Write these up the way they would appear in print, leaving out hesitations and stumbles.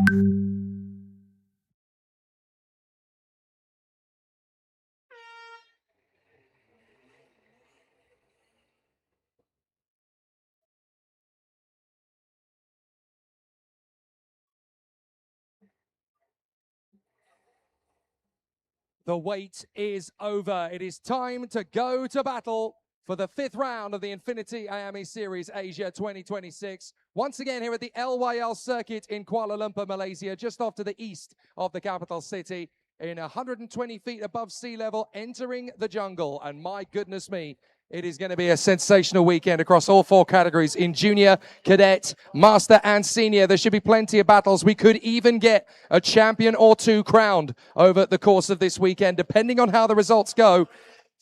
The wait is over. It is time to go to battle for the 5th round of the INFINITY IAME Series Asia 2026. Once again here at the LYL Circuit in Kuala Lumpur, Malaysia, just off to the east of the capital city, in 120 feet above sea level, entering the jungle. And my goodness me, it is going to be a sensational weekend across all 4 categories in junior, cadet, master and senior. There should be plenty of battles. We could even get a champion or 2 crowned over the course of this weekend, depending on how the results go.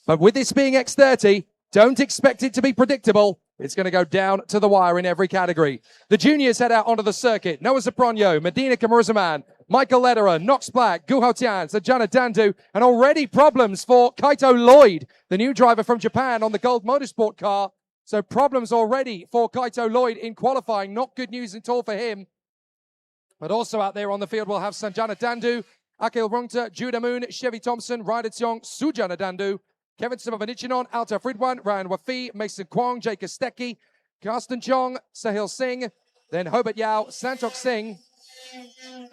But with this being X30, don't expect it to be predictable. It's going to go down to the wire in every category. The juniors head out onto the circuit. Noah Zapronyo, Medina Kamurazaman, Michael Lederer, Knox Black, Gu Haotian, Sanjana Dandu, and already problems for Kaito Lloyd, the new driver from Japan on the Gold Motorsport car. So problems already for Kaito Lloyd in qualifying. Not good news at all for him. But also out there on the field, we'll have Sanjana Dandu, Akil Rungta, Judah Moon, Chevy Thompson, Ryder Tsiong, Sujana Dandu, Kevin Simavanichinon, Alta Fridwan, Ryan Wafi, Mason Kwong, Jake Kostecki, Karsten Chong, Sahil Singh, then Hobart Yao, Santok Singh.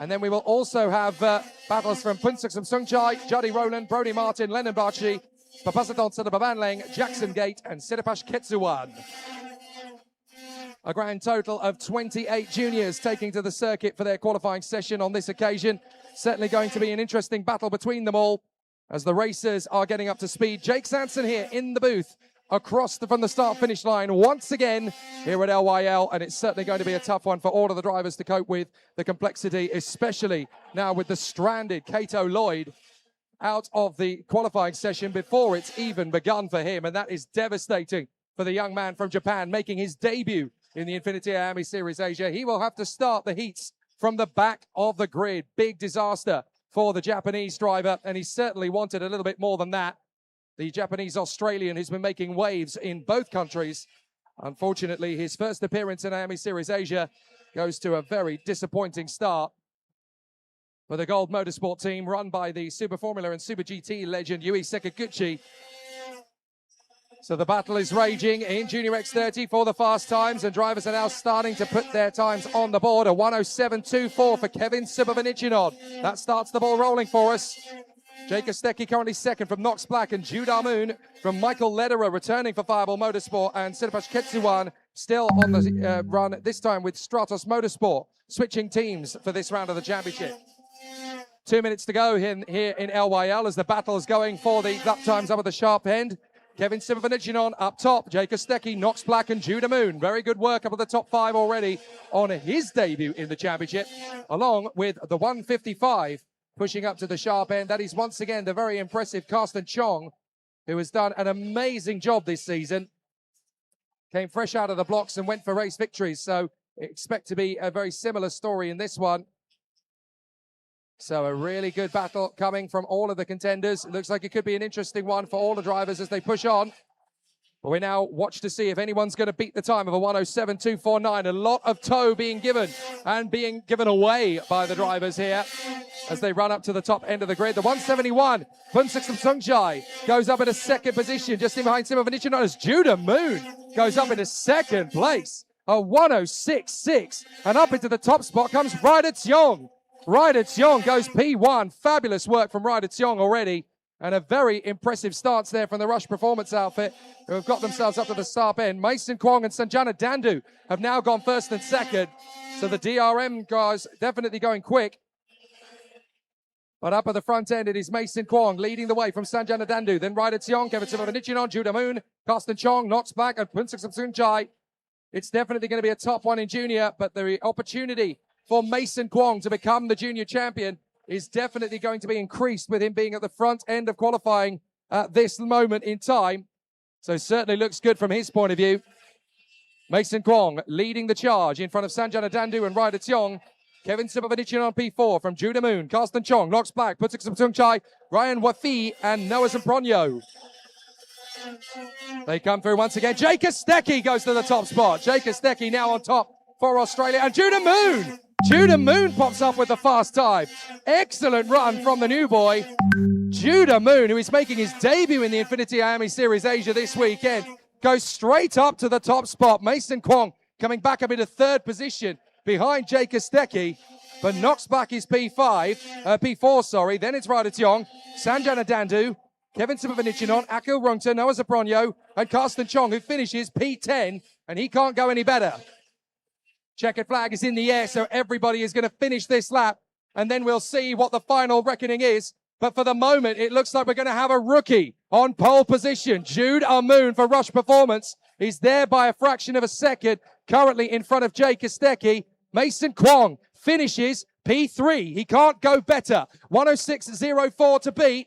And then we will also have battles from Punsuk Samsungchai, Jody Rowland, Brody Martin, Lennon Bachi, Papasadon Sadababanleng, Jackson Gate, and Siddhapash Ketsuwan. A grand total of 28 juniors taking to the circuit for their qualifying session on this occasion. Certainly going to be an interesting battle between them all as the racers are getting up to speed. Jake Sanson here in the booth across from the start-finish line once again here at LYL, and it's certainly going to be a tough one for all of the drivers to cope with the complexity, especially now with the stranded Kaito Lloyd out of the qualifying session before it's even begun for him, and that is devastating for the young man from Japan making his debut in the INFINITY IAME Series Asia. He will have to start the heats from the back of the grid. Big disaster for the Japanese driver, and he certainly wanted a little bit more than that. The Japanese-Australian who's been making waves in both countries. Unfortunately, his first appearance in IAME Series Asia goes to a very disappointing start for the Gold Motorsport team run by the Super Formula and Super GT legend Yui Sekaguchi. So the battle is raging in Junior X30 for the fast times, and drivers are now starting to put their times on the board. A 107.24 for Kevin Subavanichinon. That starts the ball rolling for us. Jake Kostecki currently second from Knox Black, and Judah Moon from Michael Lederer returning for Fireball Motorsport, and Siddhapash Ketsuwan still on the run, this time with Stratos Motorsport, switching teams for this round of the championship. 2 minutes to go here in LYL as the battle is going for the lap times up at the sharp end. Kevin Simavanichinon up top, Jake Kostecki, Knox Black, and Judah Moon. Very good work up at the top 5 already on his debut in the championship, along with the 155 pushing up to the sharp end. That is once again the very impressive Karsten Chong, who has done an amazing job this season. Came fresh out of the blocks and went for race victories, so expect to be a very similar story in this one. So a really good battle coming from all of the contenders. It looks like it could be an interesting one for all the drivers as they push on. But we now watch to see if anyone's going to beat the time of a 107.249. A lot of toe being given and being given away by the drivers here as they run up to the top end of the grid. The 171, Punsuk Samsungchai goes up in a second position, just in behind Simavanichinon as Judah Moon goes up into second place. A 106.6, and up into the top spot comes Ryder Tsiong. Ryder Tsiong goes P1. Fabulous work from Ryder Tsiong already. And a very impressive stance there from the Rush Performance outfit, who have got themselves up to the sharp end. Mason Kwong and Sanjana Dandu have now gone first and second. So the DRM guys definitely going quick. But up at the front end, it is Mason Kwong leading the way from Sanjana Dandu. Then Ryder Tsiong, Kevin Simavanichinon, Judah Moon, Karsten Chong, Knox Black, and Punsuk Samsungchai. It's definitely going to be a top one in junior, but the opportunity for Mason Kwong to become the junior champion is definitely going to be increased with him being at the front end of qualifying at this moment in time. So certainly looks good from his point of view. Mason Kwong leading the charge in front of Sanjana Dandu and Ryder Tsiong. Kevin Simavanichinon on P4 from Judah Moon, Karsten Chong, Knox Black, Punsuk Samsungchai, Ryan Wafi, and Noah Zapronyo. They come through once again. Jake Kostecki goes to the top spot. Jake Kostecki now on top for Australia, and Judah Moon Judah Moon pops up with the fast time. Excellent run from the new boy, Judah Moon, who is making his debut in the INFINITY IAME Series Asia this weekend. Goes straight up to the top spot. Mason Kwong coming back up into third position behind Jake Kostecki, but knocks back his P4, sorry. Then it's Ryder Tiong, Sanjana Dandu, Kevin Sipavanichinon, Akil Rungta, Noah Zapronyo, and Carsten Chong, who finishes P10, and he can't go any better. Checkered flag is in the air, so everybody is going to finish this lap, and then we'll see what the final reckoning is. But for the moment, it looks like we're going to have a rookie on pole position. Jude Moon for Rush Performance. He's there by a fraction of a second, currently in front of Jake Kostecki. Mason Kwong finishes P3. He can't go better. 106.04 to beat.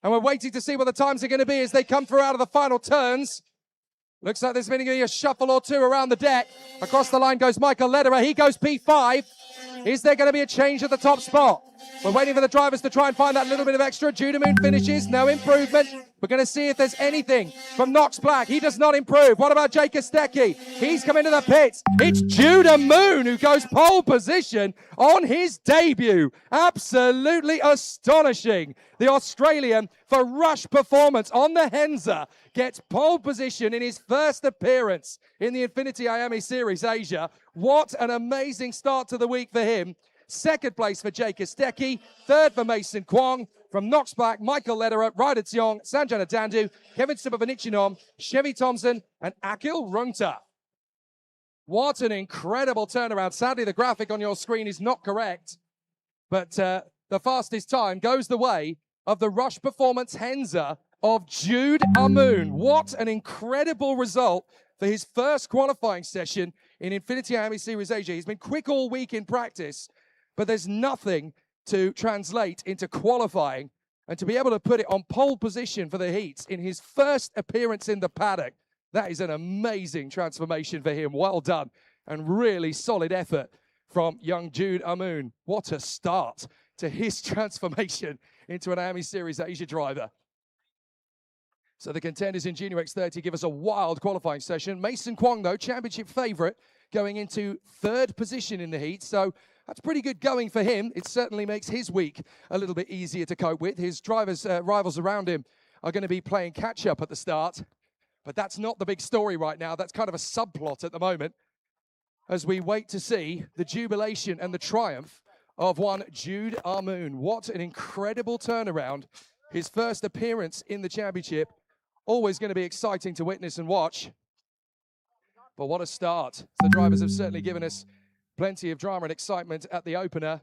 And we're waiting to see what the times are going to be as they come through out of the final turns. Looks like there's going to be a shuffle or two around the deck. Across the line goes Michael Lederer. He goes P5. Is there going to be a change at the top spot? We're waiting for the drivers to try and find that little bit of extra. Judah Moon finishes, no improvement. We're going to see if there's anything from Knox Black. He does not improve. What about Jake Kostecki? He's come into the pits. It's Judah Moon who goes pole position on his debut. Absolutely astonishing. The Australian for Rush Performance on the Henza gets pole position in his first appearance in the INFINITY IAME Series Asia. What an amazing start to the week for him. Second place for Jake Kostecki. Third for Mason Kwong. From Knox Black, Michael Lederer, Ryder Tiong, Sanjana Dandu, Kevin Sipavanichinon, Chevy Thompson, and Akil Rungta. What an incredible turnaround. Sadly, the graphic on your screen is not correct, but the fastest time goes the way of the Rush Performance Henza of Jude Moon. What an incredible result for his first qualifying session in INFINITY IAME Series Asia. He's been quick all week in practice, but there's nothing to translate into qualifying, and to be able to put it on pole position for the heats in his first appearance in the paddock, that is an amazing transformation for him. Well done, and really solid effort from young Jude Moon. What a start to his transformation into an IAME Series Asia driver. So the contenders in Junior X30 give us a wild qualifying session. Mason Kwong, though, championship favorite, going into third position in the heat. So that's pretty good going for him. It certainly makes his week a little bit easier to cope with. His drivers, rivals around him are going to be playing catch-up at the start. But that's not the big story right now. That's kind of a subplot at the moment, as we wait to see the jubilation and the triumph of one Jude Moon. What an incredible turnaround. His first appearance in the championship. Always going to be exciting to witness and watch. But what a start. The drivers have certainly given us plenty of drama and excitement at the opener.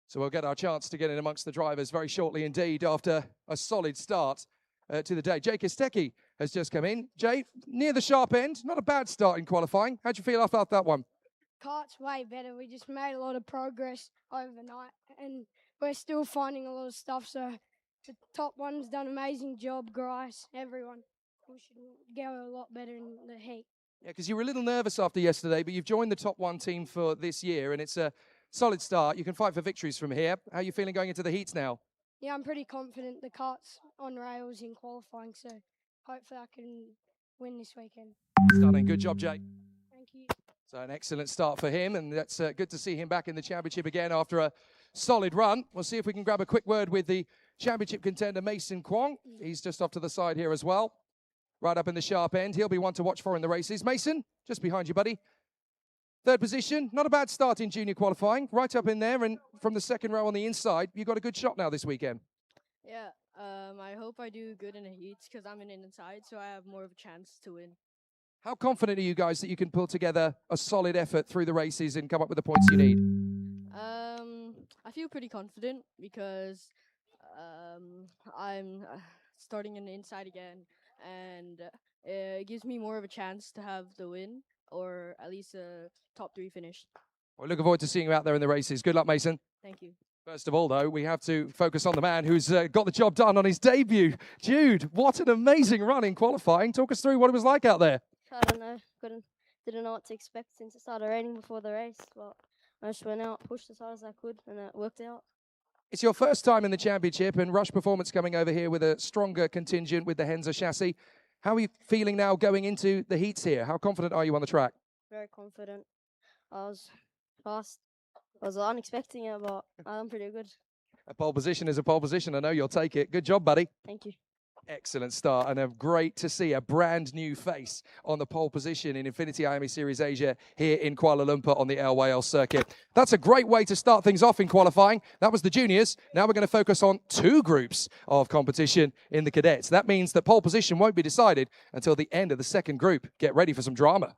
So we'll get our chance to get in amongst the drivers very shortly indeed after a solid start to the day. Jake Kostecki has just come in. Jay, near the sharp end, not a bad start in qualifying. How'd you feel after that one? Kart's way better. We just made a lot of progress overnight, and we're still finding a lot of stuff. So the top one's done an amazing job, Grice, everyone. We should go a lot better in the heat. Yeah, because you were a little nervous after yesterday, but you've joined the top one team for this year, and it's a solid start. You can fight for victories from here. How are you feeling going into the heats now? Yeah, I'm pretty confident. The kart's on rails in qualifying, so hopefully I can win this weekend. Stunning. Good job, Jake. Thank you. So an excellent start for him, and that's good to see him back in the championship again after a solid run. We'll see if we can grab a quick word with the championship contender, Mason Kwong. He's just off to the side here as well. Right up in the sharp end. He'll be one to watch for in the races. Mason, just behind you, buddy. Third position. Not a bad start in junior qualifying. Right up in there, and from the second row on the inside, you got a good shot now this weekend. Yeah, I hope I do good in the heats because I'm an inside, so I have more of a chance to win. How confident are you guys that you can pull together a solid effort through the races and come up with the points you need? I feel pretty confident because I'm starting in the inside again, and it gives me more of a chance to have the win, or at least a top 3 finish. We're looking forward to seeing you out there in the races. Good luck, Mason. Thank you. First of all, though, we have to focus on the man who's got the job done on his debut. Jude, what an amazing run in qualifying. Talk us through what it was like out there. I don't know. Didn't know what to expect since it started raining before the race. But I just went out, pushed as hard as I could, and it worked out. It's your first time in the championship, and Rush Performance coming over here with a stronger contingent with the Henza chassis. How are you feeling now going into the heats here? How confident are you on the track? Very confident. I was fast. I was unexpecting it, but I'm pretty good. A pole position is a pole position. I know you'll take it. Good job, buddy. Thank you. Excellent start, and great to see a brand new face on the pole position in INF1NITY IAME Series Asia here in Kuala Lumpur on the LYL circuit. That's a great way to start things off in qualifying. That was the juniors. Now we're going to focus on 2 groups of competition in the cadets. That means that pole position won't be decided until the end of the second group. Get ready for some drama.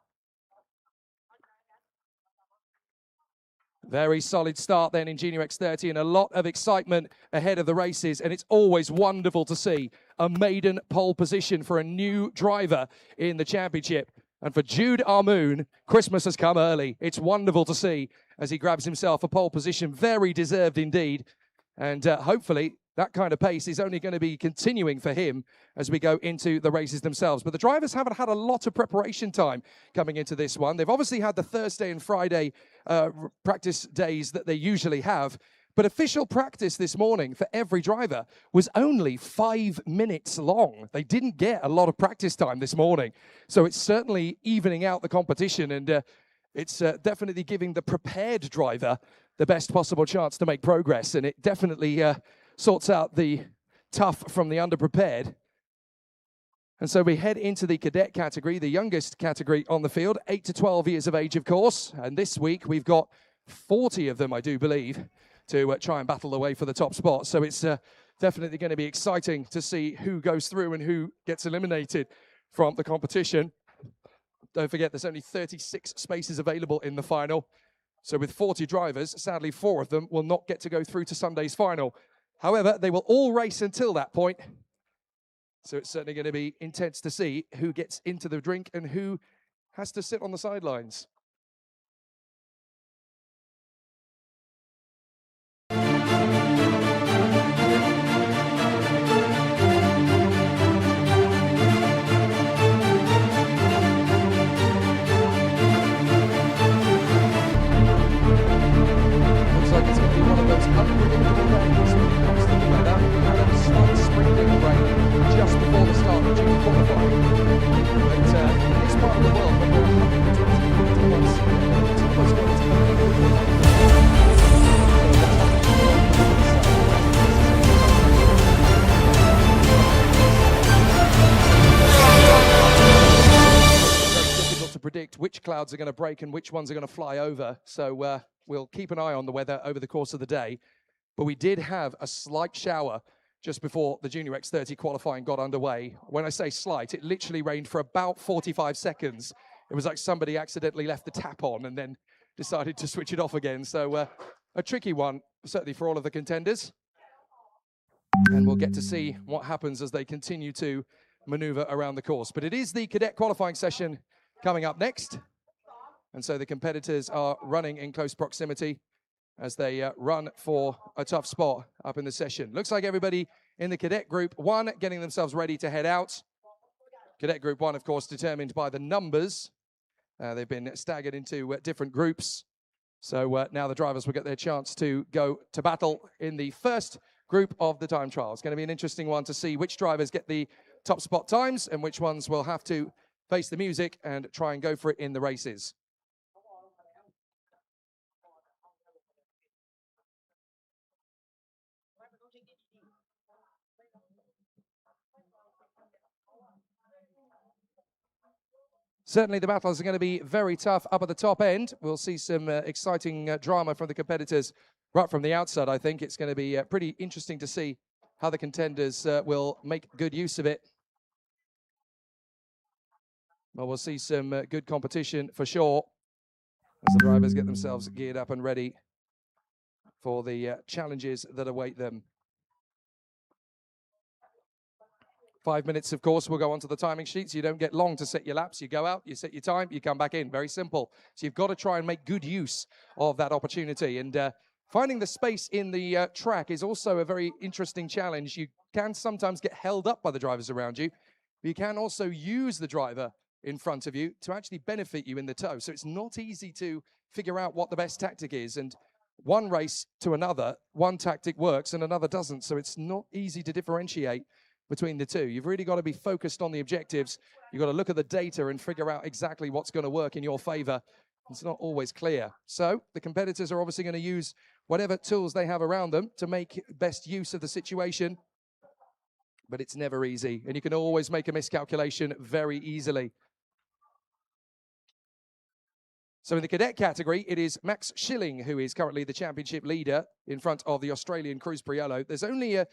Very solid start then in Junior X30 and a lot of excitement ahead of the races. And it's always wonderful to see a maiden pole position for a new driver in the championship. And for Jude Armoon, Christmas has come early. It's wonderful to see as he grabs himself a pole position. Very deserved indeed. And hopefully that kind of pace is only going to be continuing for him as we go into the races themselves. But the drivers haven't had a lot of preparation time coming into this one. They've obviously had the Thursday and Friday practice days that they usually have. But official practice this morning for every driver was only 5 minutes long. They didn't get a lot of practice time this morning. So it's certainly evening out the competition, and it's definitely giving the prepared driver the best possible chance to make progress. And it definitely sorts out the tough from the underprepared. And so we head into the cadet category, the youngest category on the field, 8 to 12 years of age, of course. And this week we've got 40 of them, I do believe, to try and battle the way for the top spot. So it's definitely going to be exciting to see who goes through and who gets eliminated from the competition. Don't forget, there's only 36 spaces available in the final. So with 40 drivers, sadly 4 of them will not get to go through to Sunday's final. However, they will all race until that point. So it's certainly going to be intense to see who gets into the drink and who has to sit on the sidelines. Unpredictable rains when it comes to the weather. We had a slight sprinkling of rain just before the start of junior qualifying. But in this part of the world, when we're 120 degrees, it's almost going to It's difficult to predict which clouds are going to break and which ones are going to fly over. So we'll keep an eye on the weather over the course of the day. But we did have a slight shower just before the Junior X30 qualifying got underway. When I say slight, it literally rained for about 45 seconds. It was like somebody accidentally left the tap on and then decided to switch it off again. So a tricky one, certainly for all of the contenders. And we'll get to see what happens as they continue to maneuver around the course. But it is the cadet qualifying session coming up next. And so the competitors are running in close proximity as they run for a tough spot up in the session. Looks like everybody in the cadet group 1 getting themselves ready to head out. Cadet group 1, of course, determined by the numbers. They've been staggered into different groups. So now the drivers will get their chance to go to battle in the first group of the time trial. It's going to be an interesting one to see which drivers get the top spot times and which ones will have to face the music and try and go for it in the races. Certainly the battles are going to be very tough up at the top end. We'll see some exciting drama from the competitors right from the outset. I think it's going to be pretty interesting to see how the contenders will make good use of it. Well, we'll see some good competition for sure as the drivers get themselves geared up and ready for the challenges that await them. 5 minutes, of course, we'll go on to the timing sheets. You don't get long to set your laps. You go out, you set your time, you come back in. Very simple. So you've got to try and make good use of that opportunity. And finding the space in the track is also a very interesting challenge. You can sometimes get held up by the drivers around you. But you can also use the driver in front of you to actually benefit you in the tow. So it's not easy to figure out what the best tactic is. And one race to another, one tactic works and another doesn't. So it's not easy to differentiate between the two. You've really got to be focused on the objectives. You've got to look at the data and figure out exactly what's going to work in your favor It's not always clear. So the competitors are obviously going to use whatever tools they have around them to make best use of the situation. But it's never easy, and you can always make a miscalculation very easily. So in the cadet category, it is Max Schilling who is currently the championship leader in front of the Australian Cruz Priello. There's only a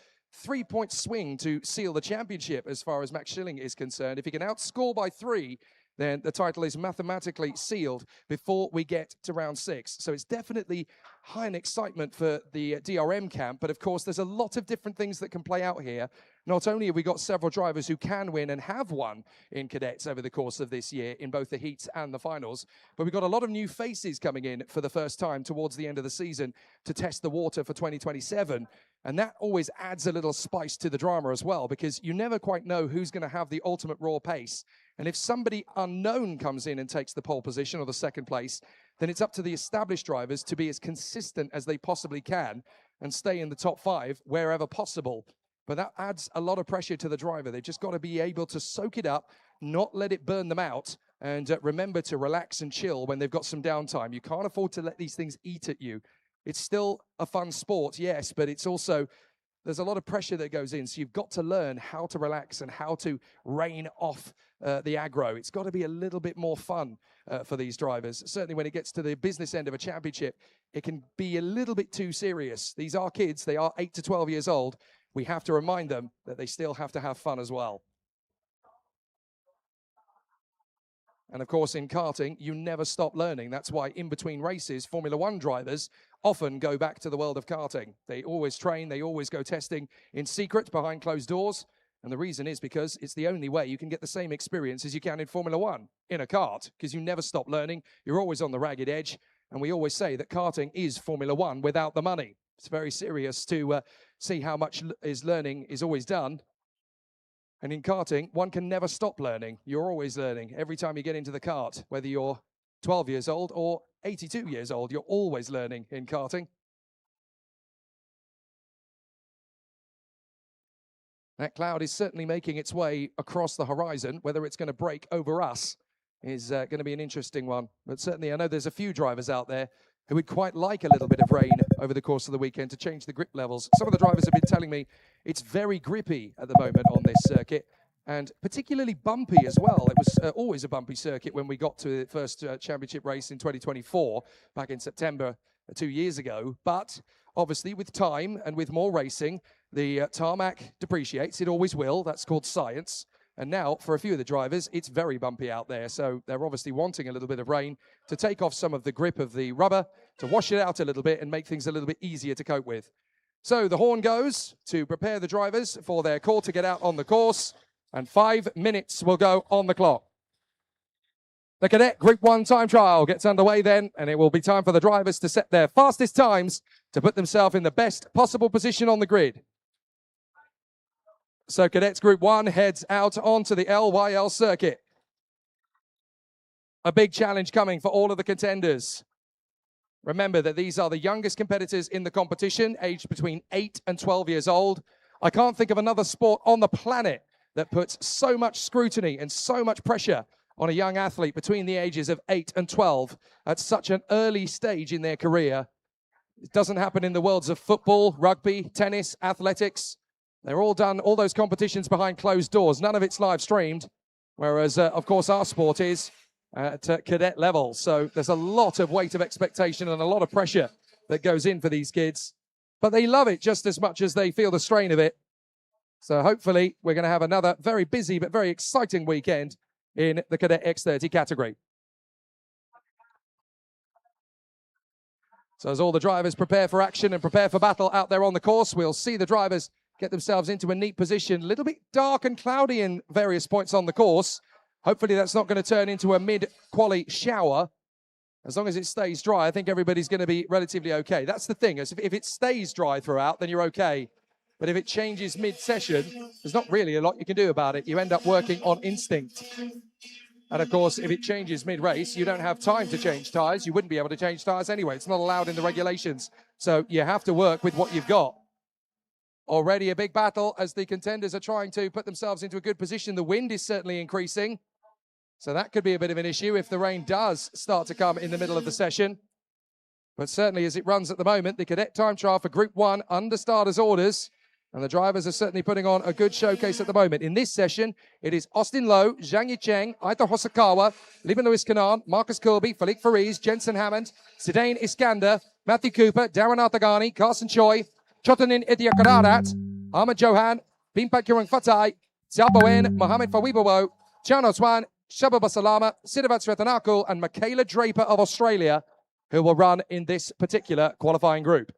3-point swing to seal the championship as far as Max Schilling is concerned. If he can outscore by 3, then the title is mathematically sealed before we get to round 6. So it's definitely high in excitement for the DRM camp, but of course there's a lot of different things that can play out here. Not only have we got several drivers who can win and have won in cadets over the course of this year in both the heats and the finals, but we've got a lot of new faces coming in for the first time towards the end of the season to test the water for 2027. And that always adds a little spice to the drama as well, because you never quite know who's going to have the ultimate raw pace. And if somebody unknown comes in and takes the pole position or the second place, then it's up to the established drivers to be as consistent as they possibly can and stay in the top 5 wherever possible. But that adds a lot of pressure to the driver. They've just got to be able to soak it up, not let it burn them out, and remember to relax and chill when they've got some downtime. You can't afford to let these things eat at you. It's still a fun sport, yes, but it's also, there's a lot of pressure that goes in. So you've got to learn how to relax and how to rein off the aggro. It's got to be a little bit more fun for these drivers. Certainly when it gets to the business end of a championship, it can be a little bit too serious. These are kids. They are 8 to 12 years old. We have to remind them that they still have to have fun as well. And of course, in karting, you never stop learning. That's why in between races, Formula One drivers often go back to the world of karting. They always train, they always go testing in secret behind closed doors. And the reason is because it's the only way you can get the same experience as you can in Formula One in a kart, because you never stop learning. You're always on the ragged edge. And we always say that karting is Formula One without the money. It's very serious to see how much learning is always done. And in karting, one can never stop learning. You're always learning. Every time you get into the kart, whether you're 12 years old or 82 years old, you're always learning in karting. That cloud is certainly making its way across the horizon. Whether it's going to break over us is going to be an interesting one. But certainly I know there's a few drivers out there who would quite like a little bit of rain over the course of the weekend to change the grip levels. Some of the drivers have been telling me it's very grippy at the moment on this circuit, and particularly bumpy as well. It was always a bumpy circuit when we got to the first championship race in 2024, back in September 2 years ago. But obviously with time and with more racing, the tarmac depreciates. It always will. That's called science. And now, for a few of the drivers, it's very bumpy out there. So they're obviously wanting a little bit of rain to take off some of the grip of the rubber, to wash it out a little bit and make things a little bit easier to cope with. So the horn goes to prepare the drivers for their call to get out on the course. And 5 minutes will go on the clock. The Cadet Group 1 time trial gets underway then, and it will be time for the drivers to set their fastest times to put themselves in the best possible position on the grid. So Cadets Group 1 heads out onto the LYL circuit. A big challenge coming for all of the contenders. Remember that these are the youngest competitors in the competition, aged between 8 and 12 years old. I can't think of another sport on the planet that puts so much scrutiny and so much pressure on a young athlete between the ages of 8 and 12 at such an early stage in their career. It doesn't happen in the worlds of football, rugby, tennis, athletics. They're all done, all those competitions behind closed doors. None of it's live streamed, whereas, of course, our sport is at cadet level. So there's a lot of weight of expectation and a lot of pressure that goes in for these kids. But they love it just as much as they feel the strain of it. So hopefully we're going to have another very busy but very exciting weekend in the Cadet X30 category. So as all the drivers prepare for action and prepare for battle out there on the course, we'll see the drivers get themselves into a neat position. A little bit dark and cloudy in various points on the course. Hopefully that's not going to turn into a mid-quali shower. As long as it stays dry, I think everybody's going to be relatively okay. That's the thing. If it stays dry throughout, then you're okay. But if it changes mid-session, there's not really a lot you can do about it. You end up working on instinct. And of course, if it changes mid-race, you don't have time to change tyres. You wouldn't be able to change tyres anyway. It's not allowed in the regulations. So you have to work with what you've got. Already a big battle as the contenders are trying to put themselves into a good position. The wind is certainly increasing. So that could be a bit of an issue if the rain does start to come in the middle of the session. But certainly as it runs at the moment, the cadet time trial for Group 1 under starters orders. And the drivers are certainly putting on a good showcase at the moment. In this session, it is Austin Lowe, Zhang Yicheng, Aito Hosokawa, Liban Lewis Kanan, Marcus Kilby, Falik Fariz, Jensen Hammond, Zidane Iskander, Matthew Cooper, Darren Arthagani, Carson Choi, Chotanin Idiakararat, Ahmed Johan, Bimpak Yurang Fatai, Xiaoboen, Mohamed Fawibawo, Chan Oswan, Shababa Salama, Siddharth Sretanakul, and Michaela Draper of Australia, who will run in this particular qualifying group.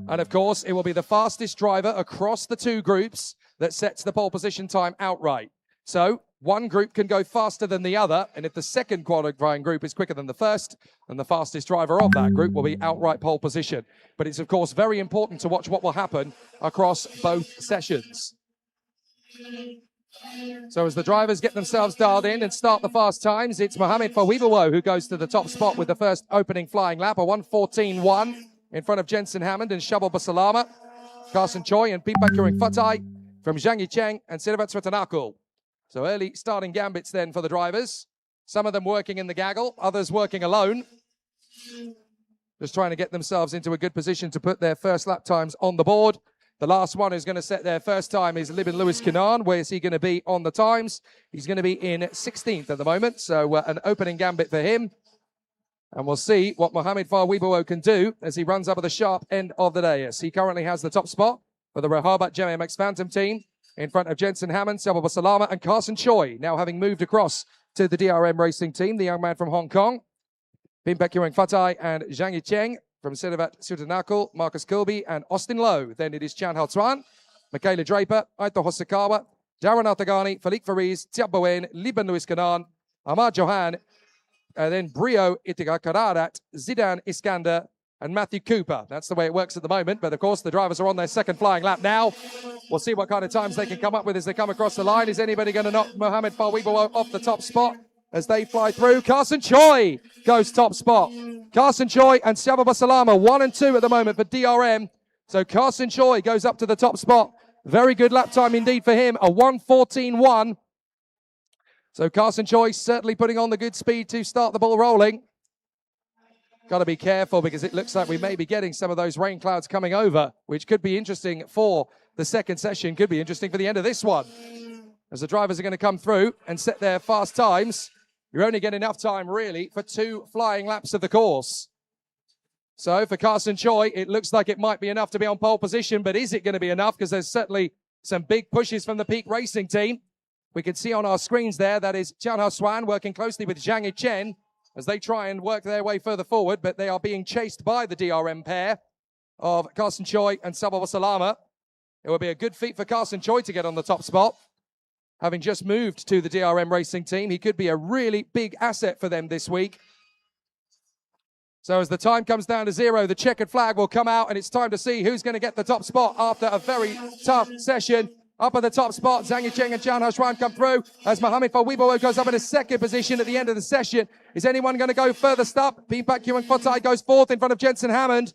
And of course, it will be the fastest driver across the two groups that sets the pole position time outright. So one group can go faster than the other, and if the second qualifying group is quicker than the first, then the fastest driver of that group will be outright pole position. But it's of course very important to watch what will happen across both sessions. So as the drivers get themselves dialed in and start the fast times, it's Mohamed Fawibawo who goes to the top spot with the first opening flying lap, a 1:14.1 in front of Jensen Hammond and Shabal Basalama, Carson Choi and Pimpak Yuring Fatai from Zhang Yicheng and Siddharth Sretanakul. So early starting gambits then for the drivers. Some of them working in the gaggle, others working alone. Just trying to get themselves into a good position to put their first lap times on the board. The last one who's going to set their first time is Liban Lewis Kanan. Where is he going to be on the times? He's going to be in 16th at the moment, so an opening gambit for him. And we'll see what Mohamed Fawibawo can do as he runs up at the sharp end of the dais. He currently has the top spot for the Rehabat GMX Phantom team in front of Jensen Hammond, Sababa Salama, and Carson Choi, now having moved across to the DRM Racing team, the young man from Hong Kong. Bimpak Yuring Fatai and Zhang Yicheng from Siddharth Sretanakul, Marcus Kilby, and Austin Lowe. Then it is Chan Hao-Chuan, Michaela Draper, Aito Hosokawa, Darren Arthagani, Falik Fariz, Tiap Bowen, Liban Lewis Kanan, Ahmad Johan, and then Brio Itigakararat, Zidane Iskander, and Matthew Cooper. That's the way it works at the moment. But of course, the drivers are on their second flying lap now. We'll see what kind of times they can come up with as they come across the line. Is anybody going to knock Mohamed Fawibawo off the top spot as they fly through? Carson Choi goes top spot. Carson Choi and Sababa Salama, 1 and 2 at the moment for DRM. So Carson Choi goes up to the top spot. Very good lap time indeed for him, a 1:14.1. So Carson Choi certainly putting on the good speed to start the ball rolling. Got to be careful because it looks like we may be getting some of those rain clouds coming over, which could be interesting for the second session, could be interesting for the end of this one. As the drivers are going to come through and set their fast times, you're only getting enough time really for 2 flying laps of the course. So for Carson Choi, it looks like it might be enough to be on pole position, but is it going to be enough? Because there's certainly some big pushes from the Peak Racing team. We can see on our screens there, that is Chan Hao-Chuan working closely with Zhang Yicheng as they try and work their way further forward, but they are being chased by the DRM pair of Carson Choi and Sababa Salama. It will be a good feat for Carson Choi to get on the top spot. Having just moved to the DRM Racing team, he could be a really big asset for them this week. So as the time comes down to 0, the checkered flag will come out, and it's time to see who's going to get the top spot after a very tough session. Up at the top spot, Zhang Yicheng and Chan Hao-Chuan come through as Mohamed Fawibawo goes up in a second position at the end of the session. Is anyone going to go furthest up? Bimpak Yuang Fatai goes 4th in front of Jensen Hammond.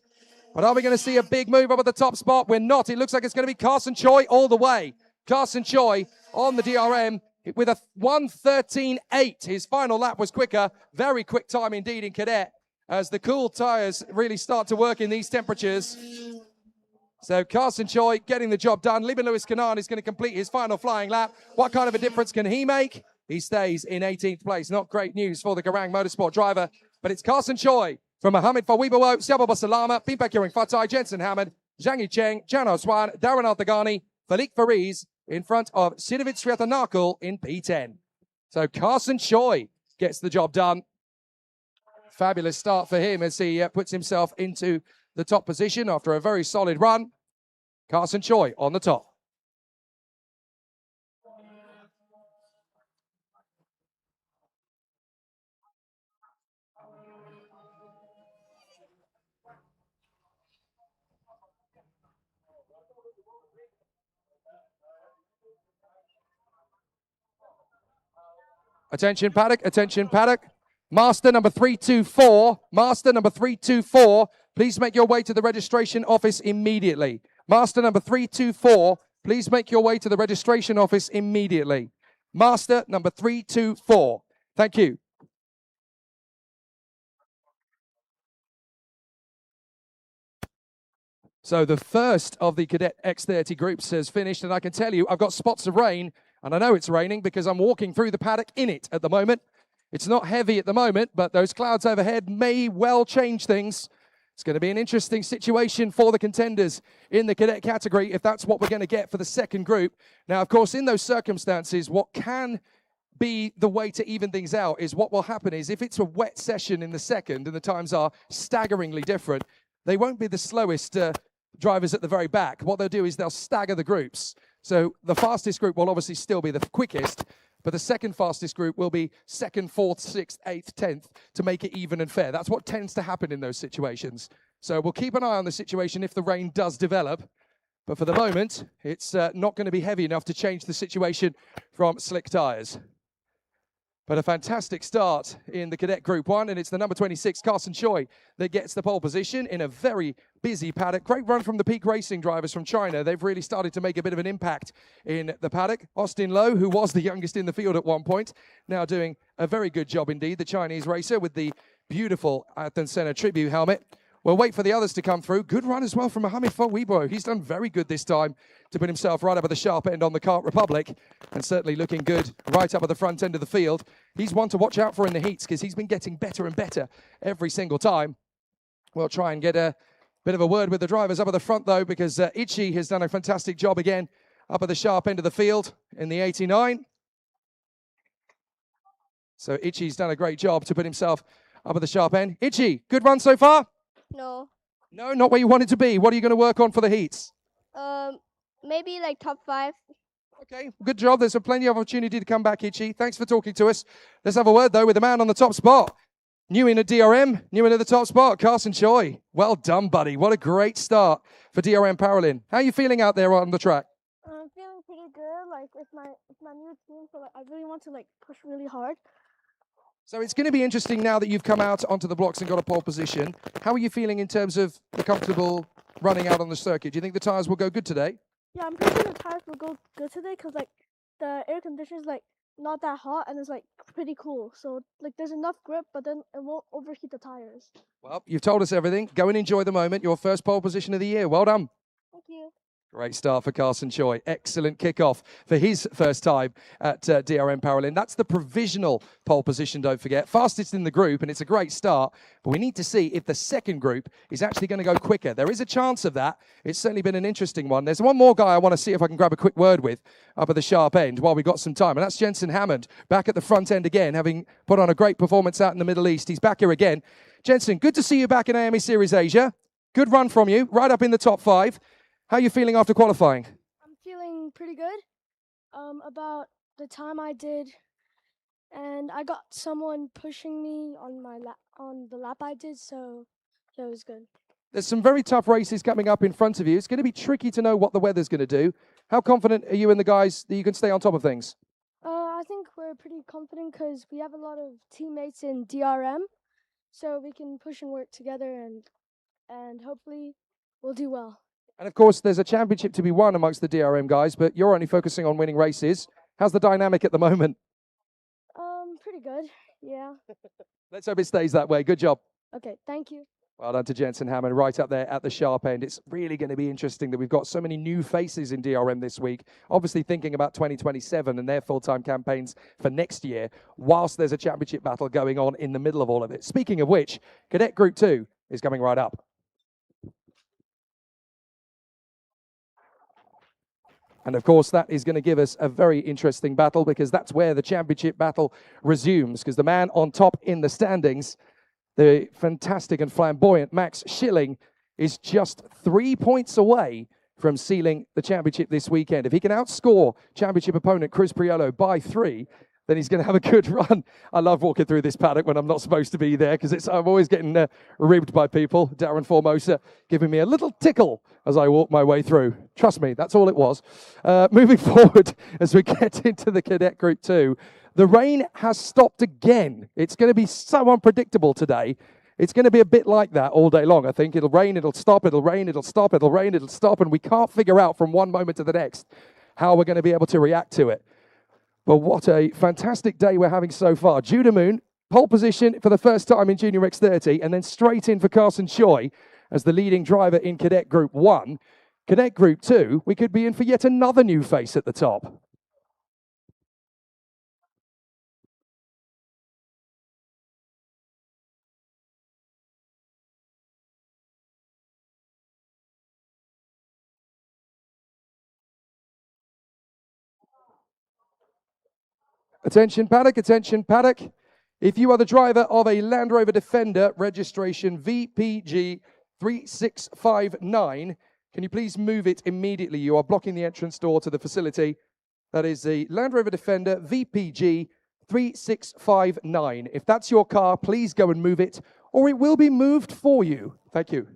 But are we going to see a big move up at the top spot? We're not. It looks like it's going to be Carson Choi all the way. Carson Choi on the DRM with a 1:13.8. His final lap was quicker. Very quick time indeed in cadet as the cool tyres really start to work in these temperatures. So Carson Choi getting the job done. Liban Lewis Kanan is going to complete his final flying lap. What kind of a difference can he make? He stays in 18th place. Not great news for the Garang Motorsport driver, but it's Carson Choi from Mohamed Fawibawo, Sababa Salama, Bimpak Yuring Fatai, Jensen Hammond, Zhang Yicheng, Chan Hao-Chuan, Darren Arthagani, Falik Fariz in front of Siddharth Sretanakul in P10. So Carson Choi gets the job done. Fabulous start for him as he puts himself into the top position after a very solid run. Carson Choi on the top. Attention paddock, attention paddock. Master number 324, Master number 324, please make your way to the registration office immediately. Master number 324, please make your way to the registration office immediately. Master number 324. Thank you. So the first of the Cadet X30 groups has finished, and I can tell you I've got spots of rain, and I know it's raining because I'm walking through the paddock in it at the moment. It's not heavy at the moment, but those clouds overhead may well change things. It's going to be an interesting situation for the contenders in the cadet category if that's what we're going to get for the second group. Now, of course, in those circumstances, what can be the way to even things out is what will happen is if it's a wet session in the second and the times are staggeringly different, they won't be the slowest drivers at the very back. What they'll do is they'll stagger the groups. So the fastest group will obviously still be the quickest, but the second fastest group will be second, fourth, sixth, eighth, 10th to make it even and fair. That's what tends to happen in those situations. So we'll keep an eye on the situation if the rain does develop. But for the moment, it's not going to be heavy enough to change the situation from slick tyres. But a fantastic start in the Cadet Group 1, and it's the number 26, Carson Choi, that gets the pole position in a very busy paddock. Great run from the Peak Racing drivers from China. They've really started to make a bit of an impact in the paddock. Austin Lowe, who was the youngest in the field at one point, now doing a very good job indeed, the Chinese racer with the beautiful Ayrton Senna tribute helmet. We'll wait for the others to come through. Good run as well from Mohamed Fawwibo. He's done very good this time to put himself right up at the sharp end on the Kart Republic, and certainly looking good right up at the front end of the field. He's one to watch out for in the heats because he's been getting better and better every single time. We'll try and get a bit of a word with the drivers up at the front, though, because Ichi has done a fantastic job again up at the sharp end of the field in the 89. So Ichi's done a great job to put himself up at the sharp end. Ichi, good run so far? No. No, not where you want it to be. What are you going to work on for the heats? Maybe like top 5. Okay, good job. There's plenty of opportunity to come back, Ichi. Thanks for talking to us. Let's have a word, though, with the man on the top spot. New in at DRM, new in at the top spot, Carson Choi. Well done, buddy. What a great start for DRM Paralin. How are you feeling out there on the track? I'm feeling pretty good. Like it's my new team, so like, I really want to like push really hard. So it's going to be interesting now that you've come out onto the blocks and got a pole position. How are you feeling in terms of the comfortable running out on the circuit? Do you think the tyres will go good today? Yeah, I'm pretty sure the tires will go good today because like the air conditioners like not that hot and it's like pretty cool. So like there's enough grip, but then it won't overheat the tires. Well, you've told us everything. Go and enjoy the moment. Your first pole position of the year. Well done. Thank you. Great start for Carson Choi. Excellent kickoff for his first time at DRM Paralin. That's the provisional pole position, don't forget. Fastest in the group, and it's a great start. But we need to see if the second group is actually going to go quicker. There is a chance of that. It's certainly been an interesting one. There's one more guy I want to see if I can grab a quick word with up at the sharp end while we've got some time. And that's Jensen Hammond, back at the front end again, having put on a great performance out in the Middle East. He's back here again. Jensen, good to see you back in IAME Series Asia. Good run from you, right up in the top 5. How are you feeling after qualifying? I'm feeling pretty good about the time I did, and I got someone pushing me on my on the lap I did, so it was good. There's some very tough races coming up in front of you. It's going to be tricky to know what the weather's going to do. How confident are you and the guys that you can stay on top of things? I think we're pretty confident because we have a lot of teammates in DRM, so we can push and work together, and hopefully we'll do well. And of course, there's a championship to be won amongst the DRM guys, but you're only focusing on winning races. How's the dynamic at the moment? Pretty good, yeah. Let's hope it stays that way. Good job. Okay, thank you. Well done to Jensen Hammond, right up there at the sharp end. It's really going to be interesting that we've got so many new faces in DRM this week, obviously thinking about 2027 and their full-time campaigns for next year, whilst there's a championship battle going on in the middle of all of it. Speaking of which, Cadet Group 2 is coming right up. And of course, that is going to give us a very interesting battle because that's where the championship battle resumes. Because the man on top in the standings, the fantastic and flamboyant Max Schilling, is just 3 points away from sealing the championship this weekend. If he can outscore championship opponent Chris Priolo by 3, then he's going to have a good run. I love walking through this paddock when I'm not supposed to be there because I'm always getting ribbed by people. Darren Formosa giving me a little tickle as I walk my way through. Trust me, that's all it was. Moving forward as we get into the Cadet Group 2, the rain has stopped again. It's going to be so unpredictable today. It's going to be a bit like that all day long, I think. It'll rain, it'll stop, it'll rain, it'll stop, it'll rain, it'll stop, and we can't figure out from one moment to the next how we're going to be able to react to it. But what a fantastic day we're having so far. Judah Moon, pole position for the first time in Junior X30, and then straight in for Carson Choi as the leading driver in Cadet Group 1. Cadet Group 2, we could be in for yet another new face at the top. Attention paddock, attention paddock. If you are the driver of a Land Rover Defender registration VPG 3659, can you please move it immediately? You are blocking the entrance door to the facility. That is the Land Rover Defender VPG 3659. If that's your car, please go and move it, or it will be moved for you. Thank you.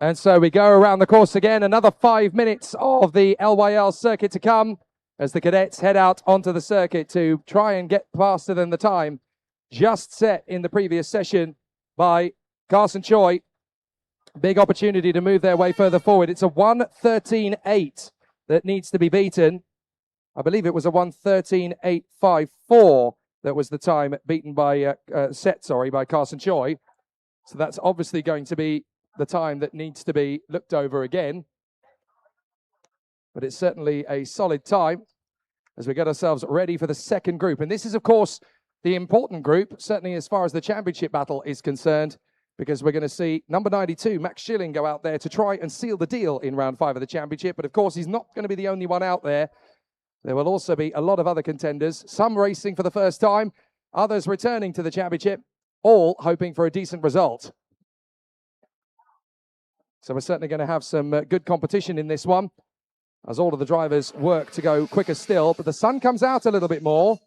And so we go around the course again, another 5 minutes of the LYL circuit to come as the cadets head out onto the circuit to try and get faster than the time just set in the previous session by Carson Choi. Big opportunity to move their way further forward. It's a 1:13.8 that needs to be beaten. I believe it was a 1:13.854 that was the time beaten by by Carson Choi. So that's obviously going to be the time that needs to be looked over again. But it's certainly a solid time as we get ourselves ready for the second group. And this is, of course, the important group, certainly as far as the championship battle is concerned, because we're going to see number 92, Max Schilling, go out there to try and seal the deal in round 5 of the championship. But of course, he's not going to be the only one out there. There will also be a lot of other contenders, some racing for the first time, others returning to the championship, all hoping for a decent result. So we're certainly going to have some good competition in this one, as all of the drivers work to go quicker still. But the sun comes out a little bit more.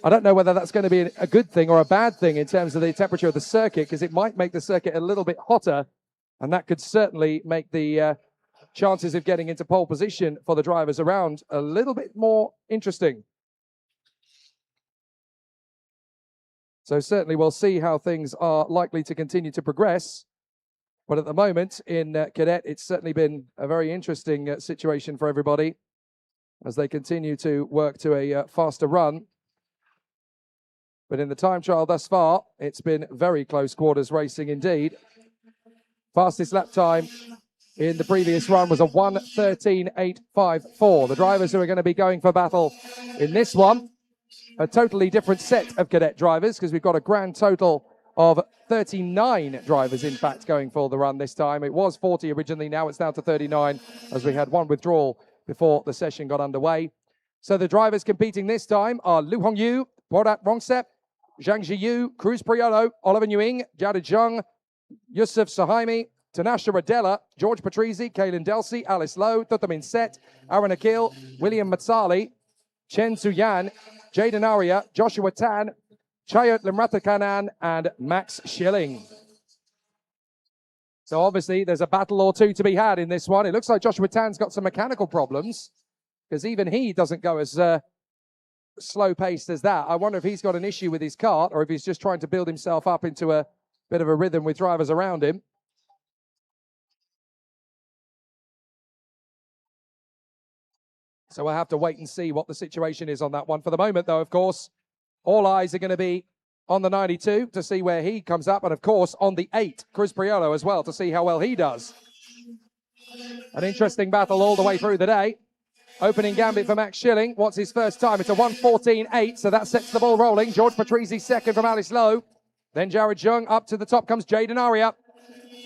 I don't know whether that's going to be a good thing or a bad thing in terms of the temperature of the circuit, because it might make the circuit a little bit hotter, and that could certainly make the chances of getting into pole position for the drivers around a little bit more interesting. So certainly we'll see how things are likely to continue to progress. But at the moment in Cadet, it's certainly been a very interesting situation for everybody as they continue to work to a faster run. But in the time trial thus far, it's been very close quarters racing indeed. Fastest lap time in the previous run was a 1:13.854. The drivers who are going to be going for battle in this one, a totally different set of Cadet drivers, because we've got a grand total of 39 drivers, in fact, going for the run this time. It was 40 originally, now it's down to 39, as we had one withdrawal before the session got underway. So the drivers competing this time are Lu Hongyu, Borat Rongstep, Zhang Jiyu, Cruz Priolo, Oliver Nguyen, Jada Zhang, Yusuf Sahaimi, Tanasha Radella, George Patrizzi, Kaylin Delsey, Alice Lowe, Thutamin Set, Aaron Akil, William Matsali, Chen Suyan, Jaden Aria, Joshua Tan, Chayot Limratakanan, and Max Schilling. So obviously there's a battle or two to be had in this one. It looks like Joshua Tan's got some mechanical problems, because even he doesn't go as slow-paced as that. I wonder if he's got an issue with his kart, or if he's just trying to build himself up into a bit of a rhythm with drivers around him. So we'll have to wait and see what the situation is on that one. For the moment, though, of course, all eyes are going to be on the 92 to see where he comes up, and of course on the 8, Cruz Priolo as well, to see how well he does. An interesting battle all the way through the day. Opening gambit for Max Schilling. What's his first time? It's a 1:14.8, so that sets the ball rolling. George Patrizi second from Alice Lowe. Then Jared Jung. Up to the top comes Jaden Aria.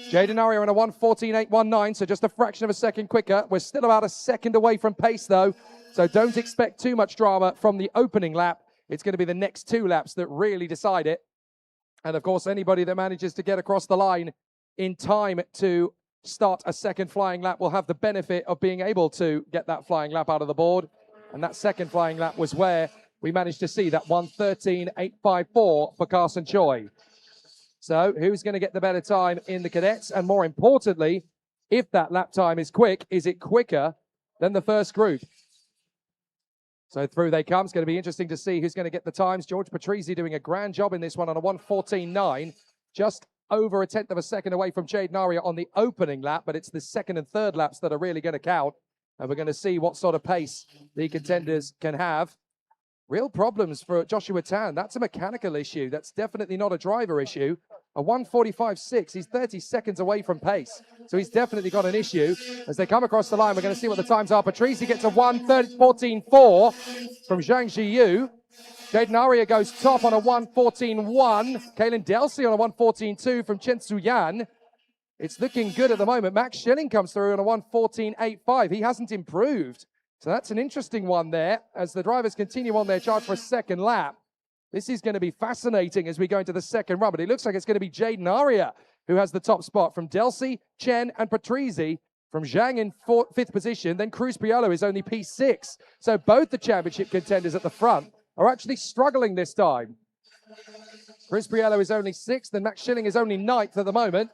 Jaden Aria in a 1:14.819, so just a fraction of a second quicker. We're still about a second away from pace, though, so don't expect too much drama from the opening lap. It's going to be the next 2 laps that really decide it. And, of course, anybody that manages to get across the line in time to start a second flying lap will have the benefit of being able to get that flying lap out of the board. And that second flying lap was where we managed to see that 1:13.854 for Carson Choi. So who's going to get the better time in the cadets? And more importantly, if that lap time is quick, is it quicker than the first group? So through they come. It's going to be interesting to see who's going to get the times. George Patrizi doing a grand job in this one on a 1:14.9. Just over a tenth of a second away from Jaden Aria on the opening lap, but it's the second and third laps that are really going to count. And we're going to see what sort of pace the contenders can have. Real problems for Joshua Tan. That's a mechanical issue. That's definitely not a driver issue. A 1:45.6. He's 30 seconds away from pace. So he's definitely got an issue. As they come across the line, we're going to see what the times are. Patrizi gets a 1:14.4 from Zhang Jiyu. Jaden Aria goes top on a 1:14.1. Kaylin Delsey on a 1:14.2 from Chen Tzu-Yan. It's looking good at the moment. Max Schilling comes through on a 1:14.85. He hasn't improved. So that's an interesting one there as the drivers continue on their charge for a second lap. This is going to be fascinating as we go into the second run, but it looks like it's going to be Jaden Aria who has the top spot from Delsey, Chen, and Patrizi. From Zhang in 5th position, then Cruz Priolo is only P6. So both the championship contenders at the front are actually struggling this time. Cruz Priolo is only 6th, and Max Schilling is only 9th at the moment.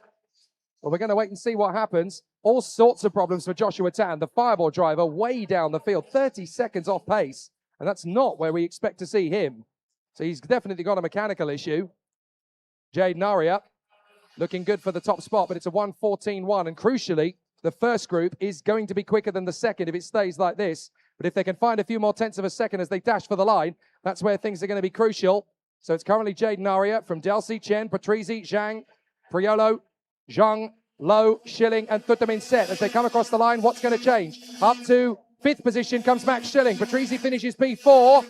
Well, we're going to wait and see what happens. All sorts of problems for Joshua Tan, the Fireball driver, way down the field, 30 seconds off pace, and that's not where we expect to see him. So he's definitely got a mechanical issue. Jaden Aria looking good for the top spot, but it's a 1:14.1, and crucially, the first group is going to be quicker than the second if it stays like this. But if they can find a few more tenths of a second as they dash for the line, that's where things are going to be crucial. So it's currently Jaden Aria from Delsey, Chen, Patrizi, Zhang, Priolo, Zhang, Low, Schilling, and Thutamin set. As they come across the line, what's going to change? Up to 5th position comes Max Schilling. Patrizi finishes P4.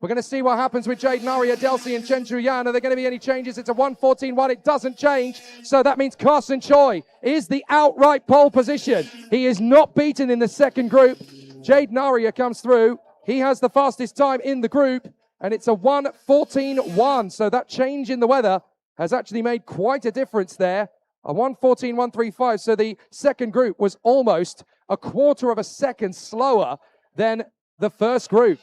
We're going to see what happens with Jaden Aria, Delsey, and Chen Tzu-Yan. Are there going to be any changes? It's a 1:14.1. It doesn't change. So that means Carson Choi is the outright pole position. He is not beaten in the second group. Jaden Aria comes through. He has the fastest time in the group, and it's a 1:14.1. So that change in the weather has actually made quite a difference there. A 1:14.135. So the second group was almost a quarter of a second slower than the first group.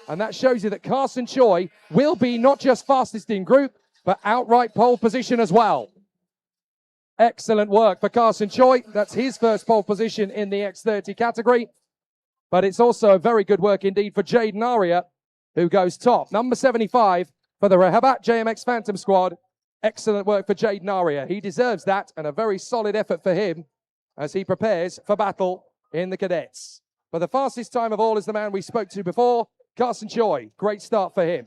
And that shows you that Carson Choi will be not just fastest in group, but outright pole position as well. Excellent work for Carson Choi. That's his first pole position in the X30 category. But it's also very good work indeed for Jaden Aria, who goes top. Number 75 for the Rehabat JMX Phantom squad. Excellent work for Jaden Aria. He deserves that, and a very solid effort for him as he prepares for battle in the cadets. But the fastest time of all is the man we spoke to before, Carson Choi. Great start for him.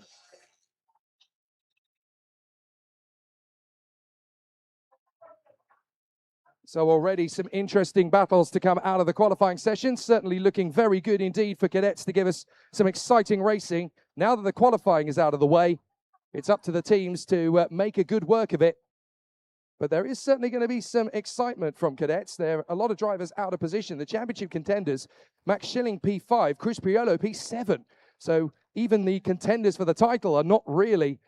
So already some interesting battles to come out of the qualifying session. Certainly looking very good indeed for cadets to give us some exciting racing. Now that the qualifying is out of the way, it's up to the teams to make a good work of it. But there is certainly going to be some excitement from cadets. There are a lot of drivers out of position. The championship contenders, Max Schilling P5, Cruz Priolo P7. So even the contenders for the title are not really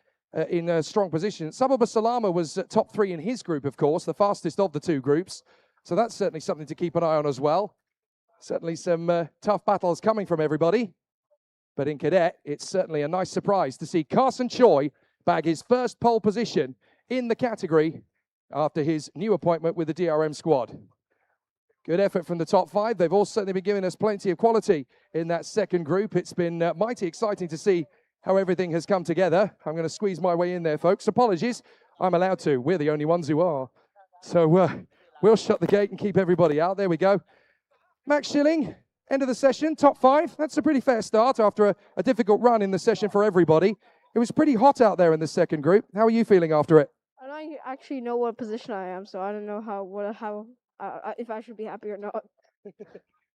in a strong position. Sababa Salama was top 3 in his group, of course, the fastest of the 2 groups. So that's certainly something to keep an eye on as well. Certainly some tough battles coming from everybody. But in cadet, it's certainly a nice surprise to see Carson Choi bag his first pole position in the category after his new appointment with the DRM squad. Good effort from the top 5. They've all certainly been giving us plenty of quality in that second group. It's been mighty exciting to see how everything has come together. I'm going to squeeze my way in there, folks. Apologies. I'm allowed to. We're the only ones who are. So we'll shut the gate and keep everybody out. There we go. Max Schilling, end of the session, top 5. That's a pretty fair start after a difficult run in the session for everybody. It was pretty hot out there in the second group. How are you feeling after it? I don't actually know what position I am, so I don't know how if I should be happy or not.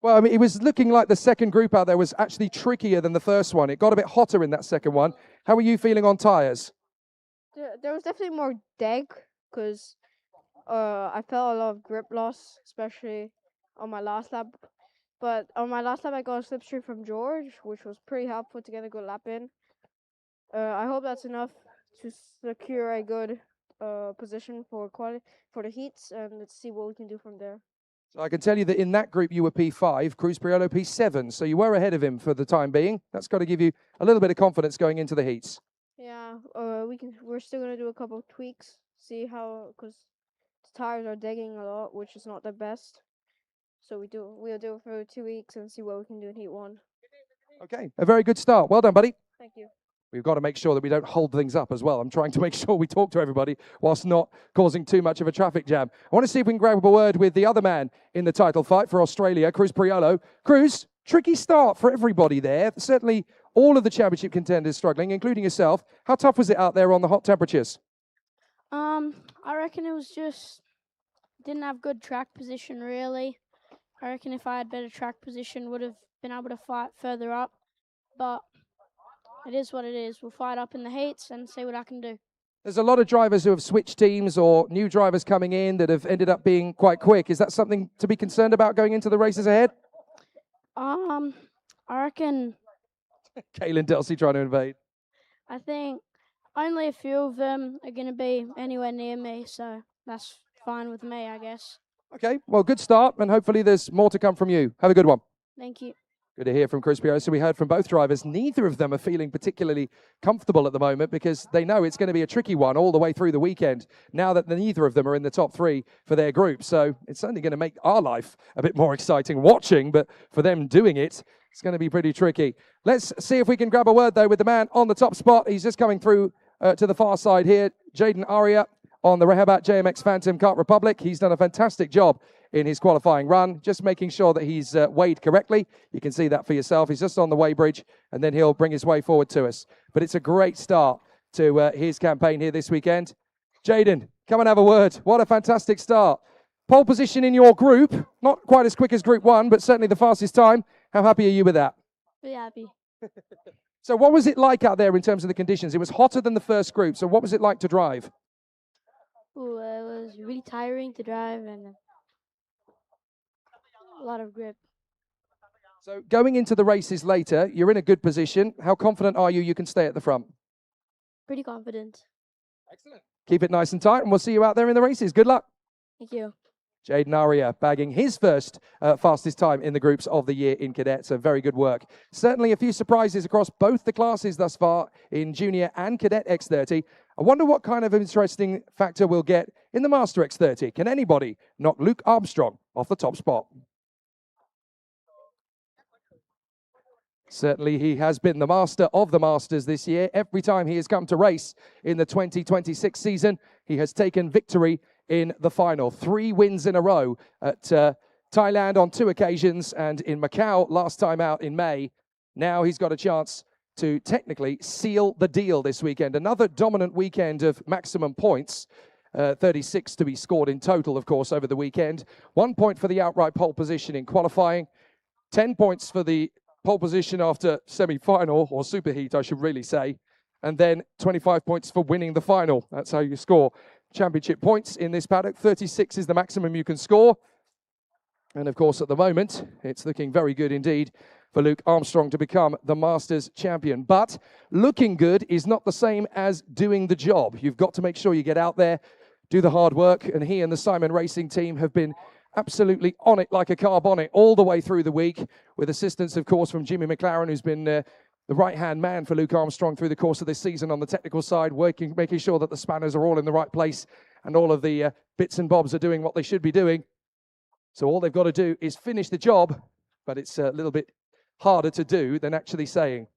Well, I mean, it was looking like the second group out there was actually trickier than the first one. It got a bit hotter in that second one. How are you feeling on tyres? There was definitely more deg because I felt a lot of grip loss, especially on my last lap. But on my last lap, I got a slipstream from George, which was pretty helpful to get a good lap in. I hope that's enough to secure a good position for the heats, and let's see what we can do from there. So I can tell you that in that group you were P5, Cruz Priolo P7, so you were ahead of him for the time being. That's got to give you a little bit of confidence going into the heats. Yeah, we're still gonna do a couple of tweaks, see how, because the tires are digging a lot, which is not the best. So we'll do it for 2 weeks and see what we can do in heat 1. Okay, a very good start. Well done, buddy. Thank you. We've got to make sure that we don't hold things up as well. I'm trying to make sure we talk to everybody whilst not causing too much of a traffic jam. I want to see if we can grab a word with the other man in the title fight for Australia, Cruz Priolo. Cruz, tricky start for everybody there. Certainly all of the championship contenders struggling, including yourself. How tough was it out there on the hot temperatures? I reckon it was just didn't have good track position really. I reckon if I had better track position, would have been able to fight further up. But it is what it is. We'll fight up in the heats and see what I can do. There's a lot of drivers who have switched teams or new drivers coming in that have ended up being quite quick. Is that something to be concerned about going into the races ahead? I reckon. Kaylin Delsey trying to invade. I think only a few of them are going to be anywhere near me, so that's fine with me, I guess. Okay, well, good start, and hopefully there's more to come from you. Have a good one. Thank you. Good to hear from Cruz Priolo. So we heard from both drivers. Neither of them are feeling particularly comfortable at the moment because they know it's going to be a tricky one all the way through the weekend now that neither of them are in the top 3 for their group. So it's only going to make our life a bit more exciting watching, but for them doing it, it's going to be pretty tricky. Let's see if we can grab a word, though, with the man on the top spot. He's just coming through to the far side here. Jaden Aria on the Rehabat JMX Phantom Kart Republic. He's done a fantastic job in his qualifying run, just making sure that he's weighed correctly. You can see that for yourself. He's just on the weigh bridge, and then he'll bring his way forward to us. But it's a great start to his campaign here this weekend. Jaden, come and have a word. What a fantastic start. Pole position in your group, not quite as quick as Group 1, but certainly the fastest time. How happy are you with that? Be happy. So what was it like out there in terms of the conditions? It was hotter than the first group, so what was it like to drive? Ooh, it was really tiring to drive and a lot of grip. So going into the races later, you're in a good position. How confident are you can stay at the front? Pretty confident. Excellent. Keep it nice and tight, and we'll see you out there in the races. Good luck. Thank you. Jaden Aria bagging his first fastest time in the groups of the year in cadets. So very good work. Certainly a few surprises across both the classes thus far in junior and cadet X30. I wonder what kind of interesting factor we'll get in the Master X30. Can anybody knock Luke Armstrong off the top spot? Certainly he has been the master of the Masters this year. Every time he has come to race in the 2026 season, he has taken victory in the final. 3 wins in a row at Thailand on 2 occasions and in Macau last time out in May. Now he's got a chance to technically seal the deal this weekend. Another dominant weekend of maximum points. 36 to be scored in total, of course, over the weekend. 1 point for the outright pole position in qualifying. 10 points for the pole position after semi-final, or superheat, I should really say. And then 25 points for winning the final. That's how you score championship points in this paddock. 36 is the maximum you can score. And of course, at the moment, it's looking very good indeed for Luke Armstrong to become the Masters champion. But looking good is not the same as doing the job. You've got to make sure you get out there, do the hard work. And he and the Simon Racing team have been absolutely on it like a car bonnet all the way through the week, with assistance, of course, from Jimmy McLaren, who's been the right-hand man for Luke Armstrong through the course of this season on the technical side, making sure that the spanners are all in the right place and all of the bits and bobs are doing what they should be doing. So all they've got to do is finish the job, but it's a little bit harder to do than actually saying.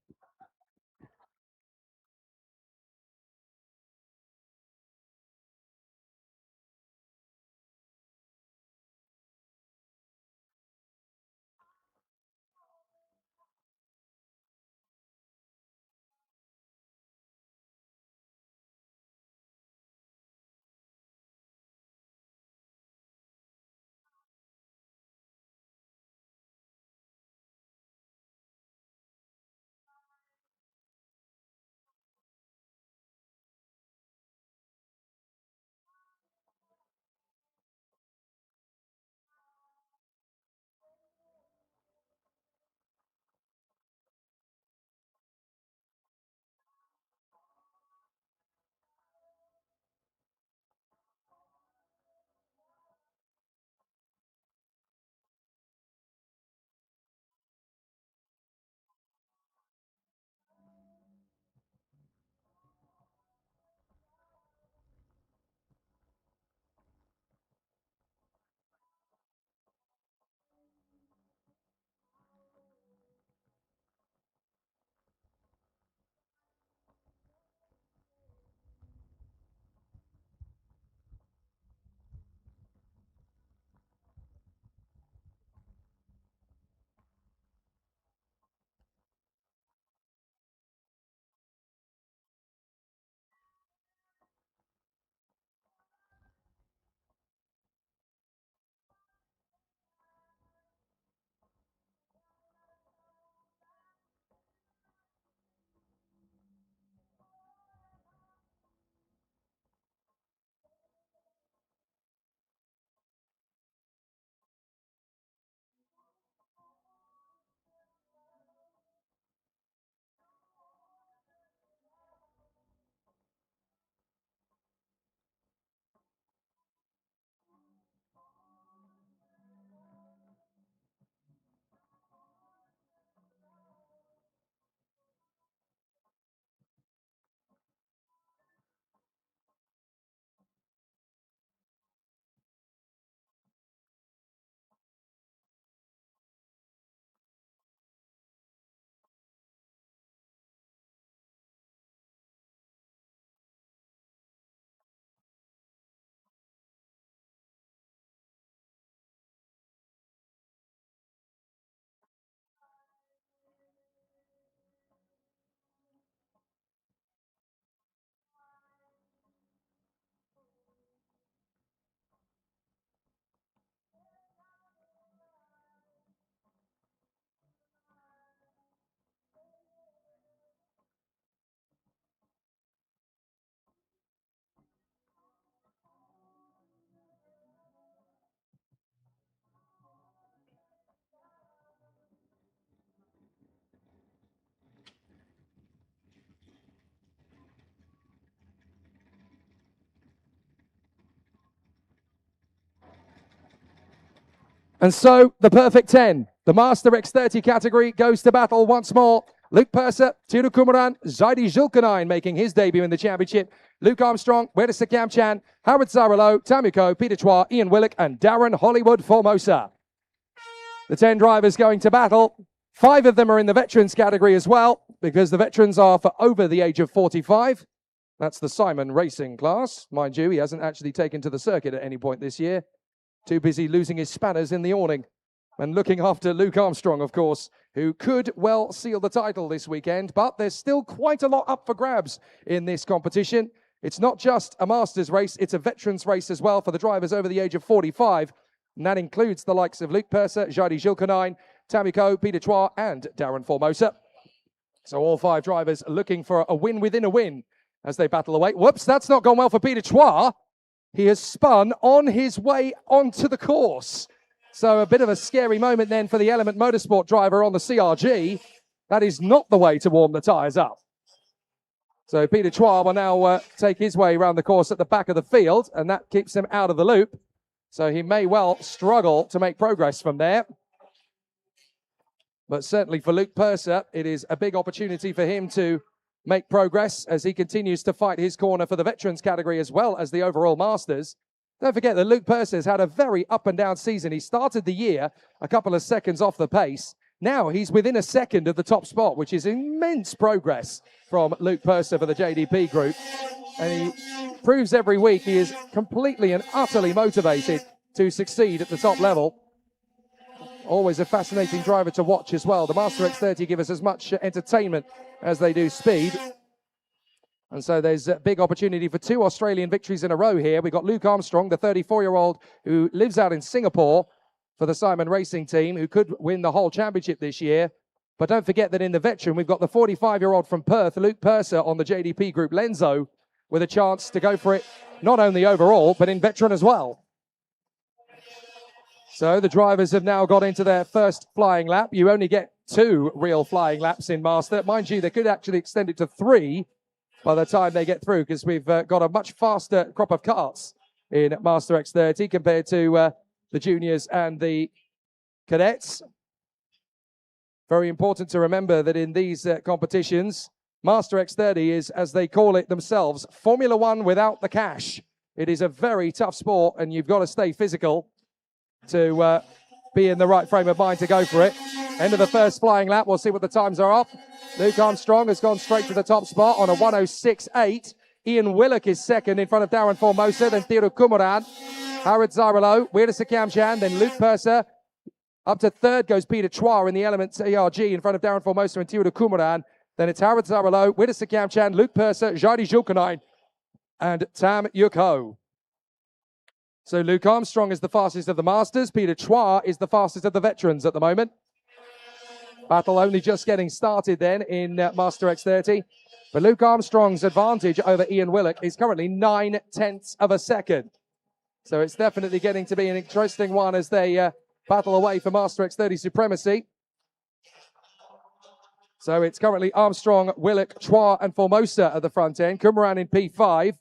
And so the perfect 10. The Master X30 category goes to battle once more. Luke Purser, Tiru Kumaran, Zaidi Zulkarnain making his debut in the championship. Luke Armstrong, Wedisa Kamchan, Howard Zaralo, Tamuko, Peter Chua, Ian Willock, and Darren Hollywood Formosa. The 10 drivers going to battle. 5 of them are in the veterans category as well, because the veterans are for over the age of 45. That's the Simon Racing class. Mind you, he hasn't actually taken to the circuit at any point this year. Too busy losing his spanners in the awning. And looking after Luke Armstrong, of course, who could well seal the title this weekend. But there's still quite a lot up for grabs in this competition. It's not just a Masters race, it's a veterans race as well for the drivers over the age of 45. And that includes the likes of Luke Purser, Jadi Zulkarnain, Tamuko, Peter Chua, and Darren Formosa. So all 5 drivers looking for a win within a win as they battle away. Whoops, that's not gone well for Peter Chua. He has spun on his way onto the course. So a bit of a scary moment then for the Element Motorsport driver on the CRG. That is not the way to warm the tyres up. So Peter Chua will now take his way around the course at the back of the field, and that keeps him out of the loop. So he may well struggle to make progress from there. But certainly for Luke Purser, it is a big opportunity for him to make progress as he continues to fight his corner for the veterans category as well as the overall Masters. Don't forget that Luke Purser's had a very up and down season. He started the year a couple of seconds off the pace. Now he's within a second of the top spot, which is immense progress from Luke Purser for the JDP group. And he proves every week he is completely and utterly motivated to succeed at the top level. Always a fascinating driver to watch as well. The Master X30 give us as much entertainment as they do speed. And so there's a big opportunity for 2 Australian victories in a row here. We've got Luke Armstrong, the 34-year-old who lives out in Singapore for the Simon Racing team, who could win the whole championship this year. But don't forget that in the veteran, we've got the 45-year-old from Perth, Luke Purser, on the JDP Group Lenzo, with a chance to go for it not only overall, but in veteran as well. So the drivers have now got into their first flying lap. You only get 2 real flying laps in Master. Mind you, they could actually extend it to 3 by the time they get through, because we've got a much faster crop of karts in Master X30 compared to the juniors and the cadets. Very important to remember that in these competitions, Master X30 is, as they call it themselves, Formula One without the cash. It is a very tough sport, and you've got to stay physical to be in the right frame of mind to go for it. End of the first flying lap. We'll see what the times are up. Luke Armstrong has gone straight to the top spot on a 106.8. Ian Willock is second in front of Darren Formosa, then Tiru Kumaran, Howard Zaralo, Wedisa Kamchan, then Luke Purser. Up to third goes Peter Chua in the Element CRG in front of Darren Formosa and Tiru Kumaran. Then it's Howard Zaralo, Wedisa Kamchan, Luke Purser, Jadi Zulkarnain, and Tam Yuko. So Luke Armstrong is the fastest of the Masters. Peter Chua is the fastest of the veterans at the moment. Battle only just getting started then in Master X30. But Luke Armstrong's advantage over Ian Willock is currently 9/10 of a second. So it's definitely getting to be an interesting one as they battle away for Master X30 supremacy. So it's currently Armstrong, Willock, Chua, and Formosa at the front end. Kumaran in P5.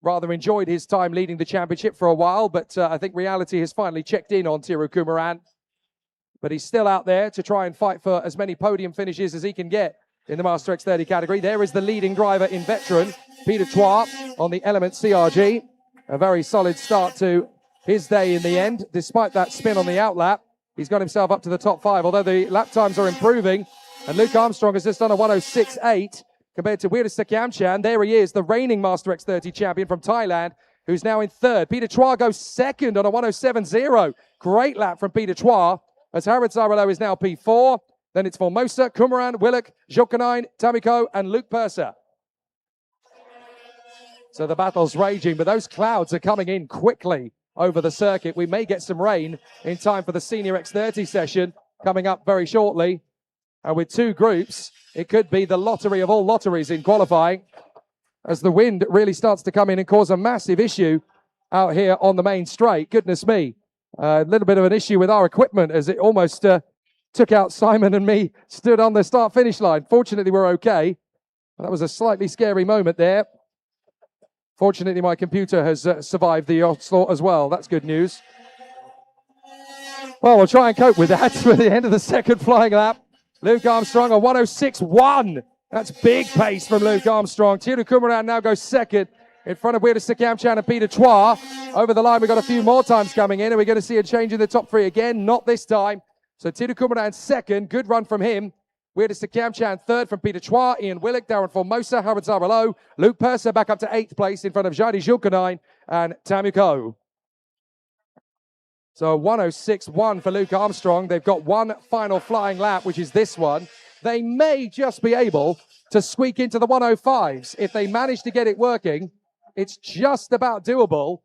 Rather enjoyed his time leading the championship for a while, but I think reality has finally checked in on Tiru Kumaran. But he's still out there to try and fight for as many podium finishes as he can get in the Master X30 category. There is the leading driver in veteran, Peter Chua, on the Element CRG. A very solid start to his day in the end. Despite that spin on the outlap, he's got himself up to the top 5, although the lap times are improving. And Luke Armstrong has just done a 106.8 compared to Wedisa Kamchan. There he is, the reigning Master X30 champion from Thailand, who's now in third. Peter Chua goes second on a 107.0. Great lap from Peter Chua, as Howard Zaralo is now P4. Then it's Formosa, Kumaran, Willock, Zulkarnain, Tamuko, and Luke Purser. So the battle's raging, but those clouds are coming in quickly over the circuit. We may get some rain in time for the Senior X30 session coming up very shortly. And with 2 groups, it could be the lottery of all lotteries in qualifying, as the wind really starts to come in and cause a massive issue out here on the main straight. Goodness me. A little bit of an issue with our equipment as it almost took out Simon and me stood on the start-finish line. Fortunately, we're okay. That was a slightly scary moment there. Fortunately, my computer has survived the onslaught as well. That's good news. Well, we'll try and cope with that for the end of the second flying lap. Luke Armstrong, a 106.1. That's big pace from Luke Armstrong. Tiru Kumaran now goes second in front of Weird Kamchan and Peter Chua. Over the line, we've got a few more times coming in, and we're going to see a change in the top three again. Not this time. So Tiru Kumaran second. Good run from him. Weird Kamchan third from Peter Chua. Ian Willick, Darren Formosa, Howard Zaralo. Luke Purser back up to 8th place in front of Jadi Julkanine and Tamuko. So 106.1 for Luke Armstrong. They've got one final flying lap, which is this one. They may just be able to squeak into the 105s. If they manage to get it working, it's just about doable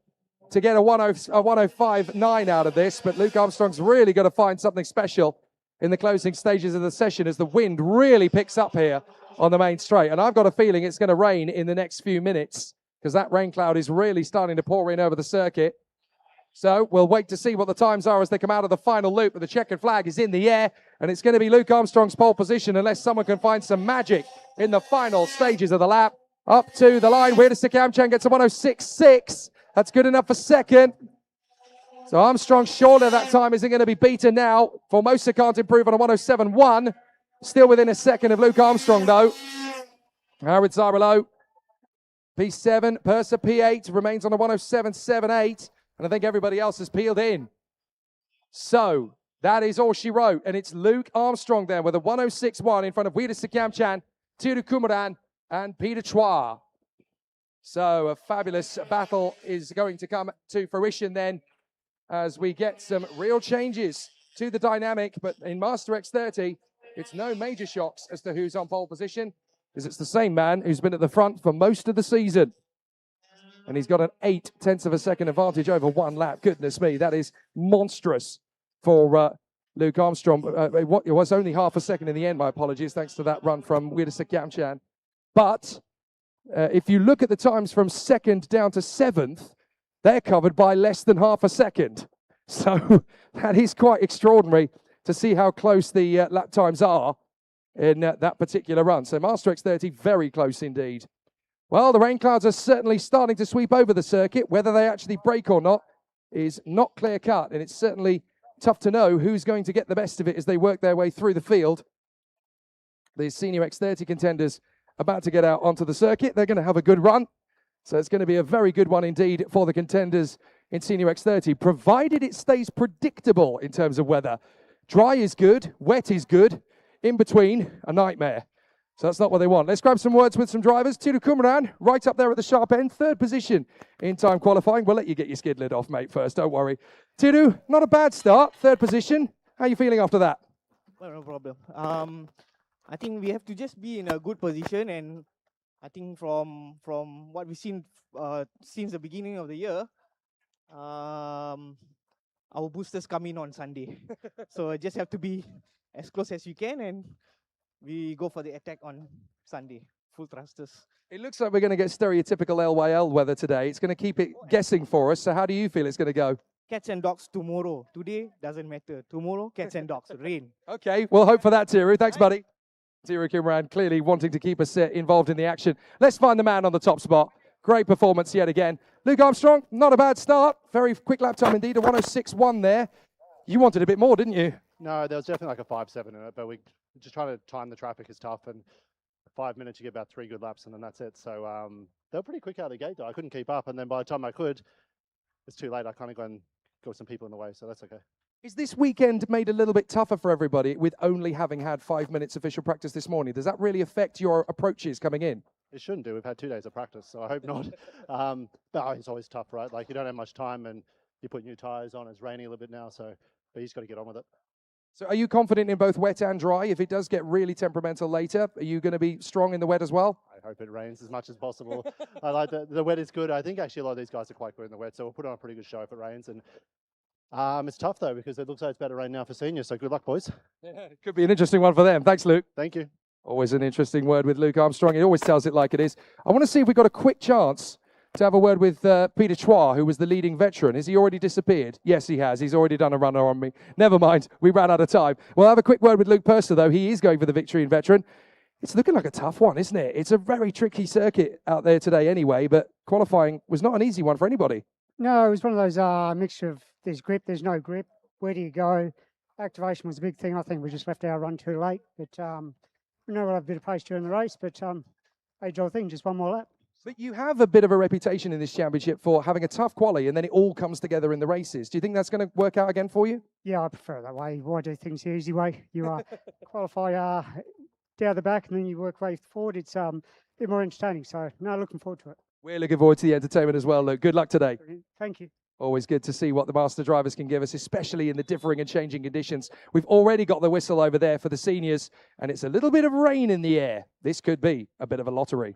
to get a 105.9 out of this. But Luke Armstrong's really got to find something special in the closing stages of the session as the wind really picks up here on the main straight. And I've got a feeling it's going to rain in the next few minutes because that rain cloud is really starting to pour in over the circuit. So we'll wait to see what the times are as they come out of the final loop. But the checkered flag is in the air, and it's going to be Luke Armstrong's pole position unless someone can find some magic in the final stages of the lap. Up to the line, Weird Kamchan gets a 106.6. That's good enough for second. So Armstrong shorter that time isn't going to be beaten now. Formosa can't improve on a 107.1. Still within a second of Luke Armstrong, though. Howard Zaralo, P7. Purser, P8, remains on a 107.78. And I think everybody else has peeled in. So that is all she wrote. And it's Luke Armstrong there with a 106.1 in front of Weird Kamchan, Tiru Kumaran, and Peter Chua. So a fabulous battle is going to come to fruition then as we get some real changes to the dynamic. But in Master X30, it's no major shocks as to who's on pole position, because it's the same man who's been at the front for most of the season. And he's got an 0.8 of a second advantage over one lap. Goodness me, that is monstrous for Luke Armstrong. It was only half a second in the end, my apologies, thanks to that run from Weird Kamchan. But if you look at the times from second down to 7th, they're covered by less than half a second. So that is quite extraordinary to see how close the lap times are in that particular run. So Master X30, very close indeed. Well, the rain clouds are certainly starting to sweep over the circuit. Whether they actually break or not is not clear cut, and it's certainly tough to know who's going to get the best of it as they work their way through the field. The Senior X30 contenders about to get out onto the circuit. They're going to have a good run. So it's going to be a very good one indeed for the contenders in Senior X30, provided it stays predictable in terms of weather. Dry is good, wet is good, in between, a nightmare. So that's not what they want. Let's grab some words with some drivers. Tiru Kumaran, right up there at the sharp end, third position in time qualifying. We'll let you get your skid lid off, mate, first, don't worry. Tiru, not a bad start, third position. How are you feeling after that? Well, no problem. I think we have to just be in a good position, and I think from what we've seen since the beginning of the year, our boosters come in on Sunday. So I just have to be as close as we can, and we go for the attack on Sunday, full thrusters. It looks like we're going to get stereotypical LYL weather today. It's going to keep it guessing for us. So how do you feel it's going to go? Cats and dogs tomorrow. Today doesn't matter. Tomorrow, cats and dogs. Rain. Okay, we'll hope for that, Tiru. Thanks, buddy. Tiru Kumaran clearly wanting to keep us involved in the action. Let's find the man on the top spot. Great performance yet again. Luke Armstrong, not a bad start. Very quick lap time indeed, a 106.1 there. You wanted a bit more, didn't you? No, there was definitely like a 5.7 in it, but we just trying to time the traffic is tough, and 5 minutes you get about 3 good laps, and then that's it. So they were pretty quick out of the gate, though. I couldn't keep up, and then by the time I could, it's too late. I kind of got some people in the way, so that's okay. Is this weekend made a little bit tougher for everybody with only having had 5 minutes official practice this morning? Does that really affect your approaches coming in? It shouldn't do. We've had 2 days of practice, so I hope not. But it's always tough, right? Like, you don't have much time, and you put new tyres on. It's raining a little bit now, so but you just got to get on with it. So are you confident in both wet and dry? If it does get really temperamental later, are you going to be strong in the wet as well? I hope it rains as much as possible. I like the wet is good. I think actually a lot of these guys are quite good in the wet, so we'll put on a pretty good show if it rains. And it's tough, though, because it looks like it's better rain now for seniors, so good luck, boys. Yeah, it could be an interesting one for them. Thanks, Luke. Thank you. Always an interesting word with Luke Armstrong. He always tells it like it is. I want to see if we've got a quick chance to have a word with Peter Chua, who was the leading veteran. Has he already disappeared? Yes, he has. He's already done a runner on me. Never mind. We ran out of time. We'll have a quick word with Luke Purser, though. He is going for the victory in veteran. It's looking like a tough one, isn't it? It's a very tricky circuit out there today anyway, but qualifying was not an easy one for anybody. No, it was one of those mixture of there's grip, there's no grip. where do you go? Activation was a big thing. I think we just left our run too late. But we know we'll have a bit of pace during the race. But age-old thing, just one more lap. But you have a bit of a reputation in this championship for having a tough quali and then it all comes together in the races. Do you think that's going to work out again for you? Yeah, I prefer it that way. Why do things the easy way? You qualify down the back and then you work way forward. It's a bit more entertaining. So, no, looking forward to it. We're looking forward to the entertainment as well, Luke. Good luck today. Thank you. Always good to see what the master drivers can give us, especially in the differing and changing conditions. We've already got the whistle over there for the seniors, and it's a little bit of rain in the air. This could be a bit of a lottery.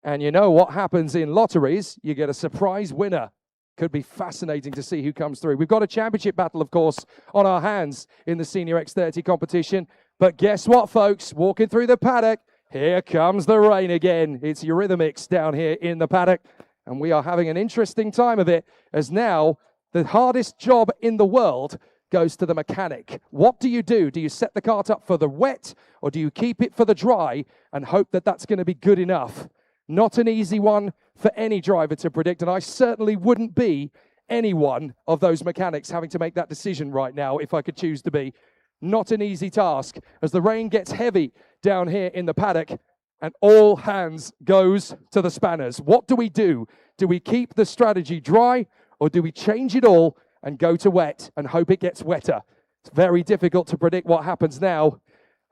And you know what happens in lotteries? You get a surprise winner. Could be fascinating to see who comes through. We've got a championship battle, of course, on our hands in the Senior X30 competition. But guess what, folks? Walking through the paddock, here comes the rain again. It's Eurythmics down here in the paddock. And we are having an interesting time of it, as now the hardest job in the world goes to the mechanic. What do? Do you set the kart up for the wet, or do you keep it for the dry and hope that that's going to be good enough? Not an easy one for any driver to predict, and I certainly wouldn't be any one of those mechanics having to make that decision right now if I could choose to be. Not an easy task as the rain gets heavy down here in the paddock and all hands goes to the spanners. What do? Do we keep the strategy dry, or do we change it all and go to wet and hope it gets wetter? It's very difficult to predict what happens now,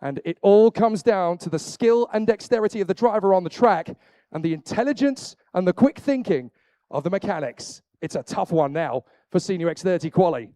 and it all comes down to the skill and dexterity of the driver on the track and the intelligence and the quick thinking of the mechanics. It's a tough one now for Senior X30 quali.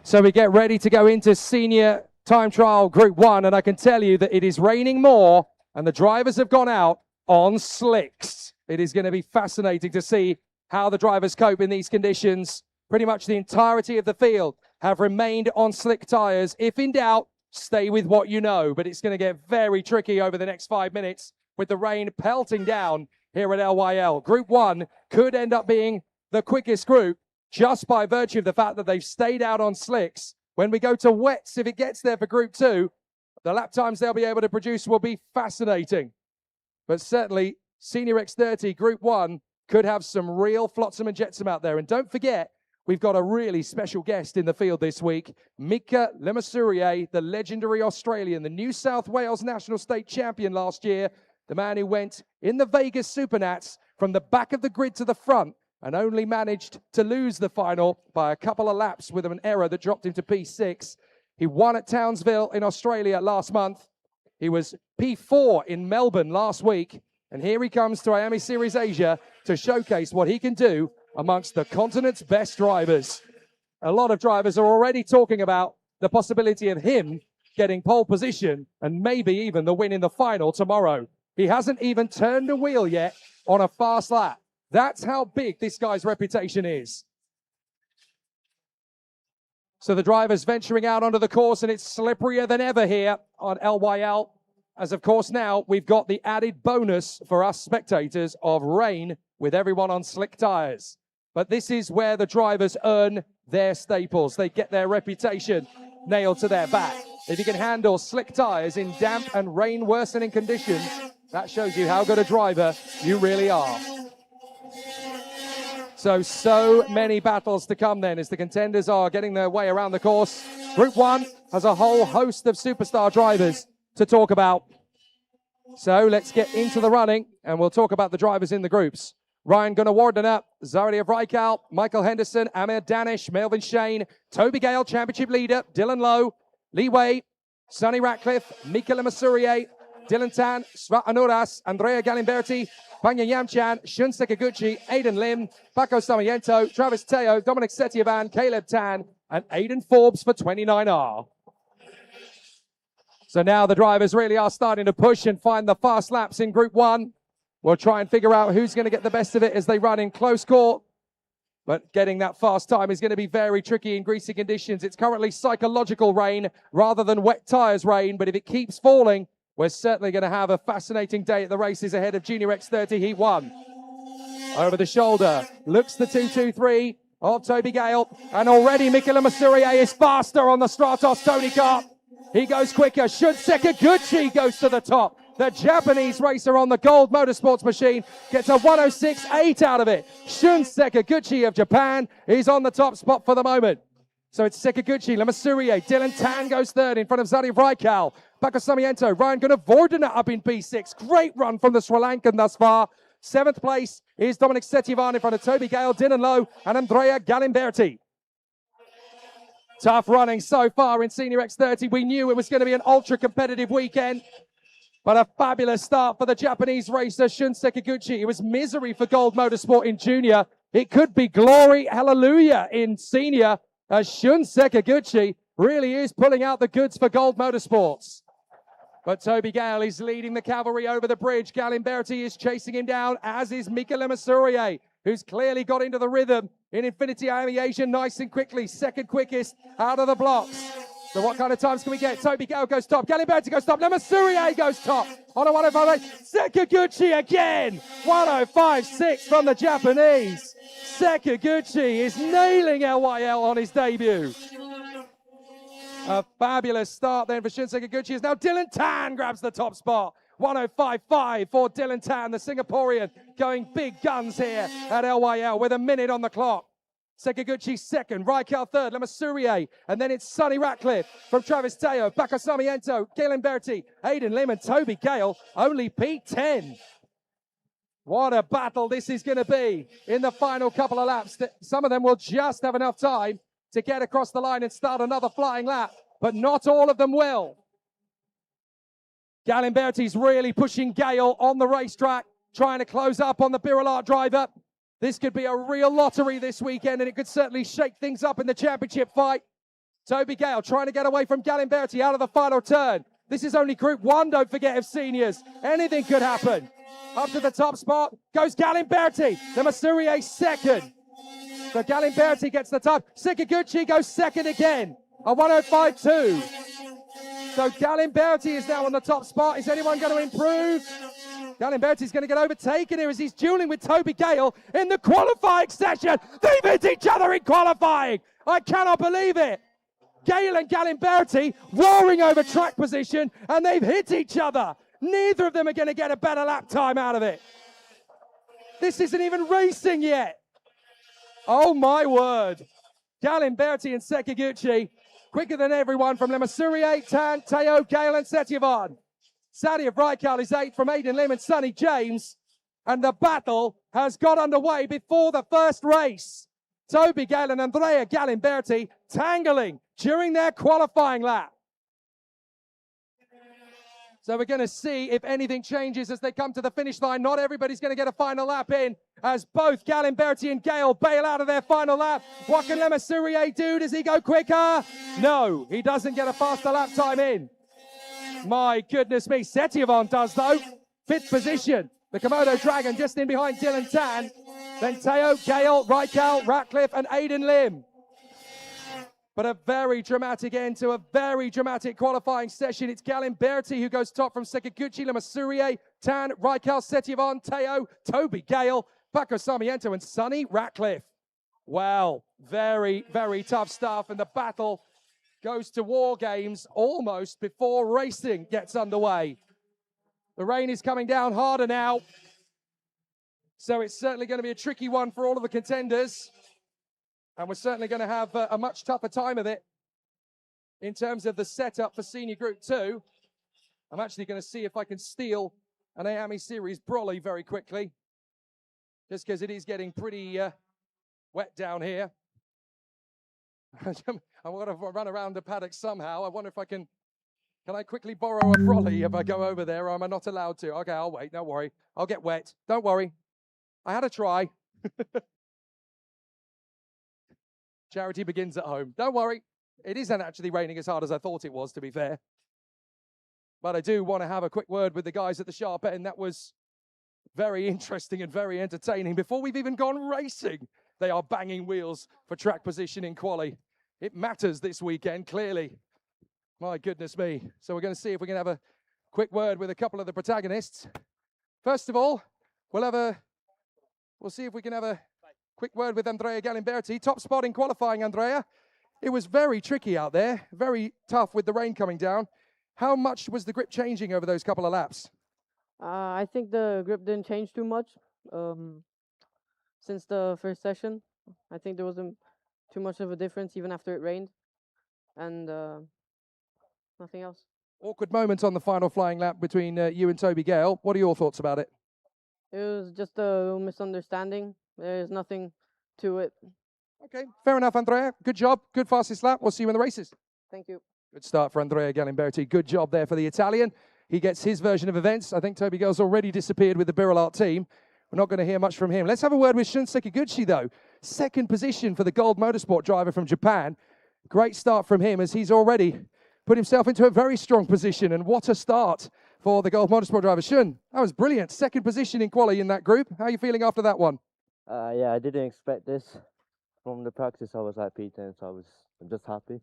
So we get ready to go into senior time trial group 1, and I can tell you that it is raining more and the drivers have gone out on slicks. It is going to be fascinating to see how the drivers cope in these conditions. Pretty much the entirety of the field have remained on slick tires. If in doubt, stay with what you know, but it's going to get very tricky over the next 5 minutes with the rain pelting down here at LYL. Group 1 could end up being the quickest group, just by virtue of the fact that they've stayed out on slicks. When we go to wets, if it gets there for Group 2, the lap times they'll be able to produce will be fascinating. But certainly, Senior X30 Group 1 could have some real flotsam and jetsam out there. And don't forget, we've got a really special guest in the field this week, Mika Lemasurier, the legendary Australian, the New South Wales National State Champion last year, the man who went in the Vegas Supernats from the back of the grid to the front, and only managed to lose the final by a couple of laps with an error that dropped him to P6. He won at Townsville in Australia last month. He was P4 in Melbourne last week. And here he comes to IAME Series Asia to showcase what he can do amongst the continent's best drivers. A lot of drivers are already talking about the possibility of him getting pole position and maybe even the win in the final tomorrow. He hasn't even turned a wheel yet on a fast lap. That's how big this guy's reputation is. So the drivers venturing out onto the course, and it's slipperier than ever here on LYL. As of course now, we've got the added bonus for us spectators of rain with everyone on slick tires. But this is where the drivers earn their staples. They get their reputation nailed to their back. If you can handle slick tires in damp and rain worsening conditions, that shows you how good a driver you really are. So many battles to come then as the contenders are getting their way around the course. Group 1 has a whole host of superstar drivers to talk about. So let's get into the running and we'll talk about the drivers in the groups. Ryan Gunnar-Wardner, Zardy of Rijkaard, Michael Henderson, Amir Danish, Melvin Shane, Toby Gale, championship leader, Dylan Lowe, Lee Wei, Sonny Ratcliffe, Mika Lemasurier, Dylan Tan, Svat Anuras, Andrea Galimberti, Panya Yamchan, Shun Sekaguchi, Aidan Lim, Paco Samiento, Travis Teo, Dominic Setiaban, Caleb Tan, and Aidan Forbes for 29R. So now the drivers really are starting to push and find the fast laps in Group 1. We'll try and figure out who's going to get the best of it as they run in close court. But getting that fast time is going to be very tricky in greasy conditions. It's currently psychological rain rather than wet tyres rain, but if it keeps falling, we're certainly going to have a fascinating day at the races ahead of Junior X30 Heat 1. Over the shoulder, looks the 2-2-3 of Toby Gale, and already Mika Lemasurier is faster on the Stratos Tony Kart. He goes quicker. Shun Sekaguchi goes to the top. The Japanese racer on the Gold Motorsports machine gets a 106.8 out of it. Shun Sekaguchi of Japan is on the top spot for the moment. So it's Sekaguchi, Lemasurier, Dylan Tan goes third in front of Zadi Raikal. Paco Samiento, Ryan Gunnar-Wardner up in P6. Great run from the Sri Lankan thus far. 7th place is Dominic Setiavan in front of Toby Gale, Dylan Lowe, and Andrea Galimberti. Tough running so far in Senior X30. We knew it was going to be an ultra-competitive weekend. But a fabulous start for the Japanese racer, Shun Sekaguchi. It was misery for Gold Motorsport in junior. It could be glory, hallelujah, in senior. As Shun Sekaguchi really is pulling out the goods for Gold Motorsports. But Toby Gale is leading the cavalry over the bridge. Galimberti is chasing him down, as is Mika Lemasurier, who's clearly got into the rhythm in INFINITY IAME Asia nice and quickly. Second quickest out of the blocks. So what kind of times can we get? Toby Gale goes top. Galimberti goes top. Lemasurier goes top on a 105.8. Sekaguchi again. 105.6 from the Japanese. Sekaguchi is nailing LYL on his debut. A fabulous start then for Shun Sekaguchi. Now Dylan Tan grabs the top spot. 105.5 for Dylan Tan, the Singaporean, going big guns here at LYL with a minute on the clock. Sekiguchi second, Raikal third, Lamasurier, and then it's Sonny Ratcliffe from Travis Teo, Baka Samiento, Galen Berti, Aidan Lim and Toby Gale, only P10. What a battle this is going to be in the final couple of laps. Some of them will just have enough time to get across the line and start another flying lap, but not all of them will. Galen Berti's really pushing Gale on the racetrack, trying to close up on the Birolart driver. This could be a real lottery this weekend, and it could certainly shake things up in the championship fight. Toby Gale trying to get away from Galen Berti out of the final turn. This is only Group 1, don't forget, of seniors. Anything could happen. Up to the top spot goes Galen Berti. Lamasurier second. So Galen Berti gets the top. Sekiguchi goes second again. A 105.2. So Galen Berti is now on the top spot. Is anyone going to improve? Galen Berti is going to get overtaken here as he's dueling with Toby Gale in the qualifying session. They've hit each other in qualifying. I cannot believe it. Gale and Galen Berti roaring over track position, and they've hit each other. Neither of them are going to get a better lap time out of it. This isn't even racing yet. Oh my word. Galen Berti and Sekiguchi quicker than everyone from Lamasurier, Tan, Teo, Gale and Setyavan. Sadia Raikal is 8th from Aidan Lim and Sonny James. And the battle has got underway before the first race. Toby Gale and Andrea Galen Berti tangling during their qualifying lap. So we're going to see if anything changes as they come to the finish line. Not everybody's going to get a final lap in as both Galen Berti and Gale bail out of their final lap. What can Lamasurier do? Does he go quicker? No, he doesn't get a faster lap time in. My goodness me, Setyavan does though. 5th position. The Komodo Dragon just in behind Dylan Tan. Then Teo, Gale, Raikal, Ratcliffe and Aidan Lim. But a very dramatic end to a very dramatic qualifying session. It's Galen Berti who goes top from Sekiguchi, Lamasurier, Tan, Raikal, Setyavan, Teo, Toby Gale, Paco Sarmiento and Sonny Ratcliffe. Wow, very, very tough stuff. And the battle goes to war games almost before racing gets underway. The rain is coming down harder now. So it's certainly going to be a tricky one for all of the contenders. And we're certainly going to have a much tougher time of it in terms of the setup for Senior Group 2. I'm actually going to see if I can steal an IAME Series brolly very quickly, just because it is getting pretty wet down here. I'm going to run around the paddock somehow. I wonder if I can I quickly borrow a brolly if I go over there, or am I not allowed to? Okay, I'll wait. Don't worry. I'll get wet. Don't worry. I had a try. Charity begins at home. Don't worry. It isn't actually raining as hard as I thought it was, to be fair. But I do want to have a quick word with the guys at the Sharp End. That was very interesting and very entertaining. Before we've even gone racing, they are banging wheels for track position in quali. It matters this weekend, clearly. My goodness me. So we're going to see if we can have a quick word with a couple of the protagonists. First of all, we'll see if we can have a quick word with Andrea Galen Berti. Top spot in qualifying, Andrea. It was very tricky out there, very tough with the rain coming down. How much was the grip changing over those couple of laps? I think the grip didn't change too much since the first session. I think there wasn't too much of a difference even after it rained. And nothing else. Awkward moment on the final flying lap between you and Toby Gale. What are your thoughts about it? It was just a misunderstanding. There's nothing to it. Okay, fair enough, Andrea. Good job. Good fastest lap. We'll see you in the races. Thank you. Good start for Andrea Galen Berti. Good job there for the Italian. He gets his version of events. I think Toby Gale's already disappeared with the Birolart team. We're not going to hear much from him. Let's have a word with Shun Sekiguchi, though. 2nd position for the Gold Motorsport driver from Japan. Great start from him as he's already put himself into a very strong position. And what a start for the Gold Motorsport driver. Shun, that was brilliant. 2nd position in quali in that group. How are you feeling after that one? Yeah, I didn't expect this. From the practice, I was at P10, so I'm just happy.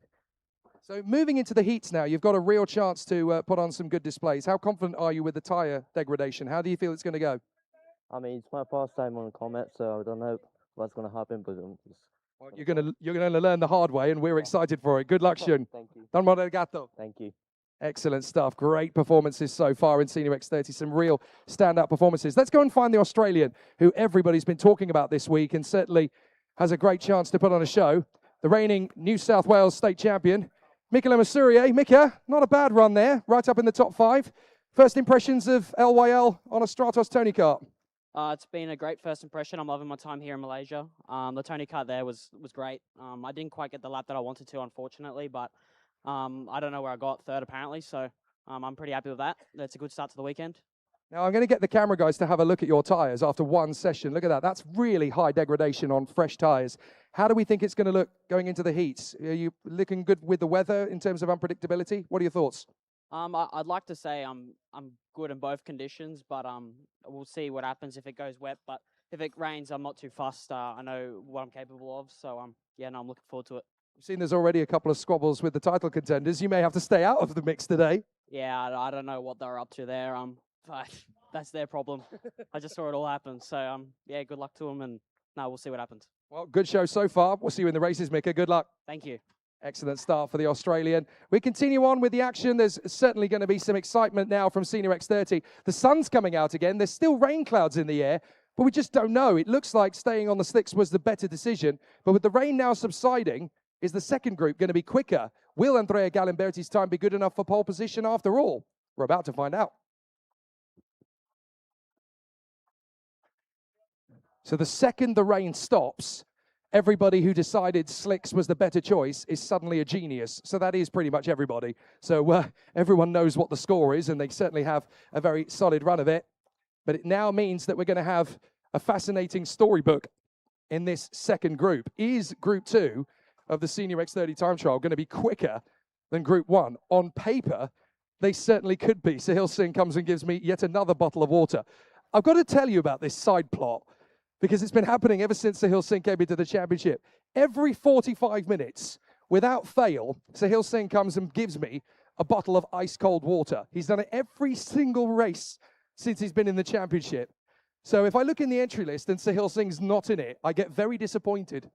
So moving into the heats now, you've got a real chance to put on some good displays. How confident are you with the tyre degradation? How do you feel it's going to go? I mean, it's my first time on Comet, so I don't know what's going to happen, but well, you're going to learn the hard way, and we're excited for it. Good luck, Shun. Thank you. Don Modegato. Thank you. Excellent stuff. Great performances so far in Senior X30. Some real standout performances. Let's go and find the Australian, who everybody's been talking about this week, and certainly has a great chance to put on a show. The reigning New South Wales state champion, Mika Lemasurier. Mika, not a bad run there, right up in the top 5. First impressions of LYL on a Stratos Tony kart? It's been a great first impression. I'm loving my time here in Malaysia. The Tony kart there was great. I didn't quite get the lap that I wanted to, unfortunately, but I don't know where I got, third apparently, so I'm pretty happy with that. That's a good start to the weekend. Now, I'm going to get the camera guys to have a look at your tyres after one session. Look at that. That's really high degradation on fresh tyres. How do we think it's going to look going into the heats? Are you looking good with the weather in terms of unpredictability? What are your thoughts? I'd like to say I'm good in both conditions, but we'll see what happens if it goes wet. But if it rains, I'm not too fussed. I know what I'm capable of, so yeah, no, I'm looking forward to it. We've seen there's already a couple of squabbles with the title contenders. You may have to stay out of the mix today. Yeah, I don't know what they're up to there. But that's their problem. I just saw it all happen. So yeah, good luck to them, and no, we'll see what happens. Well, good show so far. We'll see you in the races, Mika. Good luck. Thank you. Excellent start for the Australian. We continue on with the action. There's certainly going to be some excitement now from Senior X30. The sun's coming out again. There's still rain clouds in the air, but we just don't know. It looks like staying on the slicks was the better decision. But with the rain now subsiding, is the second group going to be quicker? Will Andrea Galimberti's time be good enough for pole position after all? We're about to find out. So the second the rain stops, everybody who decided slicks was the better choice is suddenly a genius. So that is pretty much everybody. So everyone knows what the score is, and they certainly have a very solid run of it. But it now means that we're going to have a fascinating storybook in this second group. Is Group 2 of the Senior X30 time trial going to be quicker than Group 1? On paper, they certainly could be. Sahil Singh comes and gives me yet another bottle of water. I've got to tell you about this side plot, because it's been happening ever since Sahil Singh came into the championship. Every 45 minutes, without fail, Sahil Singh comes and gives me a bottle of ice-cold water. He's done it every single race since he's been in the championship. So if I look in the entry list and Sahil Singh's not in it, I get very disappointed,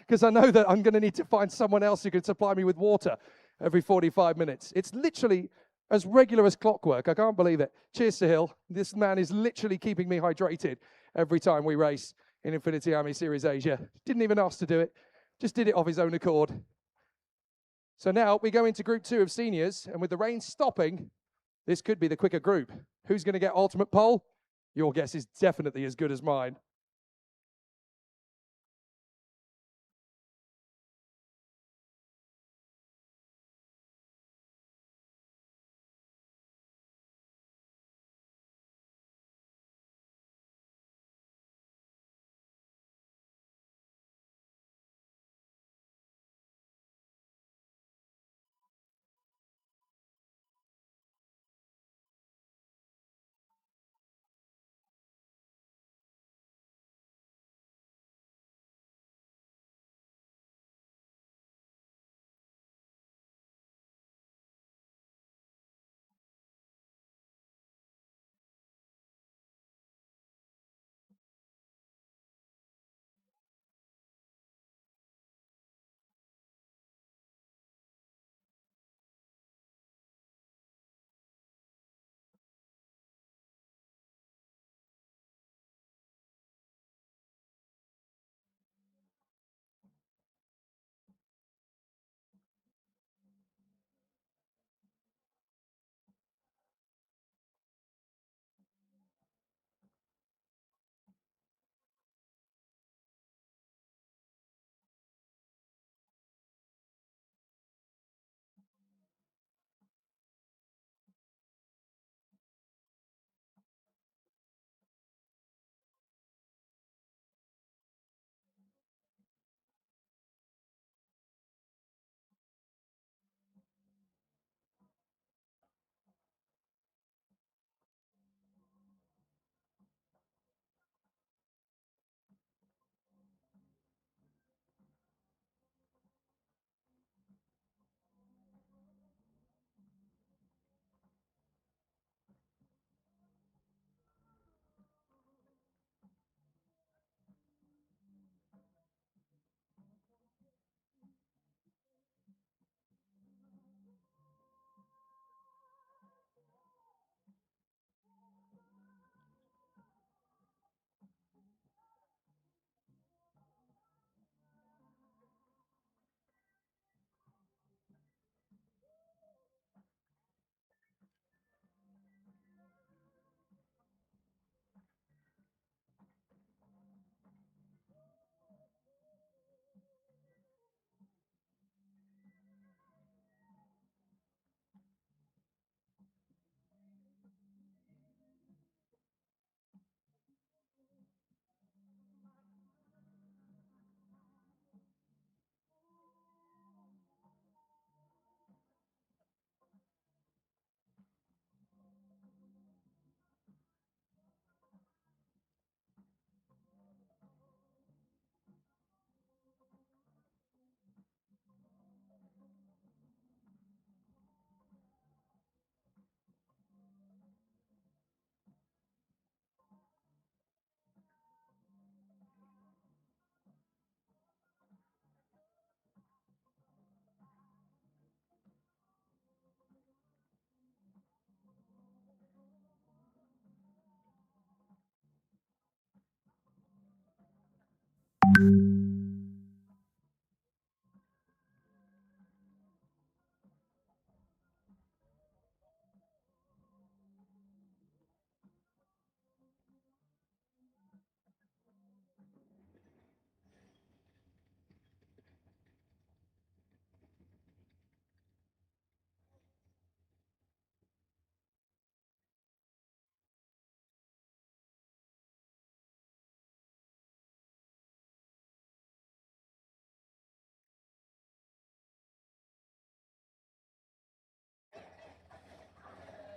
because I know that I'm going to need to find someone else who can supply me with water every 45 minutes. It's literally as regular as clockwork. I can't believe it. Cheers, Sahil. This man is literally keeping me hydrated every time we race in INFINITY IAME Series Asia. Didn't even ask to do it. Just did it of his own accord. So now we go into Group 2 of seniors, and with the rain stopping, this could be the quicker group. Who's going to get ultimate pole? Your guess is definitely as good as mine.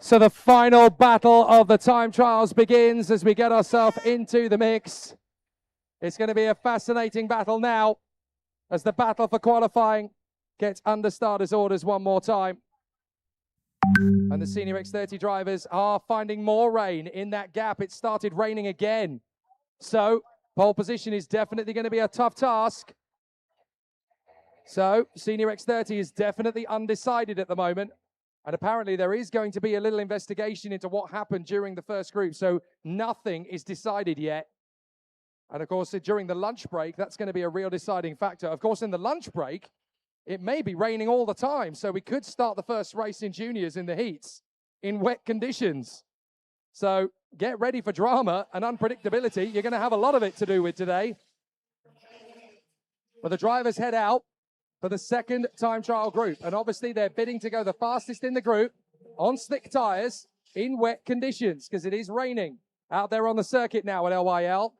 So the final battle of the time trials begins as we get ourselves into the mix. It's going to be a fascinating battle now as the battle for qualifying gets under starters orders one more time. And the Senior X30 drivers are finding more rain in that gap. It started raining again. So pole position is definitely going to be a tough task. So Senior X30 is definitely undecided at the moment. And apparently there is going to be a little investigation into what happened during the first group. So nothing is decided yet. And of course, during the lunch break, that's going to be a real deciding factor. Of course, in the lunch break, it may be raining all the time. So we could start the first race in juniors in the heats in wet conditions. So get ready for drama and unpredictability. You're going to have a lot of it to do with today. But the drivers head out for the second time trial group. And obviously they're bidding to go the fastest in the group on slick tires in wet conditions because it is raining out there on the circuit now at LYL.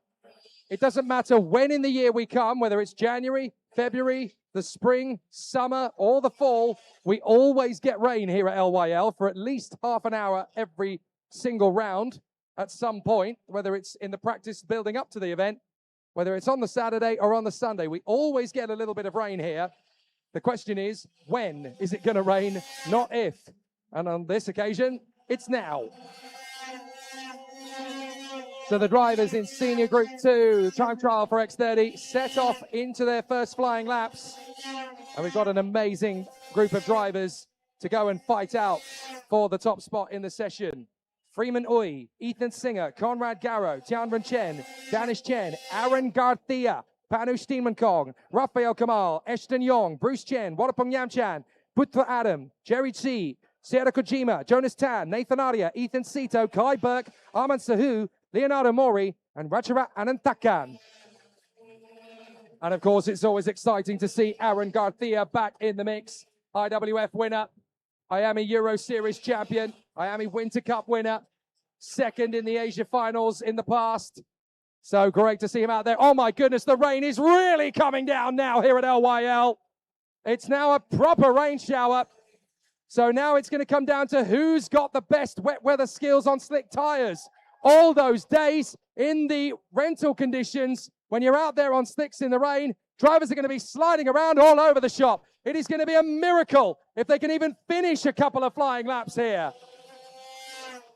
It doesn't matter when in the year we come, whether it's January, February, the spring, summer, or the fall, we always get rain here at LYL for at least half an hour every single round at some point, whether it's in the practice building up to the event, whether it's on the Saturday or on the Sunday. We always get a little bit of rain here. The question is, when is it going to rain, not if? And on this occasion, it's now. So the drivers in Senior Group 2, time trial for X30, set off into their first flying laps. And we've got an amazing group of drivers to go and fight out for the top spot in the session. Freeman Uy, Ethan Singer, Conrad Garrow, Tianwen Chen, Danish Chen, Aaron Garcia, Panu Steenmankong, Rafael Kamal, Ashton Yong, Bruce Chen, Wadapong Yamchan, Putra Adam, Jerry Chi, Sierra Kojima, Jonas Tan, Nathan Arya, Ethan Sito, Kai Burke, Arman Sahu, Leonardo Mori, and Rajarat Anantakan. And of course, it's always exciting to see Aaron Garcia back in the mix. IWF winner, IAME Euro Series champion, IAME Winter Cup winner, second in the Asia finals in the past. So great to see him out there. Oh my goodness, the rain is really coming down now here at LYL. It's now a proper rain shower. So now it's going to come down to who's got the best wet weather skills on slick tires. All those days in the rental conditions, when you're out there on slicks in the rain, drivers are going to be sliding around all over the shop. It is going to be a miracle if they can even finish a couple of flying laps here.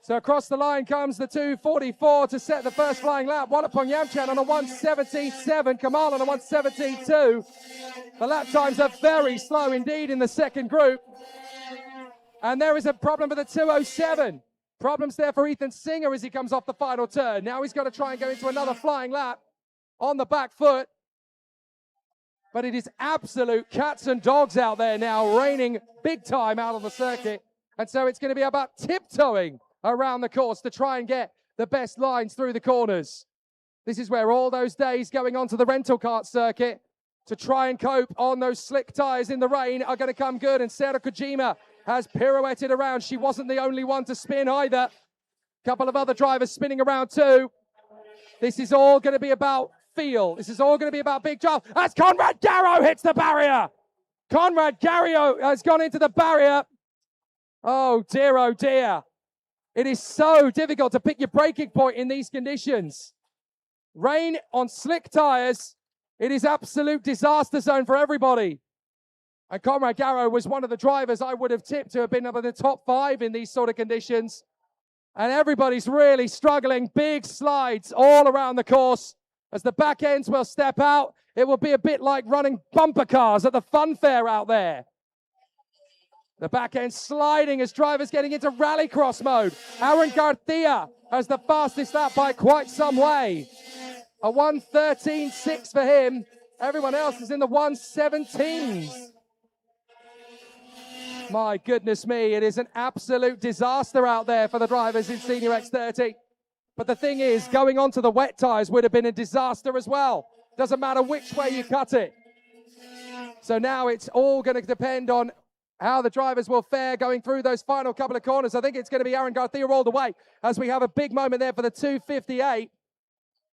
So across the line comes the 2:44 to set the first flying lap. Wadapong Yamchan on a 1:17.7, Kamal on a 1:17.2. The lap times are very slow indeed in the second group. And there is a problem with the 2:07. Problems there for Ethan Singer as he comes off the final turn. Now he's got to try and go into another flying lap on the back foot. But it is absolute cats and dogs out there now, raining big time out on the circuit. And so it's going to be about tiptoeing around the course to try and get the best lines through the corners. This is where all those days going on to the rental kart circuit to try and cope on those slick tires in the rain are going to come good. And Sarah Kojima has pirouetted around. She wasn't the only one to spin either. A couple of other drivers spinning around too. This is all going to be about feel. This is all going to be about big drive. As Conrad Garrow hits the barrier. Conrad Garrow has gone into the barrier. Oh dear. It is so difficult to pick your braking point in these conditions. Rain on slick tires. It is absolute disaster zone for everybody. And Conrad Garrow was one of the drivers I would have tipped to have been up in the top 5 in these sort of conditions. And everybody's really struggling. Big slides all around the course. As the back ends will step out, it will be a bit like running bumper cars at the fun fair out there. The back end sliding as drivers getting into rallycross mode. Aaron Garcia has the fastest lap by quite some way. A 1:13.6 for him. Everyone else is in the 1:17s. My goodness me, it is an absolute disaster out there for the drivers in Senior X30. But the thing is, going on to the wet tyres would have been a disaster as well. Doesn't matter which way you cut it. So now it's all going to depend on how the drivers will fare going through those final couple of corners. I think it's going to be Aaron Garcia all the way as we have a big moment there for the 258.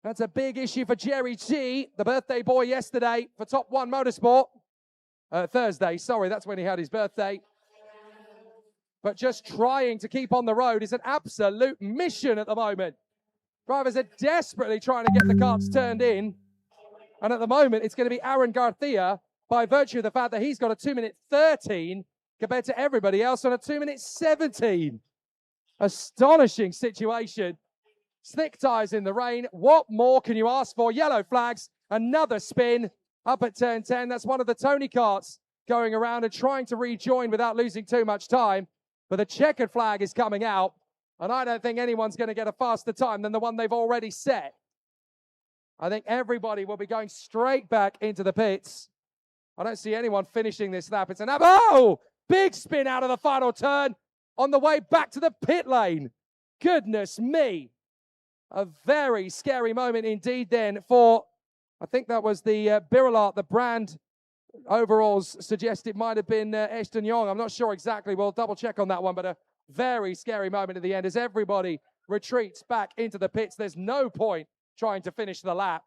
That's a big issue for Jerry G, the birthday boy yesterday for Top One Motorsport. Thursday, sorry, that's when he had his birthday. But just trying to keep on the road is an absolute mission at the moment. Drivers are desperately trying to get the karts turned in. And at the moment, it's going to be Aaron Garcia by virtue of the fact that he's got a 2:13 compared to everybody else on a 2:17. Astonishing situation. Slick tyres in the rain. What more can you ask for? Yellow flags. Another spin up at turn 10. That's one of the Tony karts going around and trying to rejoin without losing too much time. But the checkered flag is coming out. And I don't think anyone's going to get a faster time than the one they've already set. I think everybody will be going straight back into the pits. I don't see anyone finishing this lap. It's an big spin out of the final turn on the way back to the pit lane. Goodness me. A very scary moment indeed then for, I think that was the Birillard, the brand overalls suggest it might have been Ashton Young. I'm not sure exactly. We'll double check on that one, but a very scary moment at the end as everybody retreats back into the pits. There's no point trying to finish the lap.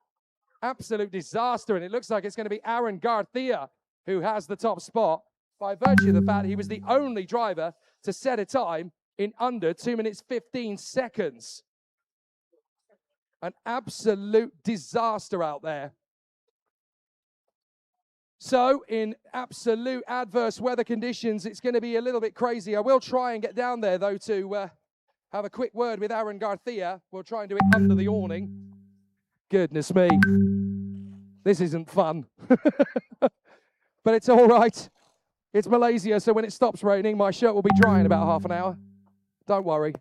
Absolute disaster, and it looks like it's going to be Aaron Garcia who has the top spot by virtue of the fact he was the only driver to set a time in under 2:15. An absolute disaster out there. So, in absolute adverse weather conditions, it's going to be a little bit crazy. I will try and get down there, though, to have a quick word with Aaron Garcia. We'll try and do it under the awning. Goodness me. This isn't fun. But it's all right. It's Malaysia, so when it stops raining, my shirt will be dry in about half an hour. Don't worry.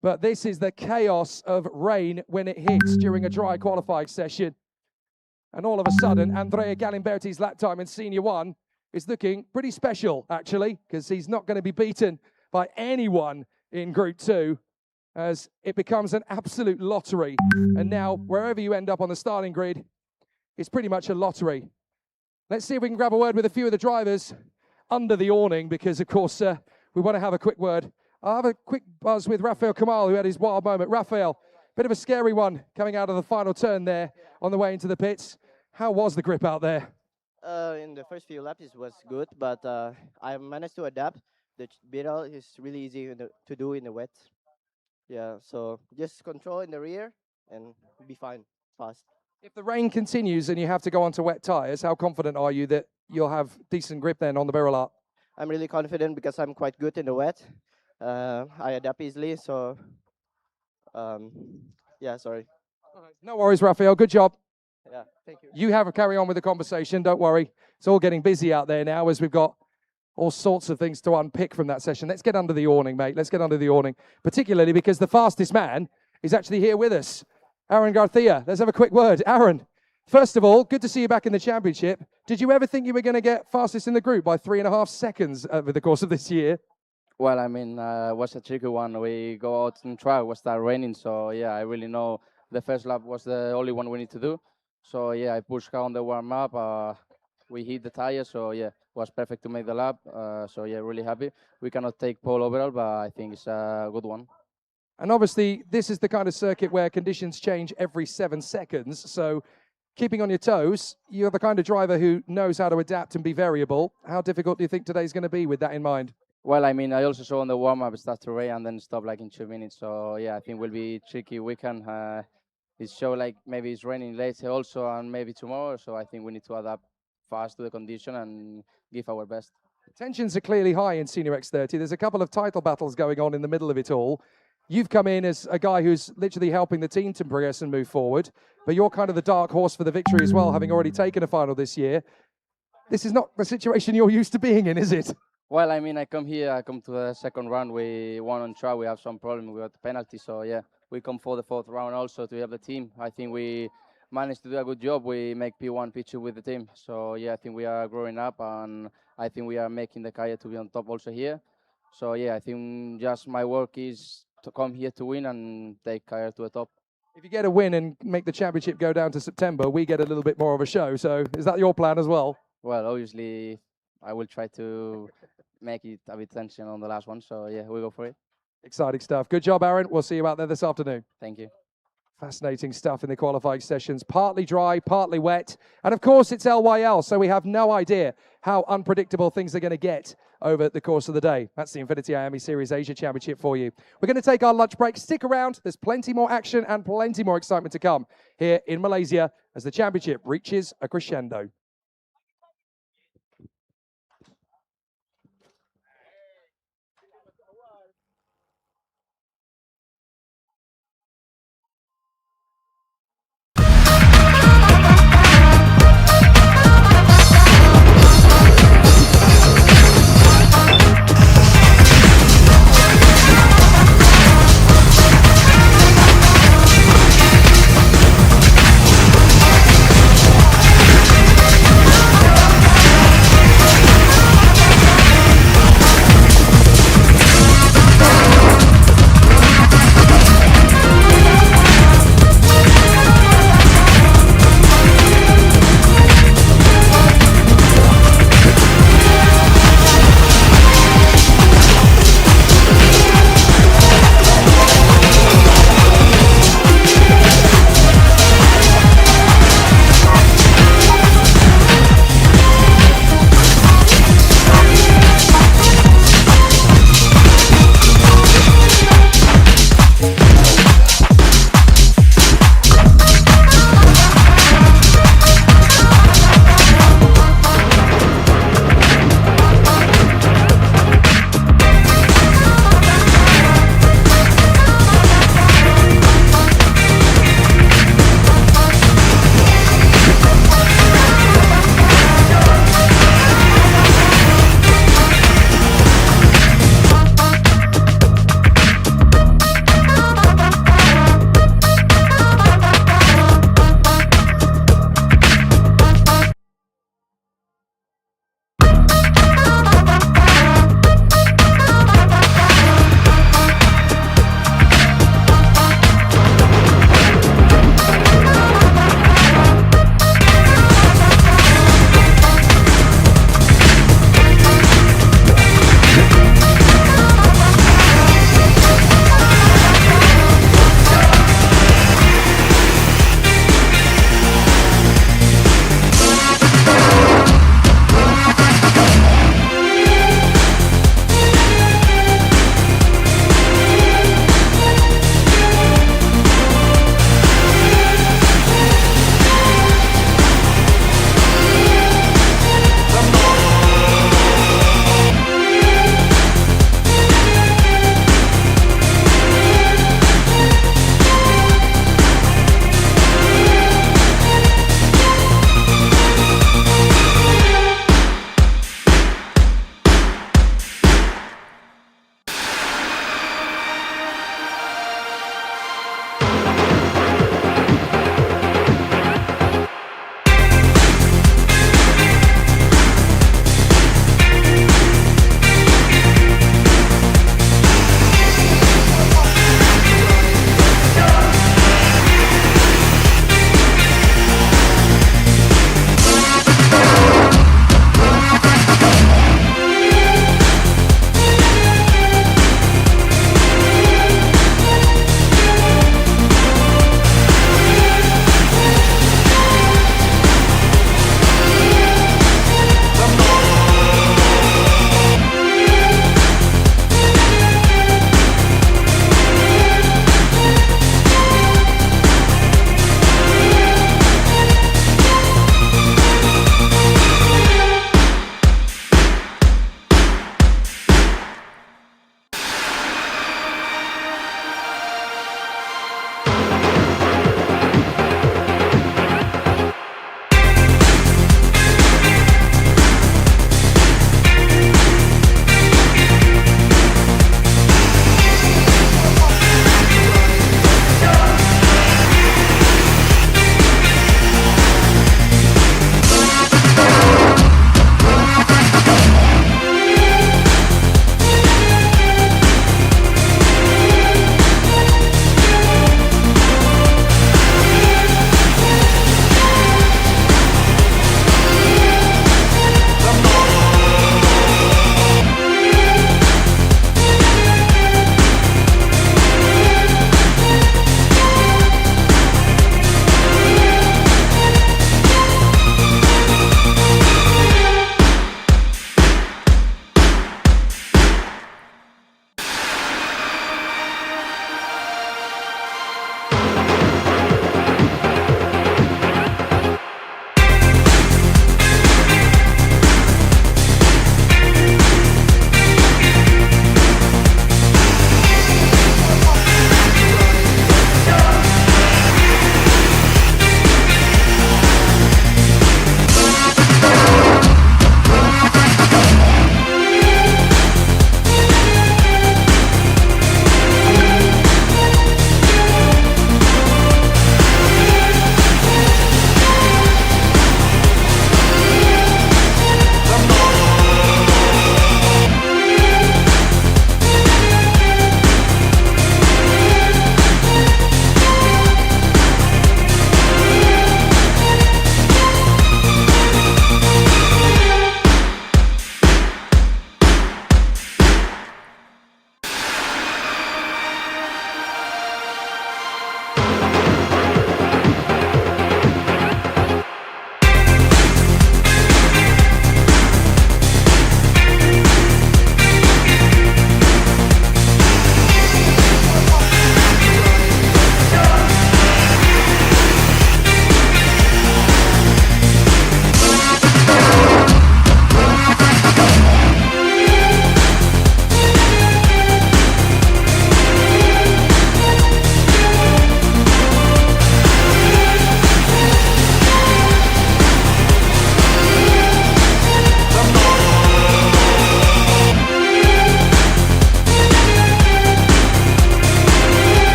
But this is the chaos of rain when it hits during a dry qualifying session. And all of a sudden, Andrea Galimberti's lap time in Senior 1 is looking pretty special, actually, because he's not going to be beaten by anyone in Group 2, as it becomes an absolute lottery. And now, wherever you end up on the starting grid, it's pretty much a lottery. Let's see if we can grab a word with a few of the drivers under the awning, because, of course, we want to have a quick word. I'll have a quick buzz with Rafael Kamal, who had his wild moment. Rafael, bit of a scary one coming out of the final turn there on the way into the pits. How was the grip out there? In the first few laps, it was good, but I managed to adapt. The barrel is really easy to do in the wet. Yeah, so just control in the rear and be fine, fast. If the rain continues and you have to go onto wet tyres, how confident are you that you'll have decent grip then on the barrel art? I'm really confident because I'm quite good in the wet. I adapt easily, so yeah, sorry. No worries, Rafael. Good job. Yeah, thank you. You have a carry on with the conversation. Don't worry. It's all getting busy out there now as we've got all sorts of things to unpick from that session. Let's get under the awning, mate. Let's get under the awning, particularly because the fastest man is actually here with us. Aaron Garcia. Let's have a quick word. Aaron, first of all, good to see you back in the championship. Did you ever think you were going to get fastest in the group by 3.5 seconds over the course of this year? Well, I mean, it was a tricky one. We go out and try. It was start raining, so yeah, I really know the first lap was the only one we need to do. So yeah, I pushed on the warm up. We hit the tire, so yeah, it was perfect to make the lap. So yeah, really happy. We cannot take pole overall, but I think it's a good one. And obviously, this is the kind of circuit where conditions change every 7 seconds. So keeping on your toes, you're the kind of driver who knows how to adapt and be variable. How difficult do you think today's going to be with that in mind? Well, I mean, I also saw on the warm-up it start to rain and then stop like in 2 minutes. So yeah, I think will be tricky weekend. It show like maybe it's raining later also and maybe tomorrow. So I think we need to adapt fast to the condition and give our best. Tensions are clearly high in Senior X30. There's a couple of title battles going on in the middle of it all. You've come in as a guy who's literally helping the team to progress and move forward, but you're kind of the dark horse for the victory as well, having already taken a final this year. This is not the situation you're used to being in, is it? Well, I mean, I come here, I come to the second round. We won on track. We have some problem with the penalty. So, yeah, we come for the fourth round also to help the team. I think we managed to do a good job. We make P1, P2 with the team. So, yeah, I think we are growing up, and I think we are making the career to be on top also here. So, yeah, I think just my work is to come here to win and take career to the top. If you get a win and make the championship go down to September, we get a little bit more of a show. So is that your plan as well? Well, obviously, I will try to make it a bit tension on the last one. So, yeah, we'll go for it. Exciting stuff. Good job, Aaron. We'll see you out there this afternoon. Thank you. Fascinating stuff in the qualifying sessions. Partly dry, partly wet. And of course, it's LYL, so we have no idea how unpredictable things are going to get over the course of the day. That's the INFINITY IAME Series Asia Championship for you. We're going to take our lunch break. Stick around. There's plenty more action and plenty more excitement to come here in Malaysia as the championship reaches a crescendo.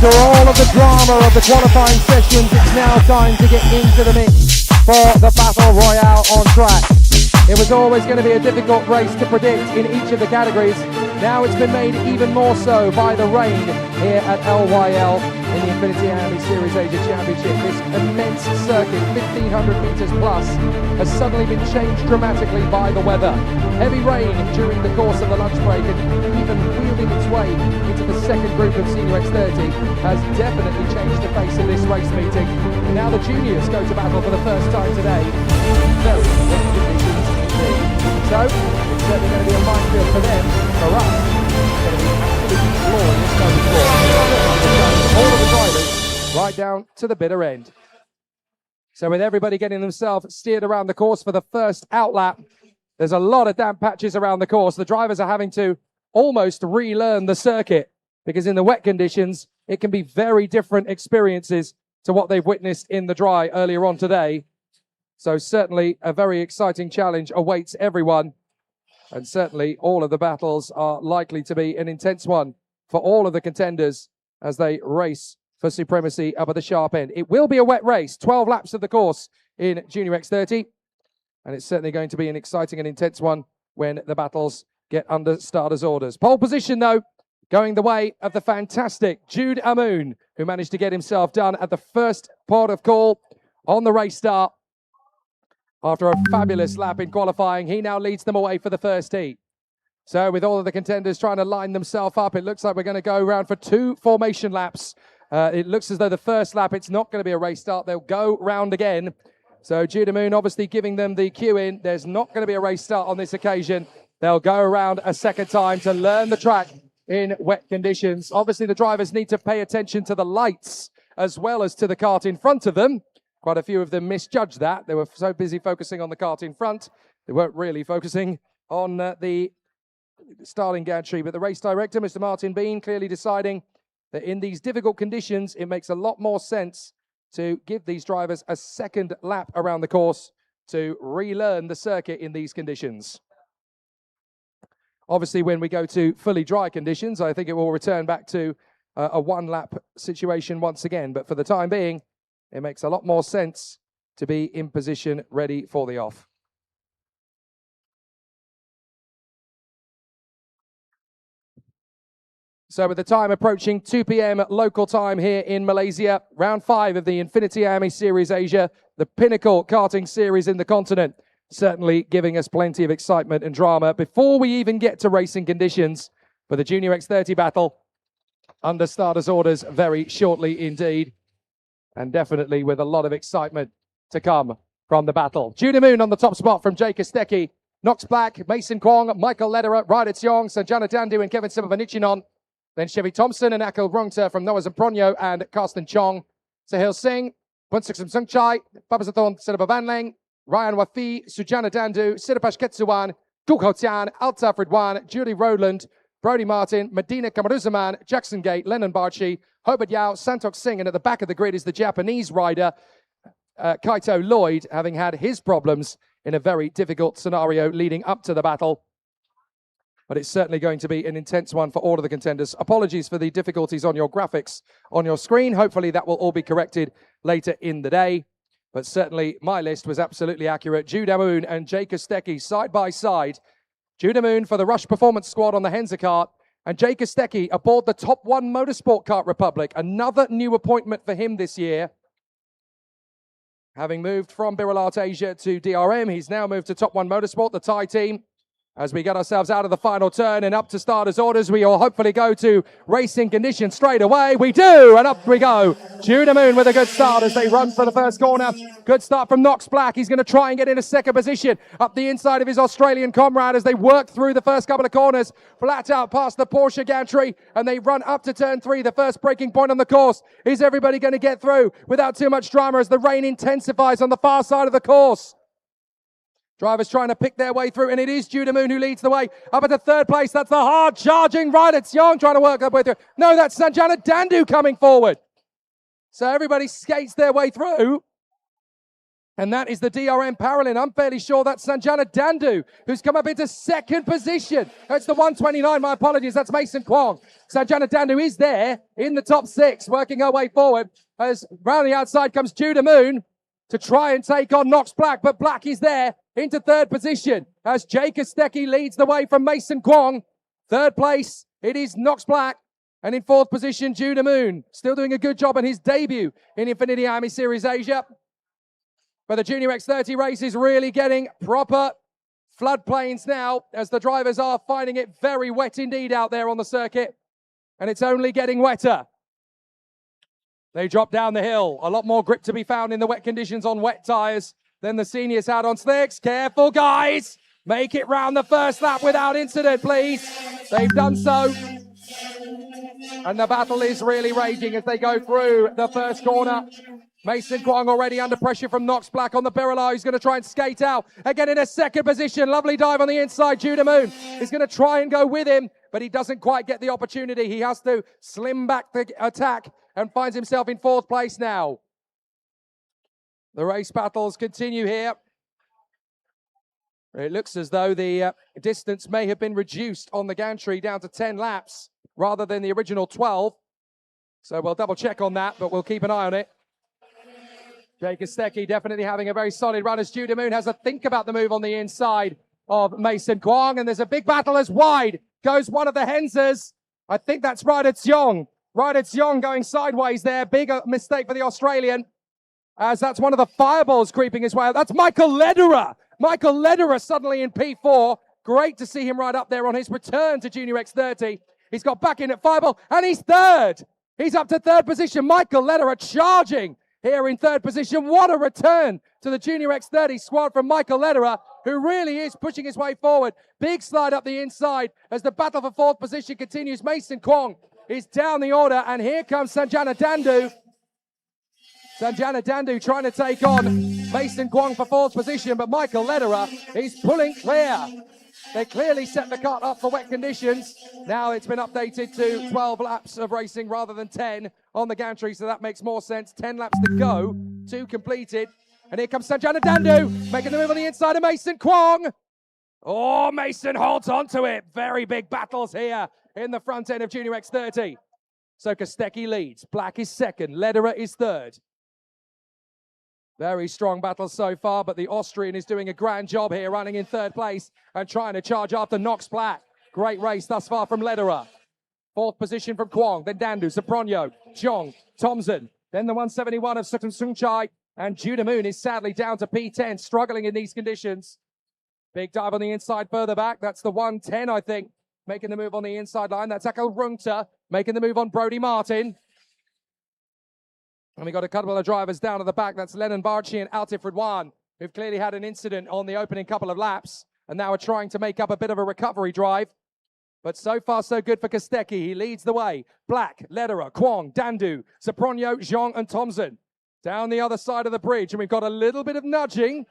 After all of the drama of the qualifying sessions, it's now time to get into the mix for the Battle Royale on track. It was always going to be a difficult race to predict in each of the categories. Now it's been made even more so by the rain here at LYL in the Infinity IAME Series Asia Championship. This immense circuit, 1,500 meters plus, has suddenly been changed dramatically by the weather. Heavy rain during the course of the lunch break and even wielding its way into the second group of Senior X30 has definitely changed the face of this race meeting. Now the juniors go to battle for the first time today. Very wet conditions indeed. So it's certainly going to be a minefield for them. For us, it's going to be absolutely glorious going forward. All of the drivers right down to the bitter end. So with everybody getting themselves steered around the course for the first outlap, there's a lot of damp patches around the course. The drivers are having to almost relearn the circuit because in the wet conditions, it can be very different experiences to what they've witnessed in the dry earlier on today. So certainly a very exciting challenge awaits everyone. And certainly all of the battles are likely to be an intense one for all of the contenders as they race for supremacy up at the sharp end. It will be a wet race, 12 laps of the course in Junior X30. And it's certainly going to be an exciting and intense one when the battles get under starters' orders. Pole position, though, going the way of the fantastic Jude Amoon, who managed to get himself done at the first port of call on the race start. After a fabulous lap in qualifying, he now leads them away for the first heat. So with all of the contenders trying to line themselves up, it looks like we're going to go around for 2 formation laps. It looks as though the first lap, it's not going to be a race start. They'll go round again. So Jude Amoon obviously giving them the cue in. There's not going to be a race start on this occasion. They'll go around a second time to learn the track in wet conditions. Obviously, the drivers need to pay attention to the lights as well as to the kart in front of them. Quite a few of them misjudged that. They were so busy focusing on the kart in front, they weren't really focusing on the starting gantry. But the race director, Mr. Martin Bean, clearly deciding that in these difficult conditions, it makes a lot more sense to give these drivers a second lap around the course to relearn the circuit in these conditions. Obviously, when we go to fully dry conditions, I think it will return back to a one-lap situation once again. But for the time being, it makes a lot more sense to be in position ready for the off. So with the time approaching 2 p.m. local time here in Malaysia, round 5 of the Infinity IAME Series Asia, the pinnacle karting series in the continent, certainly giving us plenty of excitement and drama before we even get to racing conditions for the Junior X30 battle under starters' orders very shortly indeed. And definitely with a lot of excitement to come from the battle. Jude Amoon on the top spot from Jake Kostecki, Knox Black, Mason Kwong, Michael Lederer, Ryder Tsiong, Sanjana Dandu and Kevin Sivavanichinon. Then Chevy Thompson and Akil Rungta from Noah Zampronio and Karsten Chong. Sahil Singh, Bunsiksam Sungchai, Babazathon Sinabavanlang, Ryan Wafi, Sujana Dandu, Sirapash Ketsuwan, Guk Tian, Altaf Ridwan, Julie Rowland, Brody Martin, Medina Kamaruzaman, Jackson Gate, Lennon Barchi, Hobart Yao, Santok Singh, and at the back of the grid is the Japanese rider, Kaito Lloyd, having had his problems in a very difficult scenario leading up to the battle. But it's certainly going to be an intense one for all of the contenders. Apologies for the difficulties on your graphics on your screen. Hopefully that will all be corrected later in the day. But certainly my list was absolutely accurate. Jude Amoon and Jake Kostecki side by side. Jude Amoon for the Rush Performance Squad on the Henza kart, and Jake Kostecki aboard the Top 1 Motorsport Kart Republic. Another new appointment for him this year. Having moved from Birolart Asia to DRM, he's now moved to Top 1 Motorsport, the Thai team. As we get ourselves out of the final turn and up to starters' orders, we will hopefully go to racing conditions straight away. We do, and up we go. Jude Amoon with a good start as they run for the first corner. Good start from Knox Black. He's going to try and get in a second position up the inside of his Australian comrade as they work through the first couple of corners. Flat out past the Porsche gantry, and they run up to turn 3, the first breaking point on the course. Is everybody going to get through without too much drama as the rain intensifies on the far side of the course? Drivers trying to pick their way through, and it is Jude Amoon who leads the way up into third place. That's the hard-charging Ryder Tsiong trying to work their way through. No, that's Sanjana Dandu coming forward. So everybody skates their way through. And that is the DRM Paralin. I'm fairly sure that's Sanjana Dandu, who's come up into second position. That's the 129, my apologies. That's Mason Kwong. Sanjana Dandu is there in the top 6, working her way forward. As round the outside comes Judah Moon to try and take on Knox Black, but Black is there into third position as Jay Kostecki leads the way from Mason Kwong. Third place, it is Knox Black. And in fourth position, Judah Moon, still doing a good job on his debut in INFINITY IAME Series Asia. But the Junior X30 race is really getting proper floodplains now, as the drivers are finding it very wet indeed out there on the circuit. And it's only getting wetter. They drop down the hill. A lot more grip to be found in the wet conditions on wet tyres than the seniors had on slicks. Careful, guys. Make it round the first lap without incident, please. They've done so. And the battle is really raging as they go through the first corner. Mason Kwong already under pressure from Knox Black on the Birilla, who's going to try and skate out. Again in a second position. Lovely dive on the inside. Judah Moon is going to try and go with him, but he doesn't quite get the opportunity. He has to slim back the attack and finds himself in fourth place now. The race battles continue here. It looks as though the distance may have been reduced on the gantry down to 10 laps rather than the original 12. So we'll double check on that, but we'll keep an eye on it. Jay Kostecki definitely having a very solid run as Judah Moon has a think about the move on the inside of Mason Kwong. And there's a big battle as wide goes one of the Hensers. I think that's Ryder Tsiong. Ryder Tsiong going sideways there. Big mistake for the Australian, as that's one of the fireballs creeping his way out. That's Michael Lederer. Michael Lederer suddenly in P4. Great to see him right up there on his return to Junior X30. He's got back in at fireball, and he's third. He's up to third position. Michael Lederer charging here in third position. What a return to the Junior X30 squad from Michael Lederer, who really is pushing his way forward. Big slide up the inside as the battle for fourth position continues. Mason Kwong is down the order, and here comes Sanjana Dandu. Sanjana Dandu trying to take on Mason Kwong for fourth position, but Michael Lederer is pulling clear. They clearly set the kart up for wet conditions. Now it's been updated to 12 laps of racing rather than 10 on the gantry, so that makes more sense. 10 laps to go, 2 completed. And here comes Sanjana Dandu, making the move on the inside of Mason Kwong. Oh, Mason holds on to it. Very big battles here in the front end of Junior X30. So Kostecki leads. Black is second. Lederer is third. Very strong battle so far, but the Austrian is doing a grand job here, running in third place and trying to charge after Knox Black. Great race thus far from Lederer. Fourth position from Kwong, then Dandu, Sapronyo, Jong, Thompson, then the 171 of Sutton Sungchai, and Judah Moon is sadly down to P10, struggling in these conditions. Big dive on the inside further back. That's the 110, I think, making the move on the inside line. That's Akal Runta making the move on Brody Martin. And we got a couple of drivers down at the back. That's Lennon Barchi and Altif Ridwan, who've clearly had an incident on the opening couple of laps and now are trying to make up a bit of a recovery drive. But so far, so good for Kostecki. He leads the way. Black, Lederer, Kwong, Dandu, Sapronyo, Zhang, and Thompson. Down the other side of the bridge, and we've got a little bit of nudging.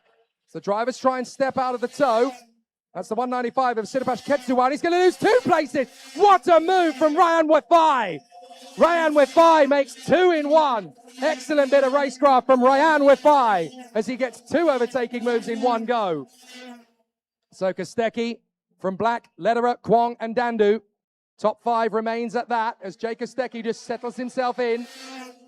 So the drivers try and step out of the tow. That's the 195 of Siddharth Ketsuwan. He's going to lose 2 places. What a move from Ryan Wefai. Ryan Wefai makes 2 in 1. Excellent bit of racecraft from Ryan Wefai as he gets 2 overtaking moves in one go. So Kostecki from Black, Lederer, Kwong, and Dandu. Top 5 remains at that as Jay Kostecki just settles himself in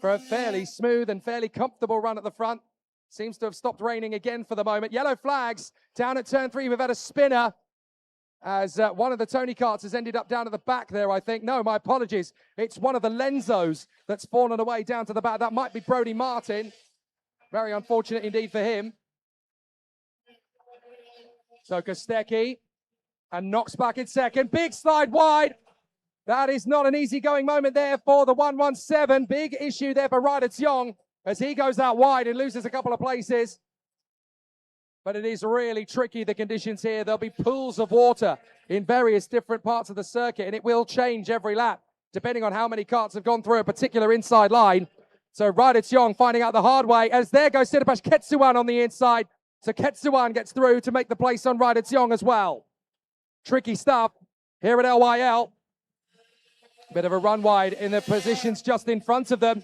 for a fairly smooth and fairly comfortable run at the front. Seems to have stopped raining again for the moment. Yellow flags down at turn 3. We've had a spinner as one of the Tony karts has ended up down at the back there, I think. No, my apologies. It's one of the Lenzos that's fallen away down to the back. That might be Brody Martin. Very unfortunate indeed for him. So Kostecki and Knox back in second. Big slide wide. That is not an easy-going moment there for the 117. Big issue there for Ryder Tsiong as he goes out wide and loses a couple of places. But it is really tricky, the conditions here. There'll be pools of water in various different parts of the circuit, and it will change every lap, depending on how many karts have gone through a particular inside line. So Ryder Tsiong finding out the hard way, as there goes Siddharth Ketsuwan on the inside. So Ketsuwan gets through to make the place on Ryder Tsiong as well. Tricky stuff here at LYL. Bit of a run wide in the positions just in front of them.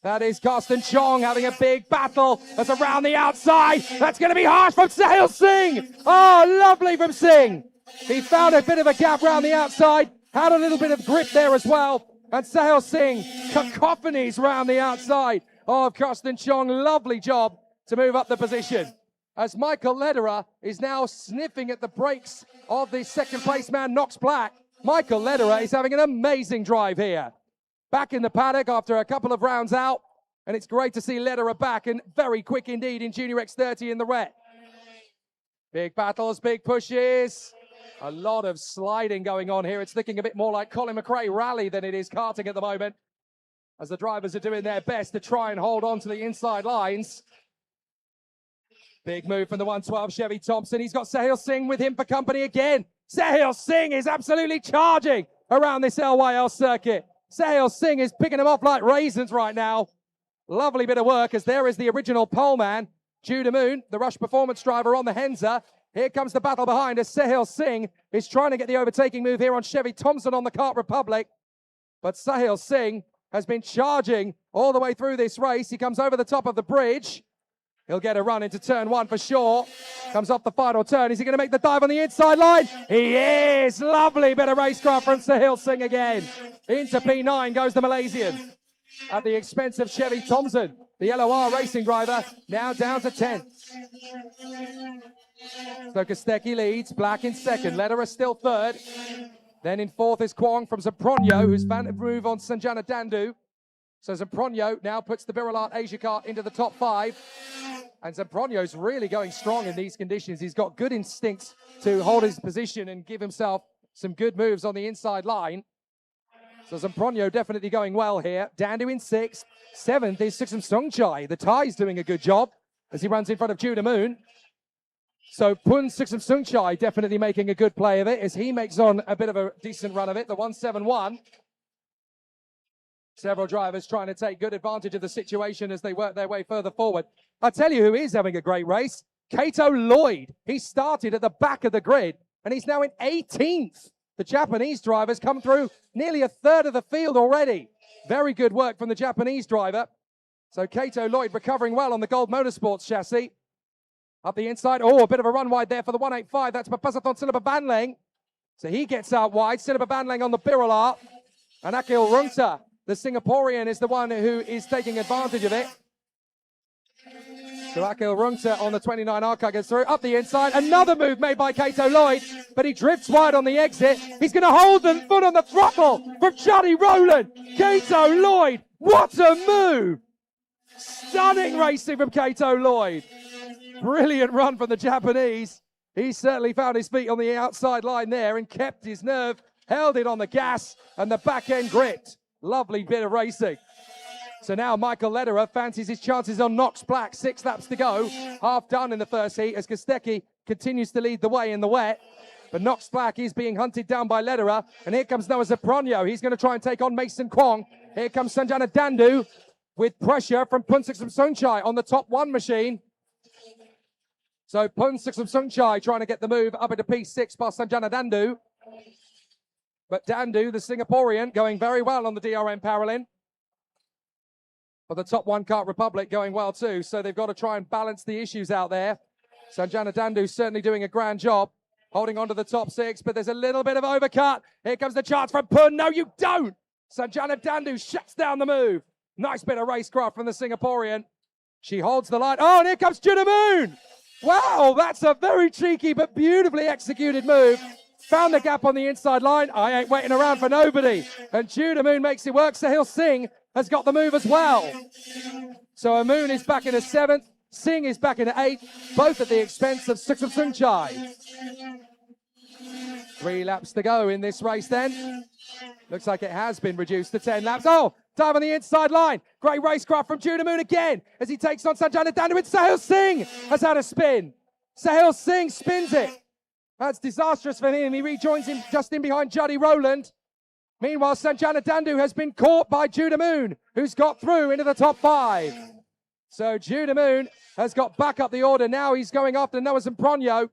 That is Karsten Chong having a big battle. That's around the outside. That's going to be harsh from Sahil Singh. Oh, lovely from Singh. He found a bit of a gap around the outside. Had a little bit of grip there as well. And Sahil Singh, cacophonies around the outside of Karsten Chong. Lovely job to move up the position. As Michael Lederer is now sniffing at the brakes of the second place man, Knox Black. Michael Lederer is having an amazing drive here. Back in the paddock after a couple of rounds out. And it's great to see Lederer back and very quick indeed in Junior X30 in the red. Big battles, big pushes. A lot of sliding going on here. It's looking a bit more like Colin McRae rally than it is karting at the moment, as the drivers are doing their best to try and hold on to the inside lines. Big move from the 112 Chevy Thompson. He's got Sahil Singh with him for company again. Sahil Singh is absolutely charging around this LYL circuit. Sahil Singh is picking them off like raisins right now. Lovely bit of work, as there is the original pole man, Judah Moon, the Rush Performance driver on the Henza. Here comes the battle behind as Sahil Singh is trying to get the overtaking move here on Chevy Thompson on the Kart Republic. But Sahil Singh has been charging all the way through this race. He comes over the top of the bridge. He'll get a run into turn one for sure. Comes off the final turn. Is he going to make the dive on the inside line? He is! Lovely bit of racecraft from Sahil Singh again. Into P9 goes the Malaysian. At the expense of Chevy Thompson, the LOR racing driver, now down to 10th. So Kostecki leads, Black in second, Lederer still third. Then in fourth is Kwong from Zampronio, who's found a move on Sanjana Dandu. So Zampronio now puts the Birolart Asia Kart into the top 5. And Zampronio's really going strong in these conditions. He's got good instincts to hold his position and give himself some good moves on the inside line. So Zampronio definitely going well here. Dandu in 6th. 7th is Suksum Sungchai. The Thai's doing a good job as he runs in front of Judah Moon. So Pun Suksum Sungchai definitely making a good play of it as he makes on a bit of a decent run of it. The 171. Several drivers trying to take good advantage of the situation as they work their way further forward. I tell you who is having a great race. Kato Lloyd. He started at the back of the grid and he's now in 18th. The Japanese drivers come through nearly a third of the field already. Very good work from the Japanese driver. So Kato Lloyd recovering well on the Gold Motorsports chassis. Up the inside. Oh, a bit of a run wide there for the 185. That's Papasathon Silva Banlang. So he gets out wide. Silva Banlang on the Birolart. And Akil Runta, the Singaporean, is the one who is taking advantage of it. So Akil Runta on the 29 Arca gets through. Up the inside. Another move made by Kato Lloyd. But he drifts wide on the exit. He's going to hold the foot on the throttle from Juddy Rowland. Kato Lloyd. What a move. Stunning racing from Kato Lloyd. Brilliant run from the Japanese. He certainly found his feet on the outside line there and kept his nerve, held it on the gas, and the back end gripped. Lovely bit of racing. So now Michael Lederer fancies his chances on Knox Black. 6 laps to go. Half done in the first heat as Kostecki continues to lead the way in the wet. But Knox Black is being hunted down by Lederer. And here comes Noah Zapronio. He's going to try and take on Mason Kwong. Here comes Sanjana Dandu with pressure from Punsuksum Sungchai on the top 1 machine. So Punsuksum Sungchai trying to get the move up into P6 past Sanjana Dandu. But Dandu, the Singaporean, going very well on the DRM Paralin. But the top 1 Kart Republic going well too. So they've got to try and balance the issues out there. Sanjana Dandu certainly doing a grand job, holding on to the top 6. But there's a little bit of overcut. Here comes the chance from Pun. No, you don't. Sanjana Dandu shuts down the move. Nice bit of racecraft from the Singaporean. She holds the line. Oh, and here comes Judah Moon. Wow, that's a very cheeky but beautifully executed move. Found the gap on the inside line. I ain't waiting around for nobody. And Judah Moon makes it work. Sahil Singh has got the move as well. So Moon is back in a 7th. Singh is back in a 8th. Both at the expense of Suksum Sungchai. 3 laps to go in this race then. Looks like it has been reduced to 10 laps. Oh, dive on the inside line. Great racecraft from Judah Moon again as he takes on Sanjana Dandu. And Sahil Singh has had a spin. Sahil Singh spins it. That's disastrous for him. He rejoins him just in behind Juddy Rowland. Meanwhile, Sanjana Dandu has been caught by Judah Moon, who's got through into the top 5. So Judah Moon has got back up the order. Now he's going after Noah Zampronio,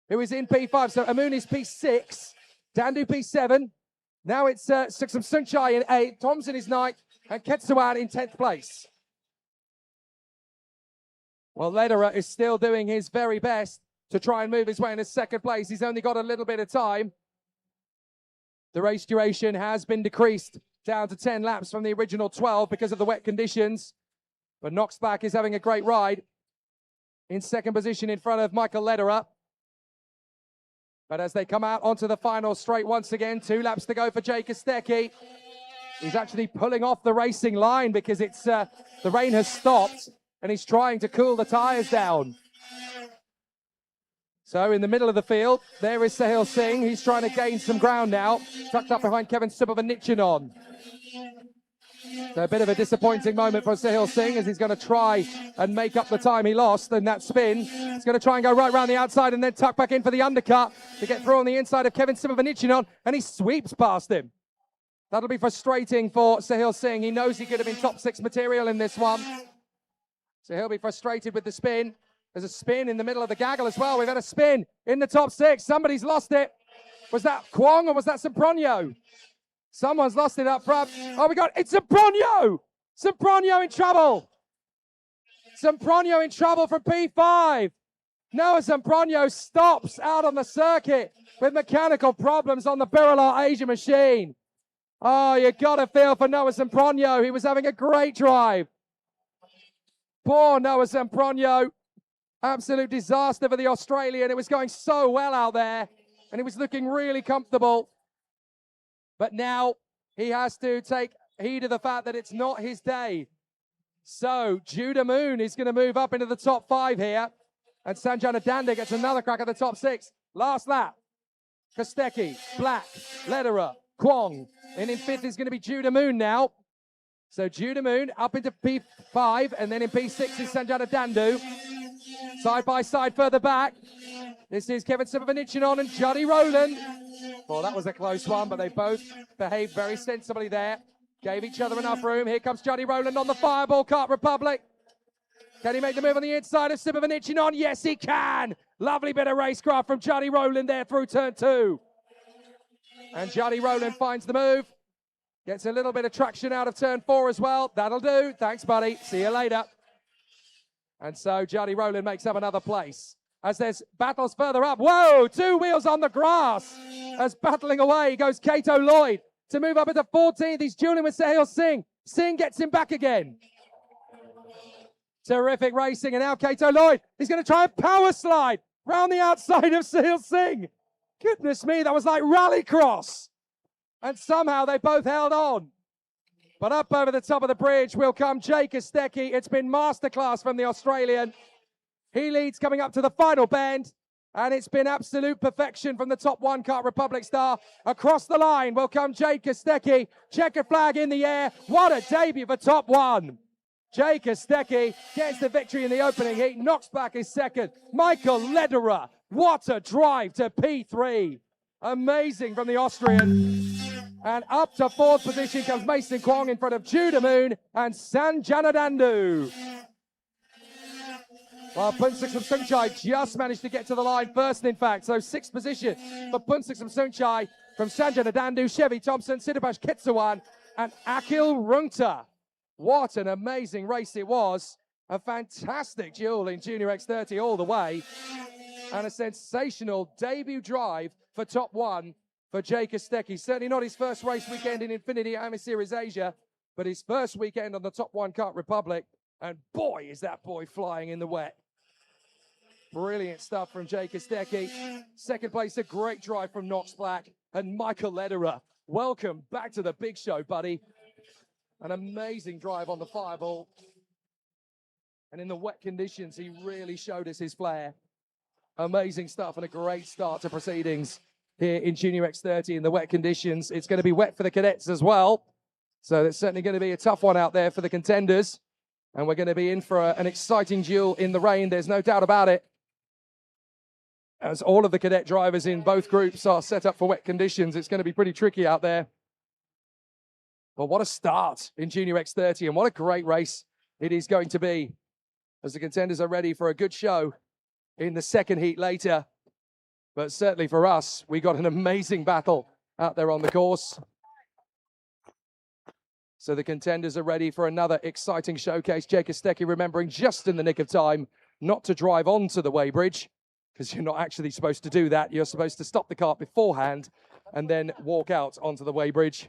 who is in P5. So Moon is P6, Dandu P7. Now it's Suksum Sungchai in 8th, Thompson is 9th, and Ketsuan in 10th place. Well, Lederer is still doing his very best to try and move his way into second place. He's only got a little bit of time. The race duration has been decreased down to 10 laps from the original 12 because of the wet conditions. But Knoxback is having a great ride in second position in front of Michael Lederer. But as they come out onto the final straight once again, 2 laps to go for Jake Kostecki. He's actually pulling off the racing line because it's the rain has stopped and he's trying to cool the tyres down. So in the middle of the field, there is Sahil Singh. He's trying to gain some ground now, tucked up behind Kevin Subramanian. So a bit of a disappointing moment for Sahil Singh as he's going to try and make up the time he lost in that spin. He's going to try and go right round the outside and then tuck back in for the undercut to get through on the inside of Kevin Subramanian, and he sweeps past him. That'll be frustrating for Sahil Singh. He knows he could have been top 6 material in this one. So he'll be frustrated with the spin. There's a spin in the middle of the gaggle as well. We've had a spin in the top 6. Somebody's lost it. Was that Kwong or was that Sempronio? Someone's lost it up front. Oh, it's Sempronio! Sempronio in trouble. Sempronio in trouble from P5. Noah Sempronio stops out on the circuit with mechanical problems on the Birla Asia machine. Oh, you got to feel for Noah Sempronio. He was having a great drive. Poor Noah Sempronio. Absolute disaster for the Australian. It was going so well out there, and he was looking really comfortable. But now he has to take heed of the fact that it's not his day. So Judah Moon is going to move up into the top 5 here, and Sanjana Danda gets another crack at the top 6. Last lap. Kostecki, Black, Lederer, Kwong, and in 5th is going to be Judah Moon now. So Judah Moon up into P5, and then in P6 is Sanjana Dandu. Side by side further back. This is Kevin Subramanian and Johnny Rowland. Well, that was a close one, but they both behaved very sensibly there. Gave each other enough room. Here comes Johnny Rowland on the Fireball Kart Republic. Can he make the move on the inside of Subramanian? Yes, he can. Lovely bit of racecraft from Johnny Rowland there through turn 2. And Johnny Rowland finds the move. Gets a little bit of traction out of turn 4 as well. That'll do. Thanks, buddy. See you later. And so Johnny Rowland makes up another place. As there's battles further up. Whoa, 2 wheels on the grass. As battling away goes Kato Lloyd to move up into 14th. He's dueling with Sahil Singh. Singh gets him back again. Terrific racing. And now Kato Lloyd is going to try and power slide round the outside of Sahil Singh. Goodness me, that was like rallycross. And somehow they both held on. But up over the top of the bridge will come Jake Kostecki. It's been masterclass from the Australian. He leads coming up to the final bend. And it's been absolute perfection from the top 1 Kart Republic star. Across the line will come Jake Kostecki. Checker flag in the air. What a debut for top 1. Jake Kostecki gets the victory in the opening heat. Knoxback is second. Michael Lederer. What a drive to P3. Amazing from the Austrian. And up to 4th position comes Mason Kwong in front of Judah Moon and Sanjana Dandu. Well, Punsuk Samsungchai just managed to get to the line first, in fact. So 6th position for Punsuk Samsungchai from Sanjana Dandu, Chevy Thompson, Siddharth Ketsawan, and Akhil Rungta. What an amazing race it was. A fantastic duel in Junior X30 all the way. And a sensational debut drive for top 1 for Jake Kostecki. Certainly not his first race weekend in INFINITY IAME Series Asia, but his first weekend on the top 1 Kart Republic. And boy, is that boy flying in the wet. Brilliant stuff from Jake Kostecki. Second place, a great drive from Knox Black. And Michael Lederer, welcome back to the big show, buddy. An amazing drive on the Fireball. And in the wet conditions, he really showed us his flair. Amazing stuff and a great start to proceedings here in Junior X30 in the wet conditions. It's going to be wet for the cadets as well. So it's certainly going to be a tough one out there for the contenders. And we're going to be in for an exciting duel in the rain. There's no doubt about it. As all of the cadet drivers in both groups are set up for wet conditions, it's going to be pretty tricky out there. But what a start in Junior X30 and what a great race it is going to be as the contenders are ready for a good show in the second heat later. But certainly for us, we got an amazing battle out there on the course. So the contenders are ready for another exciting showcase. Jake Kostecki remembering just in the nick of time not to drive onto the weighbridge, because you're not actually supposed to do that. You're supposed to stop the kart beforehand and then walk out onto the weighbridge.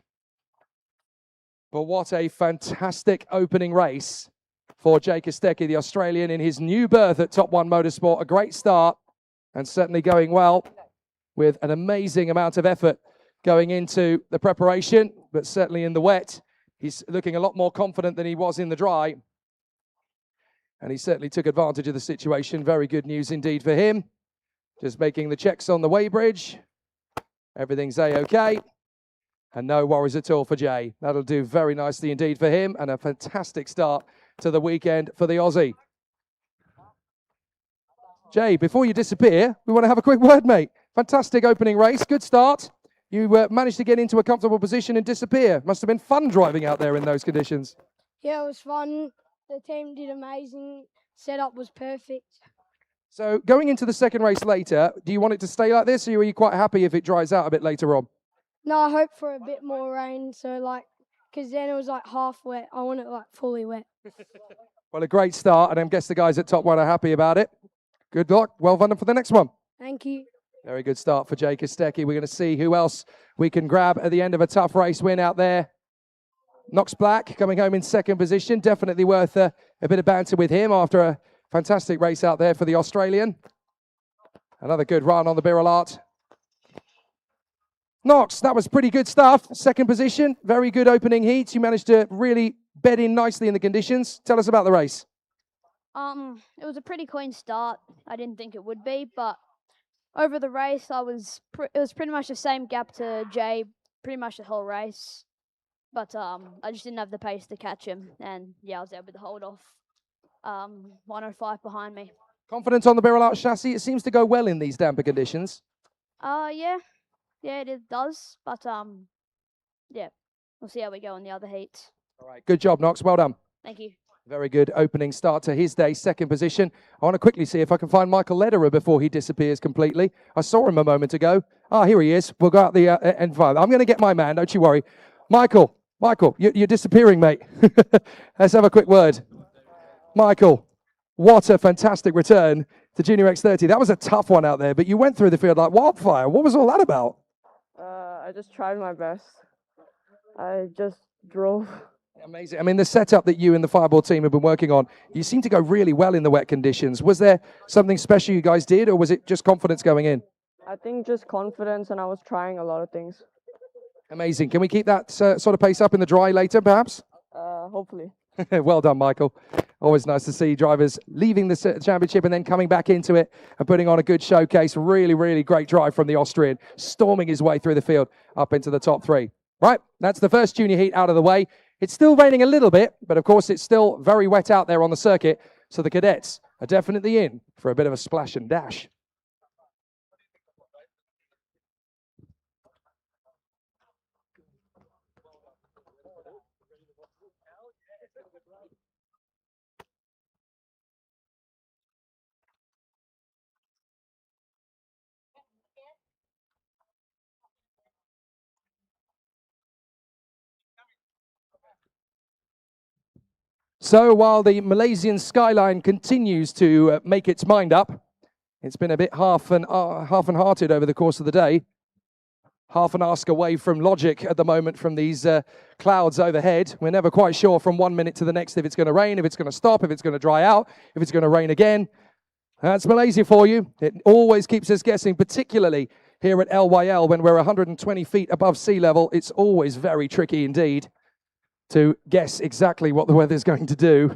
But what a fantastic opening race for Jay Kostecki, the Australian, in his new berth at Top One Motorsport. A great start and certainly going well with an amazing amount of effort going into the preparation, but certainly in the wet, he's looking a lot more confident than he was in the dry. And he certainly took advantage of the situation. Very good news indeed for him. Just making the checks on the weighbridge. Everything's A-OK. And no worries at all for Jay. That'll do very nicely indeed for him. And a fantastic start to the weekend for the Aussie. Jay, before you disappear, we want to have a quick word, mate. Fantastic opening race. Good start. You managed to get into a comfortable position and disappear. Must have been fun driving out there in those conditions. Yeah, it was fun. The team did amazing. Setup was perfect. So going into the second race later, do you want it to stay like this, or are you quite happy if it dries out a bit later on? No, I hope for a bit more rain. So, because then it was half wet. I want it fully wet. Well, a great start, and I guess the guys at Top One are happy about it. Good luck. Well done for the next one. Thank you. Very good start for Jay Kostecki. We're going to see who else we can grab at the end of a tough race win out there. Knox Black coming home in second position. Definitely worth a bit of banter with him after a fantastic race out there for the Australian. Another good run on the Birol Art. Knox, that was pretty good stuff. Second position, very good opening heats. You managed to really bed in nicely in the conditions. Tell us about the race. It was a pretty clean start. I didn't think it would be, but over the race, it was pretty much the same gap to Jay, pretty much the whole race. But I just didn't have the pace to catch him, and yeah, I was able to hold off 105 behind me. Confidence on the Birol Art chassis. It seems to go well in these damper conditions. Yeah, it does. But yeah, we'll see how we go in the other heats. All right, good job, Knox. Well done. Thank you. Very good opening start to his day, second position. I want to quickly see if I can find Michael Lederer before he disappears completely. I saw him a moment ago. Here he is. We'll go out the end five. I'm going to get my man, don't you worry. Michael, you're disappearing, mate. Let's have a quick word. Michael, what a fantastic return to Junior X30. That was a tough one out there, but you went through the field like wildfire. What was all that about? I just tried my best. I just drove. Amazing. I mean, the setup that you and the Fireball team have been working on, you seem to go really well in the wet conditions. Was there something special you guys did, or was it just confidence going in? I think just confidence, and I was trying a lot of things. Amazing. Can we keep that sort of pace up in the dry later, perhaps? Hopefully. Well done, Michael. Always nice to see drivers leaving the championship and then coming back into it and putting on a good showcase. Really, really great drive from the Austrian, storming his way through the field up into the top three. Right, that's the first junior heat out of the way. It's still raining a little bit, but of course it's still very wet out there on the circuit, so the cadets are definitely in for a bit of a splash and dash. So while the Malaysian skyline continues to make its mind up, it's been a bit half and hearted over the course of the day. Half an ask away from logic at the moment from these clouds overhead. We're never quite sure from 1 minute to the next if it's going to rain, if it's going to stop, if it's going to dry out, if it's going to rain again. That's Malaysia for you. It always keeps us guessing, particularly here at LYL when we're 120 feet above sea level. It's always very tricky indeed to guess exactly what the weather's going to do.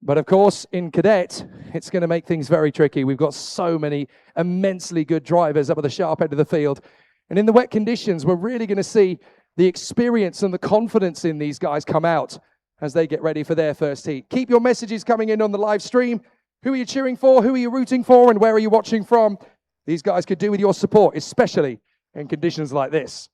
But of course, in cadet, it's going to make things very tricky. We've got so many immensely good drivers up at the sharp end of the field. And in the wet conditions, we're really going to see the experience and the confidence in these guys come out as they get ready for their first heat. Keep your messages coming in on the live stream. Who are you cheering for? Who are you rooting for? And where are you watching from? These guys could do with your support, especially in conditions like this.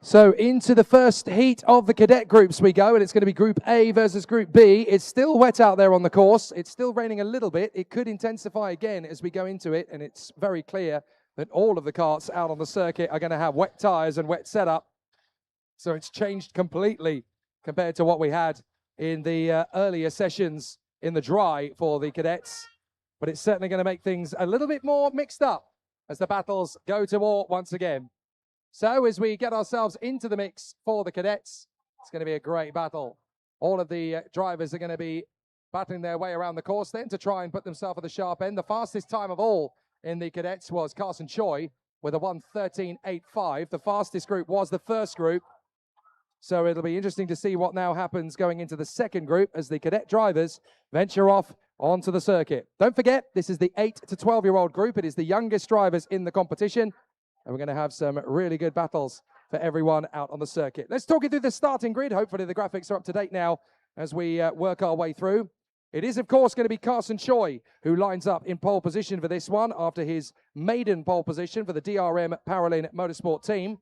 So into the first heat of the cadet groups we go, and it's going to be Group A versus Group B. It's still wet out there on the course. It's still raining a little bit. It could intensify again as we go into it, and it's very clear that all of the karts out on the circuit are going to have wet tyres and wet setup. So it's changed completely compared to what we had in the earlier sessions in the dry for the cadets. But it's certainly going to make things a little bit more mixed up as the battles go to war once again. So as we get ourselves into the mix for the cadets, it's going to be a great battle. All of the drivers are going to be battling their way around the course then to try and put themselves at the sharp end. The fastest time of all in the cadets was Carson Choi with a 1:13.85. The fastest group was the first group. So it'll be interesting to see what now happens going into the second group as the cadet drivers venture off onto the circuit. Don't forget, this is the 8 to 12-year-old group. It is the youngest drivers in the competition. And we're going to have some really good battles for everyone out on the circuit. Let's talk you through the starting grid. Hopefully the graphics are up to date now as we work our way through. It is, of course, going to be Carson Choi who lines up in pole position for this one after his maiden pole position for the DRM Paralin Motorsport team.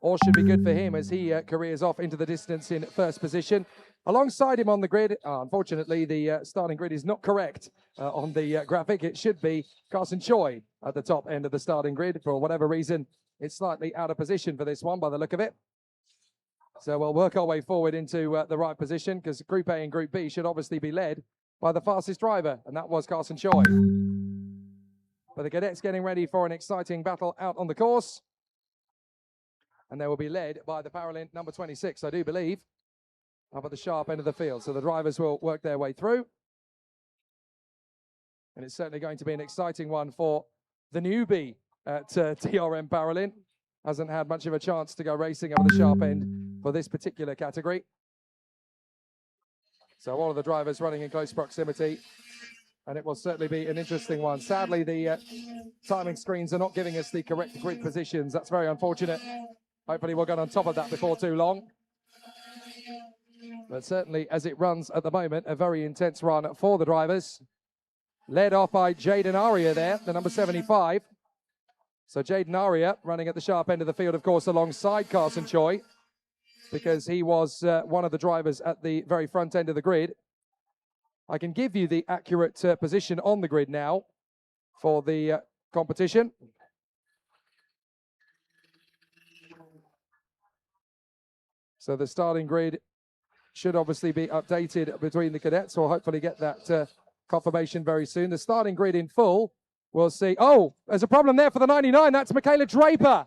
All should be good for him as he careers off into the distance in first position. Alongside him on the grid, unfortunately, the starting grid is not correct on the graphic. It should be Carson Choi at the top end of the starting grid. For whatever reason, it's slightly out of position for this one by the look of it. So we'll work our way forward into the right position because Group A and Group B should obviously be led by the fastest driver, and that was Carson Choi. But the cadets getting ready for an exciting battle out on the course. And they will be led by the Paralin number 26, I do believe, up at the sharp end of the field. So the drivers will work their way through. And it's certainly going to be an exciting one for the newbie at DRM Paralin. Hasn't had much of a chance to go racing up at the sharp end for this particular category. So all of the drivers running in close proximity. And it will certainly be an interesting one. Sadly, the timing screens are not giving us the correct grid positions. That's very unfortunate. Hopefully we'll get on top of that before too long. But certainly, as it runs at the moment, a very intense run for the drivers. Led off by Jaden Aria there, the number 75. So Jaden Aria running at the sharp end of the field, of course, alongside Carson Choi, because he was one of the drivers at the very front end of the grid. I can give you the accurate position on the grid now for the competition. So the starting grid should obviously be updated between the cadets. We'll hopefully get that confirmation very soon. The starting grid in full, we'll see. Oh, there's a problem there for the 99. That's Michaela Draper.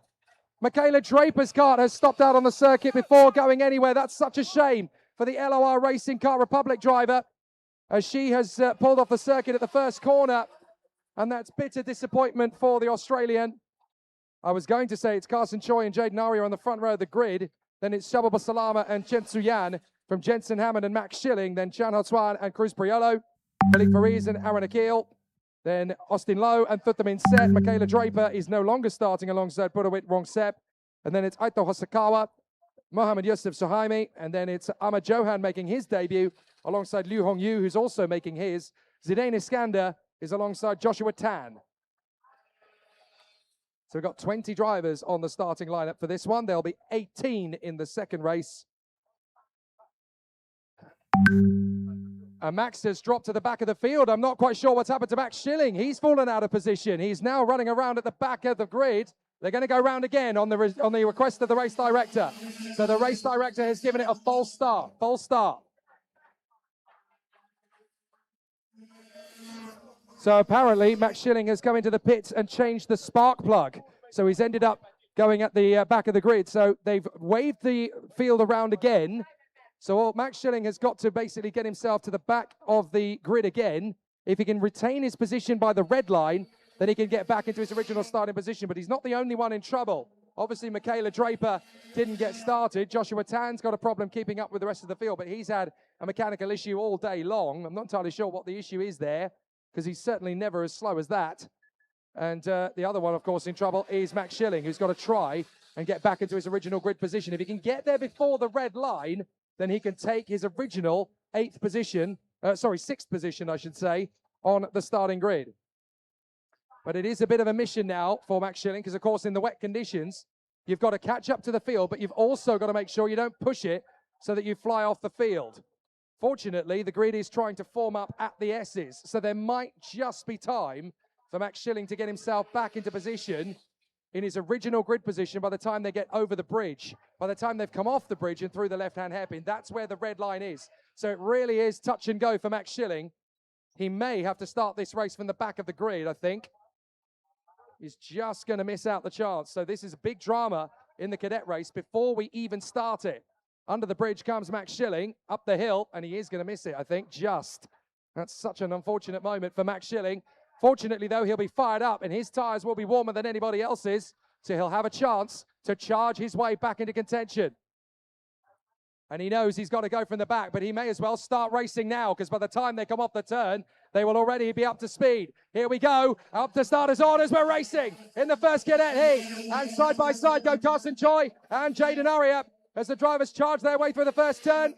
Michaela Draper's kart has stopped out on the circuit before going anywhere. That's such a shame for the LOR Racing Kart Republic driver, as she has pulled off the circuit at the first corner. And that's bitter disappointment for the Australian. I was going to say it's Carson Choi and Jaden Aria on the front row of the grid. Then it's Shababa Salama and Chen Tsuyan from Jensen Hammond and Max Schilling. Then Chan Ho Tsuan and Cruz Priolo. Philippe Fariz and Aaron Akil. Then Austin Lowe and Thutamin Set. Michaela Draper is no longer starting alongside Budawit Rongsepp. And then it's Aito Hosokawa, Mohamed Yusuf Suhaimi. And then it's Ahmad Johan making his debut alongside Liu Hongyu, who's also making his. Zidane Iskander is alongside Joshua Tan. So we've got 20 drivers on the starting lineup for this one. There'll be 18 in the second race. And Max has dropped to the back of the field. I'm not quite sure what's happened to Max Schilling. He's fallen out of position. He's now running around at the back of the grid. They're going to go round again on the request of the race director. So the race director has given it a false start. False start. So apparently, Max Schilling has come into the pits and changed the spark plug. So he's ended up going at the back of the grid. So they've waved the field around again. So Max Schilling has got to basically get himself to the back of the grid again. If he can retain his position by the red line, then he can get back into his original starting position. But he's not the only one in trouble. Obviously, Michaela Draper didn't get started. Joshua Tan's got a problem keeping up with the rest of the field, but he's had a mechanical issue all day long. I'm not entirely sure what the issue is there, because he's certainly never as slow as that. And the other one, of course, in trouble is Max Schilling, who's got to try and get back into his original grid position. If he can get there before the red line, then he can take his original sixth position, I should say, on the starting grid. But it is a bit of a mission now for Max Schilling, because, of course, in the wet conditions, You've got to catch up to the field, but you've also got to make sure you don't push it so that you fly off the field. Fortunately, the grid is trying to form up at the S's, so there might just be time for Max Schilling to get himself back into position in his original grid position by the time they get over the bridge. By the time they've come off the bridge and through the left-hand hairpin, that's where the red line is. So it really is touch and go for Max Schilling. He may have to start this race from the back of the grid, I think. He's just going to miss out the chance. So this is a big drama in the cadet race before we even start it. Under the bridge comes Max Schilling, up the hill, and he is going to miss it, I think, just. That's such an unfortunate moment for Max Schilling. Fortunately, though, he'll be fired up, and his tyres will be warmer than anybody else's, so he'll have a chance to charge his way back into contention. And he knows he's got to go from the back, but he may as well start racing now, because by the time they come off the turn, they will already be up to speed. Here we go, up to starters' orders, we're racing in the first cadet heat. And side by side go Carson Choi and Jaden Aria as the drivers charge their way through the first turn.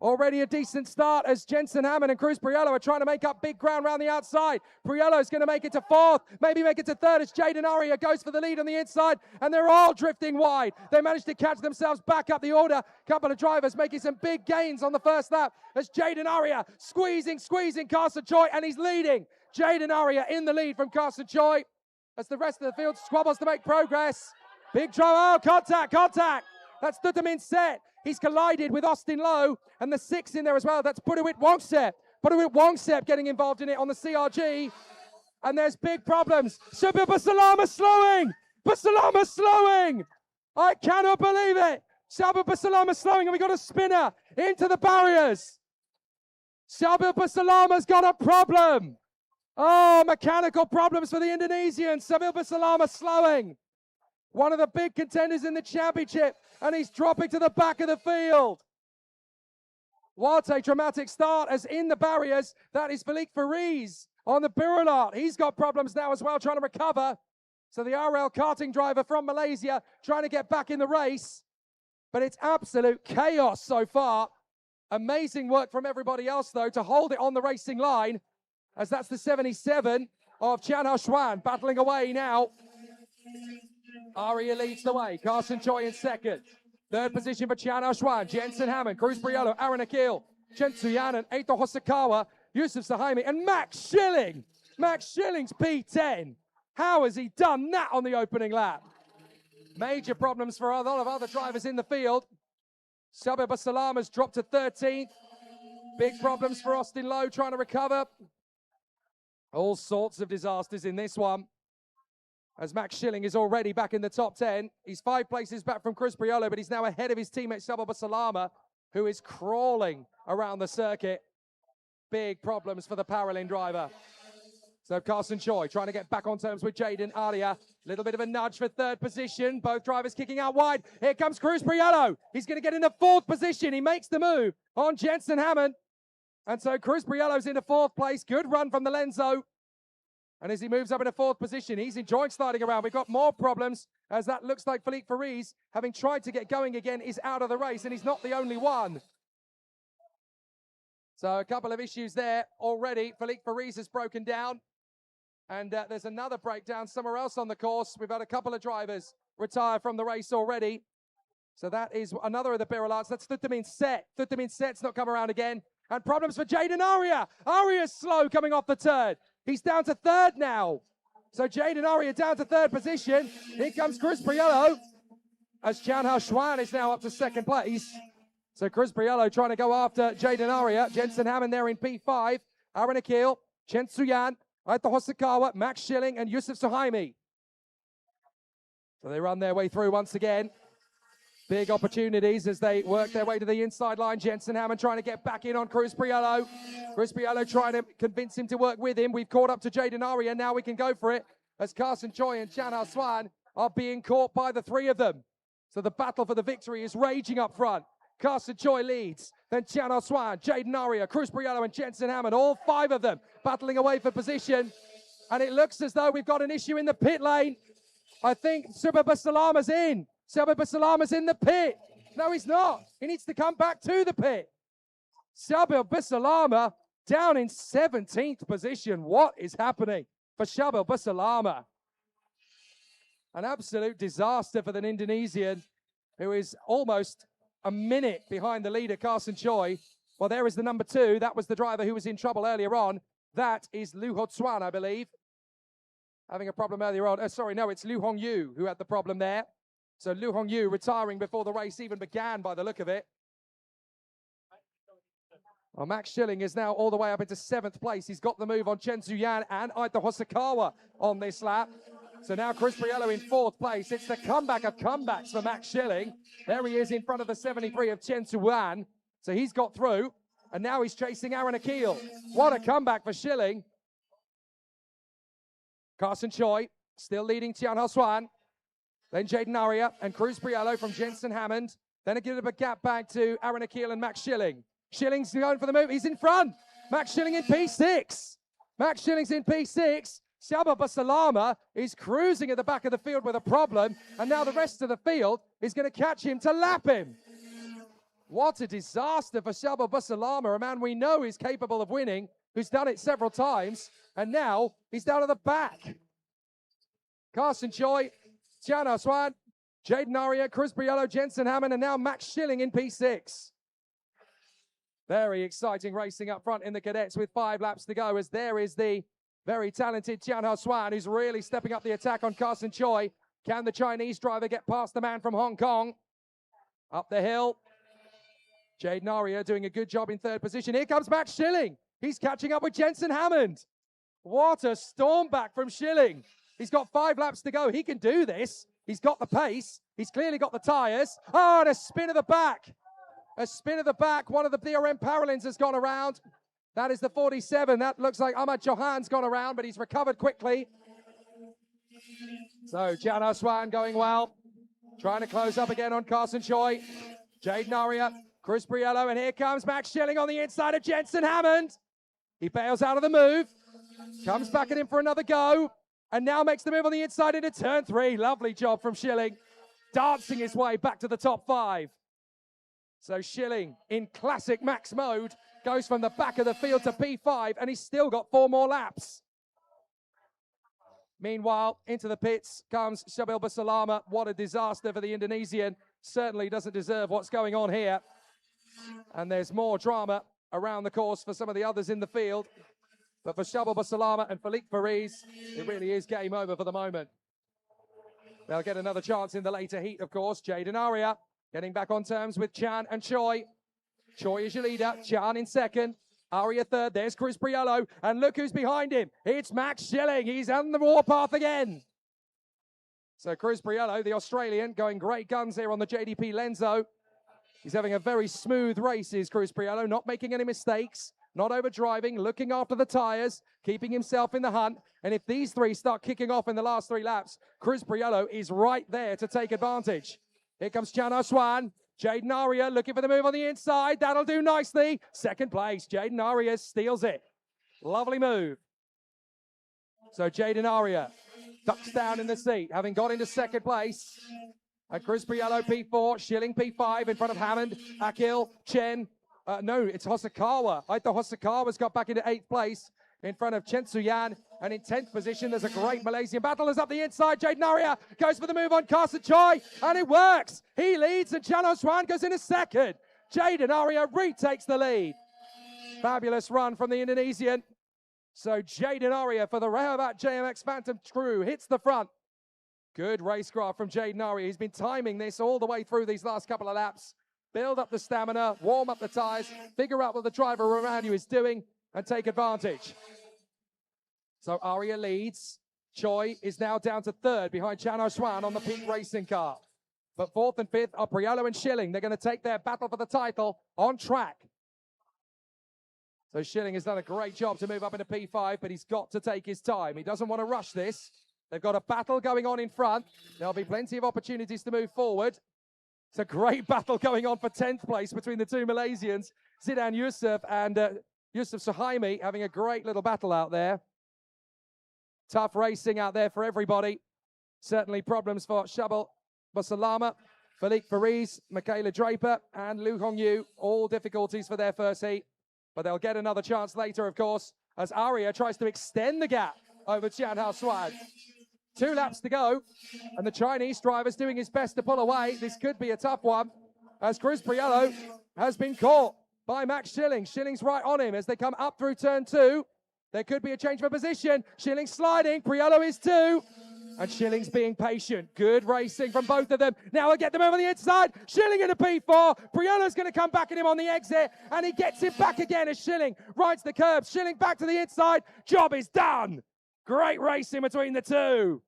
Already a decent start as Jensen Hammond and Cruz Priello are trying to make up big ground around the outside. Priello's going to make it to fourth, maybe make it to third as Jaden Aria goes for the lead on the inside, and they're all drifting wide. They managed to catch themselves back up the order. Couple of drivers making some big gains on the first lap as Jaden Aria squeezing Carson Choi, and he's leading. Jaden Aria in the lead from Carson Choi as the rest of the field squabbles to make progress. Big trouble, contact. That's Thutamin Set. He's collided with Austin Lowe, and the 6 in there as well. That's Pudawit Wongsep getting involved in it on the CRG. And there's big problems. Subir Basalama slowing. I cannot believe it. Subir Basalama slowing, and we got a spinner into the barriers. Subir Basalama's got a problem. Oh, mechanical problems for the Indonesian. Subir Basalama slowing. One of the big contenders in the championship, and he's dropping to the back of the field. What a dramatic start as in the barriers. That is Falik Fariz on the Birulat. He's got problems now as well, trying to recover. So the RL karting driver from Malaysia trying to get back in the race. But it's absolute chaos so far. Amazing work from everybody else, though, to hold it on the racing line, as that's the 77 of Chan Ho Xuan battling away now. Aria leads the way. Carson Choi in second. Third position for Chan Ho Xuan. Jensen Hammond, Cruz Priello, Aaron Akil, Chen Tsuyan and Eito Hosokawa, Yusuf Sahaimi, and Max Schilling. Max Schilling's P10. How has he done that on the opening lap? Major problems for a lot of other drivers in the field. Subir Basalama's dropped to 13th. Big problems for Austin Lowe trying to recover. All sorts of disasters in this one, as Max Schilling is already back in the top 10. He's 5 places back from Cruz Priello, but he's now ahead of his teammate Subir Basalama, who is crawling around the circuit. Big problems for the Paralin driver. So Carson Choi trying to get back on terms with Jaden Aria. Little bit of a nudge for third position. Both drivers kicking out wide. Here comes Cruz Priello. He's going to get into fourth position. He makes the move on Jensen Hammond. And so Cruz Priello's into fourth place. Good run from the Lenzo. And as he moves up into fourth position, he's enjoying sliding around. We've got more problems, as that looks like Falik Fariz, having tried to get going again, is out of the race, and he's not the only one. So a couple of issues there already. Falik Fariz has broken down. And there's another breakdown somewhere else on the course. We've had a couple of drivers retire from the race already. So that is another of the Birolats. That's Thutamin Set. Thutamin Set's not come around again. And problems for Jaden Aria. Aria's slow coming off the turn. He's down to third now. So Jaden Aria down to third position. Here comes Cruz Priello, as Chan Ho Xuan is now up to second place. So Cruz Priello trying to go after Jaden Aria. Jensen Hammond there in P5. Aaron Akil, Chen Tsuyan, Aito Hosokawa, Max Schilling, and Yusuf Suhaimi. So they run their way through once again. Big opportunities as they work their way to the inside line. Jensen Hammond trying to get back in on Cruz Priello. Cruz Priello trying to convince him to work with him. We've caught up to Jaden Aria. Now we can go for it, as Carson Choi and Chan Ho Xuan are being caught by the 3 of them. So the battle for the victory is raging up front. Carson Choi leads, then Chan Ho Xuan, Jaden Aria, Cruz Priello, and Jensen Hammond, all 5 of them battling away for position. And it looks as though we've got an issue in the pit lane. I think Subir Basalama's in. Subir Basalama's in the pit. No, he's not. He needs to come back to the pit. Subir Basalama down in 17th position. What is happening for Subir Basalama? An absolute disaster for the Indonesian, who is almost a minute behind the leader, Carson Choi. Well, there is the number 2. That was the driver who was in trouble earlier on. That is Lu Hotsuan, I believe. Having a problem earlier on. Sorry, no, it's Lu Hongyu who had the problem there. So Lu Hongyu retiring before the race even began by the look of it. Well, Max Schilling is now all the way up into 7th place. He's got the move on Chen Tzu-yan and Aito Hosokawa on this lap. So now Chris Briello in 4th place. It's the comeback of comebacks for Max Schilling. There he is in front of the 73 of Chen Tzu-yan. So he's got through, and now he's chasing Aaron Akil. What a comeback for Schilling. Carson Choi still leading Tian Ho Swan. Then Jaden Aria and Cruz Briello from Jensen Hammond. Then a bit of a gap back to Aaron Akil and Max Schilling. Schilling's going for the move. He's in front. Max Schilling in P6. Max Schilling's in P6. Siaba Basalama is cruising at the back of the field with a problem, and now the rest of the field is going to catch him to lap him. What a disaster for Siaba Basalama, a man we know is capable of winning, who's done it several times, and now he's down at the back. Carson Choi, Tian Ho Swan, Jaden Aria, Chris Briello, Jensen Hammond, and now Max Schilling in P6. Very exciting racing up front in the cadets with 5 laps to go, as there is the very talented Tian Ho Swan, who's really stepping up the attack on Carson Choi. Can the Chinese driver get past the man from Hong Kong? Up the hill. Jaden Aria doing a good job in 3rd position. Here comes Max Schilling. He's catching up with Jensen Hammond. What a storm back from Schilling. He's got 5 laps to go. He can do this. He's got the pace. He's clearly got the tyres. Oh, and a spin of the back. A spin of the back. One of the BRM Paralins has gone around. That is the 47. That looks like Ahmad Johan's gone around, but he's recovered quickly. So Tian Ho Swan going well. Trying to close up again on Carson Choi. Jaden Aria, Chris Briello, and here comes Max Schilling on the inside of Jensen Hammond. He bails out of the move. Comes back at him for another go. And now makes the move on the inside into turn 3. Lovely job from Schilling. Dancing his way back to the top 5. So Schilling, in classic Max mode, goes from the back of the field to P5, and he's still got 4 more laps. Meanwhile, into the pits comes Shabil Basalama. What a disaster for the Indonesian. Certainly doesn't deserve what's going on here. And there's more drama around the course for some of the others in the field. But for Shabil Basalama and Falik Fariz, it really is game over for the moment. They'll get another chance in the later heat, of course. Jaden Aria getting back on terms with Chan and Choi. Choi is your leader, Chan in 2nd, Aria 3rd, there's Chris Briello, and look who's behind him. It's Max Schilling, he's on the warpath again. So Chris Briello, the Australian, going great guns here on the JDP Lenzo. He's having a very smooth race, is Chris Briello, not making any mistakes, not overdriving, looking after the tyres, keeping himself in the hunt. And if these 3 start kicking off in the last 3 laps, Chris Briello is right there to take advantage. Here comes Tian Ho Swan. Jaden Aria looking for the move on the inside. That'll do nicely. 2nd place. Jaden Aria steals it. Lovely move. So Jaden Aria ducks down in the seat, having got into 2nd place. And Chris Briello P4, Schilling P5 in front of Hammond, Akil, Chen. No, it's Hosokawa. Aito Hosokawa's got back into 8th place in front of Chen Tzu-yan. And in 10th position, there's a great Malaysian battle. Is up the inside. Jaden Aria goes for the move on Carson Choi, and it works. He leads, and Tian Ho Swan goes into 2nd. Jaden Aria retakes the lead. Fabulous run from the Indonesian. So Jaden Aria for the Rehoboth JMX Phantom crew hits the front. Good racecraft from Jaden Aria. He's been timing this all the way through these last couple of laps. Build up the stamina, warm up the tyres, figure out what the driver around you is doing, and take advantage. So Aria leads. Choi is now down to 3rd behind Tian Ho Swan on the pink racing car. But 4th and 5th are Briello and Schilling. They're going to take their battle for the title on track. So Schilling has done a great job to move up into P5, but he's got to take his time. He doesn't want to rush this. They've got a battle going on in front. There'll be plenty of opportunities to move forward. It's a great battle going on for 10th place between the 2 Malaysians. Zidane Yusuf and Yusuf Suhaimi having a great little battle out there. Tough racing out there for everybody. Certainly problems for Shabil Basalama, Falik Fariz, Michaela Draper, and Lu Hongyu. All difficulties for their first heat. But they'll get another chance later, of course, as Aria tries to extend the gap over Tian Ho Swan. 2 laps to go, and the Chinese driver's doing his best to pull away. This could be a tough one, as Cruz Priello has been caught by Max Schilling. Schilling's right on him as they come up through turn 2. There could be a change of position. Schilling sliding, Priello is too. And Schilling's being patient. Good racing from both of them. Now I get them over the inside. Schilling in a P4. Priello's going to come back at him on the exit, and he gets him back again as Schilling rides the curb. Schilling back to the inside. Job is done. Great racing between the two.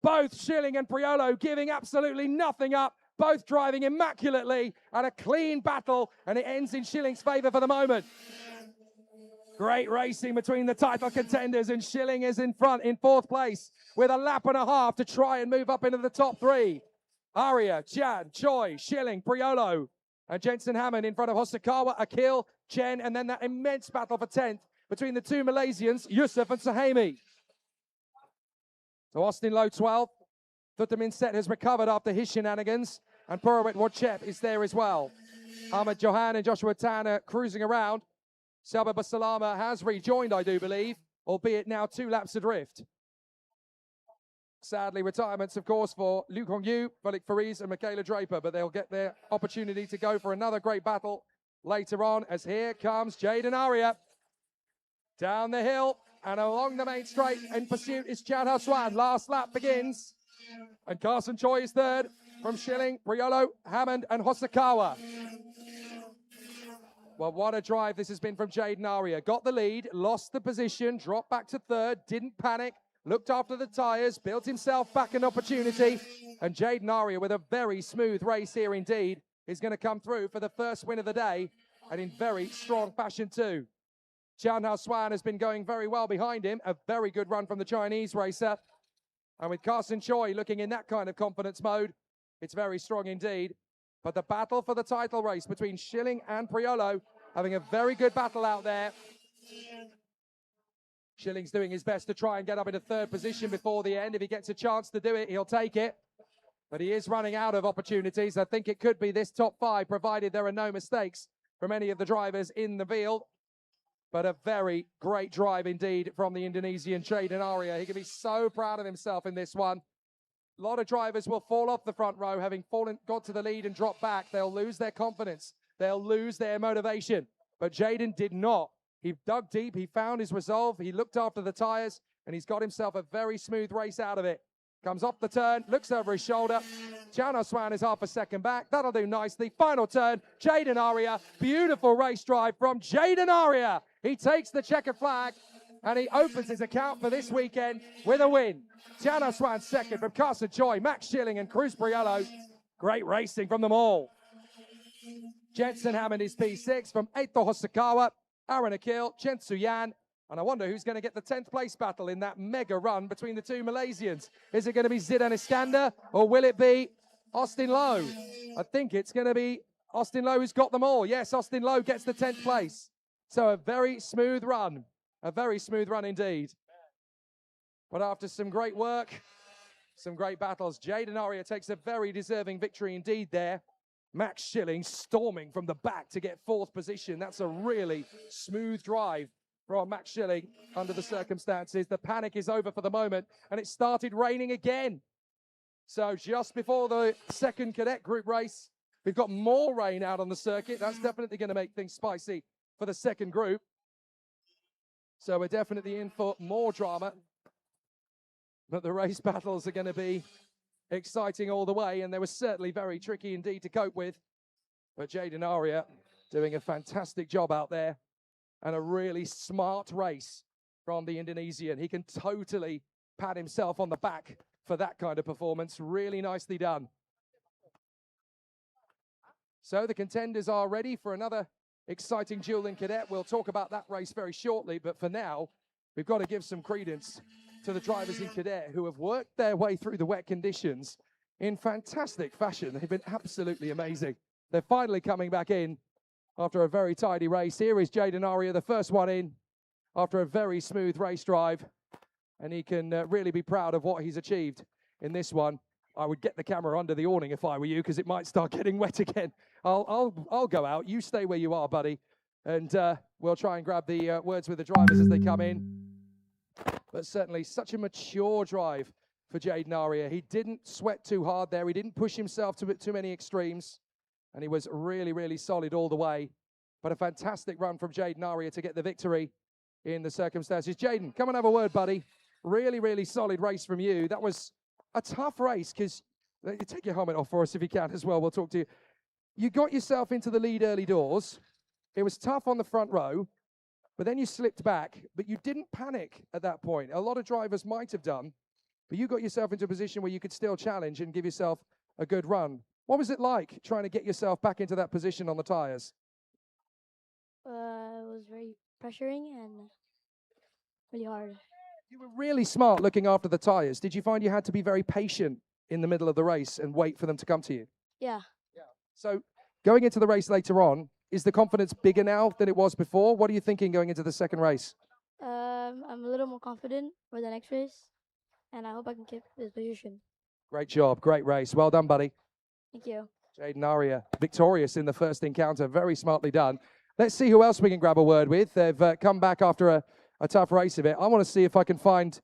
Both Schilling and Priello giving absolutely nothing up. Both driving immaculately, and a clean battle, and it ends in Schilling's favour for the moment. Great racing between the title contenders, and Schilling is in front in 4th place with a lap and a half to try and move up into the top 3. Aria, Chan, Choi, Schilling, Priello, and Jensen Hammond in front of Hosokawa, Akil, Chen, and then that immense battle for 10th between the 2 Malaysians, Yusuf and Sahami. So Austin Lowe 12th. Thutamin Set has recovered after his shenanigans, and Purawit Wadchep is there as well. Ahmed Johan and Joshua Tan are cruising around. Sabah Basalama has rejoined, I do believe, albeit now 2 laps adrift. Sadly, retirements, of course, for Liu Hongyu, Felix Fariz, and Michaela Draper, but they'll get their opportunity to go for another great battle later on, as here comes Jaden Aria. Down the hill and along the main straight in pursuit is Chan Ho Swan. Last lap begins, and Carson Choi is third from Schilling, Priello, Hammond, and Hosokawa. Well, what a drive this has been from Jaden Aria. Got the lead, lost the position, dropped back to 3rd, didn't panic, looked after the tyres, built himself back an opportunity. And Jaden Aria, with a very smooth race here indeed, is going to come through for the first win of the day, and in very strong fashion too. Chan Ho Swan has been going very well behind him. A very good run from the Chinese racer. And with Carson Choi looking in that kind of confidence mode, it's very strong indeed. But the battle for the title race between Schilling and Priello, having a very good battle out there. Schilling's doing his best to try and get up into 3rd position before the end. If he gets a chance to do it, he'll take it. But he is running out of opportunities. I think it could be this top 5, provided there are no mistakes from any of the drivers in the field. But a very great drive indeed from the Indonesian Jaden Aria. He can be so proud of himself in this one. A lot of drivers will fall off the front row, having got to the lead and dropped back. They'll lose their confidence. They'll lose their motivation. But Jaden did not. He dug deep. He found his resolve. He looked after the tyres, and he's got himself a very smooth race out of it. Comes off the turn, looks over his shoulder. Chan Ho Swan is half a second back. That'll do nicely. Final turn, Jaden Aria. Beautiful race drive from Jaden Aria. He takes the checkered flag, and he opens his account for this weekend with a win. Chan Ho Swan second from Carson Choi, Max Schilling, and Cruz Priello. Great racing from them all. Jensen Hammond is P6 from Eito Hosokawa, Aaron Akil, Chen Tsuyan. And I wonder who's going to get the 10th place battle in that mega run between the 2 Malaysians. Is it going to be Zidane Iskander, or will it be Austin Lowe? I think it's going to be Austin Lowe who's got them all. Yes, Austin Lowe gets the 10th place. So a very smooth run. A very smooth run indeed. But after some great work, some great battles, Jaden Aria takes a very deserving victory indeed there. Max Schilling storming from the back to get 4th position. That's a really smooth drive from Max Schilling under the circumstances. The panic is over for the moment, and it started raining again. So just before the 2nd cadet group race, we've got more rain out on the circuit. That's definitely going to make things spicy for the 2nd group. So we're definitely in for more drama. But the race battles are going to be exciting all the way, and they were certainly very tricky indeed to cope with. But Jaden Aria doing a fantastic job out there, and a really smart race from the Indonesian. He can totally pat himself on the back for that kind of performance. Really nicely done. So the contenders are ready for another exciting duel in cadet. We'll talk about that race very shortly, but for now, we've got to give some credence to the drivers in cadet who have worked their way through the wet conditions in fantastic fashion. They've been absolutely amazing. They're finally coming back in after a very tidy race. Here is Jaden Aria, the first one in after a very smooth race drive, and he can really be proud of what he's achieved in this one. I would get the camera under the awning if I were you, because it might start getting wet again. I'll go out. You stay where you are, buddy, and we'll try and grab the words with the drivers as they come in. But certainly such a mature drive for Jaden Aria. He didn't sweat too hard there. He didn't push himself to too many extremes. And he was really, really solid all the way. But a fantastic run from Jaden Aria to get the victory in the circumstances. Jaden, come and have a word, buddy. Really, really solid race from you. That was a tough race because, take your helmet off for us if you can as well. We'll talk to you. You got yourself into the lead early doors. It was tough on the front row, but then you slipped back. But you didn't panic at that point. A lot of drivers might have done, but you got yourself into a position where you could still challenge and give yourself a good run. What was it like trying to get yourself back into that position on the tyres? It was very pressuring and really hard. You were really smart looking after the tyres. Did you find you had to be very patient in the middle of the race and wait for them to come to you? Yeah. So going into the race later on, is the confidence bigger now than it was before? What are you thinking going into the second race? I'm a little more confident for the next race, and I hope I can keep this position. Great job. Great race. Well done, buddy. Thank you. Jaden Aria, victorious in the first encounter. Very smartly done. Let's see who else we can grab a word with. They've come back after a tough race of it. I want to see if I can find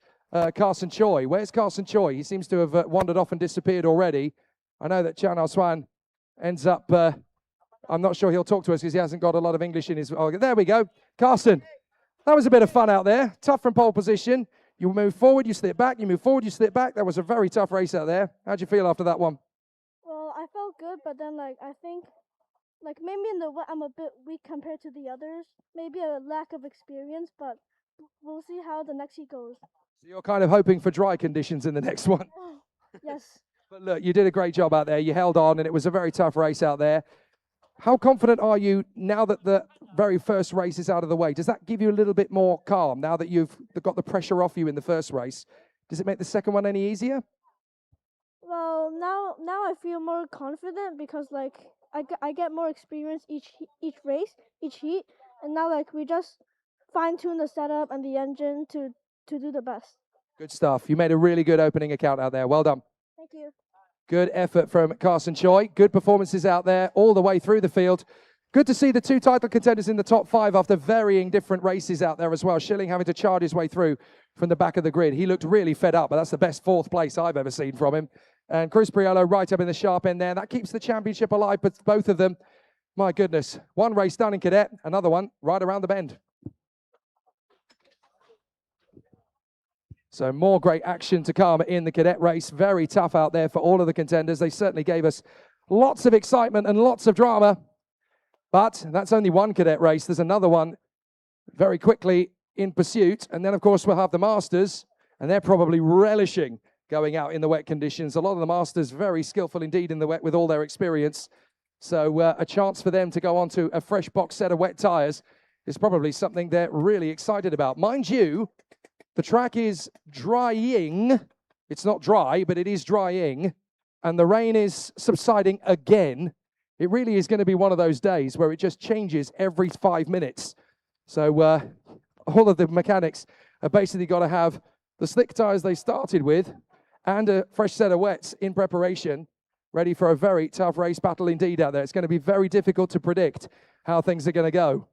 Carson Choi. Where's Carson Choi? He seems to have wandered off and disappeared already. I know that Chan Swan ends up, I'm not sure he'll talk to us because he hasn't got a lot of English in his... Oh, there we go. Carson, that was a bit of fun out there. Tough from pole position. You move forward, you slip back. You move forward, you slip back. That was a very tough race out there. How'd you feel after that one? Well, I felt good, but then I think maybe in the wet I'm a bit weak compared to the others. Maybe a lack of experience, but we'll see how the next heat goes. So you're kind of hoping for dry conditions in the next one. Yes. But look, you did a great job out there. You held on, and it was a very tough race out there. How confident are you now that the very first race is out of the way? Does that give you a little bit more calm now that you've got the pressure off you in the first race? Does it make the second one any easier? Well, now I feel more confident because I get more experience each race, each heat, and now we just fine tune the setup and the engine to do the best. Good stuff. You made a really good opening account out there. Well done. Thank you. Good effort from Carson Choi. Good performances out there all the way through the field. Good to see the two title contenders in the top five after varying different races out there as well. Schilling having to charge his way through from the back of the grid. He looked really fed up, but that's the best fourth place I've ever seen from him. And Chris Priolo right up in the sharp end there. That keeps the championship alive, but both of them, my goodness. One race done in cadet, another one right around the bend. So more great action to come in the cadet race. Very tough out there for all of the contenders. They certainly gave us lots of excitement and lots of drama. But that's only one cadet race. There's another one very quickly in pursuit. And then, of course, we'll have the Masters. And they're probably relishing going out in the wet conditions. A lot of the Masters very skillful indeed in the wet with all their experience. So a chance for them to go on to a fresh box set of wet tyres is probably something they're really excited about. Mind you, the track is drying. It's not dry, but it is drying. And the rain is subsiding again. It really is going to be one of those days where it just changes every 5 minutes. So all of the mechanics have basically got to have the slick tyres they started with and a fresh set of wets in preparation, ready for a very tough race battle indeed out there. It's going to be very difficult to predict how things are going to go.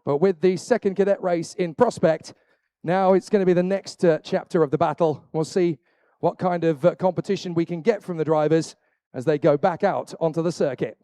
But with the second cadet race in prospect, now it's going to be the next chapter of the battle. We'll see what kind of competition we can get from the drivers as they go back out onto the circuit.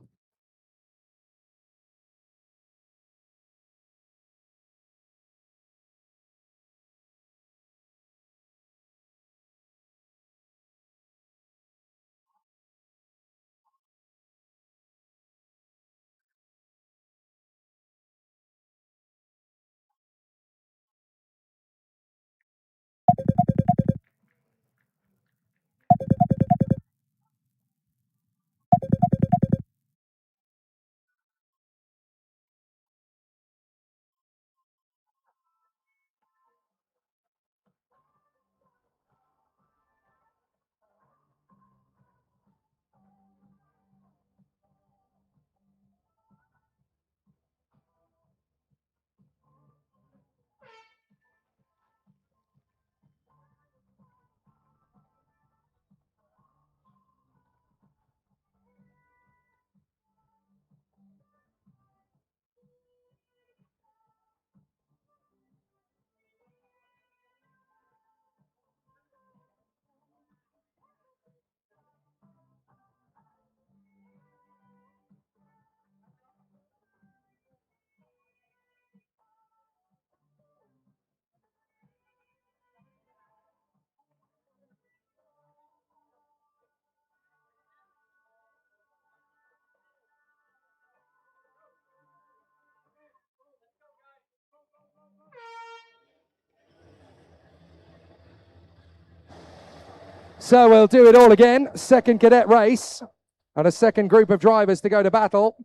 So we'll do it all again. Second cadet race and a second group of drivers to go to battle.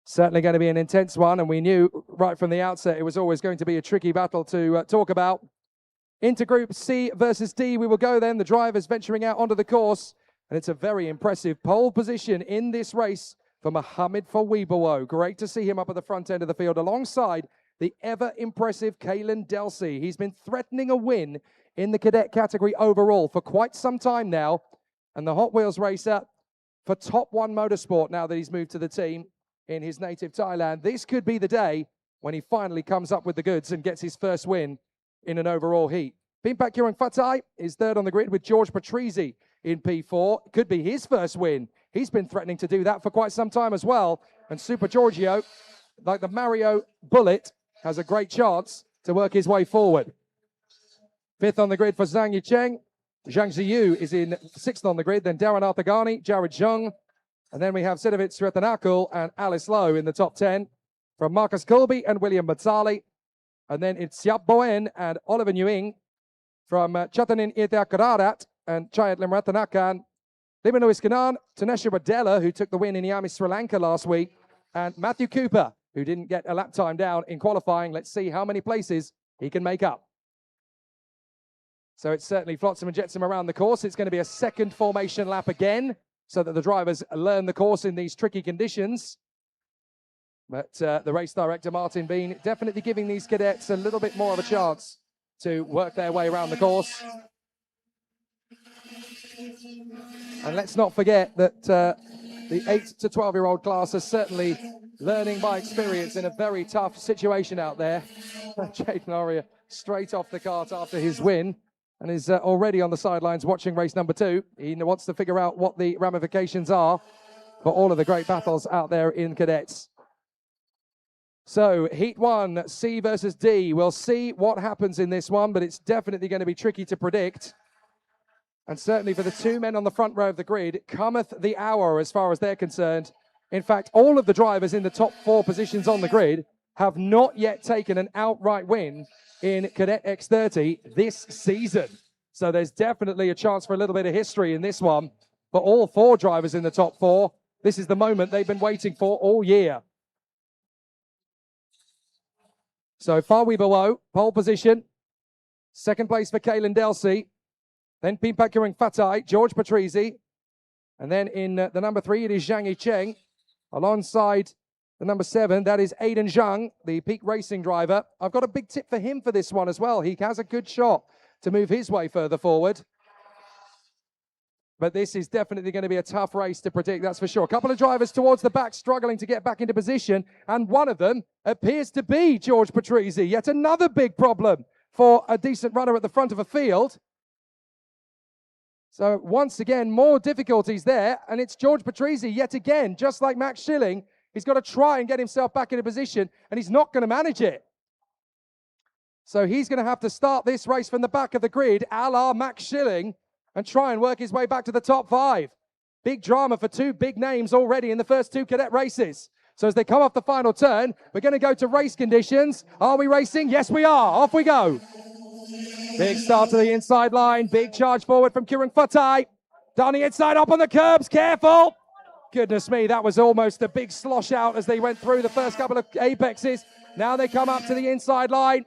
Certainly going to be an intense one, and we knew right from the outset it was always going to be a tricky battle to talk about. Into Group C versus D we will go then. The drivers venturing out onto the course, and it's a very impressive pole position in this race for Mohamed Fawibawo. Great to see him up at the front end of the field alongside the ever-impressive Kalen Delsey. He's been threatening a win in the cadet category overall for quite some time now, and the Hot Wheels racer for Top One Motorsport now that he's moved to the team in his native Thailand. This could be the day when he finally comes up with the goods and gets his first win in an overall heat. Pimpak Fatai is third on the grid with George Patrizi in P4. Could be his first win. He's been threatening to do that for quite some time as well. And Super Giorgio, like the Mario Bullet, has a great chance to work his way forward. Fifth on the grid for Zhang Yicheng. Zhang Ziyu is in sixth on the grid. Then Darren Arthagani, Jared Zhang. And then we have Sidovic Sretanakul and Alice Lowe in the top 10 from Marcus Colby and William Mazzali. And then it's Siap Boen and Oliver Nguyen from Chatanin Itiakararat and Chayat Limratanakan. Limano Iskanan, Tanesha Wadella, who took the win in IAME Sri Lanka last week, and Matthew Cooper, who didn't get a lap time down in qualifying. Let's see how many places he can make up. So it's certainly flotsam and jetsam around the course. It's going to be a second formation lap again, so that the drivers learn the course in these tricky conditions. But the race director, Martin Bean, definitely giving these cadets a little bit more of a chance to work their way around the course. And let's not forget that the 8 to 12-year-old class are certainly learning by experience in a very tough situation out there. Jaden Lauria straight off the cart after his win and is already on the sidelines watching race number 2. He wants to figure out what the ramifications are for all of the great battles out there in cadets. So, Heat 1, C versus D. We'll see what happens in this one, but it's definitely going to be tricky to predict. And certainly for the two men on the front row of the grid, cometh the hour as far as they're concerned. In fact, all of the drivers in the top 4 positions on the grid have not yet taken an outright win in Cadet X30 this season. So there's definitely a chance for a little bit of history in this one. For all 4 drivers in the top 4, this is the moment they've been waiting for all year. So Fawibawo, pole position. Second place for Kalen Delsey. Then Pimpak Fatai, George Patrizi. And then in the number 3, it is Zhang Yicheng. Alongside the number 7, that is Aiden Zhang, the Peak Racing driver. I've got a big tip for him for this one as well. He has a good shot to move his way further forward. But this is definitely going to be a tough race to predict, that's for sure. A couple of drivers towards the back struggling to get back into position, and one of them appears to be George Patrizi. Yet another big problem for a decent runner at the front of a field. So once again, more difficulties there, and it's George Patrizi yet again, just like Max Schilling. He's got to try and get himself back into position, and he's not going to manage it. So he's going to have to start this race from the back of the grid, a la Max Schilling, and try and work his way back to the top 5. Big drama for 2 big names already in the first 2 cadet races. So as they come off the final turn, we're going to go to race conditions. Are we racing? Yes, we are. Off we go. Big start to the inside line. Big charge forward from Kieran Fatai. Down the inside, up on the curbs. Careful. Goodness me, that was almost a big slosh out as they went through the first couple of apexes. Now they come up to the inside line.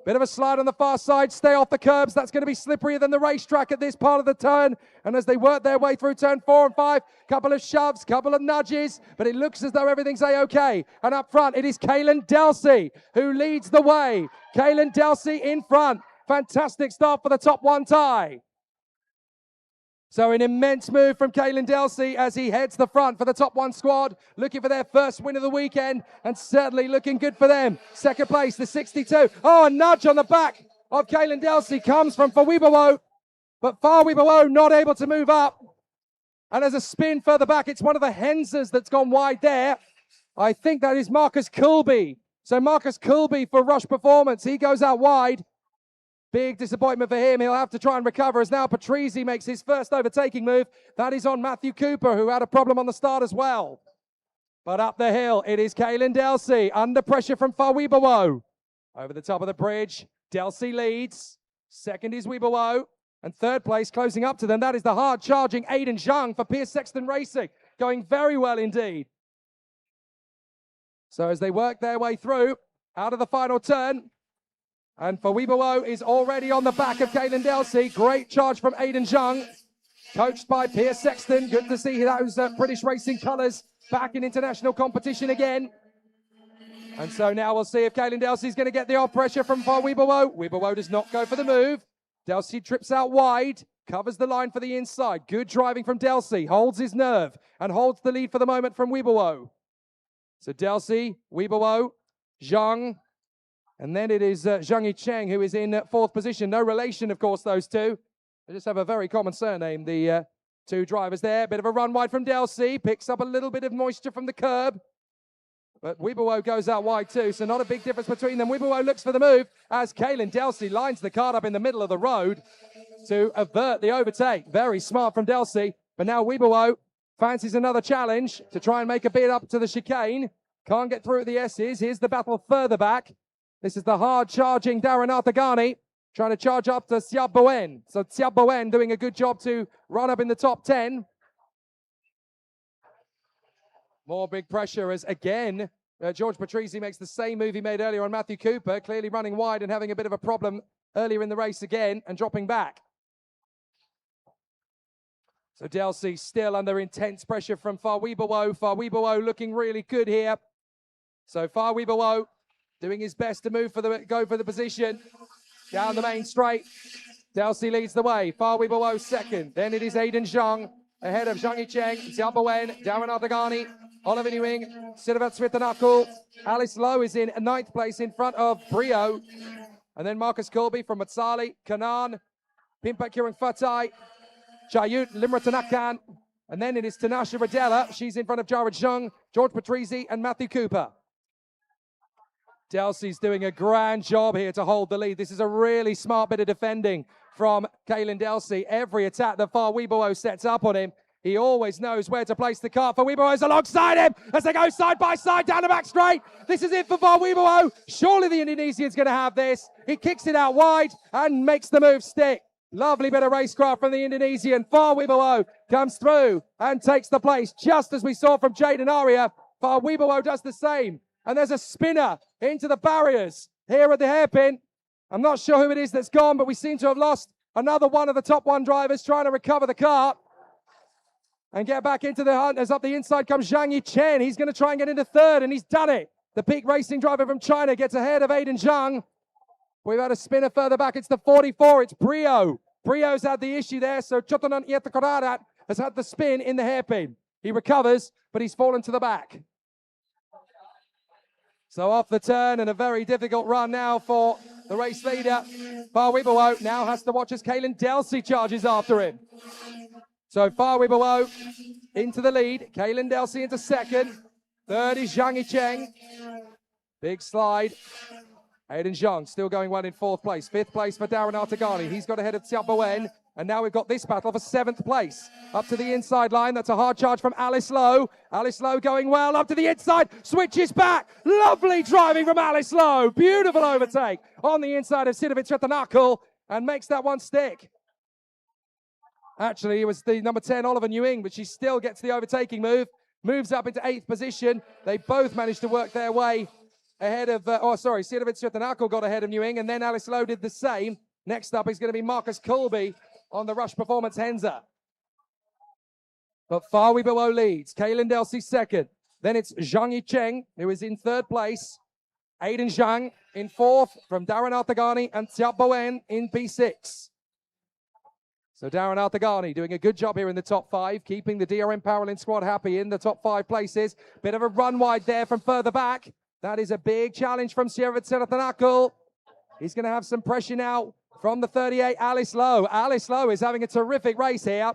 Bit of a slide on the far side. Stay off the curbs. That's going to be slipperier than the racetrack at this part of the turn. And as they work their way through turn 4 and 5, couple of shoves, couple of nudges, but it looks as though everything's A-okay. And up front, it is Kalen Delsey who leads the way. Kalen Delsey in front. Fantastic start for the top 1 tie. So an immense move from Kalen Delsey as he heads the front for the top 1 squad, looking for their first win of the weekend, and certainly looking good for them. Second place, the 62. Oh, a nudge on the back of Kalen Delsey comes from Fawibawo, but Fawibawo not able to move up. And as a spin further back, it's one of the Hensers that's gone wide there. I think that is Marcus Colby. So Marcus Colby for Rush Performance, he goes out wide. Big disappointment for him. He'll have to try and recover as now Patrizi makes his first overtaking move. That is on Matthew Cooper, who had a problem on the start as well. But up the hill, it is Kalen Delsey under pressure from Fawibawo. Over the top of the bridge, Delsey leads. Second is Wibawo. And third place, closing up to them, that is the hard-charging Aiden Zhang for Pierce Sexton Racing. Going very well indeed. So as they work their way through, out of the final turn, and Fawibawo is already on the back of Kaylin Delsey. Great charge from Aiden Zhang, coached by Pierce Sexton. Good to see those British racing colours back in international competition again. And so now we'll see if Kaylin Delsey is going to get the off pressure from Fawibawo. Wibawo does not go for the move. Delsey trips out wide, covers the line for the inside. Good driving from Delsey, holds his nerve, and holds the lead for the moment from Wibawo. So Delsey, Wibawo, Zhang, and then it is Zhang Yicheng who is in fourth position. No relation, of course, those two. They just have a very common surname, the two drivers there. Bit of a run wide from Delsey, picks up a little bit of moisture from the curb. But Wibawo goes out wide too, so not a big difference between them. Wibawo looks for the move as Kaylin Delsey lines the cart up in the middle of the road to avert the overtake. Very smart from Delsey, but now Wibawo fancies another challenge to try and make a bid up to the chicane. Can't get through at the S's. Here's the battle further back. This is the hard-charging Darren Arthagani trying to charge up to Xiao Bowen. So Xiao Bowen doing a good job to run up in the top 10. More big pressure as, again, George Patrese makes the same move he made earlier on Matthew Cooper, clearly running wide and having a bit of a problem earlier in the race again and dropping back. So Delsey still under intense pressure from Fawibawo. Fawibawo looking really good here. So Fawibawo doing his best to go for the position. Down the main straight. Delsey leads the way. Fawibawo second. Then it is Aiden Zhang ahead of Zhang Yicheng, Xiao Bowen, Darren Arthagani, Oliver Newing, Siddharth Switanakul. Alice Lowe is in ninth place in front of Brio. And then Marcus Colby from Matsali, Kanan, Pimpak Kurang Fatai, Chayut Limratanakan. And then it is Tanasha Radella. She's in front of Jared Zhang, George Patrese, and Matthew Cooper. Delsey's doing a grand job here to hold the lead. This is a really smart bit of defending from Kaylin Delsey. Every attack that Fawibawo sets up on him, he always knows where to place the cart. Fawibawo's alongside him as they go side by side down the back straight. This is it for Fawibawo. Surely the Indonesian's going to have this. He kicks it out wide and makes the move stick. Lovely bit of racecraft from the Indonesian. Fawibawo comes through and takes the place, just as we saw from Jaden Aria. Fawibawo does the same. And there's a spinner into the barriers here at the hairpin. I'm not sure who it is that's gone, but we seem to have lost another one of the top one drivers trying to recover the cart and get back into the hunt. As up the inside comes Zhang Yichen. He's going to try and get into third, and he's done it. The peak racing driver from China gets ahead of Aiden Zhang. We've had a spinner further back. It's the 44. It's Brio. Brio's had the issue there, so Chotonan Yetakorarat has had the spin in the hairpin. He recovers, but he's fallen to the back. So off the turn and a very difficult run now for the race leader. Fawibawo now has to watch as Kaylin Delsey charges after him. So Fawibawo into the lead. Kaylin Delsey into second. Third is Zhang Yicheng. Big slide. Aiden Zhang still going well in fourth place. Fifth place for Darren Artagani. He's got ahead of Xiao Bowen. And now we've got this battle for seventh place. Up to the inside line. That's a hard charge from Alice Lowe. Alice Lowe going well. Up to the inside. Switches back. Lovely driving from Alice Lowe. Beautiful overtake on the inside of Siddharth Switanakul and makes that one stick. Actually, it was the number 10, Oliver Newing, but she still gets the overtaking move. Moves up into 8th position. They both managed to work their way ahead of, Siddharth Switanakul got ahead of Newing, and then Alice Lowe did the same. Next up is going to be Marcus Colby on the Rush Performance Henza. But Fawibawo leads. Kaylin Delsey second. Then it's Zhang Yicheng, who is in third place. Aiden Zhang in fourth from Darren Arthagani and Xiao Bowen in P6. So Darren Arthagani doing a good job here in the top 5, keeping the DRM Paralympic squad happy in the top 5 places. Bit of a run wide there from further back. That is a big challenge from Siddharth Switanakul. He's going to have some pressure now from the 38, Alice Lowe. Alice Lowe is having a terrific race here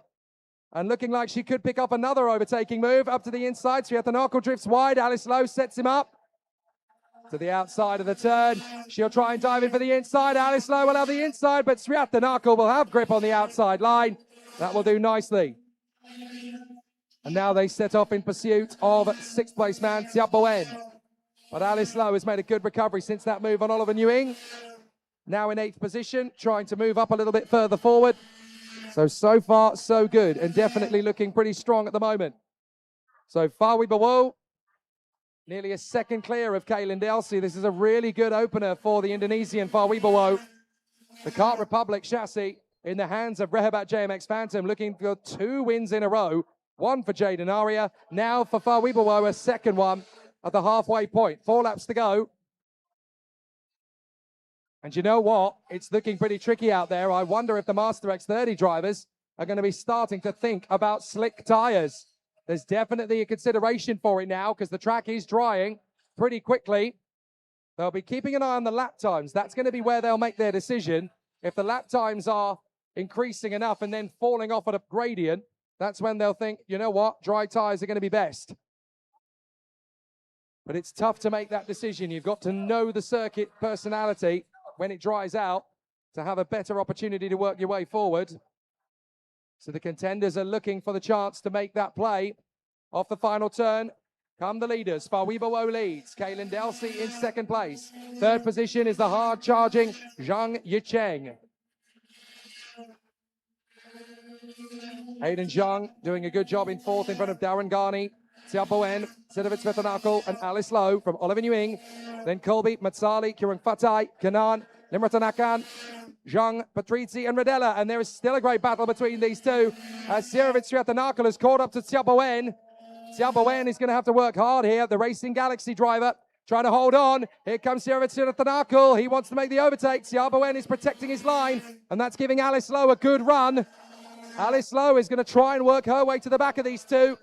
and looking like she could pick up another overtaking move. Up to the inside, Switanakul drifts wide. Alice Lowe sets him up to the outside of the turn. She'll try and dive in for the inside. Alice Lowe will have the inside, but Switanakul will have grip on the outside line. That will do nicely. And now they set off in pursuit of 6th place man, Xiao Bowen. But Alice Lowe has made a good recovery since that move on Oliver Newing. now in 8th position, trying to move up a little bit further forward. So far, so good, and definitely looking pretty strong at the moment. So Fawi Bawo, nearly a second clear of Kaylin Delcy. This is a really good opener for the Indonesian Fawi Bawo. The Kart Republic chassis in the hands of Rehabat JMX Phantom, looking for 2 wins in a row. One for Jaden Aria, now for Fawi Bawo, a second one at the halfway point. 4 laps to go. And you know what? It's looking pretty tricky out there. I wonder if the Master X30 drivers are going to be starting to think about slick tyres. There's definitely a consideration for it now because the track is drying pretty quickly. They'll be keeping an eye on the lap times. That's going to be where they'll make their decision. If the lap times are increasing enough and then falling off at a gradient, that's when they'll think, you know what, dry tyres are going to be best. But it's tough to make that decision. You've got to know the circuit personality when it dries out to have a better opportunity to work your way forward. So the contenders are looking for the chance to make that play. Off the final turn come the leaders. Fawi Bawo leads. Kaylin Delcy in second place. Third position is the hard-charging Zhang Yicheng. Hayden Zhang doing a good job in 4th in front of Darren Garney, Tia Bowen, Sidovic Svetanakul, and Alice Lowe from Oliver Newing. Then Colby, Matsali, Kirung Fatai, Kanan, Nimratanakan, Zhang, Patrizi, and Radella. And there is still a great battle between these two. As Sirovic Svetanakul has caught up to Tia Bowen. Tia Bowen is going to have to work hard here. The Racing Galaxy driver trying to hold on. Here comes Sirovic Svetanakul. He wants to make the overtake. Tia Bowen is protecting his line, and that's giving Alice Lowe a good run. Alice Lowe is going to try and work her way to the back of these two.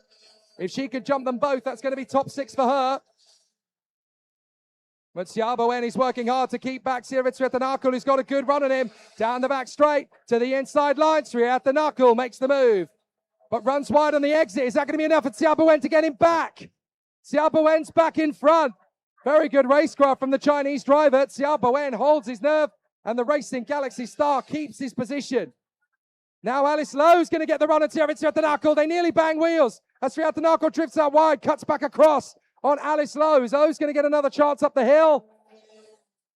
If she could jump them both, that's going to be top 6 for her. But Tia Bowen is working hard to keep back Sirovic Svetanakul, who's got a good run on him. Down the back straight to the inside line. Svetanakul makes the move, but runs wide on the exit. Is that going to be enough for Tia Bowen to get him back? Tia Bowen's back in front. Very good racecraft from the Chinese driver. Tia Bowen holds his nerve, and the Racing Galaxy star keeps his position. Now Alice Lowe's going to get the run on Sirovic Svetanakul. They nearly bang wheels as Svetanakul drifts out wide, cuts back across on Alice Lowe. Lowe's going to get another chance up the hill.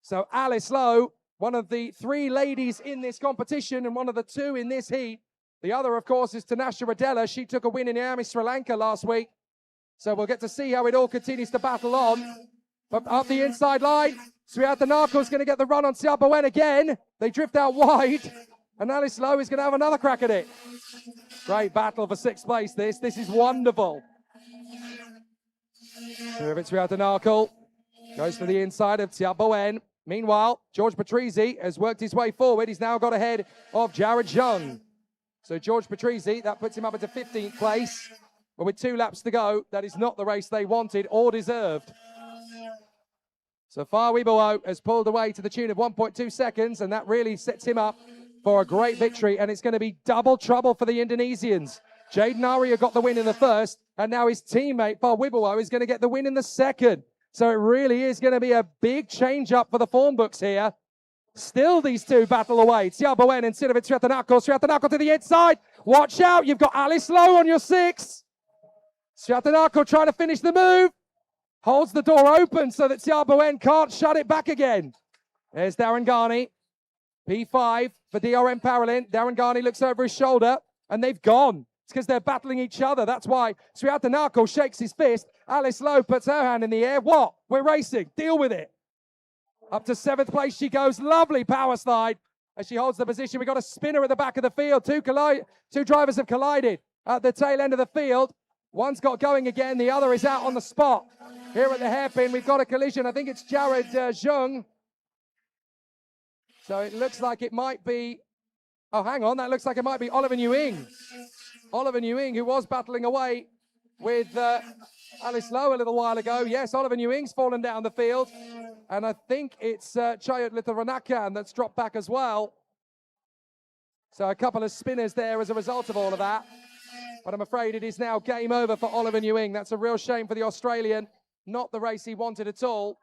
So Alice Lowe, one of the 3 ladies in this competition and one of the 2 in this heat. The other, of course, is Tanasha Radella. She took a win in IAME Sri Lanka last week. So we'll get to see how it all continues to battle on. But up the inside line, Svetanakul is going to get the run on Tia Bowen again. They drift out wide. And Alice Lowe is going to have another crack at it. Great battle for 6th place, this. This is wonderful. Sirovic Svetanakul goes to the inside of Tia Bowen. Meanwhile, George Patrizi has worked his way forward. He's now got ahead of Jared Zhang. So George Patrizi, that puts him up into 15th place. But with 2 laps to go, that is not the race they wanted or deserved. So Fawi Bawo has pulled away to the tune of 1.2 seconds, and that really sets him up for a great victory, and it's going to be double trouble for the Indonesians. Jaden Aria got the win in the first, and now his teammate, Fawi Bawo, is going to get the win in the second. So it really is going to be a big change-up for the form books here. Still these 2 battle away. Tia Bowen and Sirovic Svetanakul. Svetanakul to the inside. Watch out, you've got Alice Lowe on your 6. Svetanakul trying to finish the move. Holds the door open so that Tia Bowen can't shut it back again. There's Darren Garney. P5 for DRM Paralympic. Darren Garney looks over his shoulder, and they've gone. It's because they're battling each other. That's why Svetanakul shakes his fist. Alice Lowe puts her hand in the air. What? We're racing. Deal with it. Up to 7th place she goes. Lovely power slide as she holds the position. We've got a spinner at the back of the field. 2 drivers have collided at the tail end of the field. One's got going again. The other is out on the spot. Here at the hairpin, we've got a collision. I think it's Jared Zhang. So it looks like it might be, oh, hang on, that looks like it might be Oliver Newing. Oliver Newing, who was battling away with Alice Lowe a little while ago. Yes, Oliver Newing's fallen down the field. And I think it's Chayot Litharanakan that's dropped back as well. So a couple of spinners there as a result of all of that. But I'm afraid it is now game over for Oliver Newing. That's a real shame for the Australian. Not the race he wanted at all.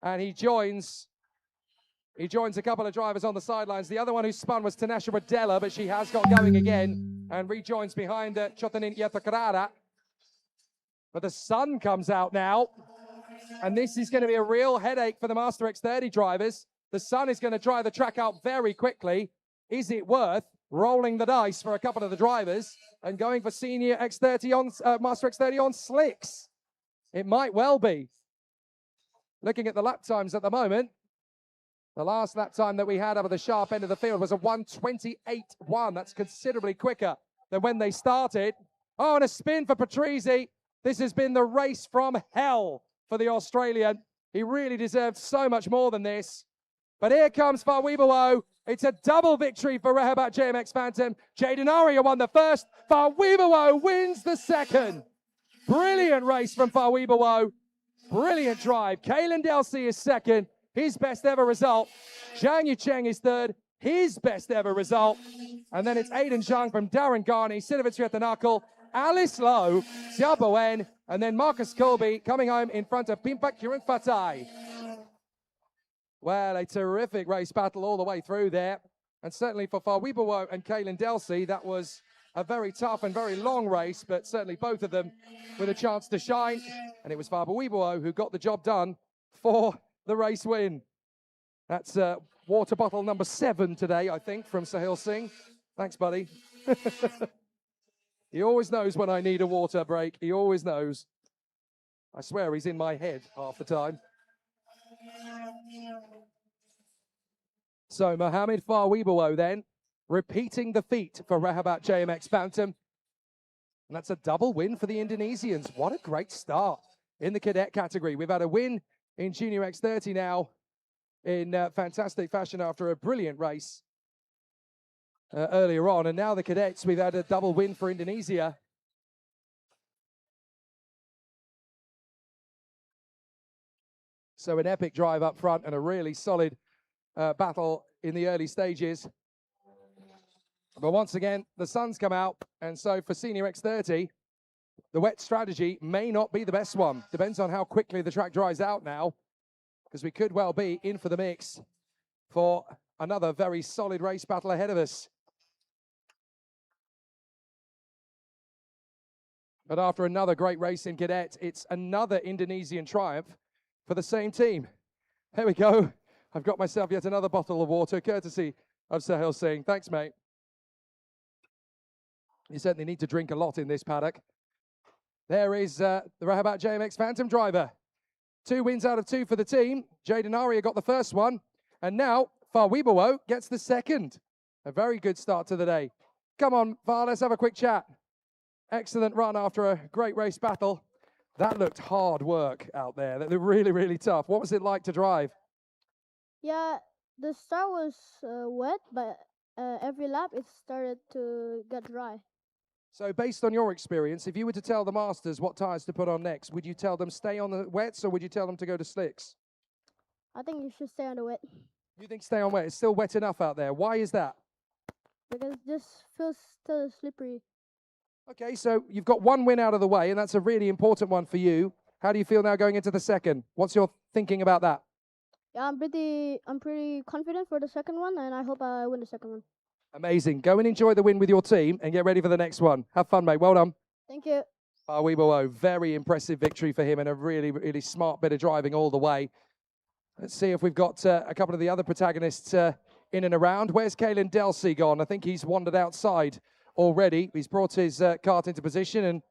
And he joins a couple of drivers on the sidelines. The other one who spun was Tanasha Radella, but she has got going again and rejoins behind Chotanin Yatakarara. But the sun comes out now, and this is going to be a real headache for the Master X30 drivers. The sun is going to dry the track out very quickly. Is it worth rolling the dice for a couple of the drivers and going for senior X30 on Master X30 on slicks? It might well be. Looking at the lap times at the moment, the last lap time that we had over the sharp end of the field was a 1:28.1. That's considerably quicker than when they started. Oh, and a spin for Patrizi. This has been the race from hell for the Australian. He really deserved so much more than this. But here comes Farwibawo. It's a double victory for Rehoboth JMX Phantom. Jaden Aria won the first. Farwibawo wins the second. Brilliant race from Farwibawo. Brilliant drive. Kalen Delsey is second. His best ever result. Zhang Yucheng is third. His best ever result. And then it's Aiden Zhang from Darren Garney, Sinovich Retanakul, Alice Lowe, Xiaobo En, and then Marcus Colby coming home in front of Pimpak Kiran Fatai. Well, a terrific race battle all the way through there. And certainly for Farwibawo and Kalen Delsey, that was a very tough and very long race, but certainly both of them with a chance to shine. And it was Farwibawo who got the job done for the race win. That's water bottle number 7 today, I think, from Sahil Singh. Thanks, buddy. He always knows when I need a water break. He always knows. I swear he's in my head half the time. So Mohamed Farwibawo then, repeating the feat for Rehoboth JMX Phantom. And that's a double win for the Indonesians. What a great start in the cadet category. We've had a win in Junior X30 now in fantastic fashion after a brilliant race earlier on. And now the cadets, we've had a double win for Indonesia. So an epic drive up front and a really solid battle in the early stages. But once again, the sun's come out. And so for Senior X30, the wet strategy may not be the best one. Depends on how quickly the track dries out now, because we could well be in for the mix for another very solid race battle ahead of us. But after another great race in cadet, it's another Indonesian triumph for the same team. There we go. I've got myself yet another bottle of water, courtesy of Sahil Singh. Thanks, mate. You certainly need to drink a lot in this paddock. There is the Rehoboth JMX Phantom driver. 2 wins out of 2 for the team. Jaden Aria got the first one. And now Farwibawo gets the second. A very good start to the day. Come on, Far, let's have a quick chat. Excellent run after a great race battle. That looked hard work out there. That looked really, really tough. What was it like to drive? Yeah, the start was wet, but every lap it started to get dry. So based on your experience, if you were to tell the masters what tyres to put on next, would you tell them stay on the wets or would you tell them to go to slicks? I think you should stay on the wet. You think stay on wet? It's still wet enough out there. Why is that? Because it just feels still slippery. Okay, so you've got 1 win out of the way, and that's a really important one for you. How do you feel now going into the second? What's your thinking about that? Yeah, I'm pretty confident for the second one, and I hope I win the second one. Amazing. Go and enjoy the win with your team and get ready for the next one. Have fun, mate. Well done. Thank you. Farwibawo, very impressive victory for him and a really, really smart bit of driving all the way. Let's see if we've got a couple of the other protagonists in and around. Where's Kalen Delsey gone? I think he's wandered outside already. He's brought his kart into position, and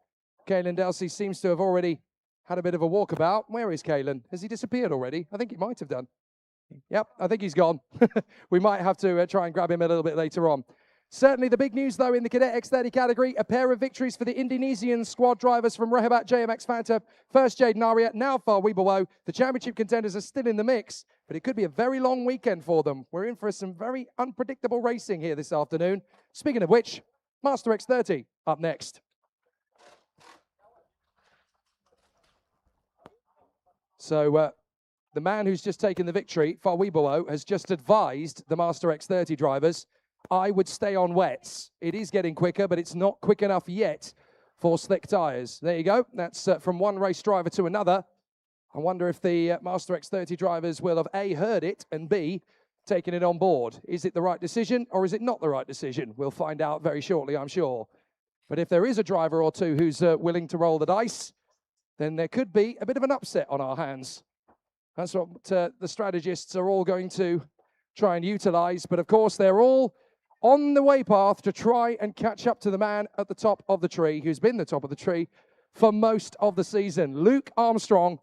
Kalen Delsey seems to have already had a bit of a walkabout. Where is Kalen? Has he disappeared already? I think he might have done. Yep, I think he's gone. We might have to try and grab him a little bit later on. Certainly the big news, though, in the Cadet X30 category, a pair of victories for the Indonesian squad drivers from Rehoboth JMX Phantom. First Jaden Aria, now Farwibawo. The championship contenders are still in the mix, but it could be a very long weekend for them. We're in for some very unpredictable racing here this afternoon. Speaking of which, Master X30 up next. So the man who's just taken the victory, Farwibawo, has just advised the Master X30 drivers, I would stay on wets. It is getting quicker, but it's not quick enough yet for slick tyres. There you go. That's from one race driver to another. I wonder if the Master X30 drivers will have A, heard it, and B, taken it on board. Is it the right decision or is it not the right decision? We'll find out very shortly, I'm sure. But if there is a driver or two who's willing to roll the dice, then there could be a bit of an upset on our hands. That's what the strategists are all going to try and utilize. But of course, they're all on the way path to try and catch up to the man at the top of the tree, who's been the top of the tree for most of the season. Luke Armstrong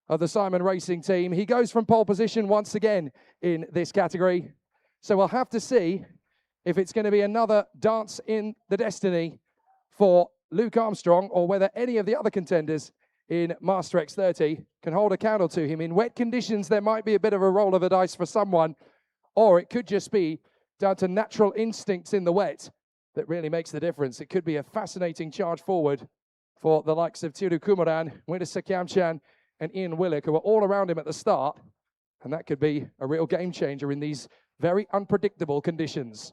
of the Simon Racing team. He goes from pole position once again in this category. So we'll have to see if it's going to be another dance in the destiny for Luke Armstrong, or whether any of the other contenders in Master X30 can hold a candle to him. In wet conditions, there might be a bit of a roll of the dice for someone, or it could just be down to natural instincts in the wet that really makes the difference. It could be a fascinating charge forward for the likes of Tiru Kumaran, Winter Sakyamchan, and Ian Willick, who are all around him at the start, and that could be a real game changer in these very unpredictable conditions.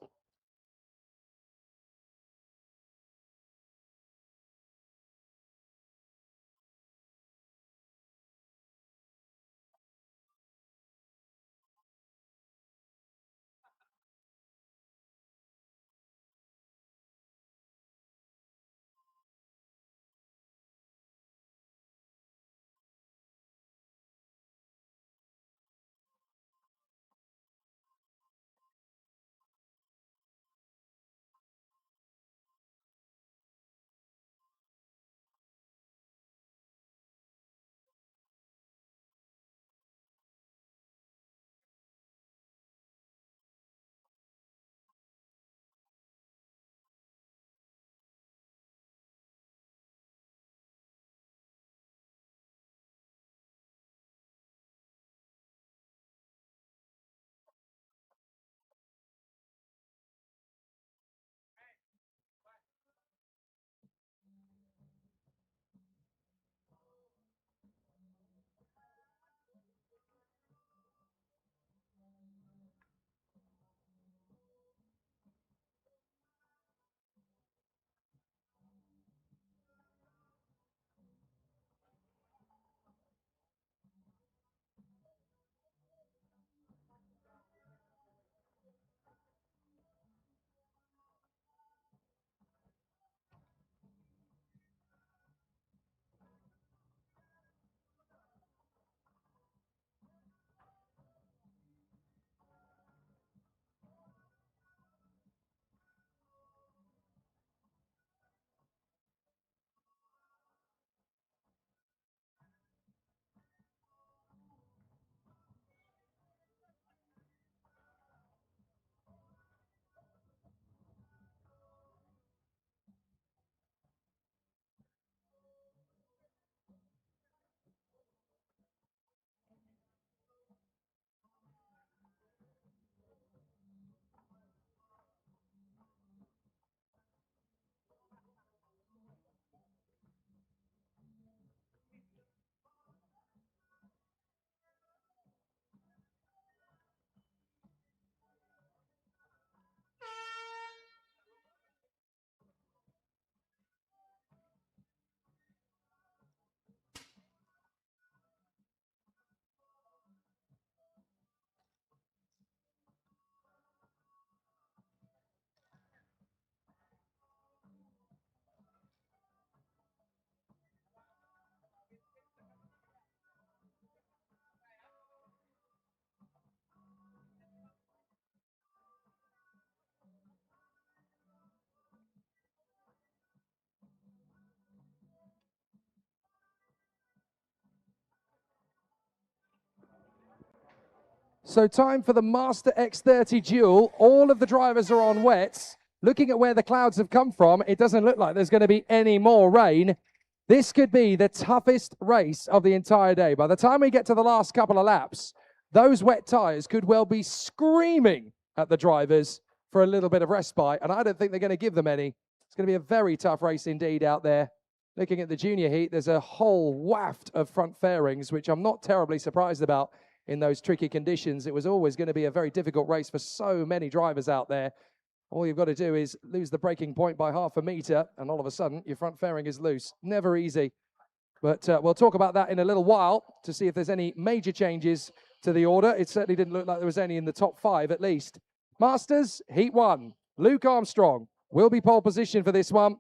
So time for the Master X30 duel. All of the drivers are on wets. Looking at where the clouds have come from, it doesn't look like there's going to be any more rain. This could be the toughest race of the entire day. By the time we get to the last couple of laps, those wet tyres could well be screaming at the drivers for a little bit of respite, and I don't think they're going to give them any. It's going to be a very tough race indeed out there. Looking at the junior heat, there's a whole waft of front fairings, which I'm not terribly surprised about in those tricky conditions. It was always going to be a very difficult race for so many drivers out there. All you've got to do is lose the braking point by half a meter, and all of a sudden, your front fairing is loose. Never easy. But we'll talk about that in a little while to see if there's any major changes to the order. It certainly didn't look like there was any in the top 5, at least. Masters, Heat 1. Luke Armstrong will be pole position for this one,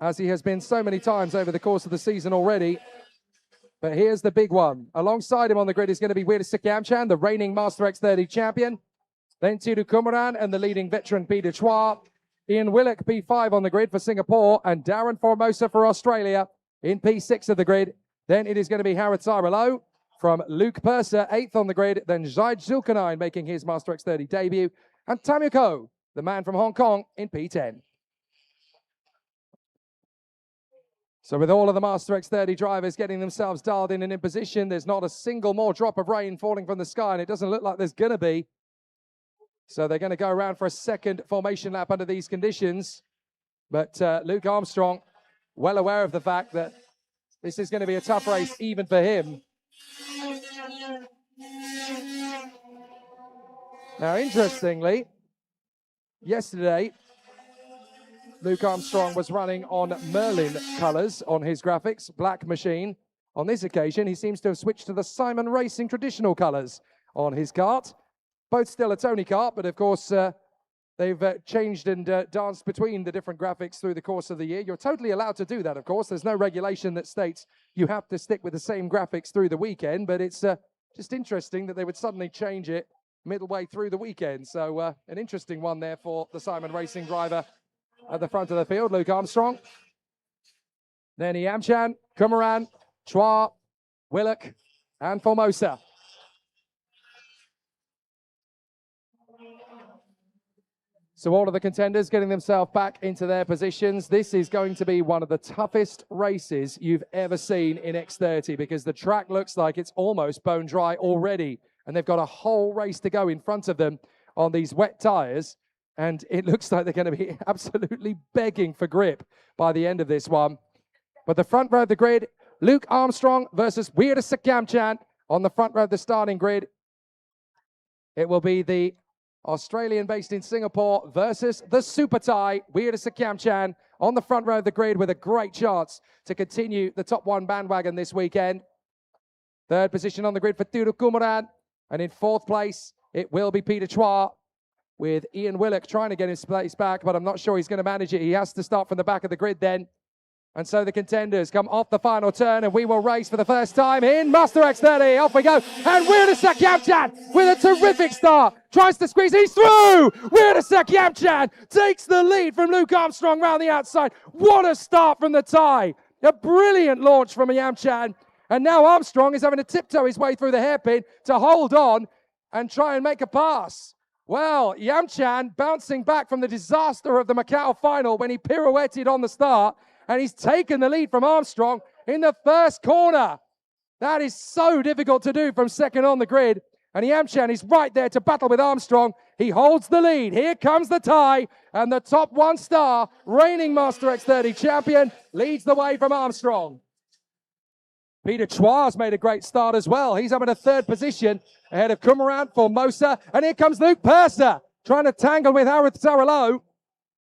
as he has been so many times over the course of the season already. But here's the big one. Alongside him on the grid is going to be Weerdersik Yamchan, the reigning Master X30 champion. Then Tiru Kumaran and the leading veteran Peter Chua. Ian Willock, P5 on the grid for Singapore, and Darren Formosa for Australia in P6 of the grid. Then it is going to be Harald Cyrilo from Luke Purser, 8th on the grid. Then Zaid Zulkarnain making his Master X30 debut. And Tamio Ko, the man from Hong Kong, in P10. So with all of the Master X30 drivers getting themselves dialed in and in position, there's not a single more drop of rain falling from the sky, and it doesn't look like there's going to be. So they're going to go around for a second formation lap under these conditions. But Luke Armstrong, well aware of the fact that this is going to be a tough race even for him. Now, interestingly, yesterday, Luke Armstrong was running on Merlin colours on his graphics, black machine. On this occasion, he seems to have switched to the Simon Racing traditional colours on his kart. Both still a Tony kart, but of course, they've changed and danced between the different graphics through the course of the year. You're totally allowed to do that, of course. There's no regulation that states you have to stick with the same graphics through the weekend, but it's just interesting that they would suddenly change it midway through the weekend. So an interesting one there for the Simon Racing driver at the front of the field, Luke Armstrong. Then Yamchan, Kumaran, Chua, Willock, and Formosa. So all of the contenders getting themselves back into their positions. This is going to be one of the toughest races you've ever seen in X30 because the track looks like it's almost bone dry already. And they've got a whole race to go in front of them on these wet tyres. And it looks like they're going to be absolutely begging for grip by the end of this one. But the front row of the grid, Luke Armstrong versus Weerdersik Yamchan on the front row of the starting grid. It will be the Australian based in Singapore versus the Super Thai, Weerdersik Yamchan on the front row of the grid with a great chance to continue the top one bandwagon this weekend. Third position on the grid for Tiru Kumaran. And in fourth place, it will be Peter Chua, with Ian Willock trying to get his place back, but I'm not sure he's going to manage it. He has to start from the back of the grid then. And so the contenders come off the final turn, and we will race for the first time in Master X30. Off we go. And Weerdersik Yamchan with a terrific start. Tries to squeeze. He's through. Weerdersik Yamchan takes the lead from Luke Armstrong round the outside. What a start from the Thai. A brilliant launch from Yamchan. And now Armstrong is having to tiptoe his way through the hairpin to hold on and try and make a pass. Well, Yamchan bouncing back from the disaster of the Macau final when he pirouetted on the start, and he's taken the lead from Armstrong in the first corner. That is so difficult to do from second on the grid, and Yamchan is right there to battle with Armstrong. He holds the lead. Here comes the Thai, and the top one star, reigning Master X30 champion, leads the way from Armstrong. Peter Chua's made a great start as well. He's up in a third position ahead of Kumaran, Formosa. And here comes Luke Purser trying to tangle with Harald Cyrilo.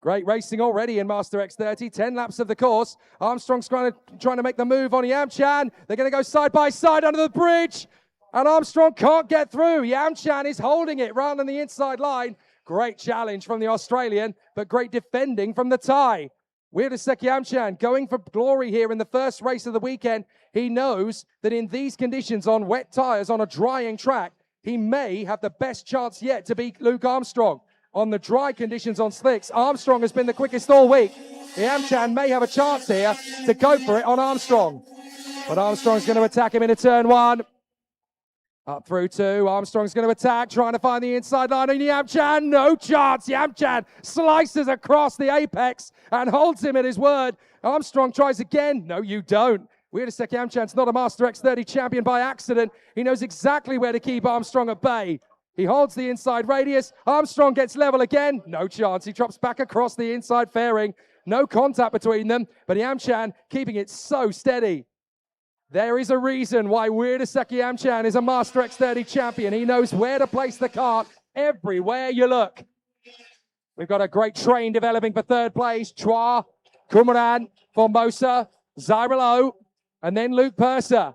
Great racing already in Master X30. 10 laps of the course. Armstrong's trying to make the move on Yamchan. They're going to go side by side under the bridge. And Armstrong can't get through. Yamchan is holding it round on the inside line. Great challenge from the Australian, but great defending from the Thai. Weerdersik Yamchan going for glory here in the first race of the weekend. He knows that in these conditions on wet tyres on a drying track, he may have the best chance yet to beat Luke Armstrong. On the dry conditions on slicks, Armstrong has been the quickest all week. Yamchan may have a chance here to go for it on Armstrong. But Armstrong's going to attack him into turn one. Up through two, Armstrong's going to attack, trying to find the inside line on Yamchan. No chance. Yamchan slices across the apex and holds him at his word. Armstrong tries again. No, you don't. Weerdersik Yamchan's not a Master X30 champion by accident. He knows exactly where to keep Armstrong at bay. He holds the inside radius. Armstrong gets level again. No chance. He drops back across the inside fairing. No contact between them, but Yamchan keeping it so steady. There is a reason why Weerdersik Yamchan is a Master X30 champion. He knows where to place the kart everywhere you look. We've got a great train developing for third place. Chua, Kumaran, Formosa, Zyrilo, and then Luke Purser.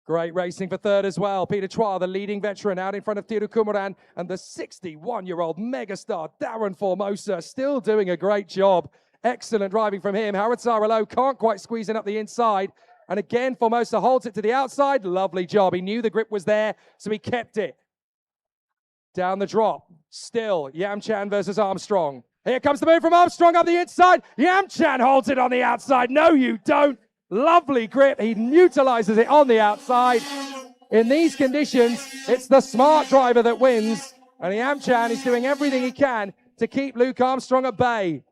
Great racing for third as well. Peter Chua, the leading veteran, out in front of Tiru Kumaran, and the 61-year-old megastar Darren Formosa still doing a great job. Excellent driving from him. Harald Cyrilo can't quite squeeze in up the inside. And again, Formosa holds it to the outside. Lovely job. He knew the grip was there, so he kept it. Down the drop. Still, Yamchan versus Armstrong. Here comes the move from Armstrong up the inside. Yamchan holds it on the outside. No, you don't. Lovely grip. He neutralizes it on the outside. In these conditions, it's the smart driver that wins. And Yamchan is doing everything he can to keep Luke Armstrong at bay.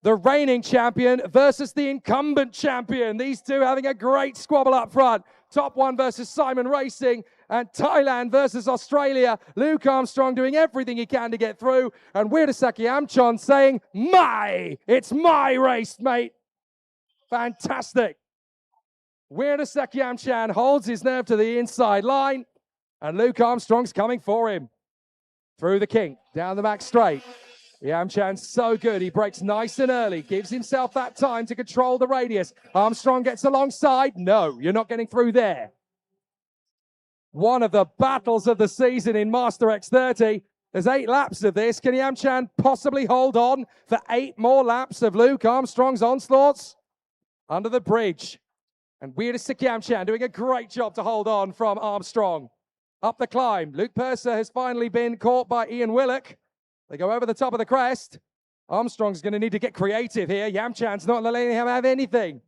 The reigning champion versus the incumbent champion. These two having a great squabble up front. Top one versus Simon Racing, and Thailand versus Australia. Luke Armstrong doing everything he can to get through, and Wiratesaki Yamchan saying, it's my race, mate. Fantastic. Wiratesaki Yamchan holds his nerve to the inside line, and Luke Armstrong's coming for him. Through the kink, down the back straight. Yamchan's so good. He brakes nice and early, gives himself that time to control the radius. Armstrong gets alongside. No, you're not getting through there. One of the battles of the season in Master X30. There's 8 laps of this. Can Yamchan possibly hold on for 8 more laps of Luke Armstrong's onslaughts? Under the bridge. And Wiratesaki Yamchan doing a great job to hold on from Armstrong. Up the climb. Luke Purser has finally been caught by Ian Willock. They go over the top of the crest. Armstrong's going to need to get creative here. Yamchan's not letting him have anything.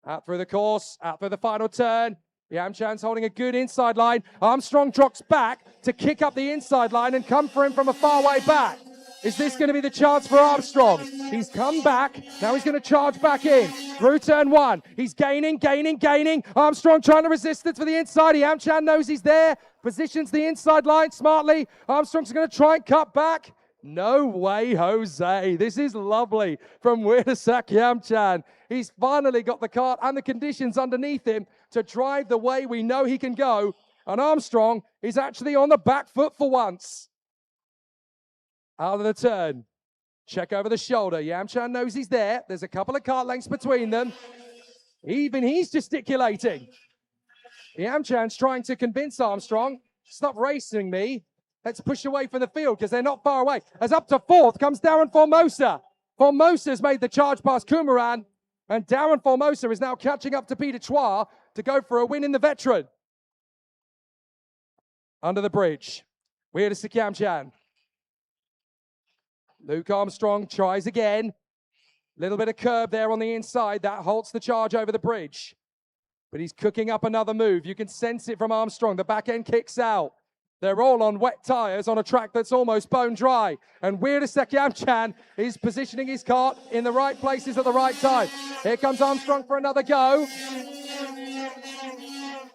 Out through the course, out through the final turn. Yamchan's holding a good inside line. Armstrong drops back to kick up the inside line and come for him from a far way back. Is this going to be the chance for Armstrong? He's come back. Now he's going to charge back in. Through turn 1. He's gaining. Armstrong trying to resist it for the inside. Yamchan knows he's there. Positions the inside line smartly. Armstrong's going to try and cut back. No way, Jose. This is lovely from Wiratesaki Yamchan. He's finally got the kart and the conditions underneath him to drive the way we know he can go. And Armstrong is actually on the back foot for once. Out of the turn. Check over the shoulder. Yamchan knows he's there. There's a couple of kart lengths between them. Even he's gesticulating. Yamchan's trying to convince Armstrong, stop racing me. Let's push away from the field because they're not far away. As up to 4th comes Darren Formosa. Formosa's made the charge past Kumaran. And Darren Formosa is now catching up to Peter Chua to go for a win in the veteran. Under the bridge. Wiratesaki Yamchan. Luke Armstrong tries again. Little bit of curb there on the inside. That halts the charge over the bridge. But he's cooking up another move. You can sense it from Armstrong. The back end kicks out. They're all on wet tyres on a track that's almost bone dry. And Wiratesaki Yamchan is positioning his kart in the right places at the right time. Here comes Armstrong for another go.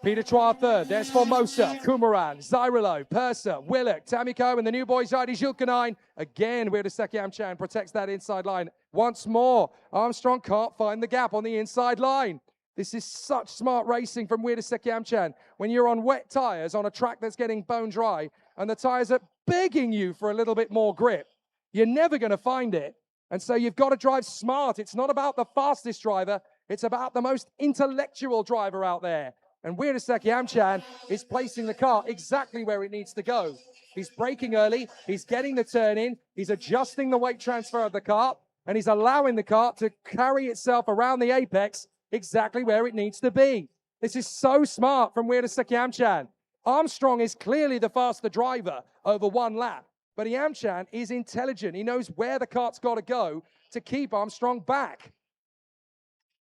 Peter Chua 3rd. There's Formosa, Kumaran, Zyrilo, Purser, Willock, Tamiko, and the new boy Zaidi Julkanine. Again, Wiratesaki Yamchan protects that inside line. Once more, Armstrong can't find the gap on the inside line. This is such smart racing from Wiratesaki Yamchan. When you're on wet tyres on a track that's getting bone dry and the tyres are begging you for a little bit more grip, you're never going to find it. And so you've got to drive smart. It's not about the fastest driver. It's about the most intellectual driver out there. And Wiratesaki Yamchan is placing the car exactly where it needs to go. He's braking early. He's getting the turn in. He's adjusting the weight transfer of the kart. And he's allowing the kart to carry itself around the apex exactly where it needs to be. This is so smart from Wiratesaki Yamchan. Armstrong is clearly the faster driver over 1 lap. But Yamchan is intelligent. He knows where the kart's got to go to keep Armstrong back.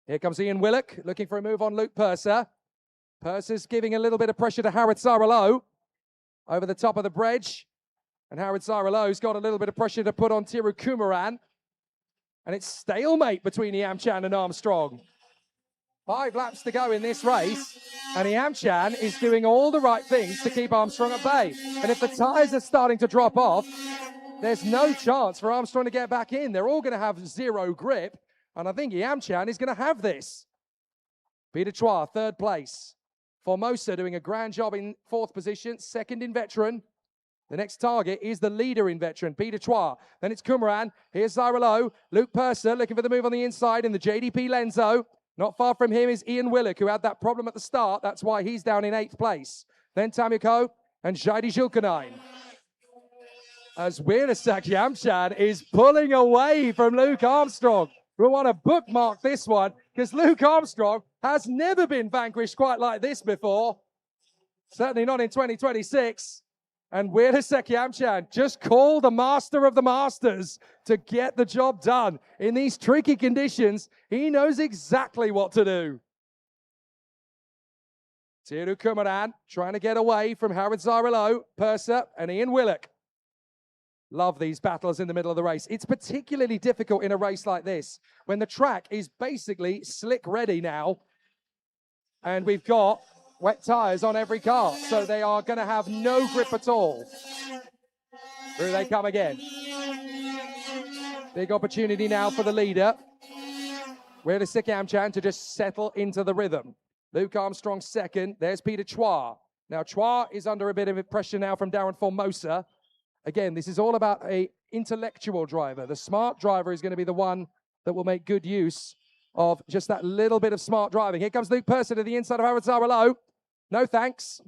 Here comes Ian Willock looking for a move on Luke Purser. Purser's giving a little bit of pressure to Howard Saralo over the top of the bridge. And Howard Saralo's got a little bit of pressure to put on Tiru Kumaran. And it's stalemate between Yamchan and Armstrong. 5 laps to go in this race. And Yamchan is doing all the right things to keep Armstrong at bay. And if the tyres are starting to drop off, there's no chance for Armstrong to get back in. They're all going to have 0 grip. And I think Yamchan is going to have this. Peter Chua, 3rd place. Formosa doing a grand job in 4th position, 2nd in veteran. The next target is the leader in veteran, Peter Chua. Then it's Kumaran. Here's Zyrilo. Luke Purser looking for the move on the inside in the JDP Lenzo. Not far from him is Ian Willock, who had that problem at the start. That's why he's down in 8th place. Then Tamiko and Zaidi Julkanine. As Wiratesaki Yamchan is pulling away from Luke Armstrong. We want to bookmark this one because Luke Armstrong has never been vanquished quite like this before. Certainly not in 2026. And Wirtasek Yamchan just called the master of the masters to get the job done. In these tricky conditions, he knows exactly what to do. Tiru Kumaran trying to get away from Howard Zarilo, Purser, and Ian Willock. Love these battles in the middle of the race. It's particularly difficult in a race like this when the track is basically slick ready now. And we've got wet tyres on every car, so they are going to have no grip at all. Here they come again. Big opportunity now for the leader. Wirtasek Yamchan to just settle into the rhythm. Luke Armstrong second. There's Peter Chua. Now, Chua is under a bit of pressure now from Darren Formosa. Again, this is all about an intellectual driver. The smart driver is going to be the one that will make good use of just that little bit of smart driving. Here comes Luke Purser to the inside of Howard Zarilo. No thanks.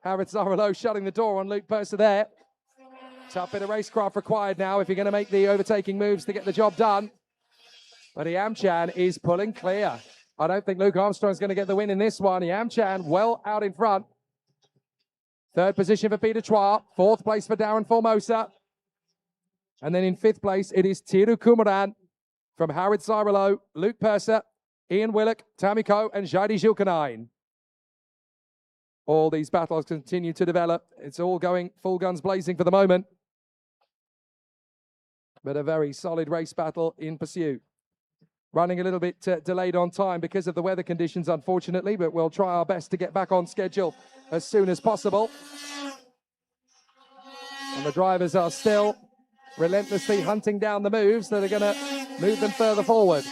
Howard Zarilo shutting the door on Luke Purser there. Tough bit of racecraft required now if you're going to make the overtaking moves to get the job done. But Yamchan is pulling clear. I don't think Luke Armstrong's going to get the win in this one. Yamchan well out in front. Third position for Peter Chua. Fourth place for Darren Formosa. And then in fifth place, it is Tiru Kumaran from Howard Zarilo, Luke Purser, Ian Willock, Tammy Coe, and Jaidi Jilkanine. All these battles continue to develop. It's all going full guns blazing for the moment. But a very solid race battle in pursuit. Running a little bit delayed on time because of the weather conditions, unfortunately, but we'll try our best to get back on schedule as soon as possible. And the drivers are still relentlessly hunting down the moves that are going to move them further forward.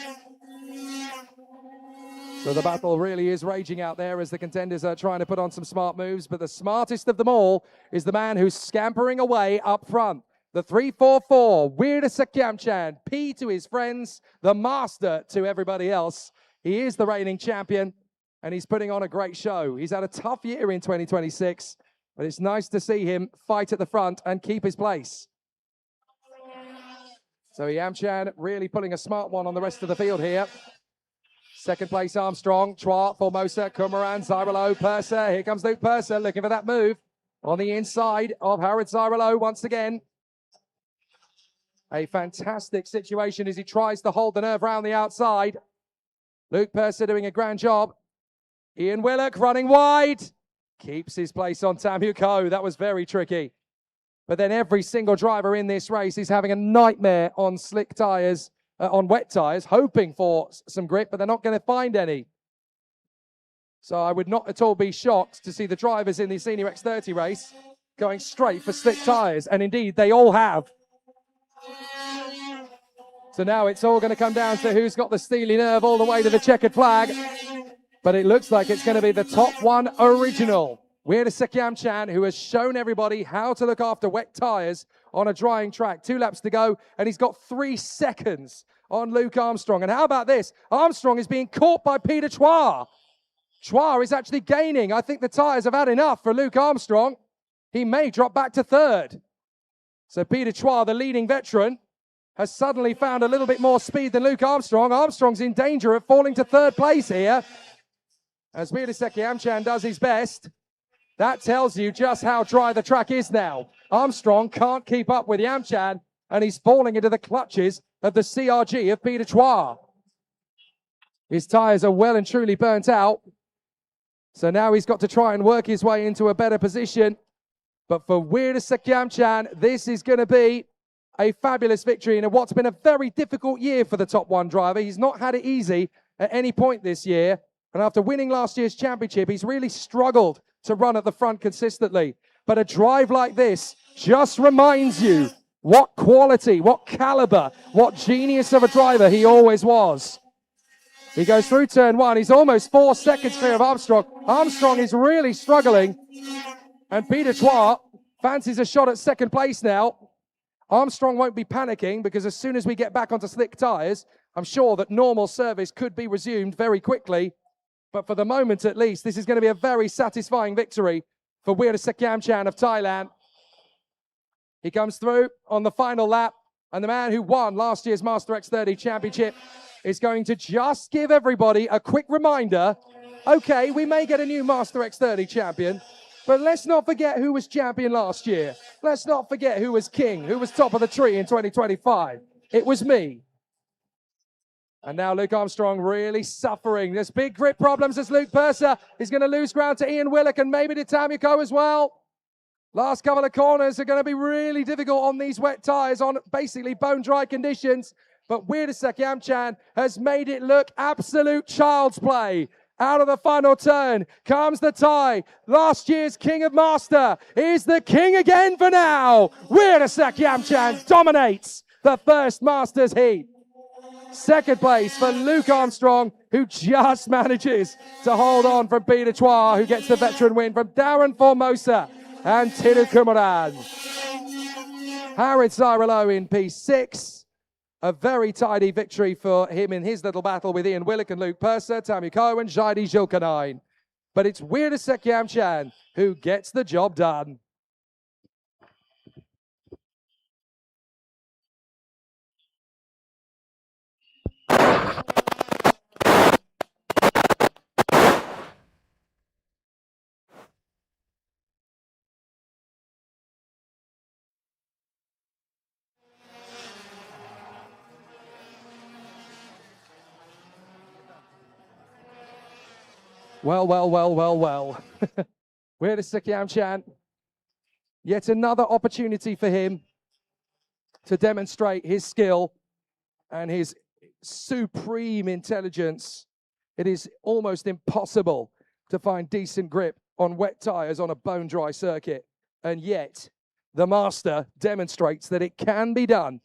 So the battle really is raging out there as the contenders are trying to put on some smart moves, but the smartest of them all is the man who's scampering away up front. The 3-4-4, Wirtasek Yamchan, P to his friends, the master to everybody else. He is the reigning champion, and he's putting on a great show. He's had a tough year in 2026, but it's nice to see him fight at the front and keep his place. So Yamchan really pulling a smart one on the rest of the field here. Second place, Armstrong, Chua, Formosa, Kumaran, Zarilo, Purser. Here comes Luke Purser looking for that move on the inside of Howard Zarilo once again. A fantastic situation as he tries to hold the nerve around the outside. Luke Purser doing a grand job. Ian Willock running wide. Keeps his place on Tamu Coe. That was very tricky. But then every single driver in this race is having a nightmare on slick tyres, on wet tyres, hoping for some grip, but they're not going to find any. So I would not at all be shocked to see the drivers in the Senior X30 race going straight for slick tyres. And indeed, they all have. So now it's all going to come down to who's got the steely nerve all the way to the checkered flag. But it looks like it's going to be the top one original. Wirtasek Yamchan, who has shown everybody how to look after wet tyres on a drying track. 2 laps to go, and he's got 3 seconds on Luke Armstrong. And how about this? Armstrong is being caught by Peter Chua. Chua is actually gaining. I think the tyres have had enough for Luke Armstrong. He may drop back to third. So Peter Chua, the leading veteran, has suddenly found a little bit more speed than Luke Armstrong. Armstrong's in danger of falling to third place here as Wirtasek Yamchan does his best. That tells you just how dry the track is now. Armstrong can't keep up with Yamchan, and he's falling into the clutches of the CRG of Peter Chua. His tyres are well and truly burnt out. So now he's got to try and work his way into a better position. But for Wirtasek Yamchan, this is going to be a fabulous victory in what's been a very difficult year for the top one driver. He's not had it easy at any point this year. And after winning last year's championship, he's really struggled to run at the front consistently. But a drive like this just reminds you what quality, what caliber, what genius of a driver he always was. He goes through turn 1. He's almost 4 seconds clear of Armstrong. Armstrong is really struggling. And Peter Chua fancies a shot at second place now. Armstrong won't be panicking because as soon as we get back onto slick tyres, I'm sure that normal service could be resumed very quickly. But for the moment, at least, this is going to be a very satisfying victory for Wirtasek Yamchan of Thailand. He comes through on the final lap, and the man who won last year's Master X30 Championship is going to just give everybody a quick reminder. Okay, we may get a new Master X30 champion, but let's not forget who was champion last year. Let's not forget who was king, who was top of the tree in 2025. It was me. And now Luke Armstrong really suffering. There's big grip problems as Luke Purser is going to lose ground to Ian Willock and maybe to Tamiko as well. Last couple of corners are going to be really difficult on these wet tyres on basically bone-dry conditions. But Weirdesak Yamchan has made it look absolute child's play. Out of the final turn comes the tie. Last year's King of Master is the king again for now. Weirdesak Yamchan dominates the first Masters heat. Second place for Luke Armstrong, who just manages to hold on from Peter Chua, who gets the veteran win from Darren Formosa and Tinu Kumaran. Harid Cyrilo in P6. A very tidy victory for him in his little battle with Ian Willock and Luke Purser, Tammy Coe and Jaidi Julkanine. But it's Weirdesak Yamchan who gets the job done. Well. Weirdesak Yamchan. Yet another opportunity for him to demonstrate his skill and his supreme intelligence. It is almost impossible to find decent grip on wet tyres on a bone-dry circuit. And yet, the Master demonstrates that it can be done.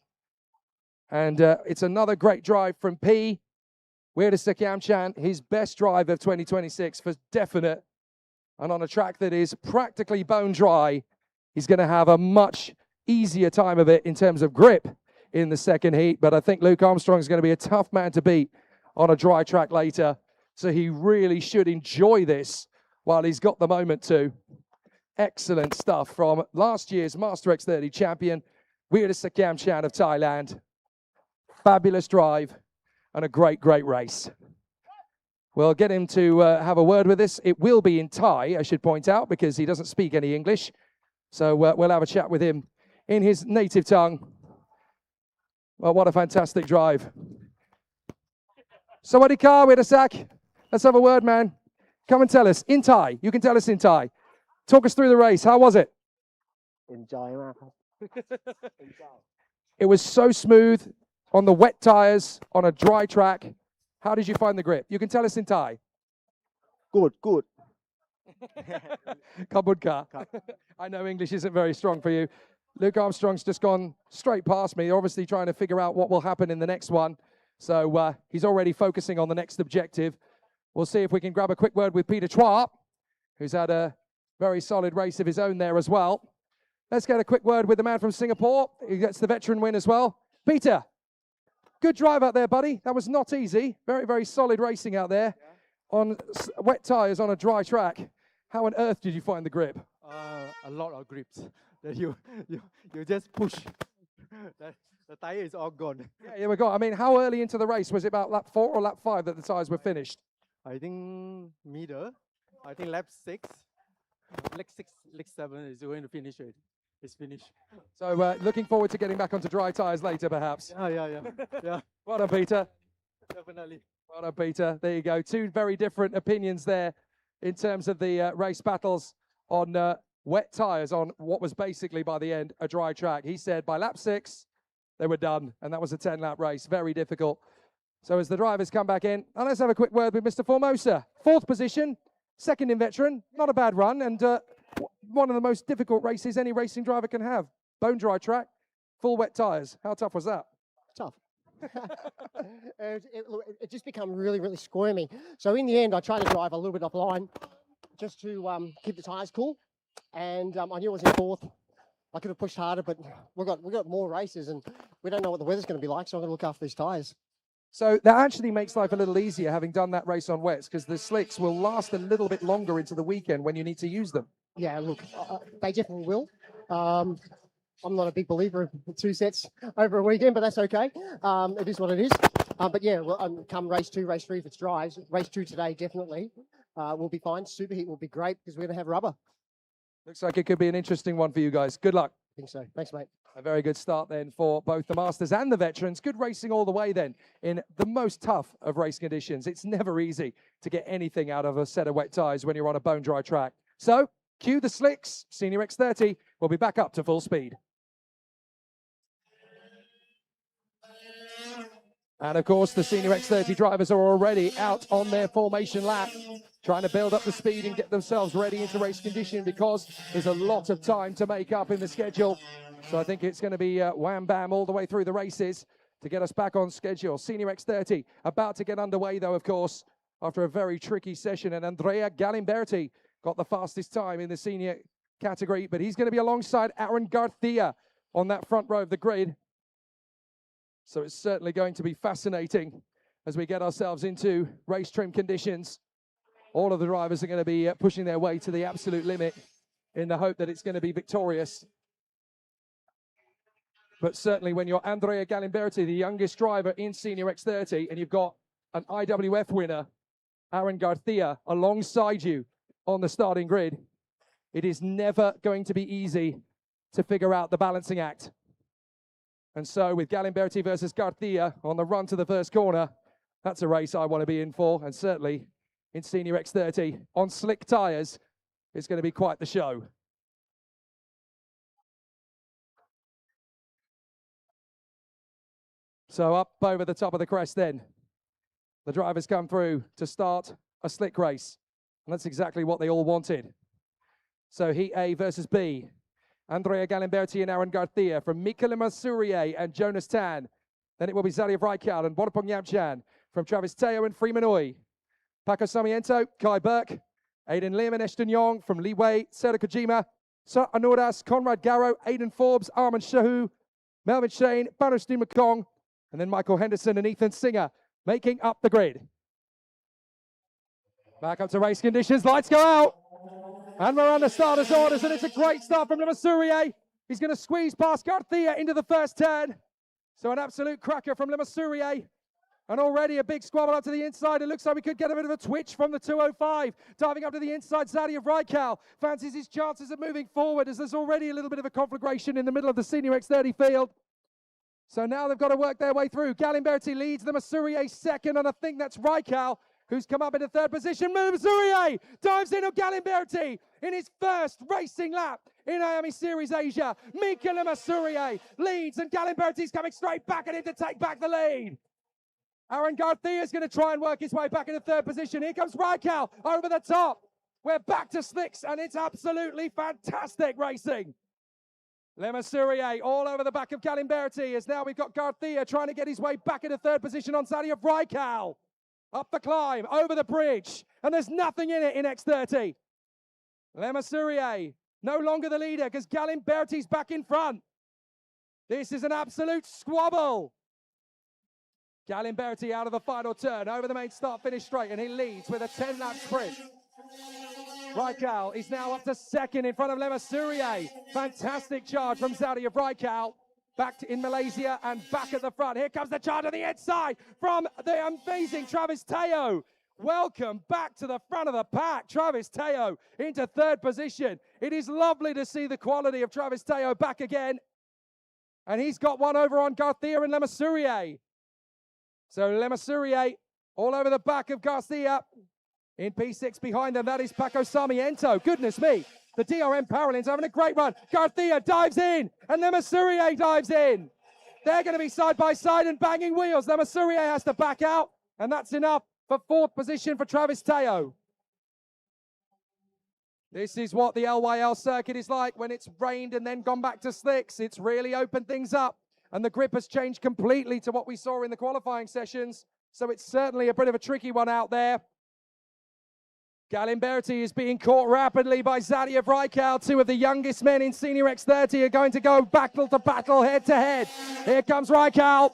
And it's another great drive from P. Weirdesak Yamchan, his best drive of 2026 for definite. And on a track that is practically bone dry, he's going to have a much easier time of it in terms of grip in the second heat. But I think Luke Armstrong is going to be a tough man to beat on a dry track later. So he really should enjoy this while he's got the moment to. Excellent stuff from last year's Master X30 champion, Weirdesak Yamchan of Thailand. Fabulous drive. And a great race. We'll get him to have a word with us. It will be in Thai, I should point out, because he doesn't speak any English. So we'll have a chat with him in his native tongue. Well, what a fantastic drive. Sawadee ka, Weirdesak. Let's have a word, man. Come and tell us in Thai. You can tell us in Thai. Talk us through the race. How was it? Enjoy มากครับ It was so smooth. On the wet tyres, on a dry track. How did you find the grip? You can tell us in Thai. Good Kabudka. I know English isn't very strong for you. Luke Armstrong's just gone straight past me. They're obviously trying to figure out what will happen in the next one. So he's already focusing on the next objective. We'll see if we can grab a quick word with Peter Chua, who's had a very solid race of his own there as well. Let's get a quick word with the man from Singapore. He gets the veteran win as well. Peter. Good drive out there, buddy. That was not easy. Very solid racing out there on wet tyres on a dry track. How on earth did you find the grip? A lot of grips that you just push. The tire is all gone. Yeah, we got. I mean, how early into the race was it? About lap 4 or lap 5 that the tyres were finished? I think middle. I think lap 6. Lap 7 is going to finish it. It's finished. So looking forward to getting back onto dry tyres later, perhaps. Yeah. Well done, Peter. Definitely. Well done, Peter. There you go. Two very different opinions there in terms of the race battles on wet tyres on what was basically, by the end, a dry track. He said by lap 6, they were done, and that was a 10-lap race. Very difficult. So as the drivers come back in, and let's have a quick word with Mr. Formosa. 4th position, second in veteran. Not a bad run, and one of the most difficult races any racing driver can have. Bone dry track, full wet tyres. How tough was that? Tough. It just became really squirmy. So in the end, I tried to drive a little bit offline just to keep the tyres cool. And I knew I was in 4th. I could have pushed harder, but we've got more races, and we don't know what the weather's going to be like, so I'm going to look after these tyres. So that actually makes life a little easier, having done that race on wets, because the slicks will last a little bit longer into the weekend when you need to use them. Yeah, look, they definitely will. I'm not a big believer of 2 sets over a weekend, but that's okay. It is what it is. But yeah, well, come race 2, race 3 if it's dries. Race 2 today, definitely. Will be fine. Superheat will be great because we're going to have rubber. Looks like it could be an interesting one for you guys. Good luck. I think so. Thanks, mate. A very good start then for both the Masters and the Veterans. Good racing all the way then in the most tough of race conditions. It's never easy to get anything out of a set of wet tyres when you're on a bone dry track. So, cue the slicks. Senior X30 will be back up to full speed. And of course, the Senior X30 drivers are already out on their formation lap, trying to build up the speed and get themselves ready into race condition because there's a lot of time to make up in the schedule. So I think it's going to be wham bam all the way through the races to get us back on schedule. Senior X30 about to get underway though, of course, after a very tricky session. And Andrea Galimberti got the fastest time in the senior category, but he's going to be alongside Aaron Garcia on that front row of the grid. So it's certainly going to be fascinating as we get ourselves into race trim conditions. All of the drivers are going to be pushing their way to the absolute limit in the hope that it's going to be victorious. But certainly when you're Andrea Galimberti, the youngest driver in Senior X30, and you've got an IWF winner, Aaron Garcia, alongside you on the starting grid, it is never going to be easy to figure out the balancing act. And so with Galimberti versus Garcia on the run to the first corner, that's a race I want to be in for. And certainly in Senior X30 on slick tyres, it's going to be quite the show. So up over the top of the crest then, the drivers come through to start a slick race. And that's exactly what they all wanted. So Heat A versus B. Andrea Galimberti and Aaron Garcia from Mikele Masurier and Jonas Tan. Then it will be Zaria Vreikal and Borpong Yamchan from Travis Teo and Freeman Oy. Paco Sarmiento, Kai Burke, Aiden Lim and Ashton Yong from Li Wei, Sera Kojima, Sir Anuras, Conrad Garrow, Aiden Forbes, Armin Shahu, Melvin Shane, Baruch Makong, and then Michael Henderson and Ethan Singer making up the grid. Back up to race conditions, lights go out. And we're on the starter's orders, and it's a great start from Lemasurier. He's going to squeeze past Garcia into the first turn. So an absolute cracker from Lemasurier. And already a big squabble up to the inside. It looks like we could get a bit of a twitch from the 205. Diving up to the inside, Zadia Vreikal fancies his chances of moving forward as there's already a little bit of a conflagration in the middle of the Senior X30 field. So now they've got to work their way through. Galimberti leads Lemasurier second, and I think that's Vreikal who's come up into third position. Lemasurier dives in on Galimberti in his first racing lap in IAME Series Asia. Mikele Masurier leads, and Galimberti's coming straight back at him to take back the lead. Aaron Garcia is going to try and work his way back into third position. Here comes Vreikal over the top. We're back to slicks, and it's absolutely fantastic racing. Lemasurier all over the back of Galimberti as now we've got Garcia trying to get his way back into third position on Zadia Vreikal. Up the climb, over the bridge, and there's nothing in it in X30. Lemasurier, no longer the leader because Galimberti's back in front. This is an absolute squabble. Galimberti out of the final turn, over the main start, finish straight, and he leads with a 10-lap sprint. Vreikal is now up to second in front of Lemasurier. Fantastic charge from Zadia Vreikal. Back in Malaysia and back at the front. Here comes the charge on the inside from the amazing Travis Teo. Welcome back to the front of the pack. Travis Teo into third position. It is lovely to see the quality of Travis Teo back again. And he's got one over on Garcia and Lemasurier. So Lemasurier all over the back of Garcia. In P6 behind them, that is Paco Sarmiento. Goodness me. The DRM Paralympians having a great run. Garcia dives in, and Lemasurier dives in. They're going to be side by side and banging wheels. Lemasurier has to back out, and that's enough for fourth position for Travis Teo. This is what the LYL circuit is like when it's rained and then gone back to slicks. It's really opened things up, and the grip has changed completely to what we saw in the qualifying sessions. So it's certainly a bit of a tricky one out there. Galimberti is being caught rapidly by Zadia Vreikal. Two of the youngest men in Senior X30 are going to go battle to battle, head to head. Here comes Vreikal.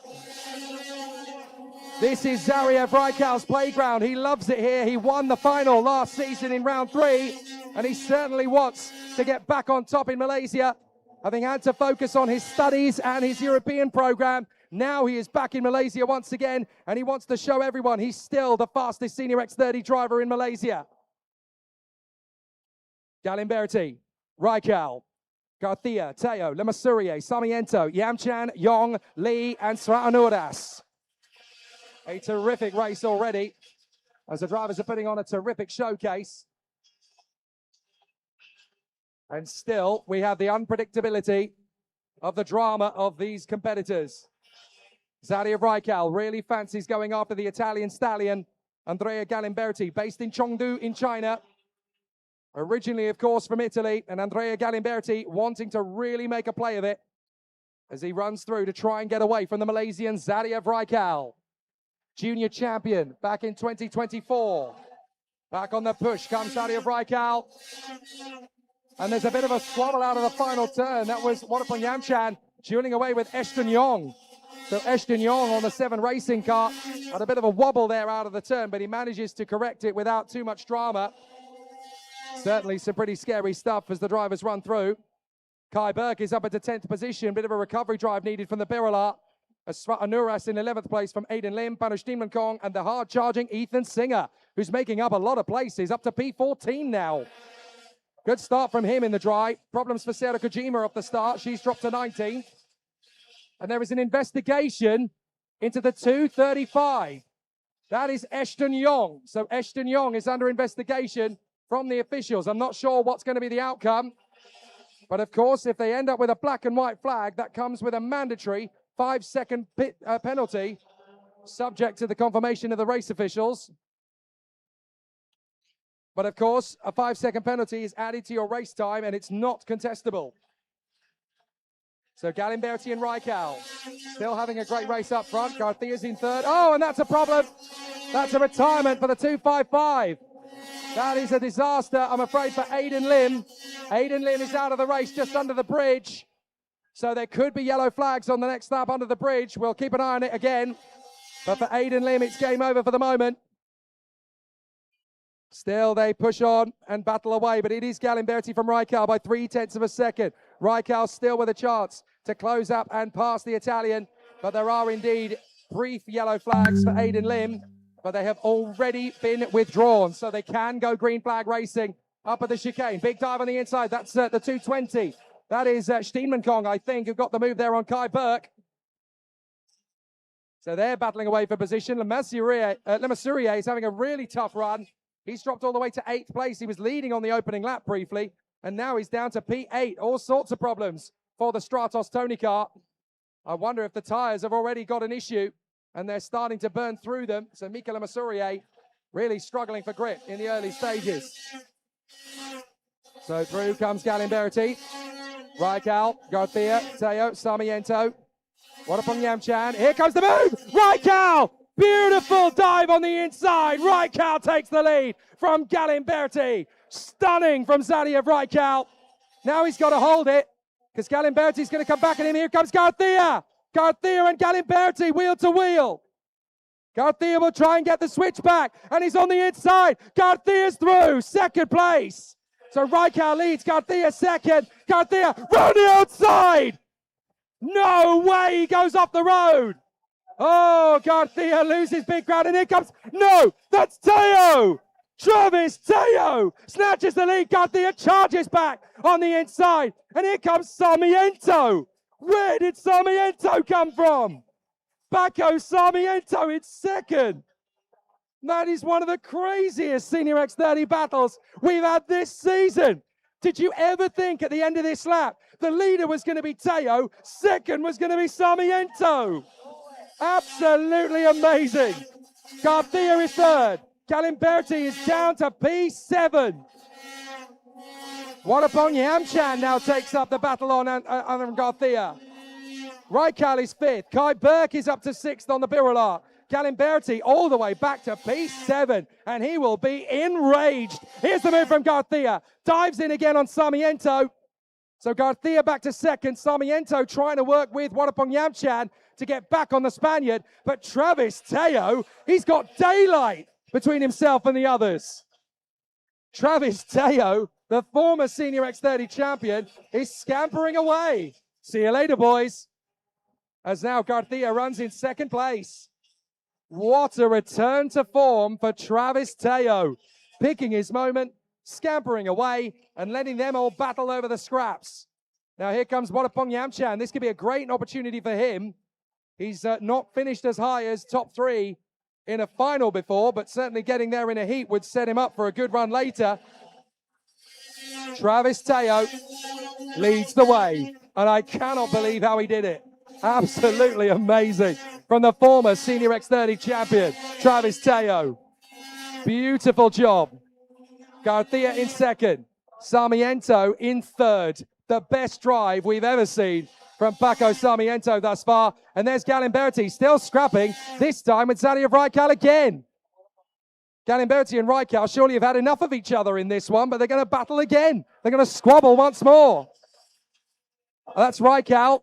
This is Zadia Vreikal's playground. He loves it here. He won the final last season in round 3, and he certainly wants to get back on top in Malaysia. Having had to focus on his studies and his European program, Now he is back in Malaysia once again, and he wants to show everyone he's still the fastest Senior X30 driver in Malaysia. Galimberti, Raikal, Garcia, Teo, Lemasurie, Sarmiento, Yamchan, Yong, Lee, and Sratanuras. A terrific race already, as the drivers are putting on a terrific showcase. And still, we have the unpredictability of the drama of these competitors. Zadia Raikal really fancies going after the Italian stallion, Andrea Galimberti, based in Chengdu in China. Originally, of course, from Italy, and Andrea Galimberti wanting to really make a play of it as he runs through to try and get away from the Malaysian Zadia Raikal. Junior champion back in 2024. Back on the push comes Zadia Raikal. And there's a bit of a squabble out of the final turn. That was Wadapong Yamchan tuning away with Ashton Yong. So Ashton Yong on the 7 racing car had a bit of a wobble there out of the turn, but he manages to correct it without too much drama. Certainly some pretty scary stuff as the drivers run through. Kai Burke is up at the 10th position. Bit of a recovery drive needed from the Birala. Anuras in 11th place from Aiden Lim, Panush Kong, and the hard-charging Ethan Singer, who's making up a lot of places, up to P14 now. Good start from him in the dry. Problems for Sarah Kojima off the start. She's dropped to 19th. And there is an investigation into the 235. That is Ashton Yong. So Ashton Yong is under investigation from the officials. I'm not sure what's going to be the outcome. But of course, if they end up with a black and white flag, that comes with a mandatory 5-second penalty, subject to the confirmation of the race officials. But of course, a 5-second penalty is added to your race time, and it's not contestable. So Galimberti and Raikal still having a great race up front. Garcia's in third. Oh, and that's a problem. That's a retirement for the 255. That is a disaster, I'm afraid, for Aiden Lim. Aiden Lim is out of the race just under the bridge. So there could be yellow flags on the next lap under the bridge. We'll keep an eye on it again. But for Aiden Lim, it's game over for the moment. Still, they push on and battle away, but it is Galimberti from Raikal by 0.3 of a second. Raikal still with a chance to close up and pass the Italian, but there are indeed brief yellow flags for Aiden Lim, but they have already been withdrawn, so they can go green flag racing up at the chicane. Big dive on the inside, that's the 220. That is Steenmankong, I think, who got the move there on Kai Burke. So they're battling away for position. Lemasurie is having a really tough run. He's dropped all the way to 8th place. He was leading on the opening lap briefly, and now he's down to P8. All sorts of problems for the Stratos Tony car. I wonder if the tyres have already got an issue, and they're starting to burn through them. So Mika Lemasurie really struggling for grip in the early stages. So through comes Galimberti. Raikal, Garcia, Teo, Sarmiento. Wadapong Yamchan. Here comes the move. Raikal! Beautiful dive on the inside. Raikal takes the lead from Galimberti. Stunning from Zadia Raikal. Now he's got to hold it because Galimberti's going to come back at him. Here comes Garcia. Garcia and Galimberti wheel to wheel. Garcia will try and get the switch back, and he's on the inside. Garcia's through. 2nd place. So Raikal leads. Garcia 2nd. Garcia round the outside. No way, he goes off the road. Oh, Garcia loses big ground, and here comes, no, that's Teo. Travis Teo snatches the lead. Garcia charges back on the inside, and here comes Sarmiento. Where did Sarmiento come from? Baco Sarmiento in 2nd. That is one of the craziest Senior X30 battles we've had this season. Did you ever think at the end of this lap, the leader was going to be Teo, 2nd was going to be Sarmiento? Absolutely amazing. Garcia is 3rd. Galimberti is down to P7. Wadapong Yamchan now takes up the battle on Garcia. Raikal is 5th. Kai Burke is up to 6th on the Birala. Galimberti all the way back to P7, and he will be enraged. Here's the move from Garcia. Dives in again on Sarmiento. So Garcia back to 2nd. Sarmiento trying to work with Wadapong Yamchan to get back on the Spaniard. But Travis Teo, he's got daylight between himself and the others. Travis Teo, the former Senior X30 champion, is scampering away. See you later, boys. as now Garcia runs in second place. What a return to form for Travis Teo, picking his moment, scampering away, and letting them all battle over the scraps. Now here comes Wadapong Yamchan. This could be a great opportunity for him. He's not finished as high as top 3 in a final before, but certainly getting there in a heat would set him up for a good run later. Travis Teo leads the way, and I cannot believe how he did it. Absolutely amazing. From the former Senior X30 champion, Travis Teo. Beautiful job. Garcia in second. Sarmiento in third. The best drive we've ever seen from Paco Sarmiento thus far. And there's Galimberti still scrapping, this time with Zadia Raikal again. Galimberti and Raikal surely have had enough of each other in this one, but they're going to battle again. They're going to squabble once more. That's Raikal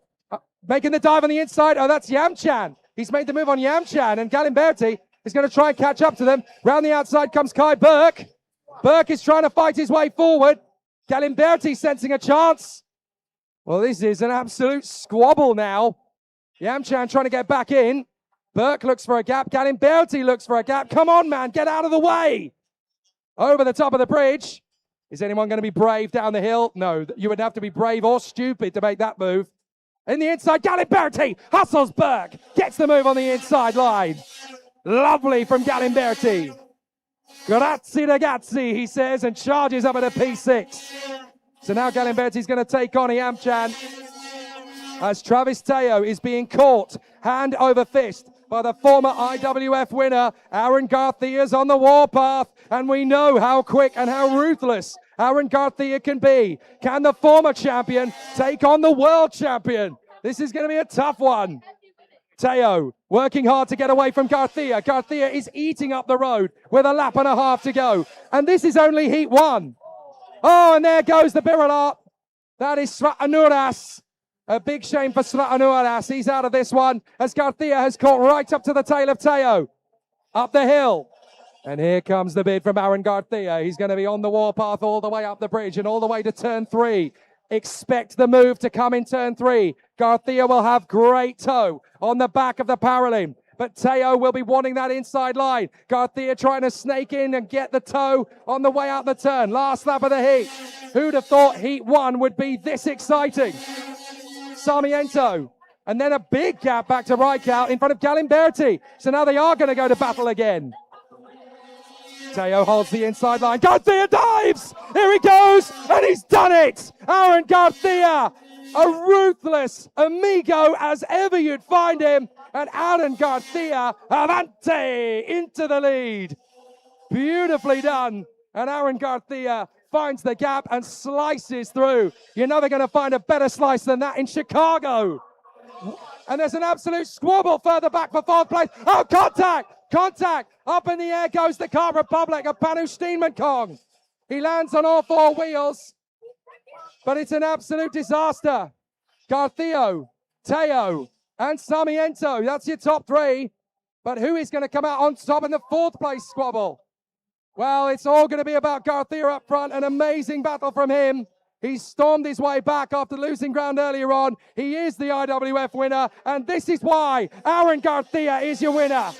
making the dive on the inside. Oh, that's Yamchan. He's made the move on Yamchan, and Galimberti is going to try and catch up to them. Round the outside comes Kai Burke. Burke is trying to fight his way forward. Galimberti sensing a chance. Well, this is an absolute squabble now. Yamchan trying to get back in. Burke looks for a gap. Galimberti looks for a gap. Come on, man, get out of the way. Over the top of the bridge. Is anyone going to be brave down the hill? No, you would have to be brave or stupid to make that move. In the inside, Galimberti hustles Burke. Gets the move on the inside line. Lovely from Galimberti. Grazie ragazzi, he says, and charges up at a P6. So now Galimberti's going to take on Yamchan as Travis Teo is being caught hand over fist by the former IWF winner, Aaron Garcia's on the warpath, and we know how quick and how ruthless Aaron Garcia can be. Can the former champion take on the world champion? This is going to be a tough one. Teo working hard to get away from Garcia. Garcia is eating up the road with a lap and a half to go. And this is only heat 1. Oh, and there goes the Birilat. That is Sratanuras. A big shame for Sratanuras. He's out of this one as Garcia has caught right up to the tail of Teo. Up the hill. And here comes the bid from Aaron Garcia. He's going to be on the warpath all the way up the bridge and all the way to turn 3. Expect the move to come in turn 3. Garcia will have great toe on the back of the Paralim, but Teo will be wanting that inside line. Garcia trying to snake in and get the toe on the way out the turn. Last lap of the heat. Who'd have thought heat 1 would be this exciting? Sarmiento. And then a big gap back to Raikal in front of Galimberti. So now they are going to go to battle again. Teo holds the inside line. Garcia dives! Here he goes! And he's done it! Aaron Garcia! A ruthless amigo as ever you'd find him. And Aaron Garcia, Avante! Into the lead. Beautifully done. And Aaron Garcia finds the gap and slices through. You're never going to find a better slice than that in Chicago. And there's an absolute squabble further back for 4th place. Oh, contact! Contact! Up in the air goes the Car Republic of Panu Steenmankong. He lands on all 4 wheels, but it's an absolute disaster. Garcia, Teo, and Sarmiento. That's your top 3. But who is going to come out on top in the 4th place squabble? Well, it's all going to be about Garcia up front. An amazing battle from him. He stormed his way back after losing ground earlier on. He is the IWF winner, and this is why Aaron Garcia is your winner.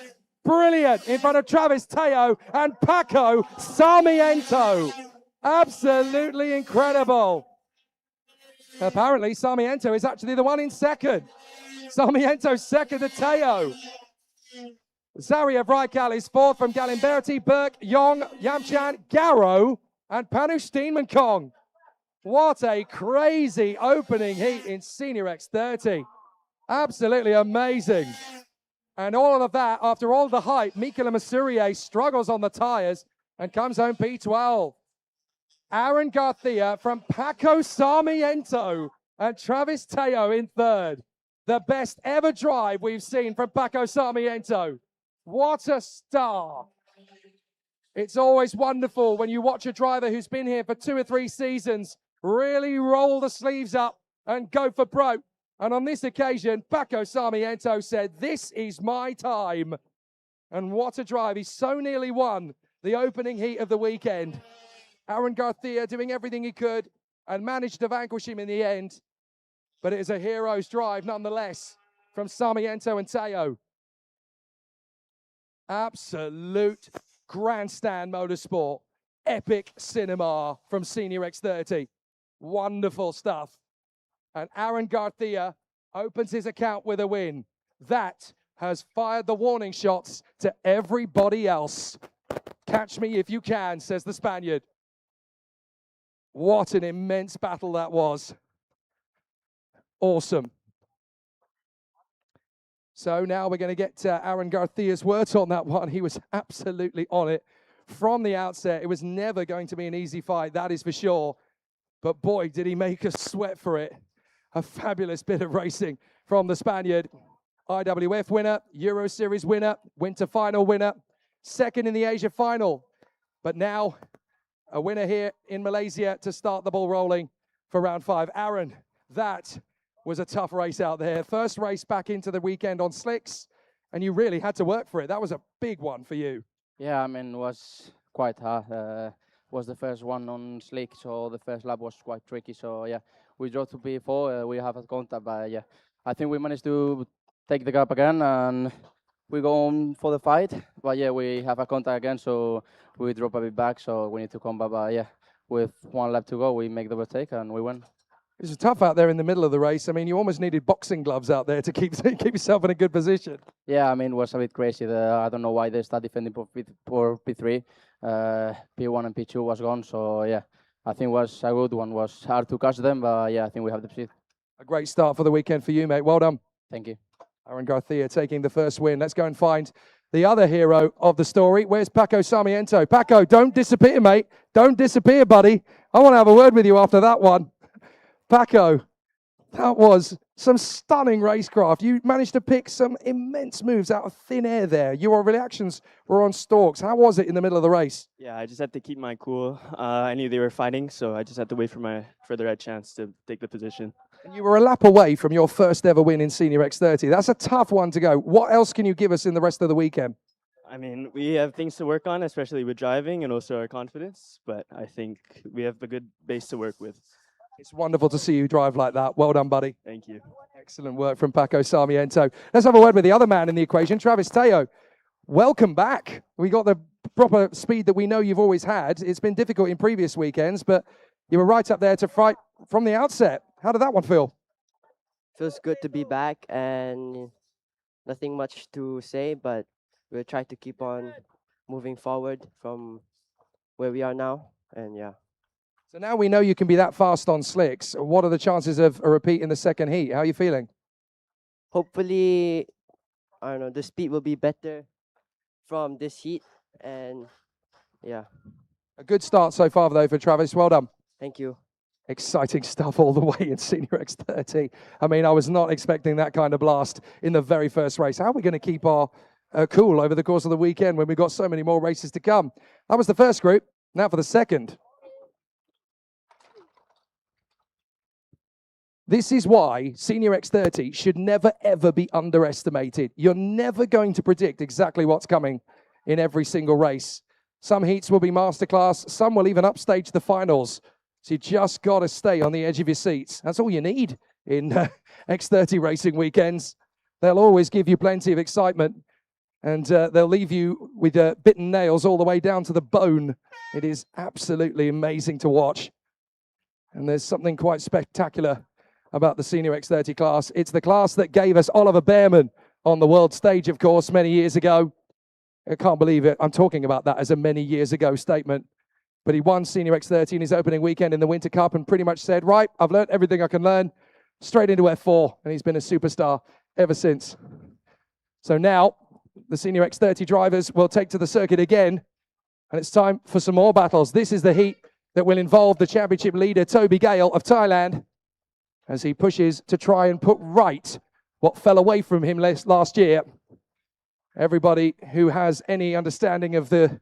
Brilliant in front of Travis Teo and Paco Sarmiento. Absolutely incredible. Apparently, Sarmiento is actually the one in second. Sarmiento second to Teo. Zaria Raikal is 4th from Galimberti, Burke, Yong, Yamchan, Garrow, and Panu Steenmankong. What a crazy opening heat in Senior X30. Absolutely amazing. And all of that, after all the hype, Mikela Masurier struggles on the tires and comes home P12. Aaron Garcia from Paco Sarmiento and Travis Teo in 3rd. The best ever drive we've seen from Paco Sarmiento. What a star. It's always wonderful when you watch a driver who's been here for 2 or 3 seasons really roll the sleeves up and go for broke. And on this occasion, Paco Sarmiento said, "This is my time." And what a drive. He so nearly won the opening heat of the weekend. Aaron Garcia doing everything he could and managed to vanquish him in the end. But it is a hero's drive nonetheless from Sarmiento and Teo. Absolute grandstand motorsport. Epic cinema from Senior X30. Wonderful stuff. And Aaron Garcia opens his account with a win. That has fired the warning shots to everybody else. Catch me if you can, says the Spaniard. What an immense battle that was. Awesome. So now we're going to get Aaron Garcia's words on that one. He was absolutely on it from the outset. It was never going to be an easy fight, that is for sure. But boy, did he make us sweat for it. A fabulous bit of racing from the Spaniard. IWF winner, Euro Series winner, winter final winner, second in the Asia final. But now a winner here in Malaysia to start the ball rolling for round 5. Aaron, that was a tough race out there. First race back into the weekend on slicks, and you really had to work for it. That was a big one for you. Yeah, I mean, it was quite hard. Was the first one on slick, so the first lap was quite tricky. So yeah, we drove to P4. We have a contact, but yeah, I think we managed to take the gap again, and we go on for the fight. But yeah, we have a contact again, so we drop a bit back. So we need to come back. But yeah, with one lap to go, we make the overtake and we win. It was tough out there in the middle of the race. I mean, you almost needed boxing gloves out there to keep yourself in a good position. Yeah, I mean, it was a bit crazy. I don't know why they started defending for P3. P1 and P2 was gone. So, yeah, I think it was a good one. It was hard to catch them, but, yeah, I think we have the speed. A great start for the weekend for you, mate. Well done. Thank you. Aaron Garcia taking the first win. Let's go and find the other hero of the story. Where's Paco Sarmiento? Paco, don't disappear, mate. Don't disappear, buddy. I want to have a word with you after that one. Paco, that was some stunning racecraft. You managed to pick some immense moves out of thin air there. Your reactions were on stalks. How was it in the middle of the race? Yeah, I just had to keep my cool. I knew they were fighting, so I just had to wait for the right chance to take the position. And you were a lap away from your first ever win in Senior X30. That's a tough one to go. What else can you give us in the rest of the weekend? I mean, we have things to work on, especially with driving and also our confidence, but I think we have a good base to work with. It's wonderful to see you drive like that. Well done, buddy. Thank you. Excellent work from Paco Sarmiento. Let's have a word with the other man in the equation, Travis Teo. Welcome back. We got the proper speed that we know you've always had. It's been difficult in previous weekends, but you were right up there to fight from the outset. How did that one feel? Feels good to be back, and nothing much to say, but we'll try to keep on moving forward from where we are now, and yeah. So now we know you can be that fast on slicks. What are the chances of a repeat in the second heat? How are you feeling? Hopefully, I don't know, the speed will be better from this heat, and yeah. A good start so far, though, for Travis. Well done. Thank you. Exciting stuff all the way in Senior X30. I mean, I was not expecting that kind of blast in the very first race. How are we going to keep our cool over the course of the weekend when we've got so many more races to come? That was the first group. Now for the second. This is why Senior X30 should never, ever be underestimated. You're never going to predict exactly what's coming in every single race. Some heats will be masterclass. Some will even upstage the finals. So you just got to stay on the edge of your seats. That's all you need in X30 racing weekends. They'll always give you plenty of excitement, and they'll leave you with bitten nails all the way down to the bone. It is absolutely amazing to watch. And there's something quite spectacular about the Senior X30 class. It's the class that gave us Oliver Behrman on the world stage, of course, many years ago. I can't believe it. I'm talking about that as a many years ago statement. But he won Senior X30 in his opening weekend in the Winter Cup and pretty much said, right, I've learned everything I can learn, straight into F4. And he's been a superstar ever since. So now the Senior X30 drivers will take to the circuit again. And it's time for some more battles. This is the heat that will involve the championship leader, Toby Gale of Thailand, as he pushes to try and put right what fell away from him last year. Everybody who has any understanding of the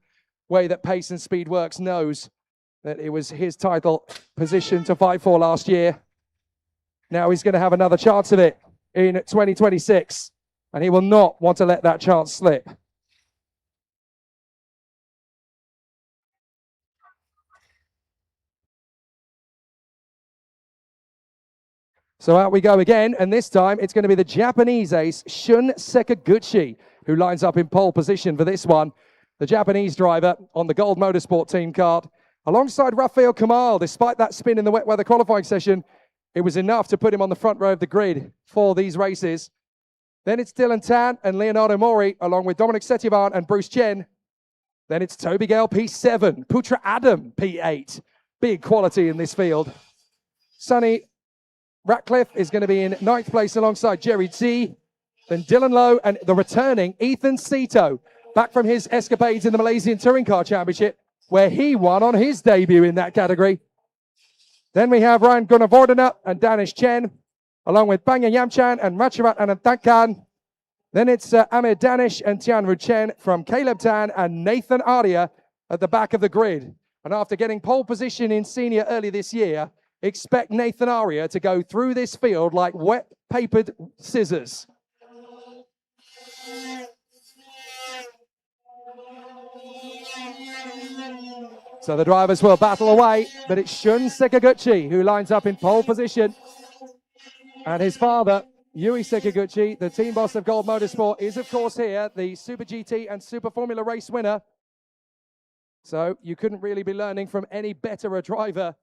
way that pace and speed works knows that it was his title position to fight for last year. Now he's going to have another chance of it in 2026, and he will not want to let that chance slip. So out we go again, and this time it's going to be the Japanese ace, Shun Sekaguchi, who lines up in pole position for this one. The Japanese driver on the Gold Motorsport team card, alongside Rafael Kamal. Despite that spin in the wet weather qualifying session, it was enough to put him on the front row of the grid for these races. Then it's Dylan Tan and Leonardo Mori, along with Dominic Setyevan and Bruce Chen. Then it's Toby Gale, P7, Putra Adam, P8. Big quality in this field. Sonny Ratcliffe is going to be in 9th place alongside Jerry Z. Then Dylan Lowe and the returning Ethan Sito, back from his escapades in the Malaysian Touring Car Championship, where he won on his debut in that category. Then we have Ryan Gunavardena and Danish Chen, along with Banya Yamchan and Rachavat Ananthankan. Then it's Amir Danish and Tianru Chen from Caleb Tan and Nathan Arya at the back of the grid. And after getting pole position in senior early this year, expect Nathan Arya to go through this field like wet papered scissors. So the drivers will battle away, but it's Shun Sekaguchi who lines up in pole position. And his father, Yui Sekaguchi, the team boss of Gold Motorsport, is of course here, the Super GT and Super Formula race winner. So you couldn't really be learning from any better a driver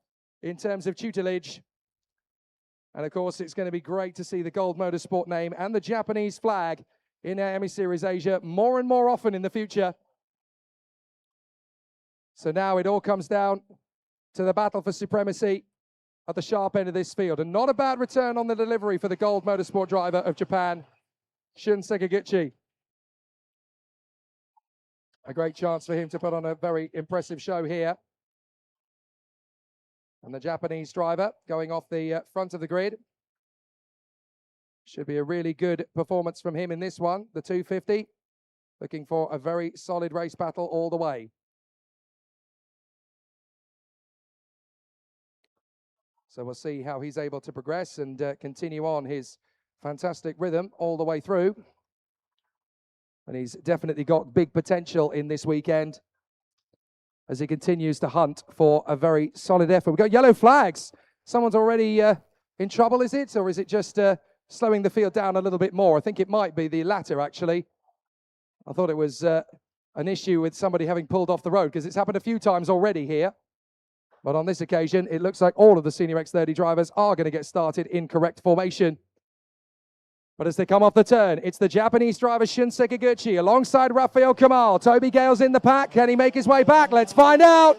in terms of tutelage. And of course, it's going to be great to see the Gold Motorsport name and the Japanese flag in IAME Series Asia more and more often in the future. So now it all comes down to the battle for supremacy at the sharp end of this field. And not a bad return on the delivery for the Gold Motorsport driver of Japan, Shun Sekaguchi. A great chance for him to put on a very impressive show here. And the Japanese driver going off the front of the grid. Should be a really good performance from him in this one, the 250. Looking for a very solid race battle all the way. So we'll see how he's able to progress and continue on his fantastic rhythm all the way through. And he's definitely got big potential in this weekend as he continues to hunt for a very solid effort. We've got yellow flags. Someone's already in trouble, is it? Or is it just slowing the field down a little bit more? I think it might be the latter, actually. I thought it was an issue with somebody having pulled off the road, because it's happened a few times already here. But on this occasion, it looks like all of the Senior X30 drivers are going to get started in correct formation. But as they come off the turn, it's the Japanese driver Shun Sekaguchi alongside Rafael Kamal. Toby Gale's in the pack. Can he make his way back? Let's find out.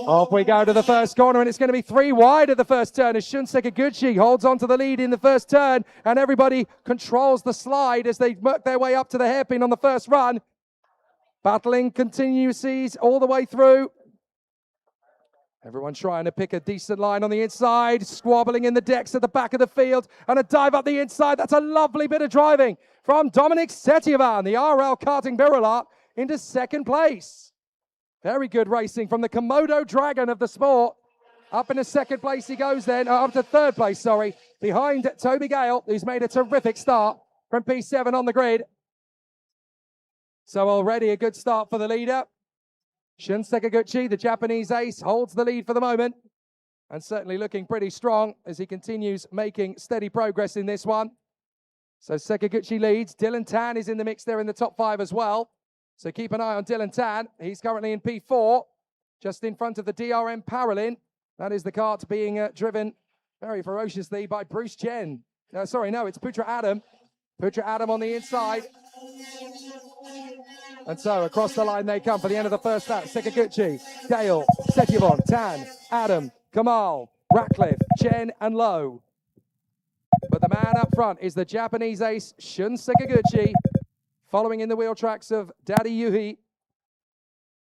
Off we go to the first corner, and it's going to be 3 wide at the first turn as Shun Sekaguchi holds on to the lead in the first turn, and everybody controls the slide as they work their way up to the hairpin on the first run. Battling continues all the way through. Everyone trying to pick a decent line on the inside, squabbling in the decks at the back of the field, and a dive up the inside. That's a lovely bit of driving from Dominic Setyevan, the RL Karting Birulart, into second place. Very good racing from the Komodo Dragon of the sport. Up into second place he goes then, up to third place, sorry, behind Toby Gale, who's made a terrific start from P7 on the grid. So already a good start for the leader. Shun Sekaguchi, the Japanese ace, holds the lead for the moment and certainly looking pretty strong as he continues making steady progress in this one. So Sekaguchi leads. Dylan Tan is in the mix there in the top 5 as well. So keep an eye on Dylan Tan. He's currently in P4, just in front of the DRM Paralin. That is the kart being driven very ferociously by Bruce Chen. Sorry, no, it's Putra Adam. Putra Adam on the inside. And so across the line they come for the end of the first lap. Sekaguchi, Gale, Setyevan, Tan, Adam, Kamal, Ratcliffe, Chen and Lowe. But the man up front is the Japanese ace, Shun Sekaguchi, following in the wheel tracks of Daddy Yuhi.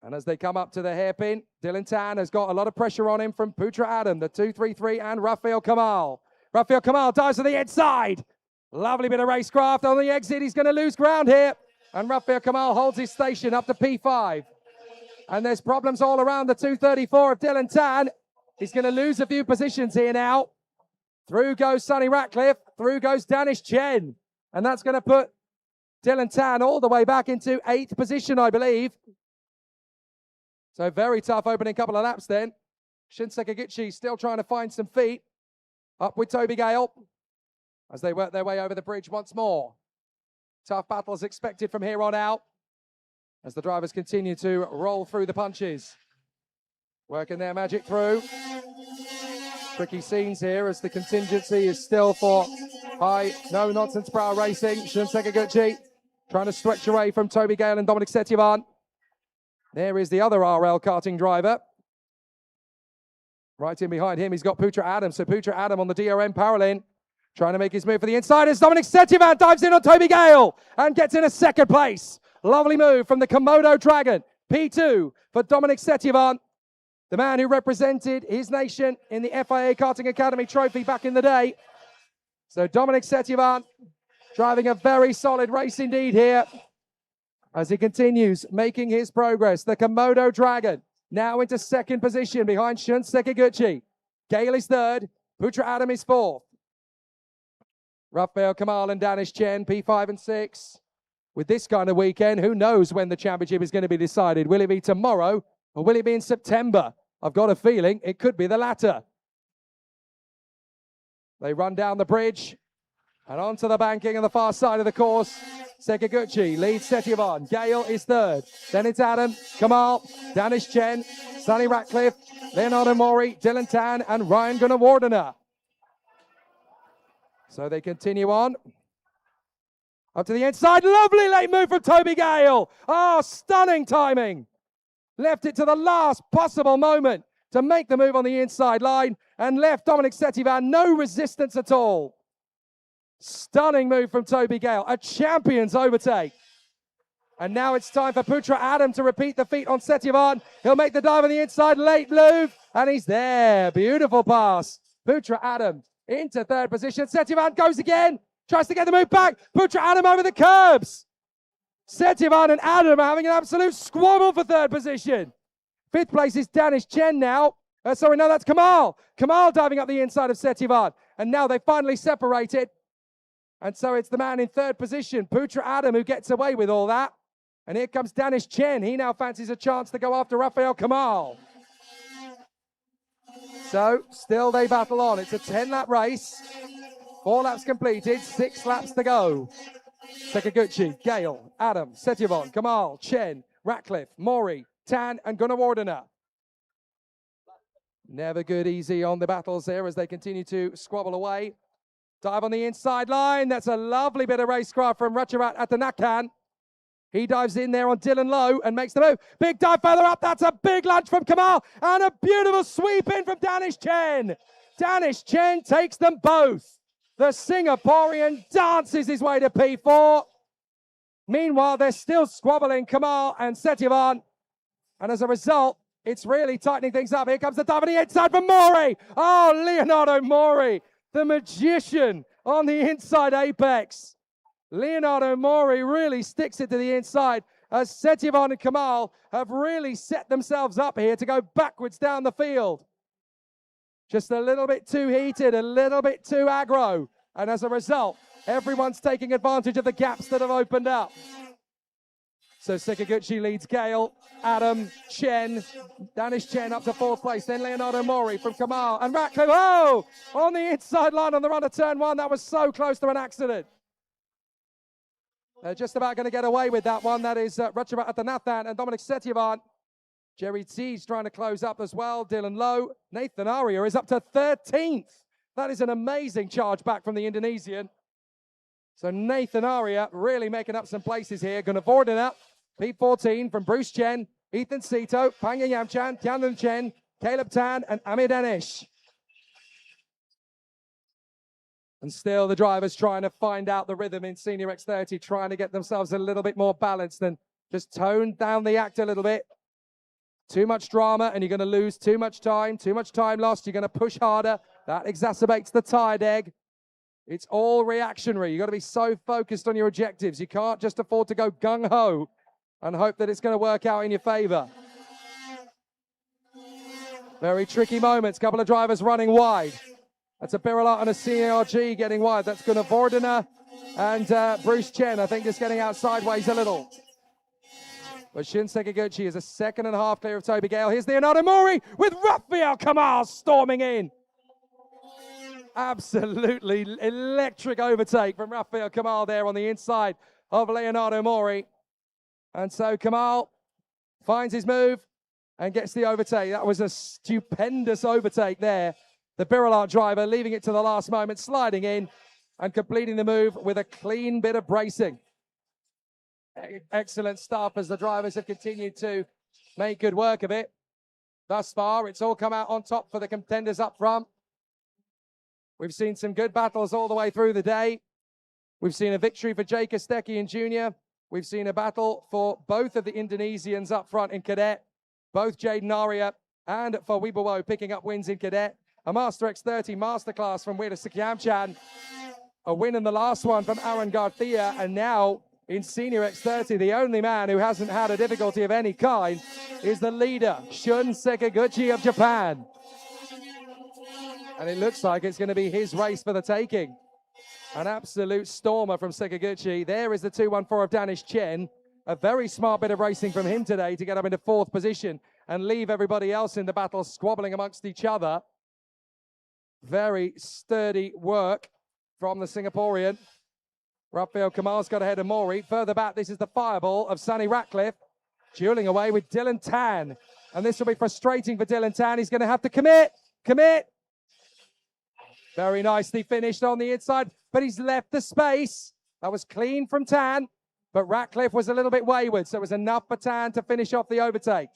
And as they come up to the hairpin, Dylan Tan has got a lot of pressure on him from Putra Adam, the 233, and Rafael Kamal. Rafael Kamal dives to the inside. Lovely bit of racecraft on the exit. He's going to lose ground here. And Rafael Kamal holds his station up to P5. And there's problems all around the 234 of Dylan Tan. He's going to lose a few positions here now. Through goes Sonny Ratcliffe. Through goes Danish Chen. And that's going to put Dylan Tan all the way back into 8th position, I believe. So very tough opening couple of laps then. Shun Sekaguchi still trying to find some feet. Up with Toby Gale as they work their way over the bridge once more. Tough battles expected from here on out as the drivers continue to roll through the punches. Working their magic through. Tricky scenes here as the contingency is still for high no-nonsense brow racing. Shun Sekaguchi trying to stretch away from Toby Gale and Dominic Setyevan. There is the other RL karting driver. Right in behind him, he's got Putra Adam. So Putra Adam on the DRM parallel, trying to make his move for the inside as Dominic Setyevan dives in on Toby Gale and gets in a second place. Lovely move from the Komodo Dragon. P2 for Dominic Setyevan, the man who represented his nation in the FIA Karting Academy Trophy back in the day. So Dominic Setyevan driving a very solid race indeed here as he continues making his progress. The Komodo Dragon now into second position behind Shun Sekaguchi. Gale is third. Putra Adam is fourth. Rafael Kamal and Danish Chen, P5 and 6. With this kind of weekend, who knows when the championship is going to be decided? Will it be tomorrow or will it be in September? I've got a feeling it could be the latter. They run down the bridge and onto the banking on the far side of the course. Sekaguchi leads Setyevan. Gale is third. Then it's Adam, Kamal, Danish Chen, Sonny Ratcliffe, Leonardo Mori, Dylan Tan, and Ryan Gunnawardena. So they continue on. Up to the inside. Lovely late move from Toby Gale. Oh, stunning timing. Left it to the last possible moment to make the move on the inside line and left Dominic Setyevan no resistance at all. Stunning move from Toby Gale. A champion's overtake. And now it's time for Putra Adam to repeat the feat on Setyevan. He'll make the dive on the inside. Late move. And he's there. Beautiful pass. Putra Adam into third position. Setyevan goes again. Tries to get the move back. Putra Adam over the curbs. Setyevan and Adam are having an absolute squabble for third position. Fifth place is Danish Chen now. Sorry, no, that's Kamal. Kamal diving up the inside of Setyevan. And now they finally separated. And so it's the man in third position, Putra Adam, who gets away with all that. And here comes Danish Chen. He now fancies a chance to go after Rafael Kamal. So still they battle on. It's a 10-lap race. 4 laps completed, 6 laps to go. Sekaguchi, Gale, Adam, Setyevan, Kamal, Chen, Ratcliffe, Mori, Tan, and Gunnawardena. Never good easy on the battles there as they continue to squabble away. Dive on the inside line. That's a lovely bit of racecraft from Ratcharat Atanakan. He dives in there on Dylan Lowe and makes the move. Big dive further up. That's a big lunge from Kamal. And a beautiful sweep in from Danish Chen. Danish Chen takes them both. The Singaporean dances his way to P4. Meanwhile, they're still squabbling, Kamal and Setyevan. And as a result, it's really tightening things up. Here comes the dive on the inside from Mori. Oh, Leonardo Mori, the magician on the inside apex. Leonardo Mori really sticks it to the inside as Setyevan and Kamal have really set themselves up here to go backwards down the field. Just a little bit too heated, a little bit too aggro. And as a result, everyone's taking advantage of the gaps that have opened up. So Sekaguchi leads Gale, Adam, Chen, Danish Chen up to fourth place. Then Leonardo Mori from Kamal and Ratcliffe. Oh, on the inside line on the run of turn one. That was so close to an accident. They're just about going to get away with that one. That is Ratcharat Athanathan and Dominic Setyevan. Jerry T's trying to close up as well. Dylan Lowe. Nathan Aria is up to 13th. That is an amazing charge back from the Indonesian. So Nathan Aria really making up some places here. Gunnawardena, P14 from Bruce Chen, Ethan Sito, Panga Yamchan, Tianlun Chen, Caleb Tan, and Amir Danish. And still the drivers trying to find out the rhythm in Senior X30, trying to get themselves a little bit more balanced and just tone down the act a little bit. Too much drama and you're going to lose too much time lost. You're going to push harder. That exacerbates the tired egg. It's all reactionary. You've got to be so focused on your objectives. You can't just afford to go gung-ho and hope that it's going to work out in your favor. Very tricky moments. Couple of drivers running wide. That's a Birilat and a CRG getting wide. That's Gunnawardena and Bruce Chen, I think, just getting out sideways a little. But Shun Sekaguchi is a 2.5 clear of Toby Gale. Here's Leonardo Mori with Rafael Kamal storming in. Absolutely electric overtake from Rafael Kamal there on the inside of Leonardo Mori. And so Kamal finds his move and gets the overtake. That was a stupendous overtake there. The Birolart driver leaving it to the last moment, sliding in and completing the move with a clean bit of bracing. Excellent stuff as the drivers have continued to make good work of it. Thus far, it's all come out on top for the contenders up front. We've seen some good battles all the way through the day. We've seen a victory for Jay Kostecki Jr. We've seen a battle for both of the Indonesians up front in cadet, both Jaden Aria and for Wibowo picking up wins in cadet. A Master X30 masterclass from Wida Sukyamchan. A win in the last one from Aaron Garcia. And now in Senior X30, the only man who hasn't had a difficulty of any kind is the leader, Shun Sekaguchi of Japan. And it looks like it's going to be his race for the taking. An absolute stormer from Sekaguchi. There is the 214 of Danish Chen. A very smart bit of racing from him today to get up into 4th position and leave everybody else in the battle squabbling amongst each other. Very sturdy work from the Singaporean. Rafael Kamal's got ahead of Mori. Further back, this is the fireball of Sonny Ratcliffe, dueling away with Dylan Tan. And this will be frustrating for Dylan Tan. He's going to have to commit. Very nicely finished on the inside, but he's left the space. That was clean from Tan, but Ratcliffe was a little bit wayward, so it was enough for Tan to finish off the overtake.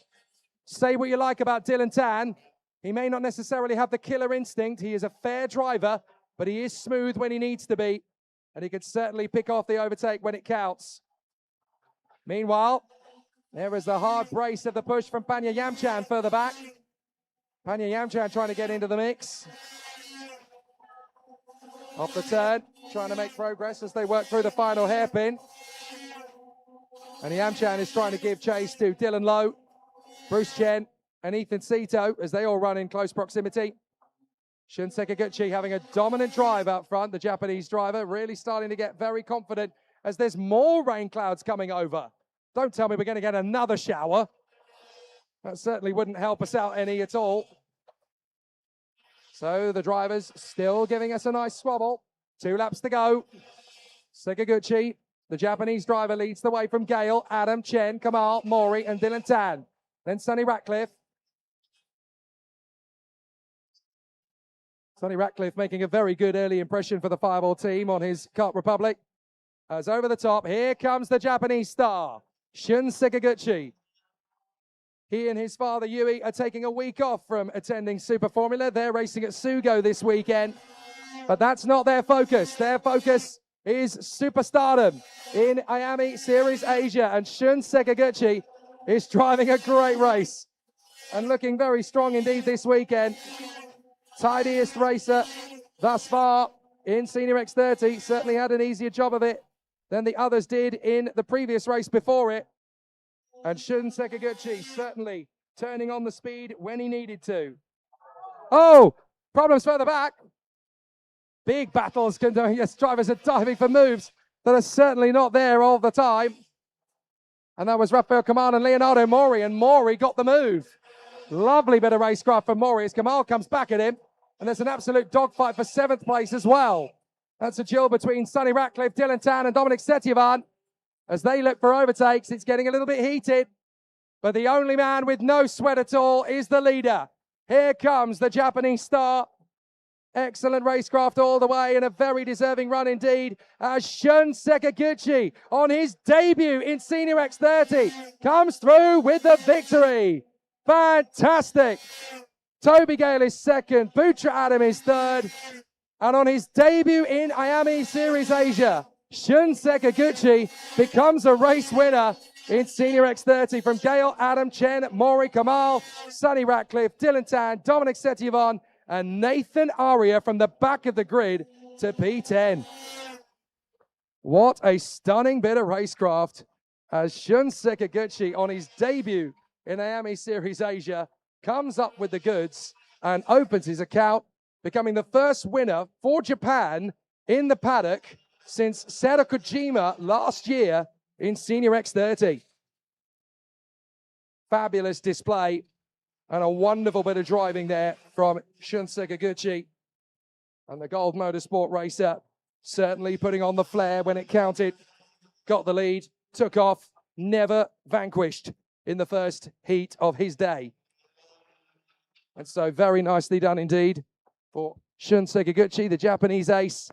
Say what you like about Dylan Tan. He may not necessarily have the killer instinct. He is a fair driver, but he is smooth when he needs to be, and he could certainly pick off the overtake when it counts. Meanwhile, there is the hard brace of the push from Panya Yamchan further back. Panya Yamchan trying to get into the mix. Off the turn, trying to make progress as they work through the final hairpin. And Yamchan is trying to give chase to Dylan Lowe, Bruce Chen, and Ethan Sito as they all run in close proximity. Shun Sekaguchi having a dominant drive out front, the Japanese driver, really starting to get very confident as there's more rain clouds coming over. Don't tell me we're going to get another shower. That certainly wouldn't help us out any at all. So the drivers still giving us a nice swabble. 2 laps to go. Sekaguchi, the Japanese driver, leads the way from Gale, Adam, Chen, Kamal, Mori, and Dylan Tan. Then Sonny Ratcliffe. Sonny Ratcliffe making a very good early impression for the Fireball team on his Kart Republic. As over the top, here comes the Japanese star, Shun Sekaguchi. He and his father, Yui, are taking a week off from attending Super Formula. They're racing at Sugo this weekend. But that's not their focus. Their focus is superstardom in IAME Series Asia. And Shun Sekaguchi is driving a great race and looking very strong indeed this weekend. Tidiest racer thus far in Senior X30. Certainly had an easier job of it than the others did in the previous race before it. And Shun Sekaguchi certainly turning on the speed when he needed to. Oh, problems further back. Big battles. Yes, drivers are diving for moves that are certainly not there all the time. And that was Rafael Kamal and Leonardo Mori, and Mori got the move. Lovely bit of racecraft from Mori as Kamal comes back at him. And there's an absolute dogfight for 7th place as well. That's a duel between Sonny Ratcliffe, Dylan Tan, and Dominic Setyevan. As they look for overtakes, it's getting a little bit heated. But the only man with no sweat at all is the leader. Here comes the Japanese star. Excellent racecraft all the way and a very deserving run indeed. As Shun Sekaguchi on his debut in Senior X30 comes through with the victory. Fantastic. Toby Gale is 2nd. Butra Adam is 3rd. And on his debut in IAME Series Asia, Shun Sekaguchi becomes a race winner in Senior X30 from Gale, Adam, Chen, Mori, Kamal, Sonny Ratcliffe, Dylan Tan, Dominic Setyevan, and Nathan Aria from the back of the grid to P10. What a stunning bit of racecraft as Shun Sekaguchi on his debut in IAME Series Asia comes up with the goods and opens his account, becoming the first winner for Japan in the paddock since Sero Kojima last year in Senior X30. Fabulous display and a wonderful bit of driving there from Shun Sekaguchi. And the Gold Motorsport racer certainly putting on the flair when it counted. Got the lead, took off, never vanquished in the first heat of his day. And so very nicely done indeed for Shun Sekiguchi, the Japanese ace,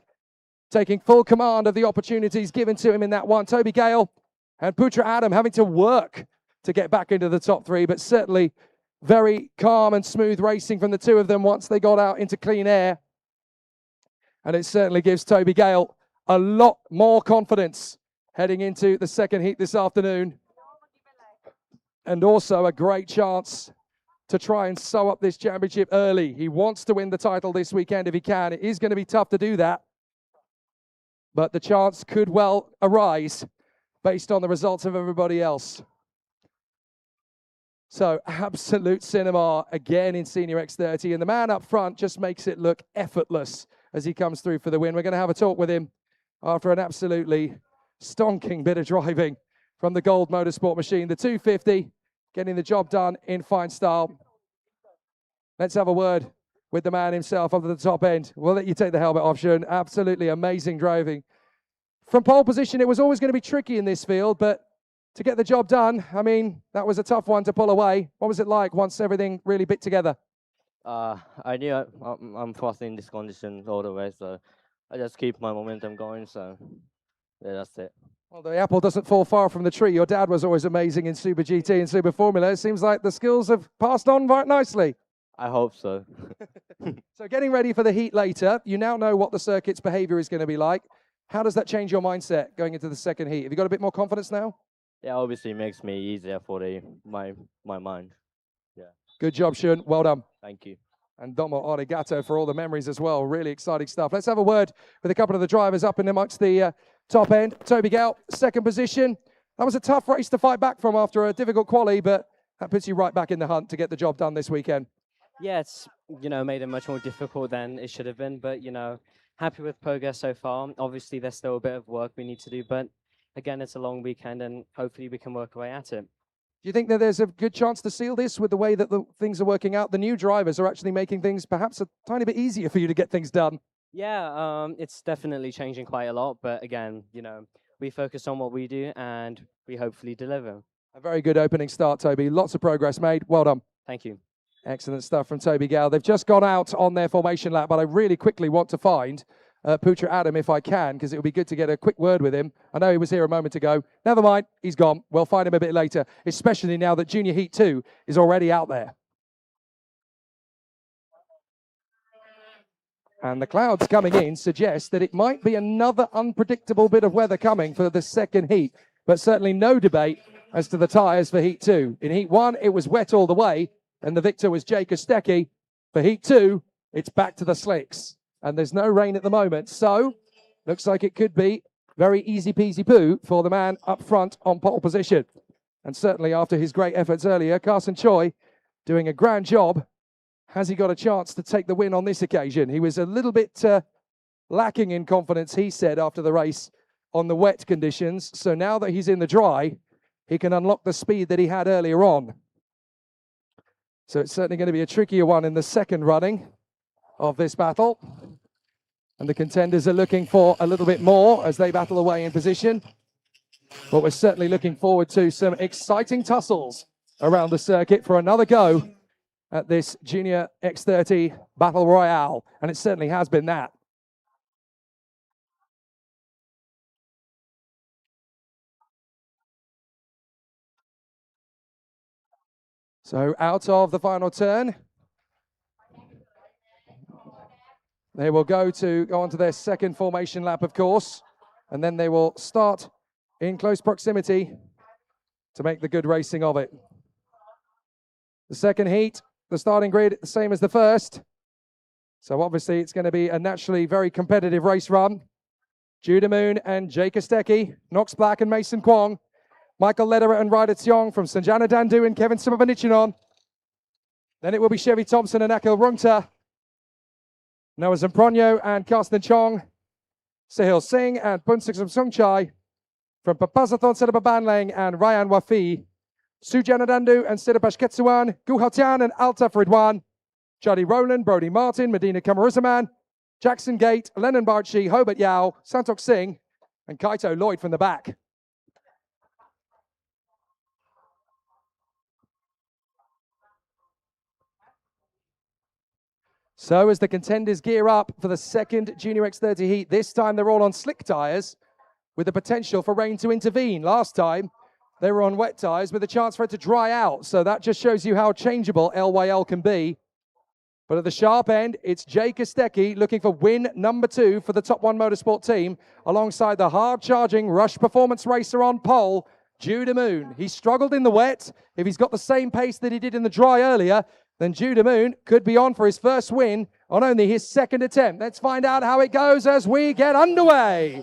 taking full command of the opportunities given to him in that one. Toby Gale and Putra Adam having to work to get back into the top three, but certainly very calm and smooth racing from the two of them once they got out into clean air. And it certainly gives Toby Gale a lot more confidence heading into the second heat this afternoon. And also a great chance to try and sew up this championship early. He wants to win the title this weekend if he can. It is going to be tough to do that, but the chance could well arise based on the results of everybody else. So absolute cinema again in Senior X30, and the man up front just makes it look effortless as he comes through for the win. We're going to have a talk with him after an absolutely stonking bit of driving from the Gold Motorsport machine. The 250 getting the job done in fine style. Let's have a word with the man himself up at the top end. We'll let you take the helmet off, Shun. Absolutely amazing driving. From pole position, it was always going to be tricky in this field, but to get the job done, I mean, that was a tough one to pull away. What was it like once everything really bit together? I knew I'm fast in this condition all the way, so I just keep my momentum going, so yeah, that's it. Well, the apple doesn't fall far from the tree. Your dad was always amazing in Super GT and Super Formula. It seems like the skills have passed on right nicely. I hope so. So getting ready for the heat later, you now know what the circuit's behavior is going to be like. How does that change your mindset going into the second heat? Have you got a bit more confidence now? Yeah, obviously it makes me easier for my mind. Yeah. Good job, Shun. Well done. Thank you. And Domo arigato for all the memories as well. Really exciting stuff. Let's have a word with a couple of the drivers up in amongst the top end. Toby Gale, second position. That was a tough race to fight back from after a difficult quali, but that puts you right back in the hunt to get the job done this weekend. Yeah, it's, made it much more difficult than it should have been, but, happy with progress so far. Obviously, there's still a bit of work we need to do, but again, it's a long weekend and hopefully we can work away at it. Do you think that there's a good chance to seal this with the way that the things are working out? The new drivers are actually making things perhaps a tiny bit easier for you to get things done. Yeah, it's definitely changing quite a lot, but again, we focus on what we do and we hopefully deliver. A very good opening start, Toby. Lots of progress made. Well done. Thank you. Excellent stuff from Toby Gale. They've just gone out on their formation lap, but I really quickly want to find Putra Adam if I can, because it would be good to get a quick word with him. I know he was here a moment ago. Never mind, he's gone. We'll find him a bit later, especially now that Junior Heat 2 is already out there. And the clouds coming in suggest that it might be another unpredictable bit of weather coming for the second heat, but certainly no debate as to the tyres for Heat 2. In Heat 1, it was wet all the way, and the victor was Jay Kostecki. For Heat 2, it's back to the slicks. And there's no rain at the moment, so looks like it could be very easy peasy poo for the man up front on pole position. And certainly after his great efforts earlier, Carson Choi doing a grand job. Has he got a chance to take the win on this occasion? He was a little bit lacking in confidence, he said, after the race on the wet conditions. So now that he's in the dry, he can unlock the speed that he had earlier on. So it's certainly going to be a trickier one in the second running of this battle. And the contenders are looking for a little bit more as they battle away in position. But we're certainly looking forward to some exciting tussles around the circuit for another go at this Junior X30 Battle Royale. And it certainly has been that. So out of the final turn, they will go on to their second formation lap, of course, and then they will start in close proximity to make the good racing of it. The second heat, the starting grid, the same as the first. So obviously it's going to be a naturally very competitive race run. Judah Moon and Jay Kostecki, Knox Black and Mason Kwong, Michael Lederer and Ryder Tsiong from Sanjana Dandu and Kevin Simabanichinon. Then it will be Chevy Thompson and Akil Rungta, Noah Zampronio and Karsten Chong, Sahil Singh and Punsiksam Songchai, from Papazathon Sedababanlang and Ryan Wafi, Sujana Dandu and Sidapash Ketsuan, Guhautian and Altaf Ridwan, Jody Rowland, Brody Martin, Medina Kamaruzaman, Jackson Gate, Lennon Barchi, Hobart Yao, Santok Singh, and Kaito Lloyd from the back. So as the contenders gear up for the second Junior X30 heat, this time they're all on slick tyres with the potential for rain to intervene. Last time they were on wet tyres with a chance for it to dry out. So that just shows you how changeable LYL can be. But at the sharp end, it's Jay Kostecki looking for win number 2 for the Top One Motorsport team, alongside the hard-charging Rush Performance racer on pole, Judah Moon. He struggled in the wet. If he's got the same pace that he did in the dry earlier, then Judah Moon could be on for his first win on only his second attempt. Let's find out how it goes as we get underway.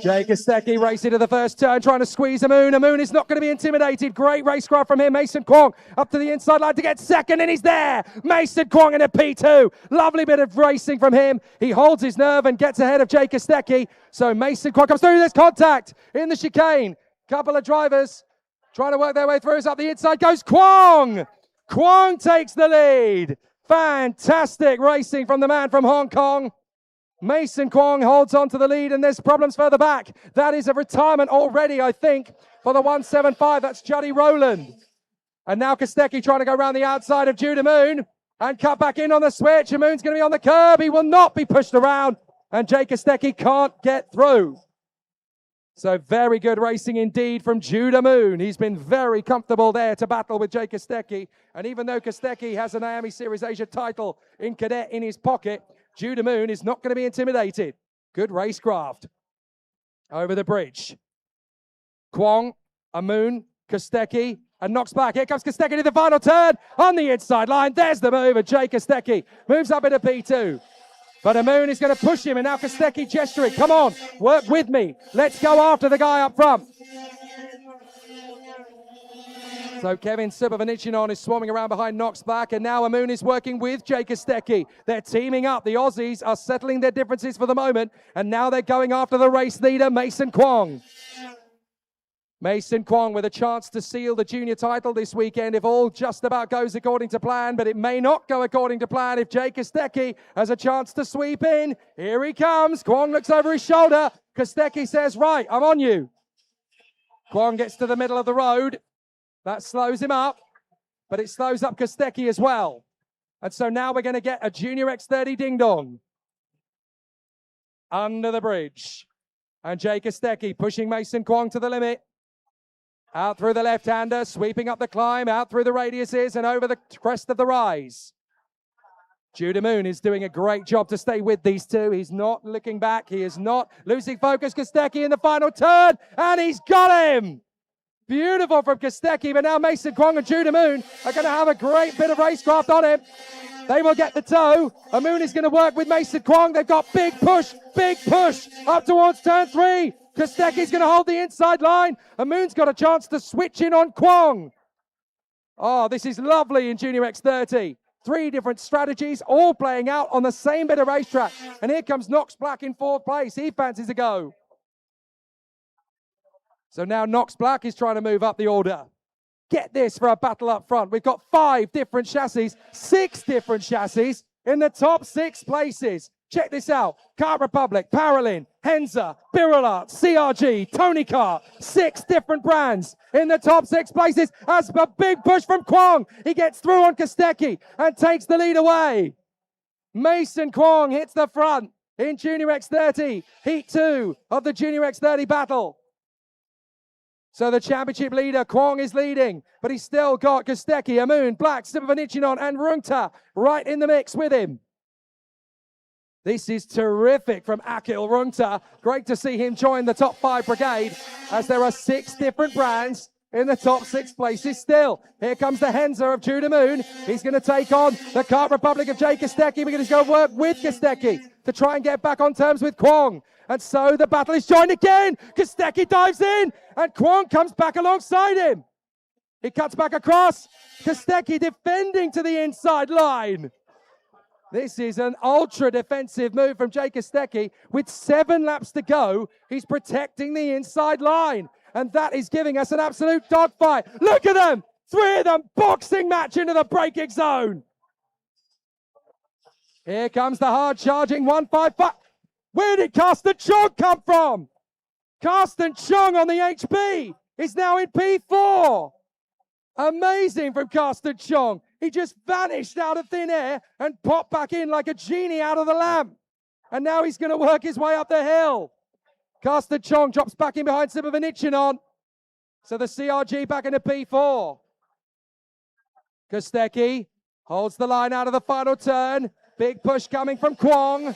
Jay Kostecki racing to the first turn, trying to squeeze Amoon. Amoon is not going to be intimidated. Great racecraft from him. Mason Kwong up to the inside line to get second, and he's there. Mason Kwong in a P2. Lovely bit of racing from him. He holds his nerve and gets ahead of Jay Kostecki. So Mason Kwong comes through. There's contact in the chicane. Couple of drivers trying to work their way through. As up the inside goes Kwong. Kwong takes the lead. Fantastic racing from the man from Hong Kong. Mason Kwong holds on to the lead, and there's problems further back. That is a retirement already, I think, for the 175. That's Juddy Rowland. And now Kostecki trying to go around the outside of Judah Moon and cut back in on the switch. And Moon's going to be on the curb. He will not be pushed around, and Jay Kostecki can't get through. So very good racing indeed from Judah Moon. He's been very comfortable there to battle with Jay Kostecki. And even though Kostecki has an IAME Series Asia title in cadet in his pocket, Judah Moon is not going to be intimidated. Good racecraft. Over the bridge. Kwong, Amoon, Kostecki, and knocks back. Here comes Kostecki to the final turn on the inside line. There's the move, and Jay Kostecki moves up into P2. But Amoon is going to push him, and now Kostecki gesturing. Come on, work with me. Let's go after the guy up front. So Kevin Subavanichinon is swarming around behind Knox back, and now Amoon is working with Jay Kostecki. They're teaming up. The Aussies are settling their differences for the moment, and now they're going after the race leader, Mason Kwong. Mason Kwong with a chance to seal the junior title this weekend if all just about goes according to plan, but it may not go according to plan if Jay Kostecki has a chance to sweep in. Here he comes. Kwong looks over his shoulder. Kostecki says, right, I'm on you. Kwong gets to the middle of the road. That slows him up, but it slows up Kostecki as well. And so now we're going to get a Junior X30 ding-dong. Under the bridge. And Jay Kostecki pushing Mason Kwong to the limit. Out through the left-hander, sweeping up the climb, out through the radiuses and over the crest of the rise. Judah Moon is doing a great job to stay with these two. He's not looking back. He is not losing focus. Kostecki in the final turn, and he's got him. Beautiful from Kostecki, but now Mason Kwong and Judah Moon are going to have a great bit of racecraft on him. They will get the toe. Amoon is going to work with Mason Kwong. They've got big push up towards turn 3. Kostecki's going to hold the inside line. Amoon's got a chance to switch in on Kwong. Oh, this is lovely in Junior X30. 3 different strategies, all playing out on the same bit of racetrack. And here comes Knox Black in 4th place. He fancies a go. So now Knox Black is trying to move up the order. Get this for a battle up front. We've got 5 different chassis, 6 different chassis in the top 6 places. Check this out. Kart Republic, Paralin, Henza, Birolart, CRG, Tony Kart. 6 different brands in the top 6 places. As a big push from Kwong. He gets through on Kostecki and takes the lead away. Mason Kwong hits the front in Junior X30. Heat 2 of the Junior X30 battle. So the championship leader, Kwong, is leading, but he's still got Kostecki, Amoon, Black, Subavanichinon, and Rungta right in the mix with him. This is terrific from Akil Rungta. Great to see him join the top 5 brigade, as there are 6 different brands in the top 6 places still. Here comes the Henza of Judah Moon. He's going to take on the Kart Republic of Jay Kostecki. We're going to go work with Kostecki to try and get back on terms with Kwong. And so the battle is joined again. Kostecki dives in, and Kwong comes back alongside him. He cuts back across. Kostecki defending to the inside line. This is an ultra-defensive move from Jay Kostecki. With 7 laps to go, he's protecting the inside line. And that is giving us an absolute dogfight. Look at them! 3 of them boxing match into the braking zone. Here comes the hard charging 155. Where did Carsten Chong come from? Carsten Chong on the HB is now in P4. Amazing from Carsten Chong. He just vanished out of thin air and popped back in like a genie out of the lamp. And now he's going to work his way up the hill. Carsten Chong drops back in behind Sibavanichinon. So the CRG back into P4. Kostecki holds the line out of the final turn. Big push coming from Kwong.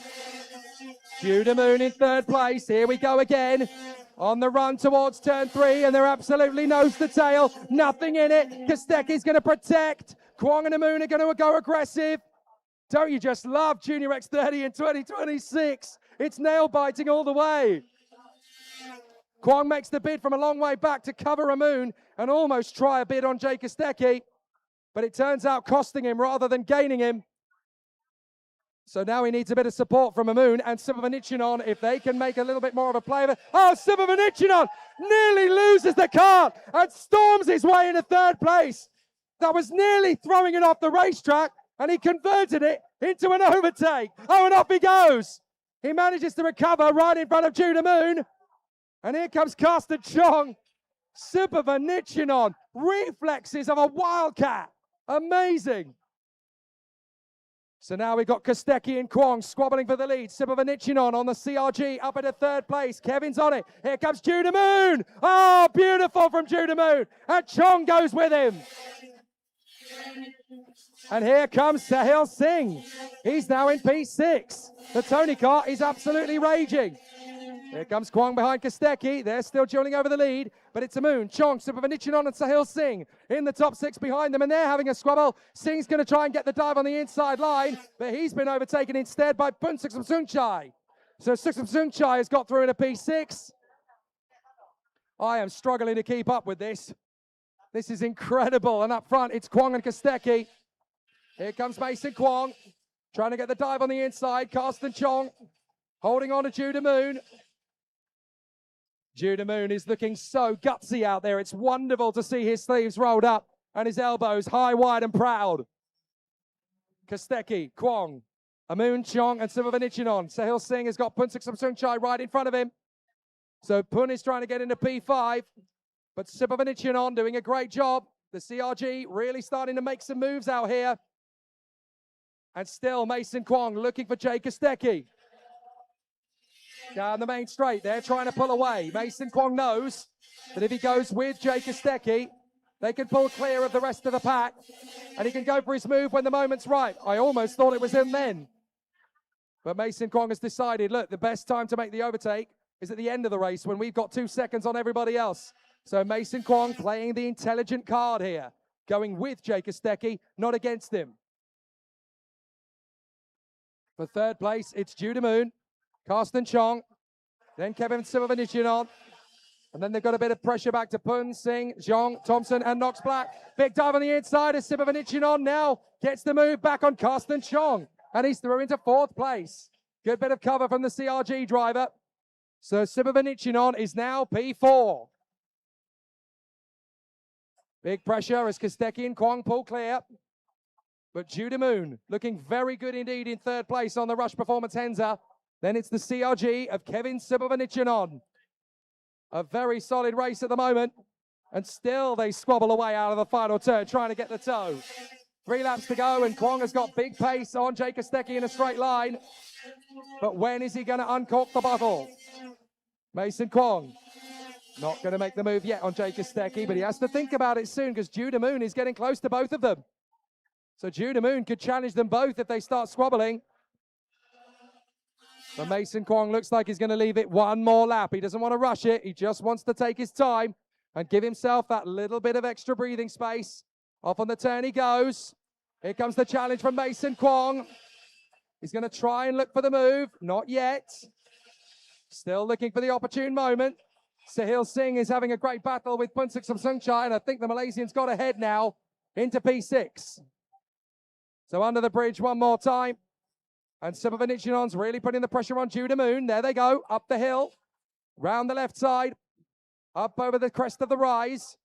Judah Moon in third place. Here we go again. On the run towards turn 3, and they're absolutely nose to tail. Nothing in it. Kostecki's going to protect. Kwong and the Moon are going to go aggressive. Don't you just love Junior X30 in 2026? It's nail-biting all the way. Kwong makes the bid from a long way back to cover Amoon and almost try a bid on Jay Kostecki, but it turns out costing him rather than gaining him. So now he needs a bit of support from Amoon and Sibavanichinon if they can make a little bit more of a play of it. Oh, Sibavanichinon nearly loses the kart and storms his way into third place. That was nearly throwing it off the racetrack, and he converted it into an overtake. Oh, and off he goes. He manages to recover right in front of Judah Moon. And here comes Carsten Chong. Sibavanichinon, reflexes of a wildcat. Amazing. So now we've got Kostecki and Kwong squabbling for the lead. Sibavanichinon on the CRG up into third place. Kevin's on it. Here comes Judah Moon. Oh, beautiful from Judah Moon. And Chong goes with him. And here comes Sahil Singh. He's now in P6. The Tony kart is absolutely raging. Here comes Kwong behind Kostecki. They're still dueling over the lead, but it's Amoon, Chong, Sibavanichinon, and Sahil Singh in the top 6 behind them, and they're having a squabble. Singh's going to try and get the dive on the inside line, but he's been overtaken instead by Punsuksam Sungchai. So Suksam Sungchai has got through in a P6. I am struggling to keep up with this. This is incredible, and up front, it's Kwong and Kostecki. Here comes Mason Kwong, trying to get the dive on the inside. Carsten Chong holding on to Judah Moon. Judah Moon is looking so gutsy out there. It's wonderful to see his sleeves rolled up and his elbows high, wide, and proud. Kostecki, Kwong, Amoon, Chong, and Sibavanichinon. Sahil Singh has got Punsuksam Sungchai right in front of him. So Pun is trying to get into P5, but Sibavanichinon doing a great job. The CRG really starting to make some moves out here. And still Mason Kwong looking for Jay Kostecki. Down the main straight, they're trying to pull away. Mason Kwong knows that if he goes with Jay Kostecki, they can pull clear of the rest of the pack, and he can go for his move when the moment's right. I almost thought it was him then. But Mason Kwong has decided, look, the best time to make the overtake is at the end of the race when we've got 2 seconds on everybody else. So Mason Kwong playing the intelligent card here, going with Jay Kostecki, not against him. For third place, it's Judah Moon, Carsten Chong, then Kevin Sibavanichinon, and then they've got a bit of pressure back to Pun, Singh, Zhong, Thompson, and Knox Black. Big dive on the inside as Sibavanichinon now gets the move back on Carsten Chong, and he's through into fourth place. Good bit of cover from the CRG driver. So Sibavanichinon is now P4. Big pressure as Kostecki and Kwong pull clear. But Judah Moon looking very good indeed in third place on the Rush Performance Henza. Then it's the CRG of Kevin Sibavanichinon. A very solid race at the moment. And still they squabble away out of the final turn, trying to get the toe. 3 laps to go, and Kwong has got big pace on Jay Kostecki in a straight line. But when is he going to uncork the bottle? Mason Kwong not going to make the move yet on Jay Kostecki, but he has to think about it soon because Judah Moon is getting close to both of them. So Judah Moon could challenge them both if they start squabbling. But Mason Kwong looks like he's going to leave it 1 more lap. He doesn't want to rush it. He just wants to take his time and give himself that little bit of extra breathing space. Off on the turn he goes. Here comes the challenge from Mason Kwong. He's going to try and look for the move. Not yet. Still looking for the opportune moment. Sahil Singh is having a great battle with Punsuksam Sungchai, and I think the Malaysian's got ahead now into P6. So under the bridge 1 more time. And Sibavanichinon's really putting the pressure on Judah Moon. There they go, up the hill, round the left side, up over the crest of the rise,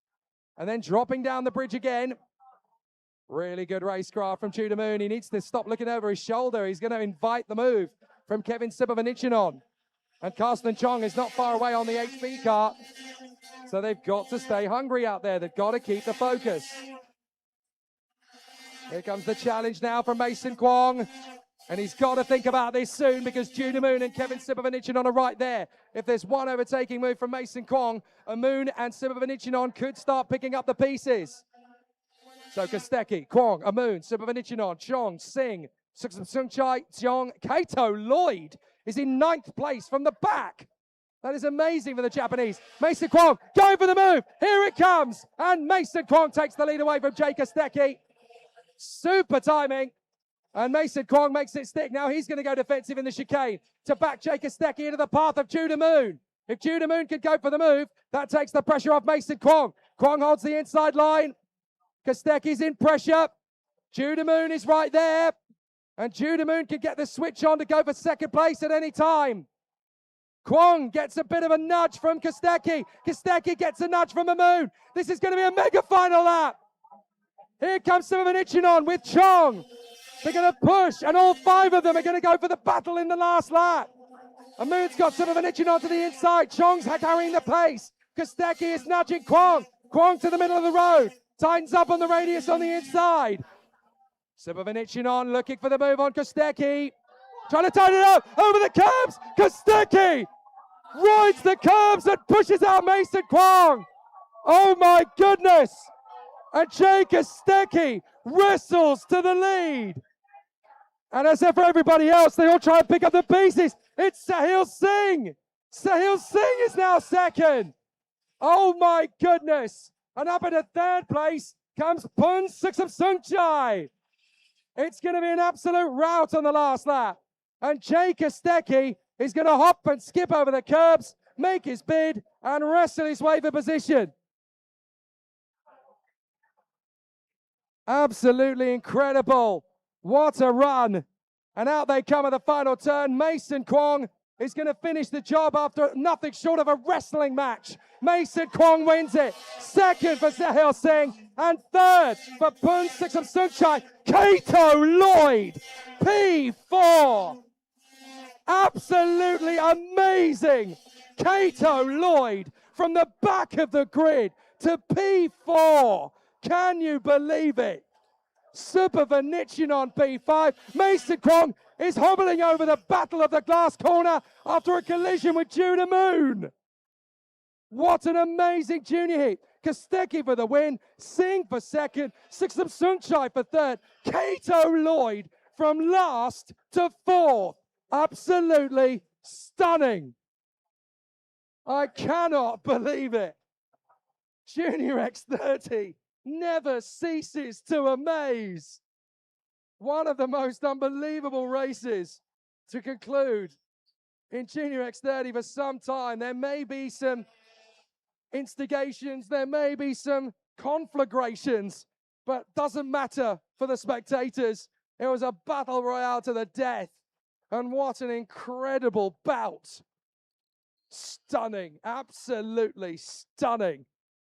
and then dropping down the bridge again. Really good racecraft from Judah Moon. He needs to stop looking over his shoulder. He's going to invite the move from Kevin Sibavanichinon. And Carsten Chong is not far away on the HB car. So they've got to stay hungry out there. They've got to keep the focus. Here comes the challenge now from Mason Kwong. And he's got to think about this soon because Judah Moon and Kevin Sibavanichinon are right there. If there's one overtaking move from Mason Kwong, Moon and Sibavanichinon could start picking up the pieces. So Kostecki, Kwong, Moon, Sibavanichinon, Chong, Singh, Sungchai, Tiong, Kato Lloyd is in 9th place from the back. That is amazing for the Japanese. Mason Kwong going for the move. Here it comes. And Mason Kwong takes the lead away from Jay Kostecki. Super timing. And Mason Kwong makes it stick. Now he's going to go defensive in the chicane to back Jay Kostecki into the path of Judah Moon. If Judah Moon can go for the move, that takes the pressure off Mason Kwong. Kwong holds the inside line. Kostecki's in pressure. Judah Moon is right there. And Judah Moon can get the switch on to go for second place at any time. Kwong gets a bit of a nudge from Kostecki. Kostecki gets a nudge from Moon. This is going to be a mega final lap. Here comes Sibavanichinon with Chong. They're going to push, and all 5 of them are going to go for the battle in the last lap. Moon's got Sibavanichinon to the inside. Chong's carrying the pace. Kostecki is nudging Kwong. Kwong to the middle of the road. Tightens up on the radius on the inside. Sibavanichinon looking for the move on Kostecki. Trying to tighten it up over the curbs. Kostecki rides the curbs and pushes out Mason Kwong. Oh my goodness. And Jay Kostecki wrestles to the lead. And as for everybody else, they all try and pick up the pieces. It's Sahil Singh. Sahil Singh is now second. Oh my goodness. And up into 3rd place comes Pun Suksam Sungchai. It's going to be an absolute rout on the last lap. And Jay Kostecki is going to hop and skip over the curbs, make his bid, and wrestle his way for position. Absolutely incredible. What a run. And out they come at the final turn. Mason Kwong is going to finish the job after nothing short of a wrestling match. Mason Kwong wins it. 2nd for Sahil Singh. And 3rd for Pun Suksam Sungchai. Kato Lloyd, P4. Absolutely amazing. Kato Lloyd from the back of the grid to P4. Can you believe it? Sibavanichinon P5. Mason Kwong is hobbling over the battle of the glass corner after a collision with Judah Moon. What an amazing junior heat. Kostecki for the win, Singh for 2nd, Suksam Sungchai for 3rd, Kato Lloyd from last to 4th. Absolutely stunning. I cannot believe it. Junior X30 never ceases to amaze. One of the most unbelievable races to conclude in Junior X30 for some time. There may be some instigations, there may be some conflagrations, but doesn't matter for the spectators. It was a battle royale to the death. And what an incredible bout. Stunning, absolutely stunning.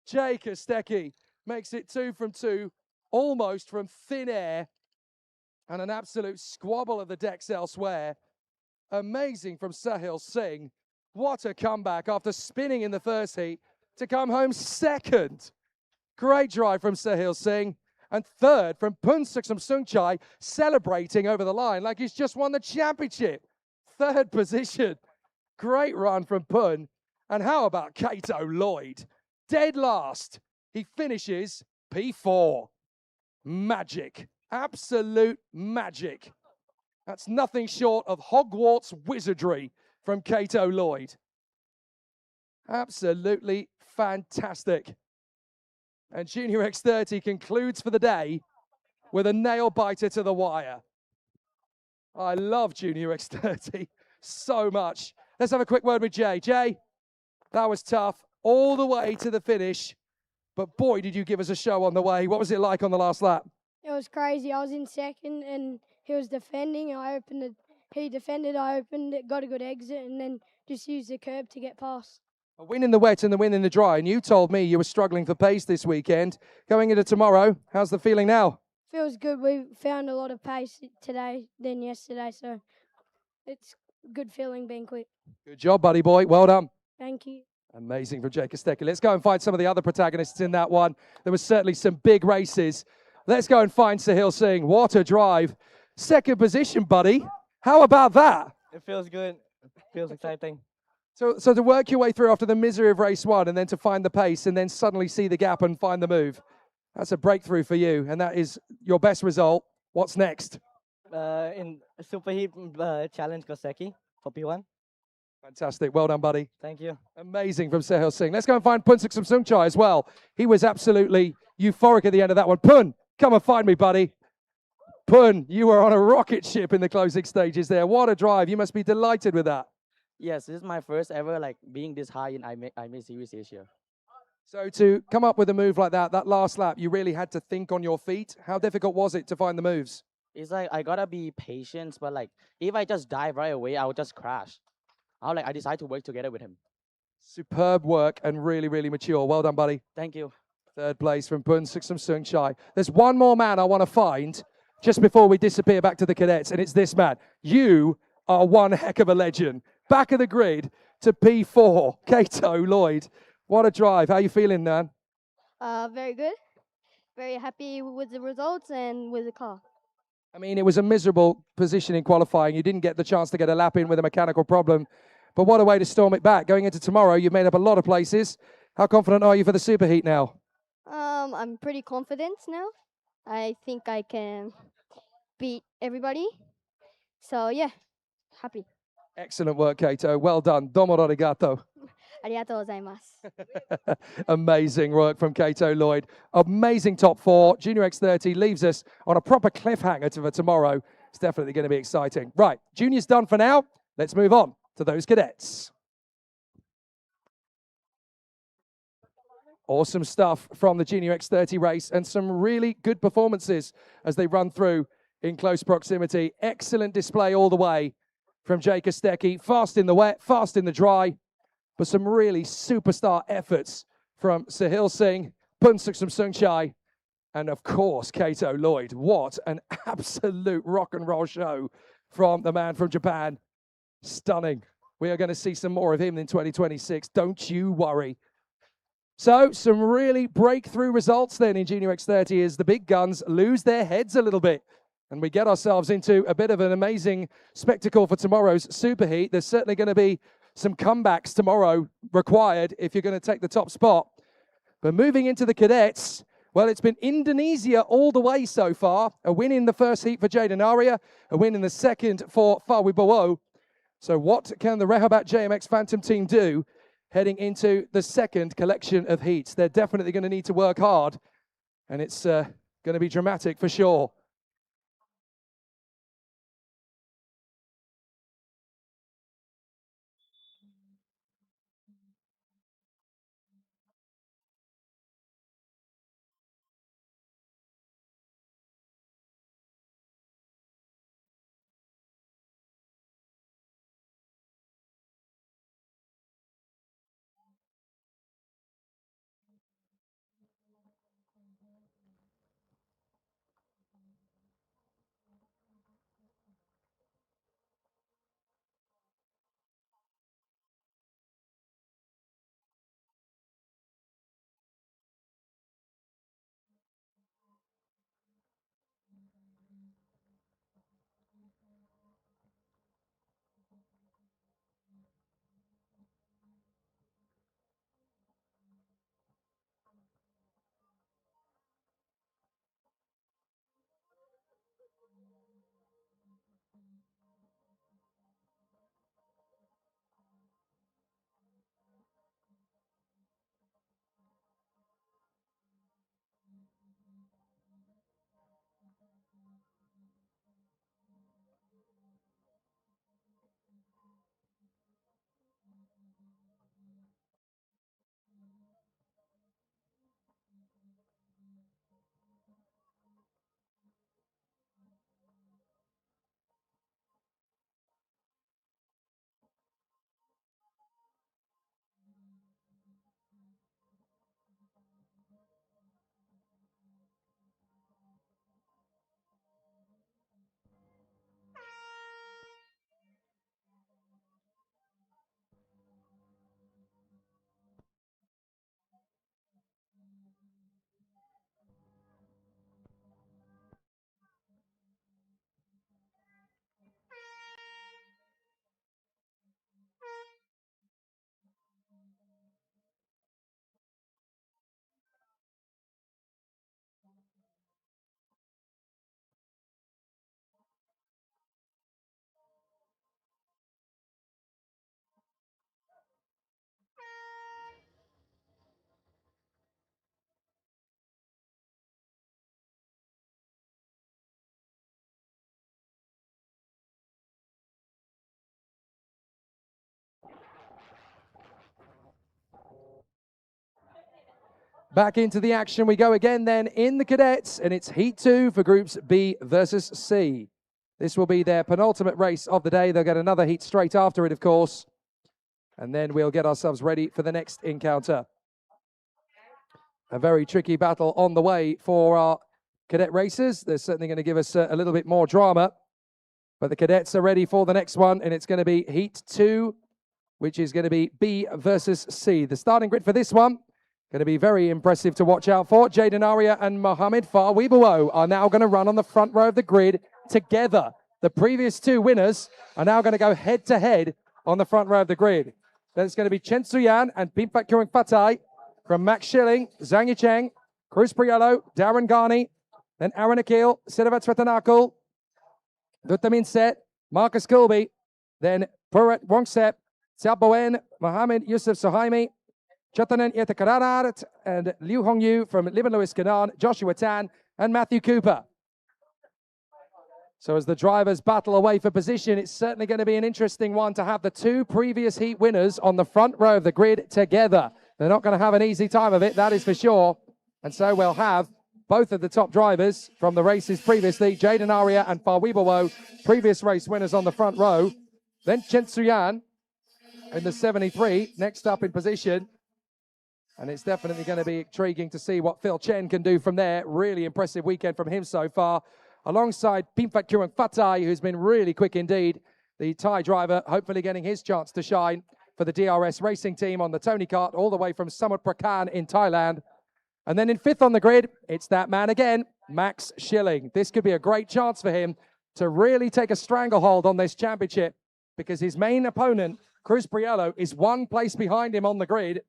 Jay Kostecki makes it 2 from 2, almost from thin air, and an absolute squabble of the decks elsewhere. Amazing from Sahil Singh. What a comeback after spinning in the first heat to come home 2nd. Great drive from Sahil Singh. And 3rd from Pun Suksam Sungchai, celebrating over the line like he's just won the championship. 3rd position. Great run from Pun. And how about Kato Lloyd? Dead last. He finishes P4. Magic. Absolute magic. That's nothing short of Hogwarts wizardry from Kato Lloyd. Absolutely fantastic. And Junior X30 concludes for the day with a nail biter to the wire. I love Junior X30 so much. Let's have a quick word with Jay. Jay, that was tough all the way to the finish. But boy, did you give us a show on the way. What was it like on the last lap? It was crazy. I was in 2nd and he was defending. He defended, I opened it, got a good exit, and then just used the curb to get past. A win in the wet and the win in the dry. And you told me you were struggling for pace this weekend. Going into tomorrow, how's the feeling now? feels good. We found a lot of pace today than yesterday, so it's good feeling being quick. Good job, buddy boy. Well done. Thank you. Amazing from Jake Kostecki. Let's go and find some of the other protagonists in that one. There was certainly some big races. Let's go and find Sahil Singh. What a drive. Second position, buddy. How about that? It feels good. It feels exciting. So to work your way through after the misery of race one and then to find the pace and then suddenly see the gap and find the move, that's a breakthrough for you. And that is your best result. What's next? In Superheat Challenge Koseki for P1. Fantastic. Well done, buddy. Thank you. Amazing from Sahil Singh. Let's go and find Punsuk Samsungchai as well. He was absolutely euphoric at the end of that one. Pun, come and find me, buddy. Pun, you were on a rocket ship in the closing stages there. What a drive. You must be delighted with that. Yes, this is my first ever being this high in IAME Series Asia. So to come up with a move like that last lap, you really had to think on your feet. How difficult was it to find the moves? It's I gotta be patient, but if I just dive right away, I would just crash. I decided to work together with him. Superb work and really, really mature. Well done, buddy. Thank you. Third place from Punsuk Samsungchai. There's one more man I want to find just before we disappear back to the cadets, and it's this man. You are one heck of a legend. Back of the grid to P4, Kato Lloyd. What a drive. How are you feeling, man? Very good. Very happy with the results and with the car. I mean, it was a miserable position in qualifying. You didn't get the chance to get a lap in with a mechanical problem. But what a way to storm it back. Going into tomorrow, you've made up a lot of places. How confident are you for the superheat now? I'm pretty confident now. I think I can beat everybody. So yeah, happy. Excellent work, Kato. Well done. Domo arigato. Arigatou gozaimasu. Amazing work from Kato Lloyd. Amazing top four. Junior X30 leaves us on a proper cliffhanger for tomorrow. It's definitely going to be exciting. Right, Junior's done for now. Let's move on to those cadets. Awesome stuff from the Junior X30 race and some really good performances as they run through in close proximity. Excellent display all the way from Jake Kostecki. Fast in the wet, fast in the dry, but some really superstar efforts from Sahil Singh, Punsuk Samsungchai, and of course, Kato Lloyd. What an absolute rock and roll show from the man from Japan. Stunning. We are going to see some more of him in 2026. Don't you worry. So some really breakthrough results then in Junior X30 as the big guns lose their heads a little bit. And we get ourselves into a bit of an amazing spectacle for tomorrow's superheat. There's certainly going to be some comebacks tomorrow required if you're going to take the top spot. But moving into the cadets, well, it's been Indonesia all the way so far. A win in the first heat for Jaden Aria, a win in the second for Fawibowo. So what can the Rehoboth JMX Phantom team do heading into the second collection of heats? They're definitely going to need to work hard, and it's going to be dramatic for sure. Back into the action we go again then in the cadets, and it's Heat 2 for Groups B versus C. This will be their penultimate race of the day. They'll get another heat straight after it, of course. And then we'll get ourselves ready for the next encounter. A very tricky battle on the way for our cadet racers. They're certainly going to give us a little bit more drama. But the cadets are ready for the next one, and it's going to be Heat 2, which is going to be B versus C. The starting grid for this one, going to be very impressive to watch out for. Jaden Aria and Mohamed Farwibawo are now going to run on the front row of the grid together. The previous two winners are now going to go head-to-head on the front row of the grid. Then it's going to be Chen Suyan and Pimpat Kuring Fatai from Max Schilling, Zhang Yicheng, Cruz Priello, Darren Garney, then Aaron Akil, Siddharth Swetanakul, Duttamin Set, Marcus Kilby, then Purat Wongsep, Xiaoboen, Mohamed Yusuf Sohaimi, Chatanen Yetakararat, and Liu Hongyu from Liban Lewis Kanan, Joshua Tan, and Matthew Cooper. So as the drivers battle away for position, it's certainly going to be an interesting one to have the two previous heat winners on the front row of the grid together. They're not going to have an easy time of it, that is for sure. And so we'll have both of the top drivers from the races previously, Jaden Aria and Farwibawo, previous race winners on the front row. Then Chen Suyan in the 73, next up in position. And it's definitely going to be intriguing to see what Phil Chen can do from there. Really impressive weekend from him so far. Alongside Pimpat Kuring Fatai, who's been really quick indeed. The Thai driver hopefully getting his chance to shine for the DRS racing team on the Tony Kart, all the way from Samut Prakan in Thailand. And then in fifth on the grid, it's that man again, Max Schilling. This could be a great chance for him to really take a stranglehold on this championship, because his main opponent, Cruz Priello, is one place behind him on the grid.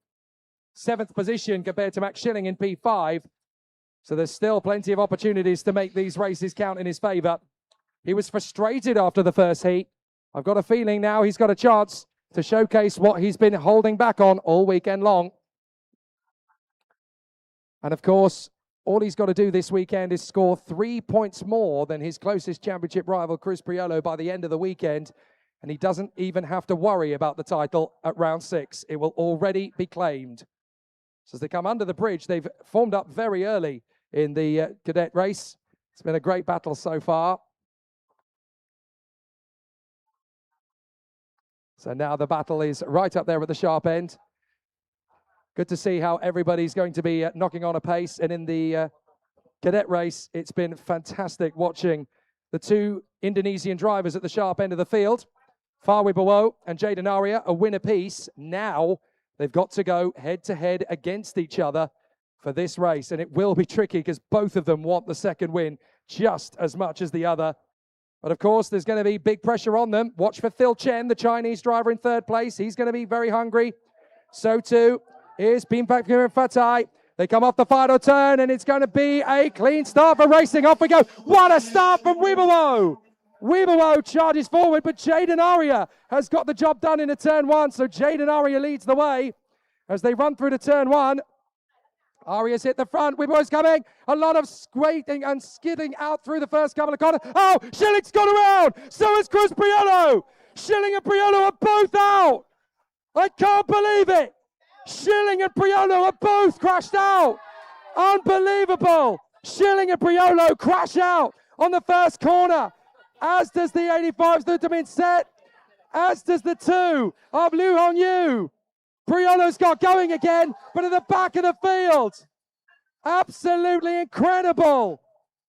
7th position compared to Max Schilling in P5. So there's still plenty of opportunities to make these races count in his favour. He was frustrated after the first heat. I've got a feeling now he's got a chance to showcase what he's been holding back on all weekend long. And of course, all he's got to do this weekend is score 3 points more than his closest championship rival, Cruz Priello, by the end of the weekend. And he doesn't even have to worry about the title at round 6. It will already be claimed. So as they come under the bridge, they've formed up very early in the cadet race. It's been a great battle so far. So now the battle is right up there at the sharp end. Good to see how everybody's going to be knocking on a pace. And in the cadet race, it's been fantastic watching the two Indonesian drivers at the sharp end of the field. Farwibawo and Jaden Aria, a win apiece. Now they've got to go head-to-head against each other for this race. And it will be tricky because both of them want the second win just as much as the other. But of course, there's going to be big pressure on them. Watch for Phil Chen, the Chinese driver in 3rd place. He's going to be very hungry. So too is Pimpat Kuring Fatai. They come off the final turn, and it's going to be a clean start for racing. Off we go. What a start from Wibawo. Wibawo charges forward, but Jaden Aria has got the job done into turn 1. So Jaden Aria leads the way as they run through to turn 1. Aria's hit the front. Wibawo's coming. A lot of scraping and skidding out through the first couple of corners. Oh, Schilling's gone around. So is Cruz Priello. Schilling and Priello are both out. I can't believe it. Schilling and Priello are both crashed out. Unbelievable. Schilling and Priello crash out on the first corner, as does the 85's Duttamin Set, as does the 2 of Liu Hongyu. Priello's got going again, but at the back of the field. Absolutely incredible.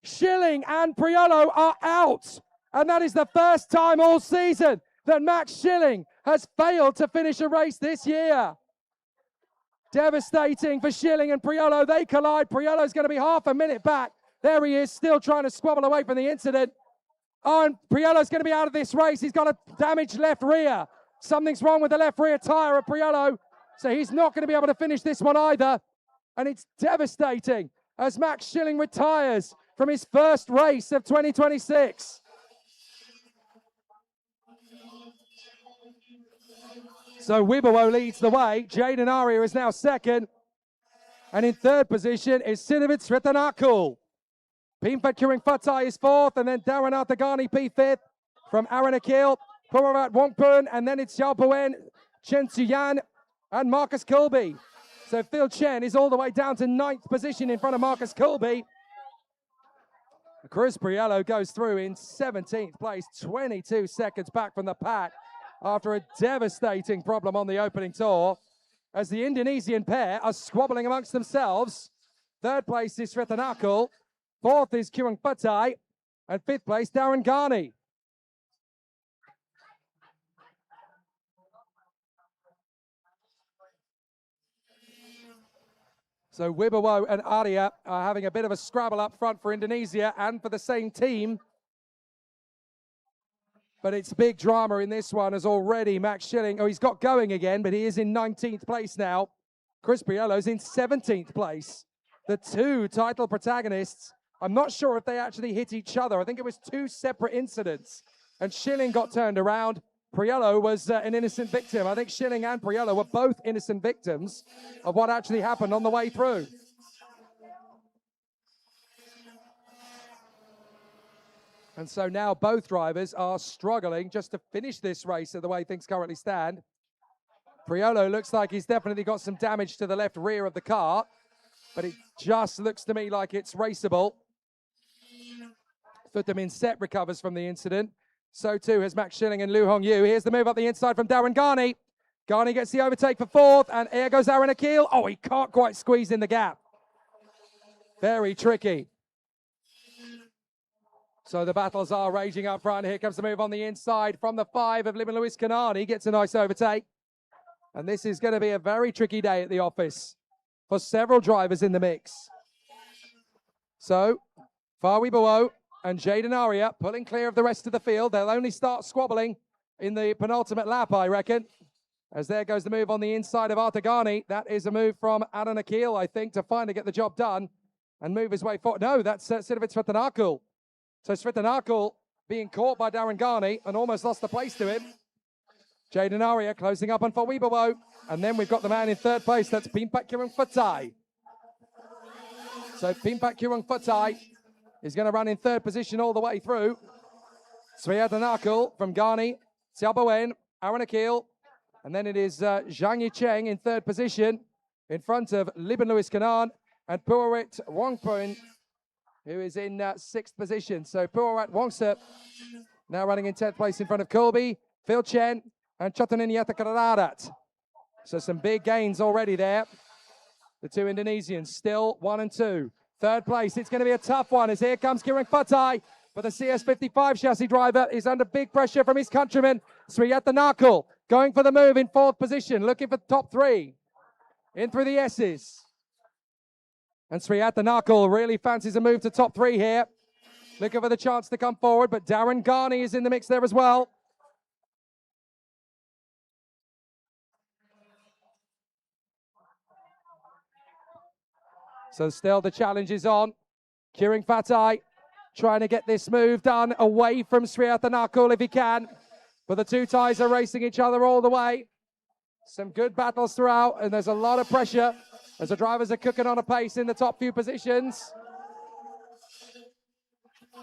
Schilling and Priello are out. And that is the first time all season that Max Schilling has failed to finish a race this year. Devastating for Schilling and Priello. They collide. Priello's going to be half a minute back. There he is, still trying to squabble away from the incident. Oh, and Priello's going to be out of this race. He's got a damaged left rear. Something's wrong with the left rear tyre of Priello. So he's not going to be able to finish this one either. And it's devastating as Max Schilling retires from his first race of 2026. So Wibawo leads the way. Jaden Aria is now 2nd. And in 3rd position is Siddharth Swetanakul. Pimpat Kuring Fatai is 4th. And then Darren Artagani P5th from Aaron Akil, Purat Wongpun. And then it's Xiaoboen, Chen Suyan, and Marcus Kilby. So Phil Chen is all the way down to 9th position in front of Marcus Colby. Chris Priello goes through in 17th place, 22 seconds back from the pack after a devastating problem on the opening tour, as the Indonesian pair are squabbling amongst themselves. 3rd place is Sretanakul, 4th is Kurang Fatai, and 5th place Darren Garney. So Wibowo and Arya are having a bit of a scrabble up front for Indonesia and for the same team. But it's big drama in this one, as already Max Schilling, he's got going again, but he is in 19th place now. Chris Priello's in 17th place. The two title protagonists, I'm not sure if they actually hit each other. I think it was 2 separate incidents. And Schilling got turned around. Priello was an innocent victim. I think Schilling and Priello were both innocent victims of what actually happened on the way through. And so now both drivers are struggling just to finish this race the way things currently stand. Priello looks like he's definitely got some damage to the left rear of the car, but it just looks to me like it's raceable. Thutamin Set recovers from the incident. So too has Max Schilling and Lu Hongyu. Here's the move up the inside from Darren Garney. Garney gets the overtake for 4th, and there goes Aaron Akil. Oh, he can't quite squeeze in the gap. Very tricky. So the battles are raging up front. Here comes the move on the inside from the 5 of Liban Luis Canaan. He gets a nice overtake. And this is going to be a very tricky day at the office for several drivers in the mix. So, Fawi Bawo and Jaden Aria pulling clear of the rest of the field. They'll only start squabbling in the penultimate lap, I reckon. As there goes the move on the inside of Artagani. That is a move from Aaron Akil, I think, to finally get the job done and move his way forward. No, that's Sidovic Sretanakul. So Sretanakul being caught by Darren Garney and almost lost the place to him. Jaden Aria closing up on Fawibawo. And then we've got the man in 3rd place. That's Pimpak Kurang Fatai. So Pimpak Kurang Fatai is going to run in 3rd position all the way through. Sretanakul from Garney, Xiaobowen, Aaron Akil. And then it is Zhang Yicheng in 3rd position in front of Liban Luis Canaan and Puarit Wongpun, who is in 6th position. So Puarat Wongsup now running in 10th place in front of Colby, Phil Chen, and Chotanin Yatakararat. So some big gains already there. The two Indonesians still 1 and 2. 3rd place, it's going to be a tough one as here comes Kurang Fatai. But the CS55 chassis driver is under big pressure from his countryman, Sretanakul, going for the move in 4th position, looking for top 3. In through the S's. And Sretanakul really fancies a move to top 3 here. Looking for the chance to come forward, but Darren Garney is in the mix there as well. So still the challenge is on. Kurang Fatai trying to get this move done away from Sretanakul if he can. But the two ties are racing each other all the way. Some good battles throughout, and there's a lot of pressure as the drivers are cooking on a pace in the top few positions.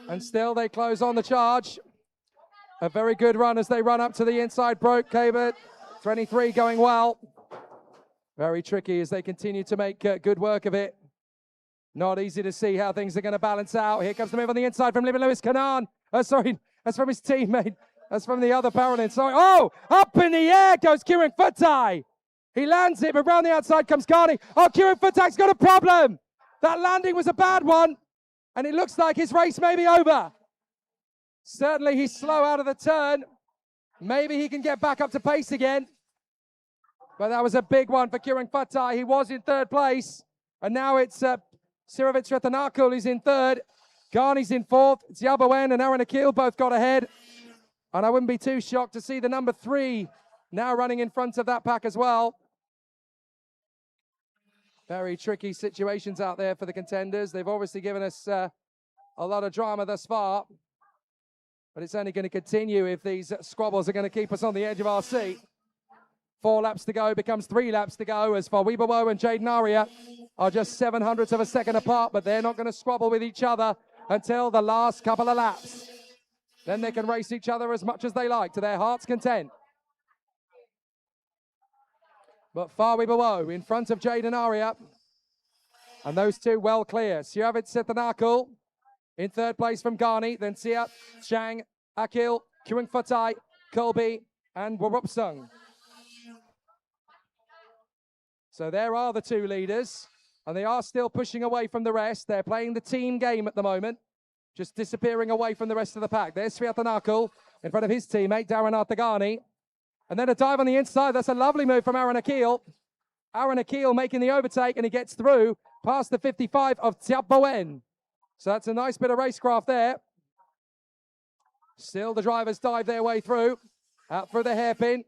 And still they close on the charge. A very good run as they run up to the inside broke. Cable 23 going well. Very tricky as they continue to make good work of it. Not easy to see how things are going to balance out. Here comes the move on the inside from Liban Luis Canaan. Sorry, that's from his teammate. That's from the other Paralympian. Sorry. Oh, up in the air goes Kurang Fatai. He lands it, but round the outside comes Garney. Oh, Kurang Fatai's got a problem. That landing was a bad one, and it looks like his race may be over. Certainly he's slow out of the turn. Maybe he can get back up to pace again. But that was a big one for Kurang Fatai. He was in 3rd place, and now it's Sirovic Sretanakul is in 3rd. Garney's in 4th. Xiaobowen and Aaron Akil both got ahead. And I wouldn't be too shocked to see the number 3 now running in front of that pack as well. Very tricky situations out there for the contenders. They've obviously given us a lot of drama thus far. But it's only going to continue if these squabbles are going to keep us on the edge of our seat. 4 laps to go becomes 3 laps to go as Fawibawo and Jaden Aria are just 700ths of a second apart, but they're not going to squabble with each other until the last couple of laps. Then they can race each other as much as they like to their heart's content. but far below in front of Jaden Aria. And those two well clear. Siavit Sitanakul in third place from Ghani, then Sia, Chang, Akil, Kuing Fatai, Colby, and Warupsung. So there are the two leaders, and they are still pushing away from the rest. They're playing the team game at the moment, just disappearing away from the rest of the pack. There's Sviatanakul in front of his teammate, Darren Artagani. And then a dive on the inside. That's a lovely move from Aaron Akil. Aaron Akil making the overtake, and he gets through past the 55 of Tiap Bowen. So that's a nice bit of racecraft there. Still the drivers dive their way through, out through the hairpin.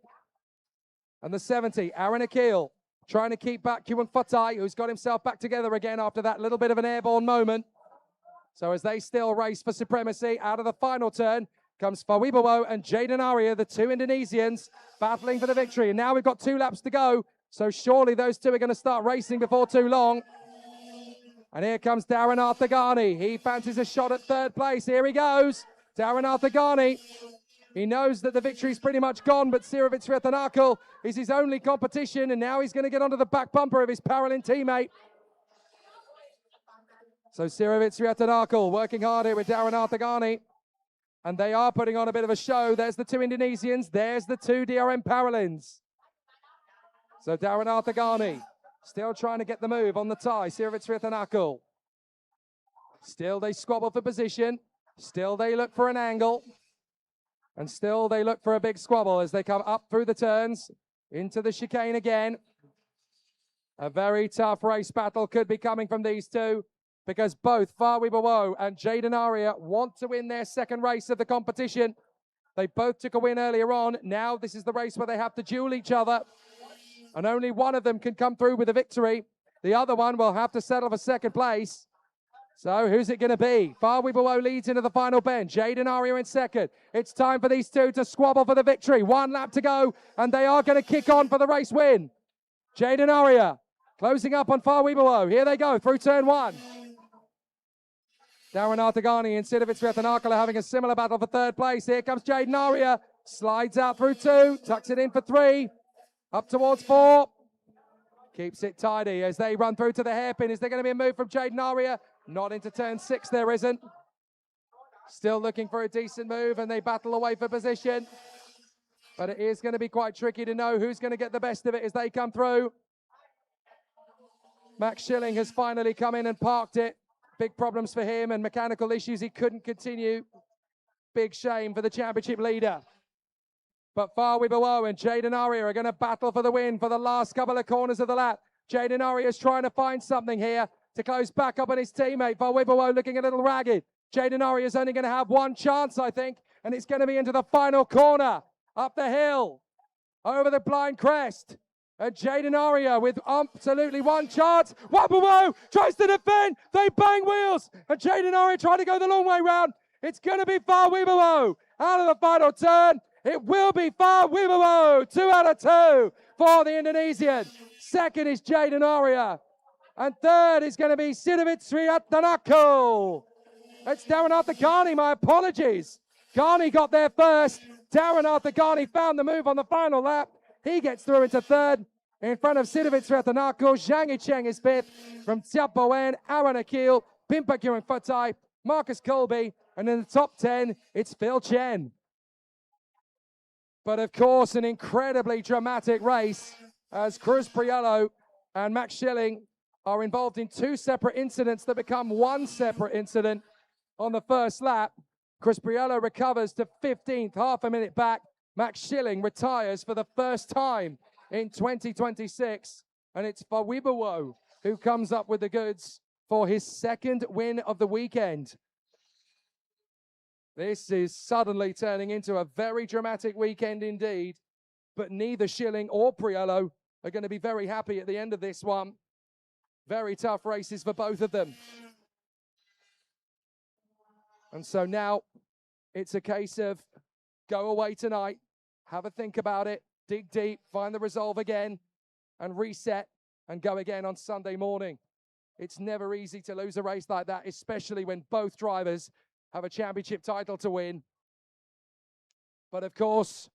And the 70, Aaron Akil, trying to keep back Kuang Fatai, who's got himself back together again after that little bit of an airborne moment. So as they still race for supremacy, out of the final turn comes Fawibowo and Jaden Aria, the two Indonesians, battling for the victory. And now we've got 2 laps to go, so surely those two are going to start racing before too long. And here comes Darren Arthagani. He fancies a shot at third place. Here he goes. Darren Arthagani. He knows that the victory's pretty much gone, but Siravit Sriathanakul is his only competition, and now he's going to get onto the back bumper of his Paralin teammate. So Siravit Sriathanakul working hard here with Darren Arthagani. And they are putting on a bit of a show. There's the two Indonesians. There's the two DRM Paralins. So Darren Arthagani still trying to get the move on the tie. Siravit Sriathanakul. Still they squabble for position. Still they look for an angle. And still they look for a big squabble as they come up through the turns into the chicane again. A very tough race battle could be coming from these two, because both Fawibowo and Jaden Aria want to win their second race of the competition. They both took a win earlier on. Now this is the race where they have to duel each other. And only one of them can come through with a victory. The other one will have to settle for second place. So who's it going to be? Fawibowo leads into the final bend. Jaden Aria in second. It's time for these two to squabble for the victory. 1 lap to go, and they are going to kick on for the race win. Jaden Aria closing up on Fawibowo. Here they go through turn 1. Darren Artagani and Sidovic Sviatanakul are having a similar battle for third place. Here comes Jaden Aria. Slides out through 2. Tucks it in for 3. Up towards 4. Keeps it tidy as they run through to the hairpin. Is there going to be a move from Jaden Aria? Not into turn 6, there isn't. Still looking for a decent move, and they battle away for position. But it is going to be quite tricky to know who's going to get the best of it as they come through. Max Schilling has finally come in and parked it. Big problems for him and mechanical issues. He couldn't continue. Big shame for the championship leader. But Fawibowo and Jaden Aria are going to battle for the win for the last couple of corners of the lap. Jaden Aria is trying to find something here to close back up on his teammate. Fawibowo looking a little ragged. Jaden Aria is only going to have one chance, I think, and it's going to be into the final corner. Up the hill, over the blind crest. And Jaden Aria with absolutely one chance. Fawibowo tries to defend. They bang wheels. And Jaden Aria trying to go the long way round. It's going to be Fawibowo out of the final turn. It will be Fawibowo. 2 out of 2 for the Indonesian. Second is Jaden Aria. And third is going to be Sidovic Sriathanakul. It's Darren Arthagani, my apologies. Ghani got there first. Darren Arthagani found the move on the final lap. He gets through into third in front of Sidovic Sriathanakul. Zhang Yicheng is fifth from Tiap Bowen, Aaron Akil, Pimpa Kuang Fatai, Marcus Colby, and in the top 10, it's Phil Chen. But of course, an incredibly dramatic race as Cruz Priello and Max Schilling are involved in 2 separate incidents that become 1 separate incident on the first lap. Cruz Priello recovers to 15th, half a minute back. Max Schilling retires for the first time in 2026. And it's Fawibowo who comes up with the goods for his second win of the weekend. This is suddenly turning into a very dramatic weekend indeed. But neither Schilling or Priello are going to be very happy at the end of this one. Very tough races for both of them. And so now it's a case of go away tonight, have a think about it, dig deep, find the resolve again, and reset and go again on Sunday morning. It's never easy to lose a race like that, especially when both drivers have a championship title to win. But of course,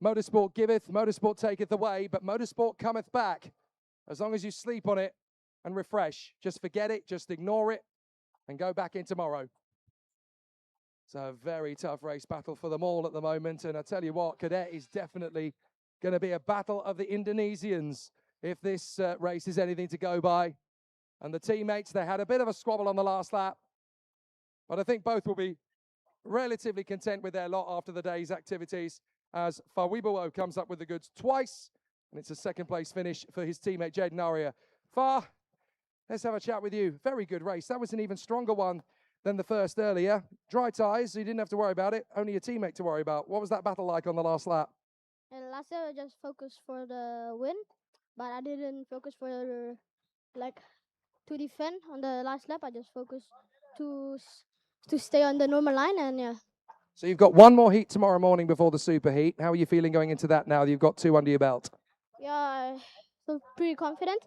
Motorsport giveth, motorsport taketh away, but motorsport cometh back. As long as you sleep on it and refresh. Just forget it, just ignore it, and go back in tomorrow. It's a very tough race battle for them all at the moment. And I tell you what, Cadet is definitely going to be a battle of the Indonesians if this race is anything to go by. And the teammates, they had a bit of a squabble on the last lap. But I think both will be relatively content with their lot after the day's activities as Fawibowo comes up with the goods twice. And it's a second place finish for his teammate, Jaden Aria. Far, let's have a chat with you. Very good race. That was an even stronger one than the first earlier. Dry tyres, so you didn't have to worry about it. Only your teammate to worry about. What was that battle like on the last lap? And last year I just focused for the win, but I didn't focus for like to defend on the last lap. I just focused to stay on the normal line, and yeah. So you've got one more heat tomorrow morning before the super heat. How are you feeling going into that now that you've got two under your belt? Yeah, I feel pretty confident.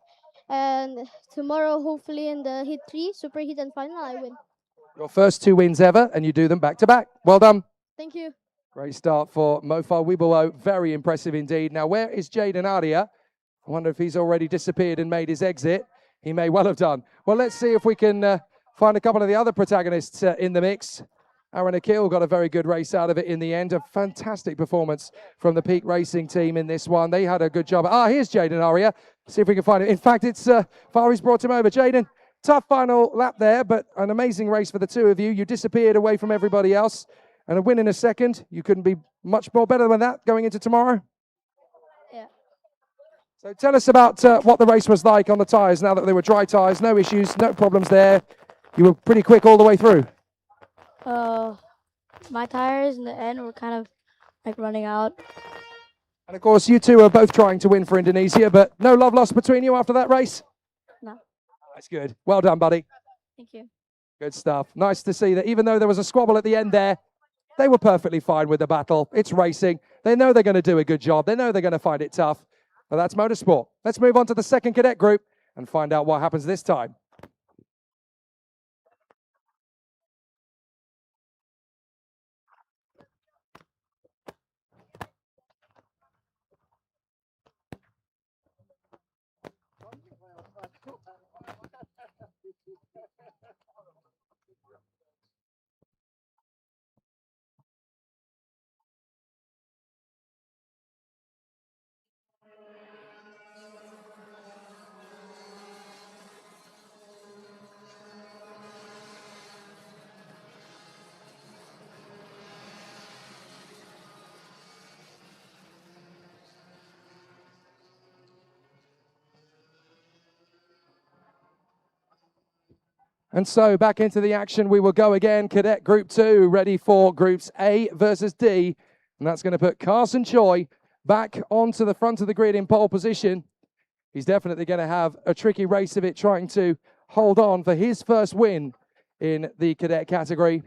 And tomorrow, hopefully in the heat 3, super heat and final, I win. Your first two wins ever, and you do them back to back. Well done. Thank you. Great start for Mofar Wibowo. Very impressive indeed. Now, where is Jaden Aria? I wonder if he's already disappeared and made his exit. He may well have done. Well, let's see if we can find a couple of the other protagonists in the mix. Aaron Akil got a very good race out of it in the end. A fantastic performance from the Peak Racing team in this one. They had a good job. Here's Jaden Aria. See if we can find him. In fact, it's Fari's brought him over. Jaden, tough final lap there, but an amazing race for the two of you. You disappeared away from everybody else. And a win in a second. You couldn't be much more better than that going into tomorrow. Yeah. So tell us about what the race was like on the tyres now that they were dry tyres. No issues, no problems there. You were pretty quick all the way through. My tires in the end were kind of like running out. And of course, you two are both trying to win for Indonesia, but no love lost between you after that race? No. That's good. Well done, buddy. Thank you. Good stuff. Nice to see that even though there was a squabble at the end there, they were perfectly fine with the battle. It's racing. They know they're going to do a good job. They know they're going to find it tough. But that's motorsport. Let's move on to the second cadet group and find out what happens this time. And so back into the action we will go again. Cadet Group 2 ready for Groups A versus D. And that's going to put Carson Choi back onto the front of the grid in pole position. He's definitely going to have a tricky race of it trying to hold on for his first win in the cadet category.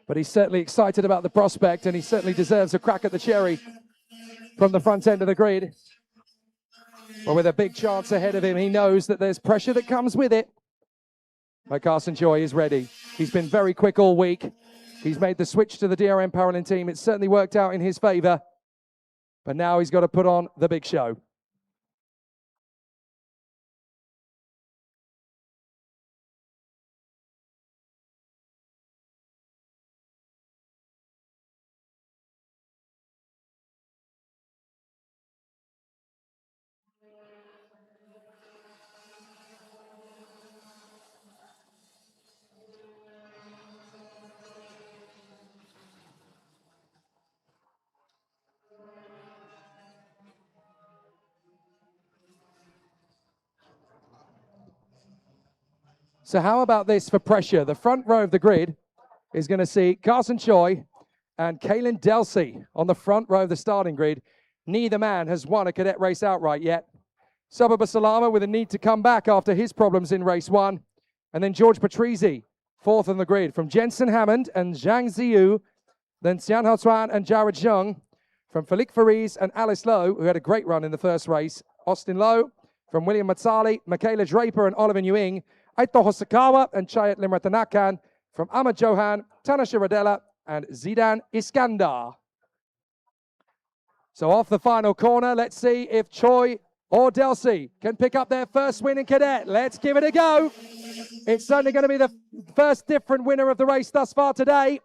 But he's certainly excited about the prospect and he certainly deserves a crack at the cherry from the front end of the grid. But with a big chance ahead of him, he knows that there's pressure that comes with it. But Carson Choi is ready. He's been very quick all week. He's made the switch to the DRM Paralympic team. It's certainly worked out in his favor. But now he's got to put on the big show. So how about this for pressure? The front row of the grid is going to see Carson Choi and Kaylin Delsey on the front row of the starting grid. Neither man has won a cadet race outright yet. Sababa Salama with a need to come back after his problems in race 1. And then George Patrizzi, fourth on the grid. From Jensen Hammond and Zhang Ziyu, then Xian Haotuan and Jared Zheng. From Felix Fariz and Alice Lowe, who had a great run in the first race. Austin Lowe. From William Matsali, Michaela Draper and Oliver Nguyen. Aito Hosokawa and Chayat Limratanakan. From Ahmad Johan, Tana Shiradella and Zidan Iskandar. So off the final corner, let's see if Choi or Delcy can pick up their first win in cadet. Let's give it a go. It's certainly going to be the first different winner of the race thus far today,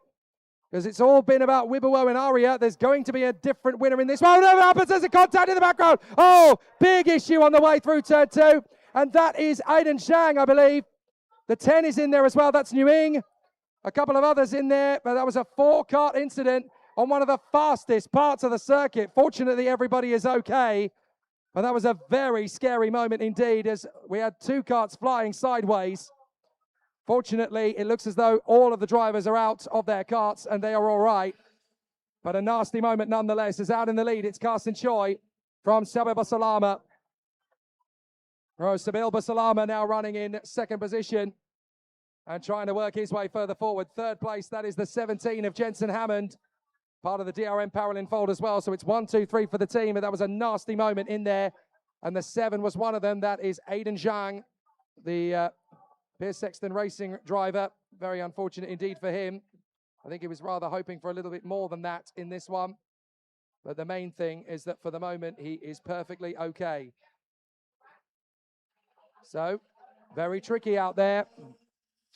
because it's all been about Wibowo and Aria. There's going to be a different winner in this one. Oh, no, what happens? There's a contact in the background. Oh, big issue on the way through turn 2. And that is Aiden Zhang, I believe. The 10 is in there as well. That's Nguyen. A couple of others in there, but that was a 4-kart incident on one of the fastest parts of the circuit. Fortunately, everybody is okay. But that was a very scary moment indeed, as we had 2 karts flying sideways. Fortunately, it looks as though all of the drivers are out of their karts and they are all right. But a nasty moment nonetheless, as out in the lead, it's Carson Choi from Sabil Basalama. Sabil Basalama now running in second position and trying to work his way further forward. Third place, that is the 17 of Jensen Hammond, part of the DRM Paralympic fold as well. So it's 1, 2, 3 for the team, but that was a nasty moment in there. And the 7 was one of them. That is Aiden Zhang, the Pierce Sexton Racing driver. Very unfortunate indeed for him. I think he was rather hoping for a little bit more than that in this one. But the main thing is that for the moment, he is perfectly okay. So, very tricky out there.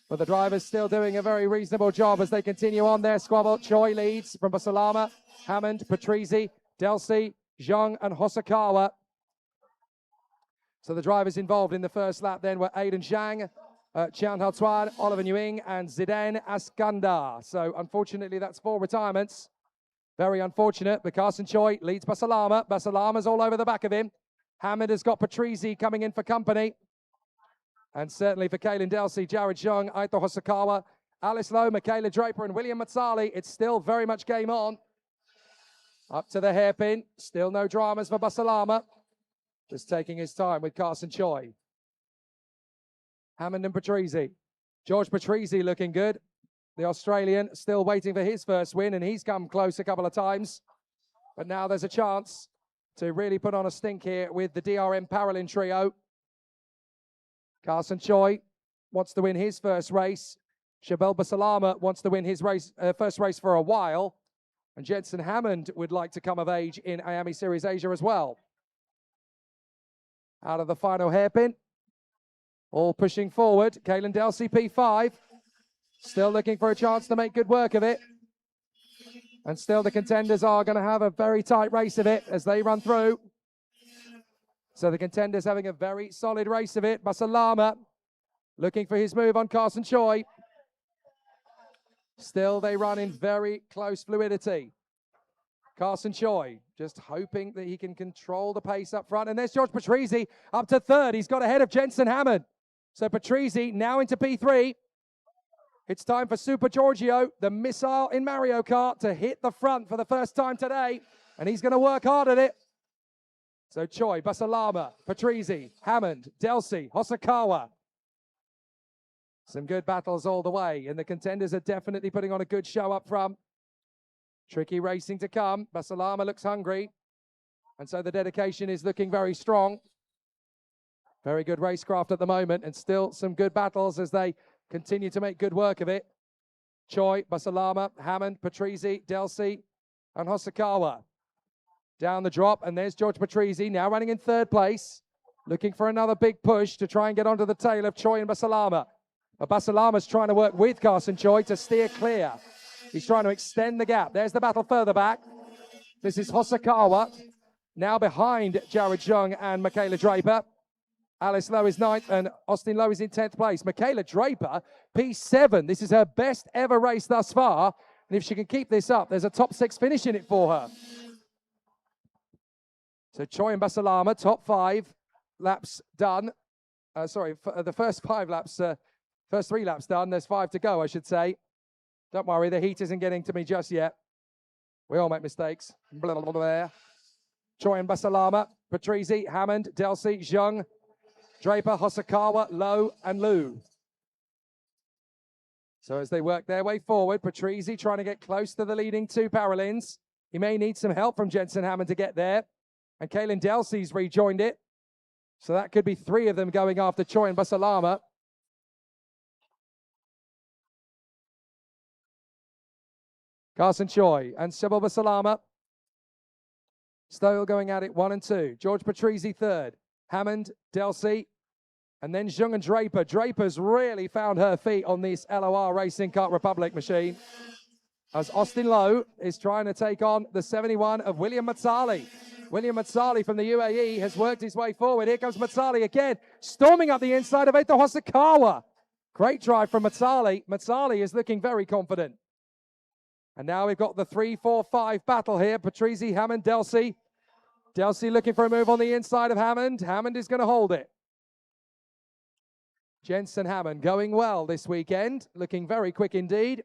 But the drivers still doing a very reasonable job as they continue on their squabble. Choi leads from Basalama, Hammond, Patrizi, Delcy, Zhang, and Hosokawa. So the drivers involved in the first lap then were Aiden Zhang, Chian Hatuan, Oliver Nguyen, and Zidane Askandar. So unfortunately, that's 4 retirements. Very unfortunate, but Carson Choi leads Basalama. Basalama's all over the back of him. Hammond has got Patrizi coming in for company. And certainly for Kaylin Delcy, Jared Zhang, Aito Hosokawa, Alice Lowe, Michaela Draper, and William Matsali. It's still very much game on. Up to the hairpin. Still no dramas for Basalama. Just taking his time with Carson Choi. Hammond and Patrizi. George Patrizi looking good. The Australian still waiting for his first win, and he's come close a couple of times. But now there's a chance to really put on a stink here with the DRM Paralympic trio. Carson Choi wants to win his first race. Shabel Basalama wants to win his first race for a while. And Jensen Hammond would like to come of age in IAME Series Asia as well. Out of the final hairpin. All pushing forward. Kaylin Delcy, P5. Still looking for a chance to make good work of it. And still the contenders are going to have a very tight race of it as they run through. So the contenders having a very solid race of it. Basalama looking for his move on Carson Choi. Still they run in very close fluidity. Carson Choi just hoping that he can control the pace up front. And there's George Patrizi up to third. He's got ahead of Jensen Hammond. So Patrizi now into P3. It's time for Super Giorgio, the missile in Mario Kart, to hit the front for the first time today. And he's going to work hard at it. So Choi, Basalama, Patrizi, Hammond, Delcy, Hosokawa. Some good battles all the way. And the contenders are definitely putting on a good show up front. Tricky racing to come. Basalama looks hungry. And so the dedication is looking very strong. Very good racecraft at the moment. And still some good battles as they continue to make good work of it. Choi, Basalama, Hammond, Patrizi, Delcy, and Hosokawa. Down the drop, and there's George Patrizi, now running in third place, looking for another big push to try and get onto the tail of Choi and Basalama. But Basalama's trying to work with Carson Choi to steer clear. He's trying to extend the gap. There's the battle further back. This is Hosokawa, now behind Jared Zhang and Michaela Draper. Alice Lowe is 9th, and Austin Lowe is in 10th place. Michaela Draper, P7. This is her best ever race thus far, and if she can keep this up, there's a top 6 finish in it for her. So Choi and Basalama, top 5 laps done. The first 5 laps, first 3 laps done. There's 5 to go, I should say. Don't worry, the heat isn't getting to me just yet. We all make mistakes. Blah, blah, blah, blah. Choi and Basalama, Patrizi, Hammond, Delcy, Zhang, Draper, Hosokawa, Lowe, and Liu. So as they work their way forward, Patrizi trying to get close to the leading 2 Paralins. He may need some help from Jensen Hammond to get there. And Kaylin Delcy's rejoined it. So that could be 3 of them going after Choi and Basalama. Carson Choi and Sybil Basalama Stoll going at it 1 and 2. George Patrizi third. Hammond, Delsey, and then Jung and Draper. Draper's really found her feet on this LOR Racing Kart Republic machine, as Austin Lowe is trying to take on the 71 of William Matsali. William Matsali from the UAE has worked his way forward. Here comes Matsali again, storming up the inside of Eto Hosokawa. Great drive from Matsali. Matsali is looking very confident. And now we've got the 3-4-5 battle here. Patrizi, Hammond, Delsey. Delsey looking for a move on the inside of Hammond. Hammond is going to hold it. Jensen Hammond going well this weekend. Looking very quick indeed.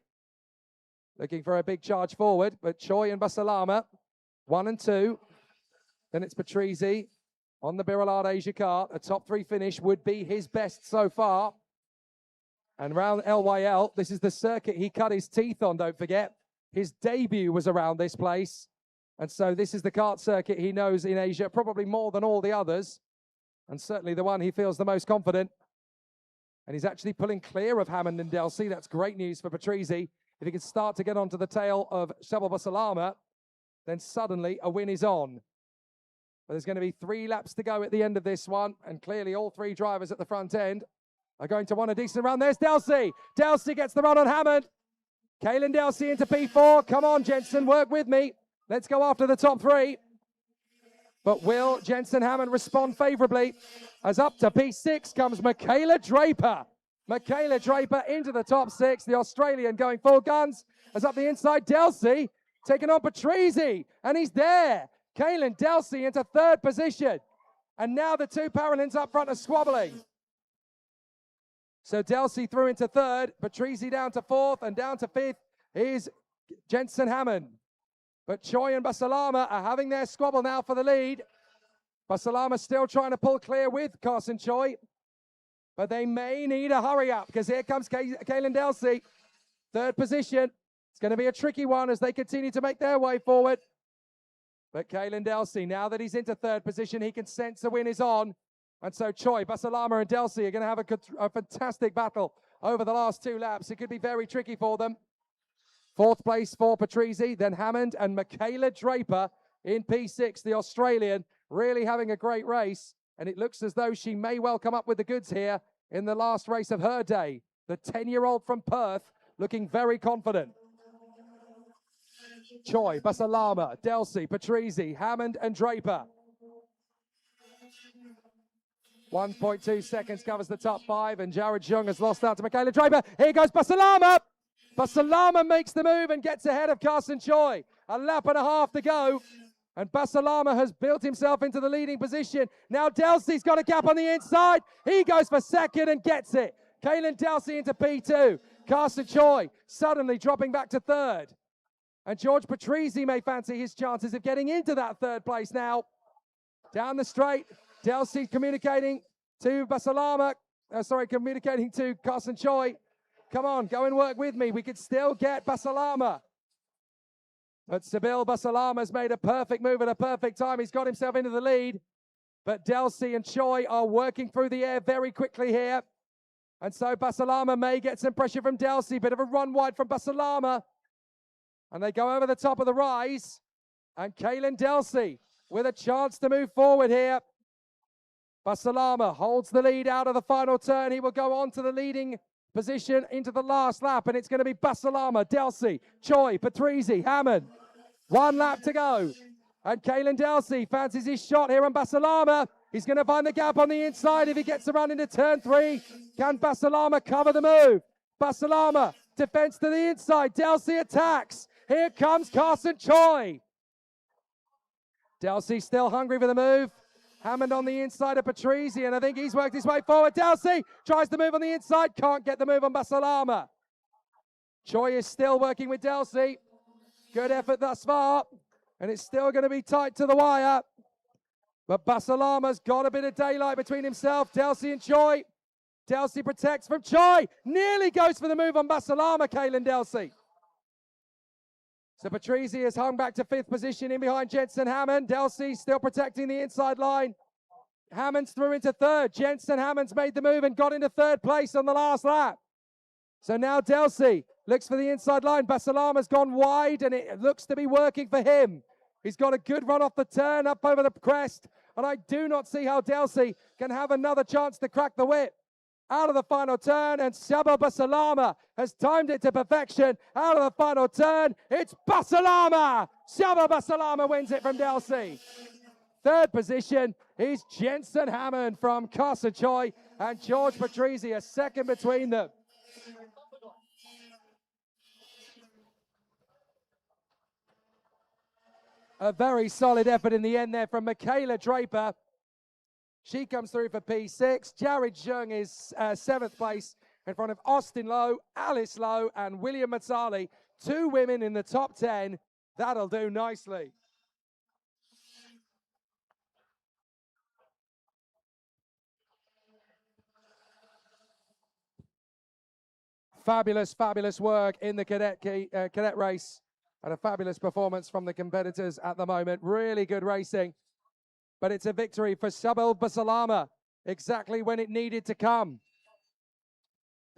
Looking for a big charge forward. But Choi and Basalama, 1 and 2. Then it's Patrizi on the Birolard Asia kart. A top 3 finish would be his best so far. And round LYL, this is the circuit he cut his teeth on, don't forget. His debut was around this place. And so this is the kart circuit he knows in Asia, probably more than all the others. And certainly the one he feels the most confident. And he's actually pulling clear of Hammond and Delsey. That's great news for Patrizi. If he can start to get onto the tail of Shebel Basalama, then suddenly a win is on. But there's going to be 3 laps to go at the end of this one. And clearly all 3 drivers at the front end are going to want a decent run. There's Delsey. Delsey gets the run on Hammond. Kaylin Delsey into P4. Come on, Jensen, work with me. Let's go after the top 3. But will Jensen Hammond respond favorably? As up to P6 comes Michaela Draper. Michaela Draper into the top 6. The Australian going full guns. As up the inside, Delsey taking on Patrizi. And he's there. Kaylin Delsey into 3rd position. And now the 2 Paralympians up front are squabbling. So Delsey through into 3rd. Patrizi down to 4th. And down to 5th is Jensen Hammond. But Choi and Basalama are having their squabble now for the lead. Basalama still trying to pull clear with Carson Choi. But they may need a hurry up because here comes Kaylin Delsey. 3rd position. It's going to be a tricky one as they continue to make their way forward. But Kaylin Delsey, now that he's into 3rd position, he can sense the win is on. And so Choi, Basalama and Delsey are going to have a fantastic battle over the last 2 laps. It could be very tricky for them. 4th place for Patrizi, then Hammond and Michaela Draper in P6, the Australian, really having a great race. And it looks as though she may well come up with the goods here in the last race of her day. The 10-year-old from Perth looking very confident. Choi, Basalama, Delsey, Patrizi, Hammond and Draper. 1.2 seconds covers the top 5, and Jared Jung has lost out to Michaela Draper. Here goes Basalama. Basalama makes the move and gets ahead of Carson Choi. A lap and a half to go. And Basalama has built himself into the leading position. Now Delsey's got a gap on the inside. He goes for 2nd and gets it. Kaylin Delsey into P2. Carson Choi suddenly dropping back to 3rd. And George Patrizi may fancy his chances of getting into that 3rd place now. Down the straight, Delsey communicating to Basalama. Communicating to Carson Choi. Come on, go and work with me. We could still get Basalama. But Sibyl Basalama has made a perfect move at a perfect time. He's got himself into the lead. But Delsey and Choi are working through the air very quickly here. And so Basalama may get some pressure from Delsey. Bit of a run wide from Basalama. And they go over the top of the rise. And Kaylin Delsey with a chance to move forward here. Basalama holds the lead out of the final turn. He will go on to the leading position into the last lap, and it's going to be Basalama, Delsey, Choi, Patrizi, Hammond. 1 lap to go. And Kaylin Delsey fancies his shot here on Basalama. He's going to find the gap on the inside if he gets around into turn 3. Can Basalama cover the move? Basalama, defense to the inside. Delsey attacks. Here comes Carson Choi. Delsey still hungry for the move. Hammond on the inside of Patrizi, and I think he's worked his way forward. Delsey tries to move on the inside, can't get the move on Basalama. Choi is still working with Delsey. Good effort thus far, and it's still going to be tight to the wire. But Basalama's got a bit of daylight between himself, Delsey and Choi. Delsey protects from Choi. Nearly goes for the move on Basalama, Kaylin Delsey. So Patrizi has hung back to 5th position in behind Jensen Hammond. Delsey still protecting the inside line. Hammond's through into 3rd. Jensen Hammond's made the move and got into 3rd place on the last lap. So now Delsey looks for the inside line. Basalama's gone wide and it looks to be working for him. He's got a good run off the turn, up over the crest, and I do not see how Delsey can have another chance to crack the whip. Out of the final turn, and Shaba Basalama has timed it to perfection. Out of the final turn, it's Basalama! Shaba Basalama wins it from Delsey. Third position is Jensen Hammond from Carson Choi and George Patrizzi, a second between them. A very solid effort in the end there from Michaela Draper. She comes through for P6. Jared Jung is 7th place in front of Austin Lowe, Alice Lowe, and William Mazzali. 2 women in the top 10. That'll do nicely. Fabulous, fabulous work in the cadet race. And a fabulous performance from the competitors at the moment. Really good racing. But it's a victory for Sabel Basalama, exactly when it needed to come.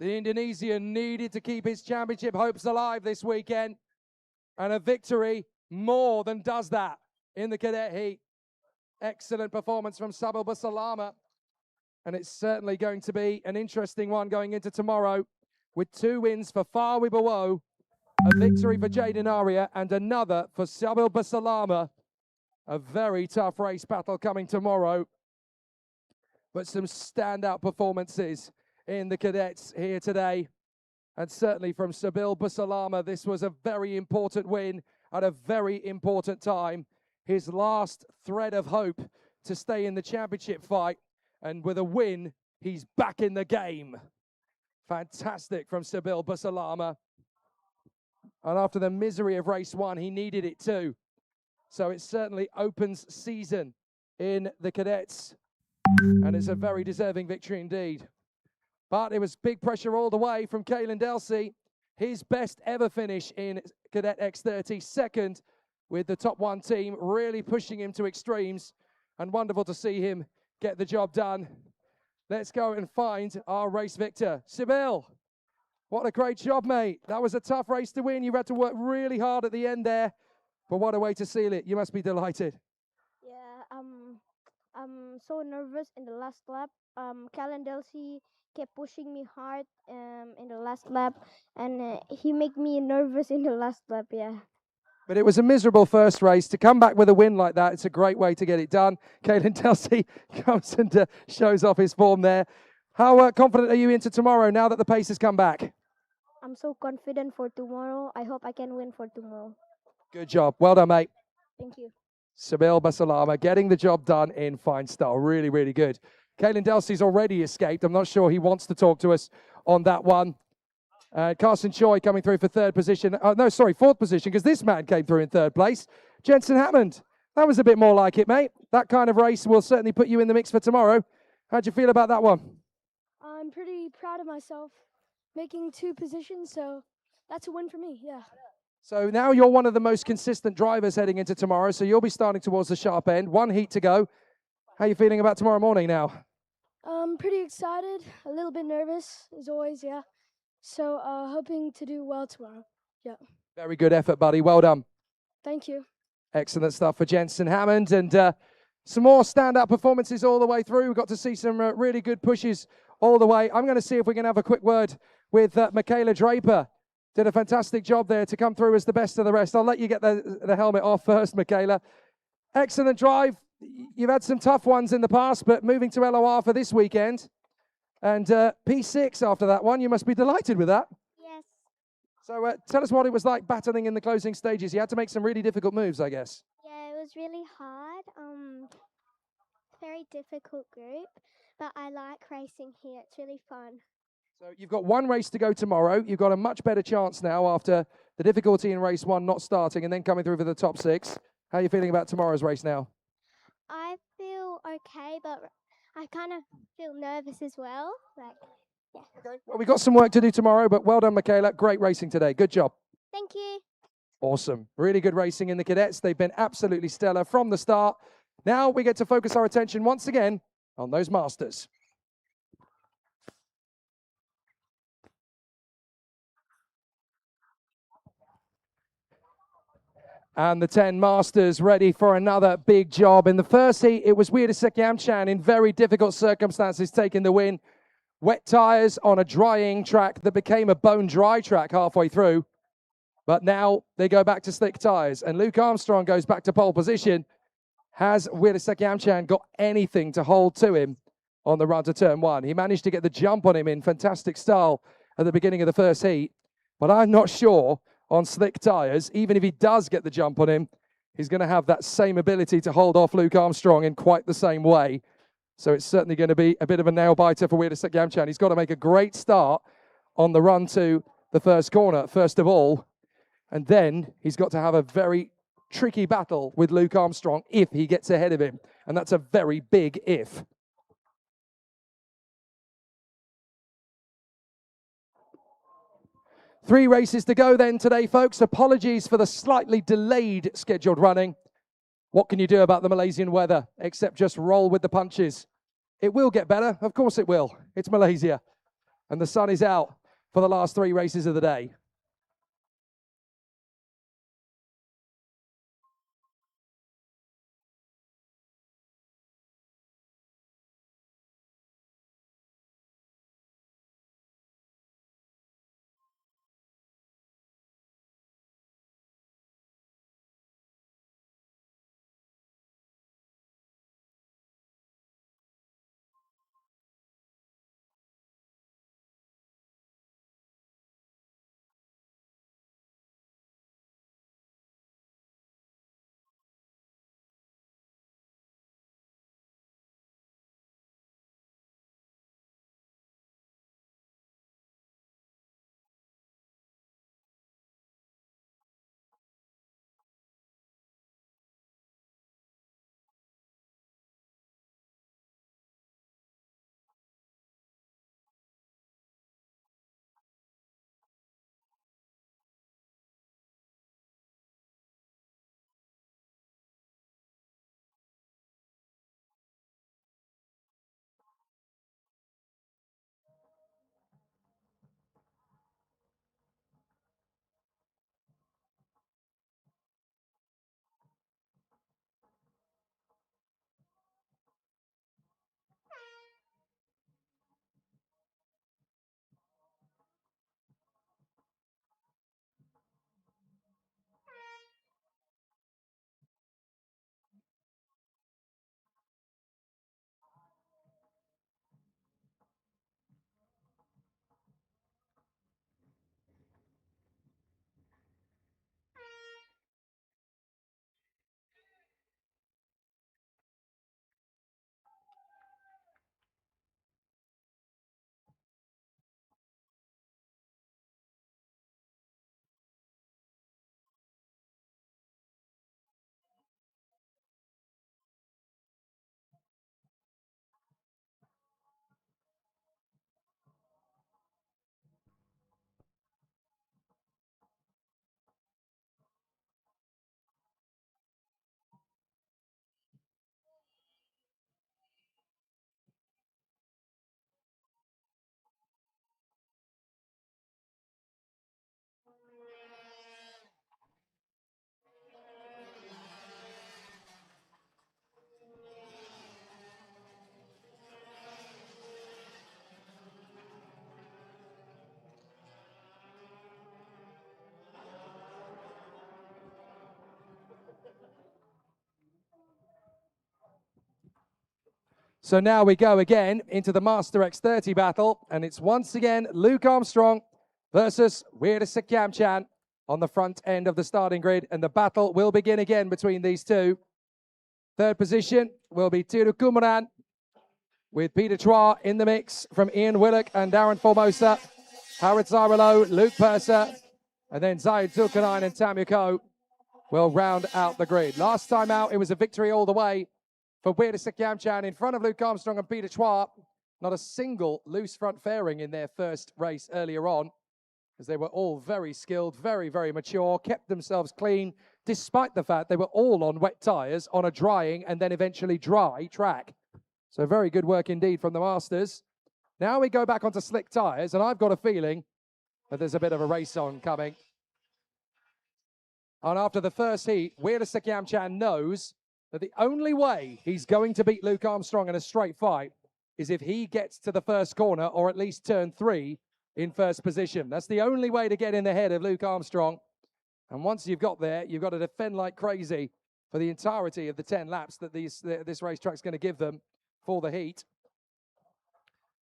The Indonesian needed to keep his championship hopes alive this weekend. And a victory more than does that in the cadet heat. Excellent performance from Sabel Basalama. And it's certainly going to be an interesting one going into tomorrow, with 2 wins for Fawi Bawo, a victory for Jaden Aria, and another for Sabel Basalama. A very tough race battle coming tomorrow. But some standout performances in the cadets here today. And certainly from Sabel Basalama, this was a very important win at a very important time. His last thread of hope to stay in the championship fight. And with a win, he's back in the game. Fantastic from Sabel Basalama. And after the misery of race 1, he needed it too. So it certainly opens season in the cadets. And it's a very deserving victory indeed. But it was big pressure all the way from Kalen Delsey. His best ever finish in Cadet X30, second with the top 1 team, really pushing him to extremes. And wonderful to see him get the job done. Let's go and find our race victor. Sibyl, what a great job, mate. That was a tough race to win. You had to work really hard at the end there. But what a way to seal it. You must be delighted. Yeah, I'm so nervous in the last lap. Callan Delsey kept pushing me hard in the last lap, and he made me nervous in the last lap, yeah. But it was a miserable first race. To come back with a win like that, it's a great way to get it done. Kalen Delsey comes and shows off his form there. How confident are you into tomorrow now that the pace has come back? I'm so confident for tomorrow. I hope I can win for tomorrow. Good job. Well done, mate. Thank you. Sabel Basalama getting the job done in fine style. Really, really good. Kalen Delsey's already escaped. I'm not sure he wants to talk to us on that one. Carson Choi coming through for 3rd position. No, sorry, 4th position, because this man came through in 3rd place. Jensen Hammond. That was a bit more like it, mate. That kind of race will certainly put you in the mix for tomorrow. How'd you feel about that one? I'm pretty proud of myself, making 2 positions, so that's a win for me, yeah. So now you're one of the most consistent drivers heading into tomorrow, so you'll be starting towards the sharp end. 1 heat to go. How are you feeling about tomorrow morning now? I'm pretty excited, a little bit nervous, as always, yeah. So hoping to do well tomorrow, yeah. Very good effort, buddy. Well done. Thank you. Excellent stuff for Jensen Hammond. And some more standout performances all the way through. We got to see some really good pushes all the way. I'm going to see if we can have a quick word with Michaela Draper. Did a fantastic job there to come through as the best of the rest. I'll let you get the helmet off first, Michaela. Excellent drive. You've had some tough ones in the past, but moving to LOR for this weekend. And P6 after that one. You must be delighted with that. Yes. So tell us what it was like battling in the closing stages. You had to make some really difficult moves, I guess. Yeah, it was really hard. Very difficult group, but I like racing here. It's really fun. So you've got 1 race to go tomorrow. You've got a much better chance now after the difficulty in race 1 not starting and then coming through for the top 6. How are you feeling about tomorrow's race now? I feel okay, but I kind of feel nervous as well. Like, yeah. Okay. Well, we've got some work to do tomorrow, but well done, Michaela. Great racing today. Good job. Thank you. Awesome. Really good racing in the cadets. They've been absolutely stellar from the start. Now we get to focus our attention once again on those masters. And the 10 Masters ready for another big job. In the first heat, it was Weirdesak Yamchan in very difficult circumstances taking the win. Wet tyres on a drying track that became a bone-dry track halfway through. But now they go back to slick tyres. And Luke Armstrong goes back to pole position. Has Weirdesak Yamchan got anything to hold to him on the run to turn one? He managed to get the jump on him in fantastic style at the beginning of the first heat. But I'm not sure on slick tyres, even if he does get the jump on him, he's going to have that same ability to hold off Luke Armstrong in quite the same way. So it's certainly going to be a bit of a nail-biter for Weirdesak Yamchan. He's got to make a great start on the run to the first corner, first of all. And then he's got to have a very tricky battle with Luke Armstrong if he gets ahead of him. And that's a very big if. Three races to go then today, folks. Apologies for the slightly delayed scheduled running. What can you do about the Malaysian weather except just roll with the punches? It will get better. Of course it will. It's Malaysia. And the sun is out for the last three races of the day. So now we go again into the Master X30 battle, and it's once again Luke Armstrong versus Weirdesak Yamchan on the front end of the starting grid, and the battle will begin again between these two. Third position will be Tiru Kumaran, with Peter Chua in the mix from Ian Willock and Darren Formosa, Howard Zarilo, Luke Purser, and then Zaid Zulkarnain and Tamiko will round out the grid. Last time out, it was a victory all the way for Weirdesak Yamchan in front of Luke Armstrong and Peter Chua. Not a single loose front fairing in their first race earlier on, as they were all very skilled, very, very mature, kept themselves clean, despite the fact they were all on wet tyres on a drying and then eventually dry track. So very good work indeed from the Masters. Now we go back onto slick tyres, and I've got a feeling that there's a bit of a race on coming. And after the first heat, Weirasek Yamchan knows that the only way he's going to beat Luke Armstrong in a straight fight is if he gets to the first corner, or at least turn 3 in first position. That's the only way to get in the head of Luke Armstrong. And once you've got there, you've got to defend like crazy for the entirety of the 10 laps that this racetrack's going to give them for the heat.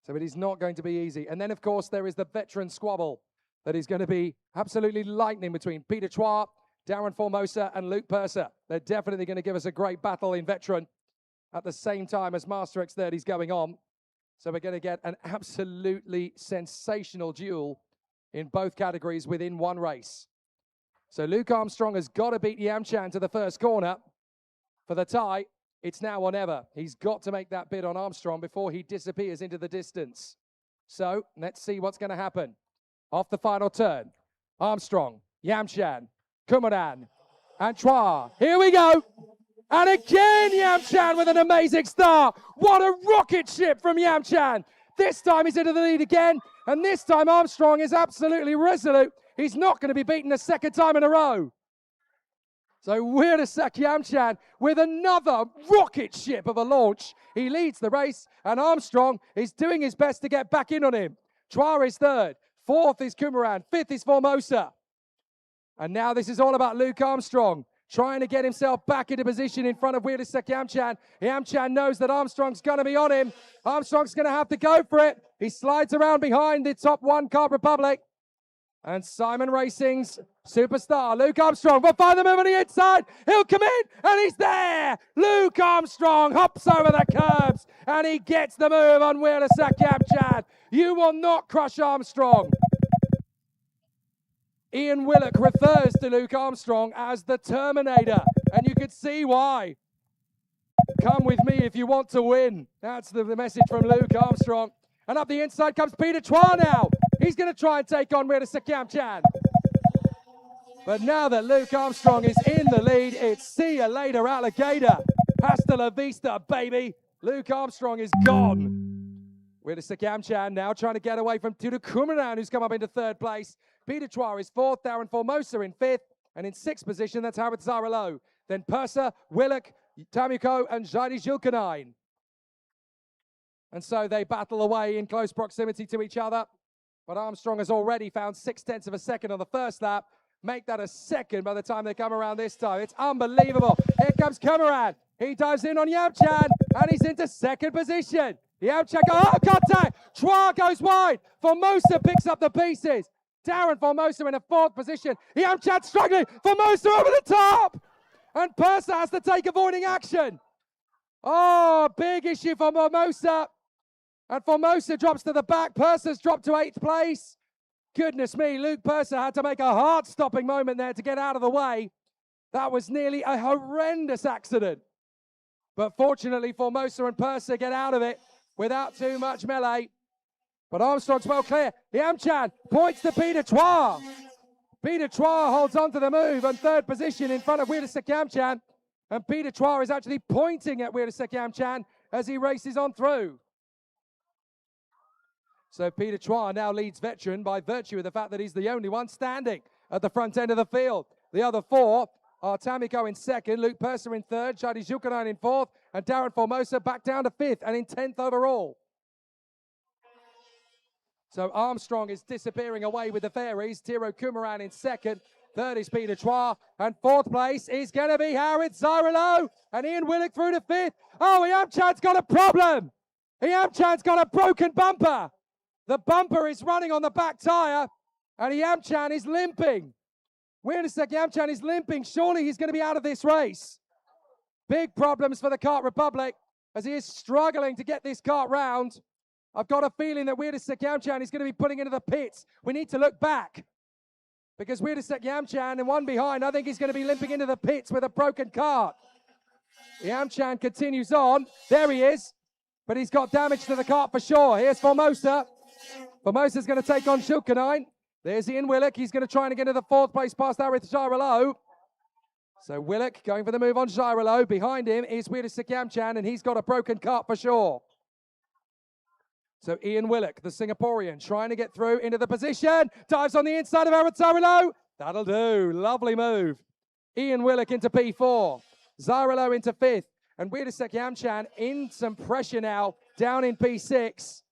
So it is not going to be easy. And then, of course, there is the veteran squabble that is going to be absolutely lightning between Peter Chua, Darren Formosa, and Luke Purser. They're definitely going to give us a great battle in veteran at the same time as Master X30 is going on. So we're going to get an absolutely sensational duel in both categories within one race. So Luke Armstrong has got to beat Yamchan to the first corner. For the tie, it's now or never. He's got to make that bid on Armstrong before he disappears into the distance. So let's see what's going to happen. Off the final turn, Armstrong, Yamchan, Kumaran, and Chua. Here we go. And again, Yamchan with an amazing start. What a rocket ship from Yamchan. This time he's into the lead again. And this time Armstrong is absolutely resolute. He's not going to be beaten a second time in a row. So Weirasek Yamchan with another rocket ship of a launch. He leads the race, and Armstrong is doing his best to get back in on him. Chua is third. Fourth is Kumaran. Fifth is Formosa. And now this is all about Luke Armstrong, trying to get himself back into position in front of Weirasek Yamchan. Yamchan knows that Armstrong's going to be on him. Armstrong's going to have to go for it. He slides around behind the top one, Kart Republic. And Simon Racing's superstar, Luke Armstrong, will find the move on the inside. He'll come in, and he's there. Luke Armstrong hops over the curbs, and he gets the move on Weirasek Yamchan. You will not crush Armstrong. Ian Willock refers to Luke Armstrong as the Terminator, and you can see why. Come with me if you want to win. That's the message from Luke Armstrong. And up the inside comes Peter Chua now. He's going to try and take on Weirasek Yamchan. But now that Luke Armstrong is in the lead, it's see you later, alligator. Hasta la vista, baby. Luke Armstrong is gone. Weirasek Yamchan now trying to get away from Tudu Kumaran, who's come up into third place. Peter Chua is fourth, Darren Formosa in fifth. And in sixth position, that's Howard Zaralo. Then Purser, Willock, Tamiko, and Jaidi Julkanine. And so they battle away in close proximity to each other. But Armstrong has already found 0.6 of a second on the first lap. Make that a second by the time they come around this time. It's unbelievable. Here comes Kumaran. He dives in on Yamchan, and he's into second position. Yamchan goes, oh, contact. Chua goes wide. Formosa picks up the pieces. Darren Formosa in a fourth position. Yamchan struggling. Formosa over the top. And Purser has to take avoiding action. Oh, big issue for Formosa. And Formosa drops to the back. Purser's dropped to 8th place. Goodness me, Luke Purser had to make a heart-stopping moment there to get out of the way. That was nearly a horrendous accident. But fortunately, Formosa and Purser get out of it without too much melee. But Armstrong's well clear. Yamchan points to Peter Chua. Peter Chua holds on to the move on third position in front of Weirasek Yamchan. And Peter Chua is actually pointing at Weirasek Yamchan as he races on through. So Peter Chua now leads veteran by virtue of the fact that he's the only one standing at the front end of the field. The other four are Tamiko in second, Luke Purser in third, Jaidi Julkanine in fourth, and Darren Formosa back down to fifth and in 10th overall. So Armstrong is disappearing away with the fairies. Tiro Kumaran in second. Third is Peter Chua. And fourth place is going to be Howard Zarilo. And Ian Willock through to fifth. Oh, Yamchan's got a problem. Yamchan's got a broken bumper. The bumper is running on the back tyre. And Yamchan is limping. Weirasek Yamchan is limping. Surely he's going to be out of this race. Big problems for the Kart Republic as he is struggling to get this kart round. I've got a feeling that Weirasek Yamchan is going to be putting into the pits. We need to look back. Because Weirasek Yamchan and one behind, I think he's going to be limping into the pits with a broken kart. Yamchan continues on. There he is. But he's got damage to the kart for sure. Here's Formosa. Formosa's going to take on Julkanine. There's Ian Willock. He's going to try and get into the fourth place past Arith Jairalo. So Willock going for the move on Jairalo. Behind him is Weirasek Yamchan, and he's got a broken kart for sure. So Ian Willock, the Singaporean, trying to get through into the position. Dives on the inside of Arith Jairalo. That'll do. Lovely move. Ian Willock into P4. Zyrolo into 5th. And Weirasek Yamchan in some pressure now, down in P6.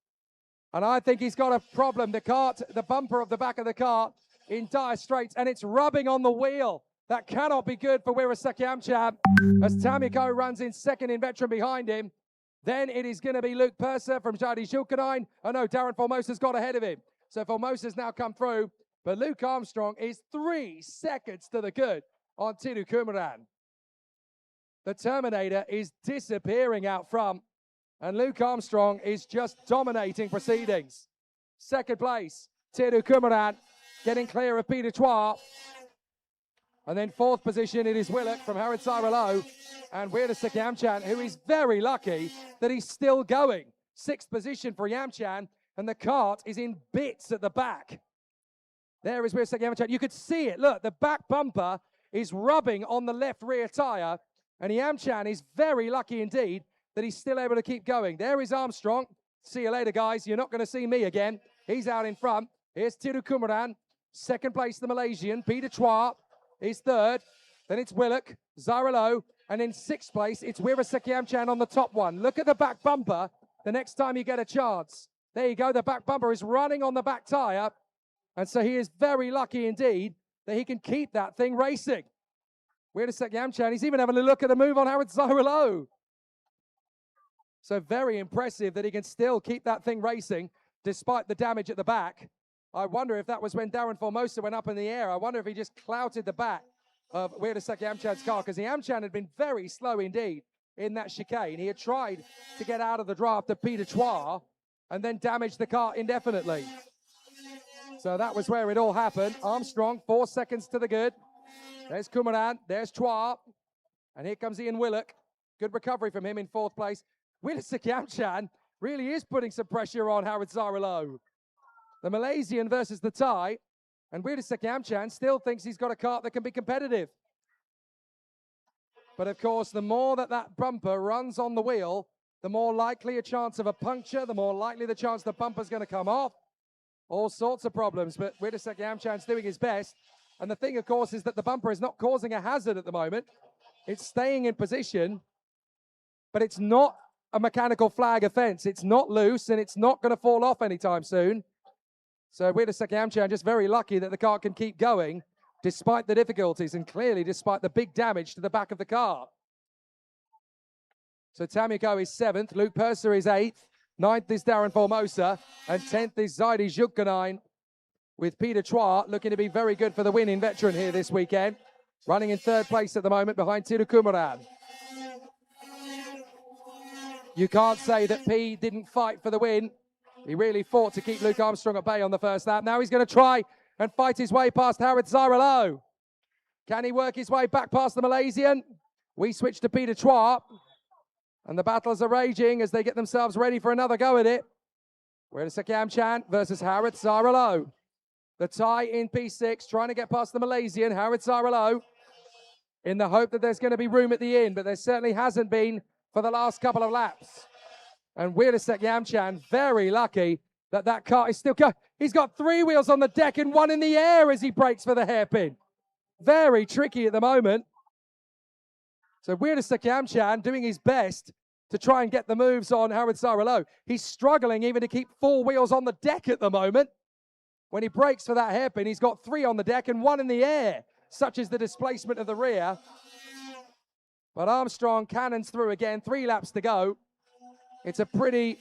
And I think he's got a problem. The cart, the bumper of the back of the cart in dire straits, and it's rubbing on the wheel. That cannot be good for Weirasek Yamchan as Tamiko runs in second in veteran behind him. Then it is going to be Luke Purser from Jadi Julkanine. Oh no, Darren Formosa's got ahead of him. So Formosa's now come through. But Luke Armstrong is 3 seconds to the good on Tidu Kumaran. The Terminator is disappearing out front. And Luke Armstrong is just dominating proceedings. Second place, Tidu Kumaran getting clear of Peter Chua. And then 4th position, it is Willock from Harid Cyrilo. And Weirasek Yamchan, who is very lucky that he's still going. 6th position for Yamchan, and the cart is in bits at the back. There is Weirasek Yamchan. You could see it. Look, the back bumper is rubbing on the left rear tyre. And Yamchan is very lucky indeed that he's still able to keep going. There is Armstrong. See you later, guys. You're not going to see me again. He's out in front. Here's Tidu Kumaran. 2nd place, the Malaysian. Peter Chua is 3rd. Then it's Willock, Zyrolo. And in 6th place, it's Weirasek Yamchan on the top one. Look at the back bumper the next time you get a chance. There you go. The back bumper is running on the back tyre. And so he is very lucky indeed that he can keep that thing racing. Weirasek Yamchan, he's even having a look at the move on Harid Cyrilo. So very impressive that he can still keep that thing racing despite the damage at the back. I wonder if that was when Darren Formosa went up in the air. I wonder if he just clouted the back of Weirasek Yamchan's car, because the Yamchan had been very slow indeed in that chicane. He had tried to get out of the draft of Peter Chua and then damaged the car indefinitely. So that was where it all happened. Armstrong, 4 seconds to the good. There's Kumaran, there's Chua, and here comes Ian Willock. Good recovery from him in 4th place. Weirasek Yamchan really is putting some pressure on Harid Cyrilo. The Malaysian versus the Thai, and Weirasek Yamchan still thinks he's got a kart that can be competitive. But of course, the more that bumper runs on the wheel, the more likely a chance of a puncture, the more likely the chance the bumper's going to come off. All sorts of problems, but Weirasek Yamchan's doing his best. And the thing, of course, is that the bumper is not causing a hazard at the moment. It's staying in position, but it's not a mechanical flag offense. It's not loose, and it's not going to fall off anytime soon. So Weirasek Yamchan just very lucky that the car can keep going despite the difficulties and clearly despite the big damage to the back of the car. So Tamiko is 7th, Luke Purser is 8th, 9th is Darren Formosa, and 10th is Zaidi Julkanine, with Peter Chua looking to be very good for the win in veteran here this weekend. Running in 3rd place at the moment behind Tidu Kumaran. You can't say that P didn't fight for the win. He really fought to keep Luke Armstrong at bay on the first lap. Now he's going to try and fight his way past Harid Cyrilo. Can he work his way back past the Malaysian? We switch to Peter Chua. And the battles are raging as they get themselves ready for another go at it. Weirasek Yamchan versus Harid Cyrilo. The Thai in P6 trying to get past the Malaysian, Harid Cyrilo, in the hope that there's going to be room at the end, but there certainly hasn't been for the last couple of laps. And Weirasek Yamchan, very lucky that that car is still going. He's got 3 wheels on the deck and 1 in the air as he brakes for the hairpin. Very tricky at the moment. So Weirasek Yamchan doing his best to try and get the moves on Harid Cyrilo. He's struggling even to keep 4 wheels on the deck at the moment. When he brakes for that hairpin, he's got 3 on the deck and 1 in the air. Such is the displacement of the rear. But Armstrong cannons through again. 3 laps to go. It's a pretty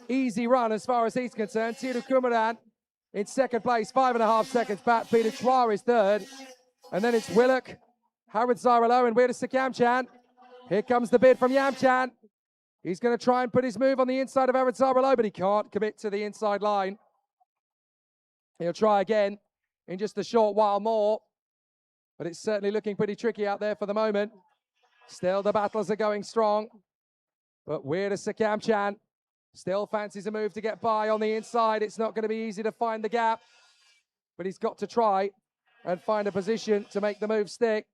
easy run as far as he's concerned. Tidu Kumaran in 2nd place, 5.5 seconds back. Peter Chua is 3rd. And then it's Willock, Harid Cyrilo, and Weirasek Yamchan. Here comes the bid from Yamchan. He's going to try and put his move on the inside of Harid Cyrilo, but he can't commit to the inside line. He'll try again in just a short while more. But it's certainly looking pretty tricky out there for the moment. Still, the battles are going strong. But Weirasek Yamchan still fancies a move to get by on the inside. It's not going to be easy to find the gap. But he's got to try and find a position to make the move stick.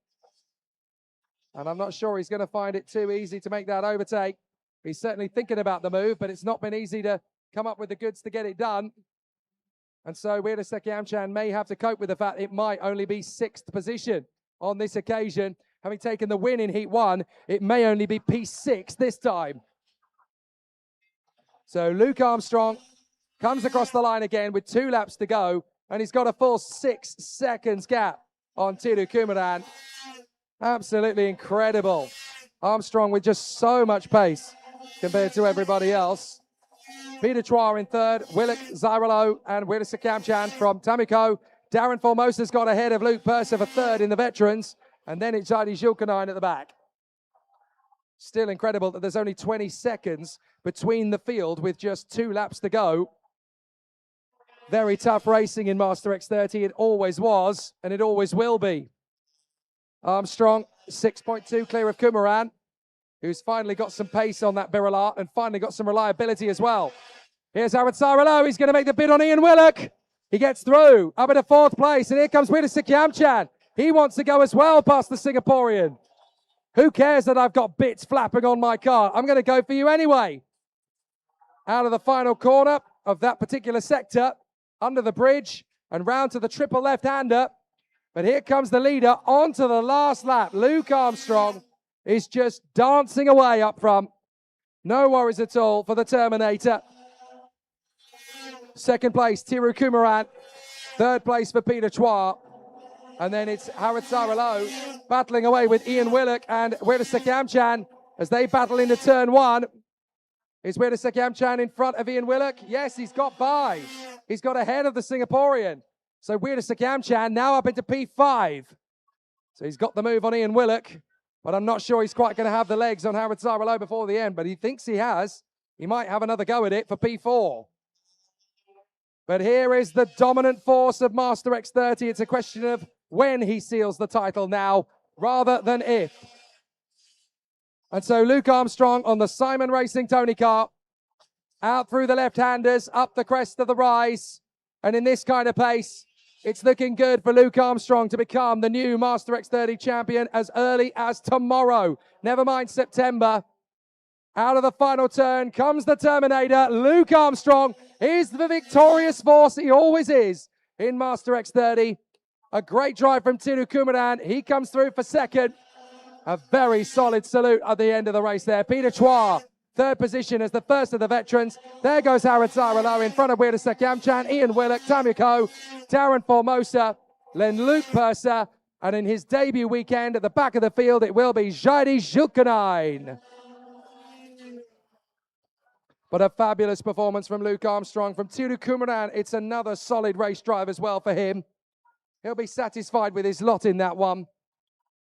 And I'm not sure he's going to find it too easy to make that overtake. He's certainly thinking about the move, but it's not been easy to come up with the goods to get it done. And so Weirasek Yamchan may have to cope with the fact it might only be 6th position on this occasion. Having taken the win in Heat 1, it may only be P6 this time. So Luke Armstrong comes across the line again with 2 laps to go, and he's got a full 6 seconds gap on Tiru Kumaran. Absolutely incredible. Armstrong with just so much pace compared to everybody else. Peter Chua in third, Willock Zyrolo and Wirisa Kamchan from Tamiko. Darren Formosa's got ahead of Luke Purser for third in the veterans, and then it's Heidi Julkanine at the back. Still incredible that there's only 20 seconds between the field with just 2 laps to go. Very tough racing in Master X30. It always was, and it always will be. Armstrong, 6.2 clear of Kumaran, who's finally got some pace on that Birilat and finally got some reliability as well. Here's Howard Saralo. He's going to make the bid on Ian Willock. He gets through, up into 4th place, and here comes Wirisa Kamchan. He wants to go as well past the Singaporean. Who cares that I've got bits flapping on my car? I'm going to go for you anyway. Out of the final corner of that particular sector, under the bridge, and round to the triple left-hander. But here comes the leader onto the last lap. Luke Armstrong is just dancing away up front. No worries at all for the Terminator. 2nd place, Tiru Kumaran. 3rd place for Peter Chua. And then it's Howard Saralo battling away with Ian Willock and Wirisa Kamchan as they battle into turn 1. Is Wirisa Kamchan in front of Ian Willock? Yes, he's got by. He's got ahead of the Singaporean. So Wirisa Kamchan now up into P5. So he's got the move on Ian Willock, but I'm not sure he's quite going to have the legs on Howard Saralo before the end, but he thinks he has. He might have another go at it for P4. But here is the dominant force of Master X30. It's a question of when he seals the title now, rather than if. And so Luke Armstrong on the Simon Racing Tony car, out through the left-handers, up the crest of the rise. And in this kind of pace, it's looking good for Luke Armstrong to become the new Master X30 champion as early as tomorrow. Never mind September. Out of the final turn comes the Terminator. Luke Armstrong is the victorious force he always is in Master X30. A great drive from Tiru Kumaran. He comes through for 2nd. A very solid salute at the end of the race there. Peter Chua, 3rd position as the first of the veterans. There goes Howard Saralo in front of Wirisa Kamchan, Ian Willock, Tamiko, Darren Formosa, then Luke Purser. And in his debut weekend at the back of the field, it will be Heidi Julkanine. But a fabulous performance from Luke Armstrong. From Tiru Kumaran, it's another solid race drive as well for him. He'll be satisfied with his lot in that one.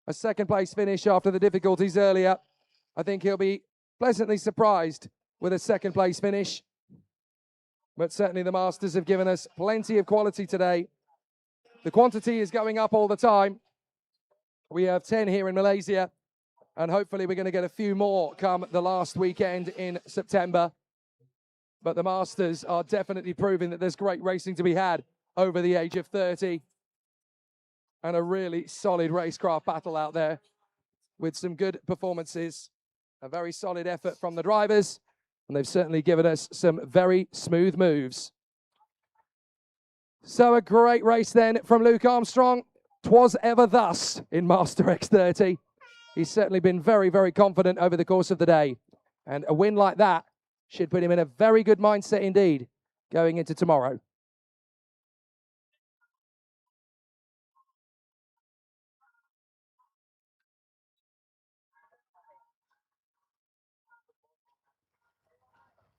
A 2nd place finish after the difficulties earlier. I think he'll be pleasantly surprised with a 2nd place finish. But certainly the Masters have given us plenty of quality today. The quantity is going up all the time. We have 10 here in Malaysia, and hopefully we're going to get a few more come the last weekend in September. But the Masters are definitely proving that there's great racing to be had over the age of 30. And a really solid racecraft battle out there with some good performances. A very solid effort from the drivers. And they've certainly given us some very smooth moves. So a great race then from Luke Armstrong. 'Twas ever thus in Master X30. He's certainly been very, very confident over the course of the day. And a win like that should put him in a very good mindset indeed going into tomorrow.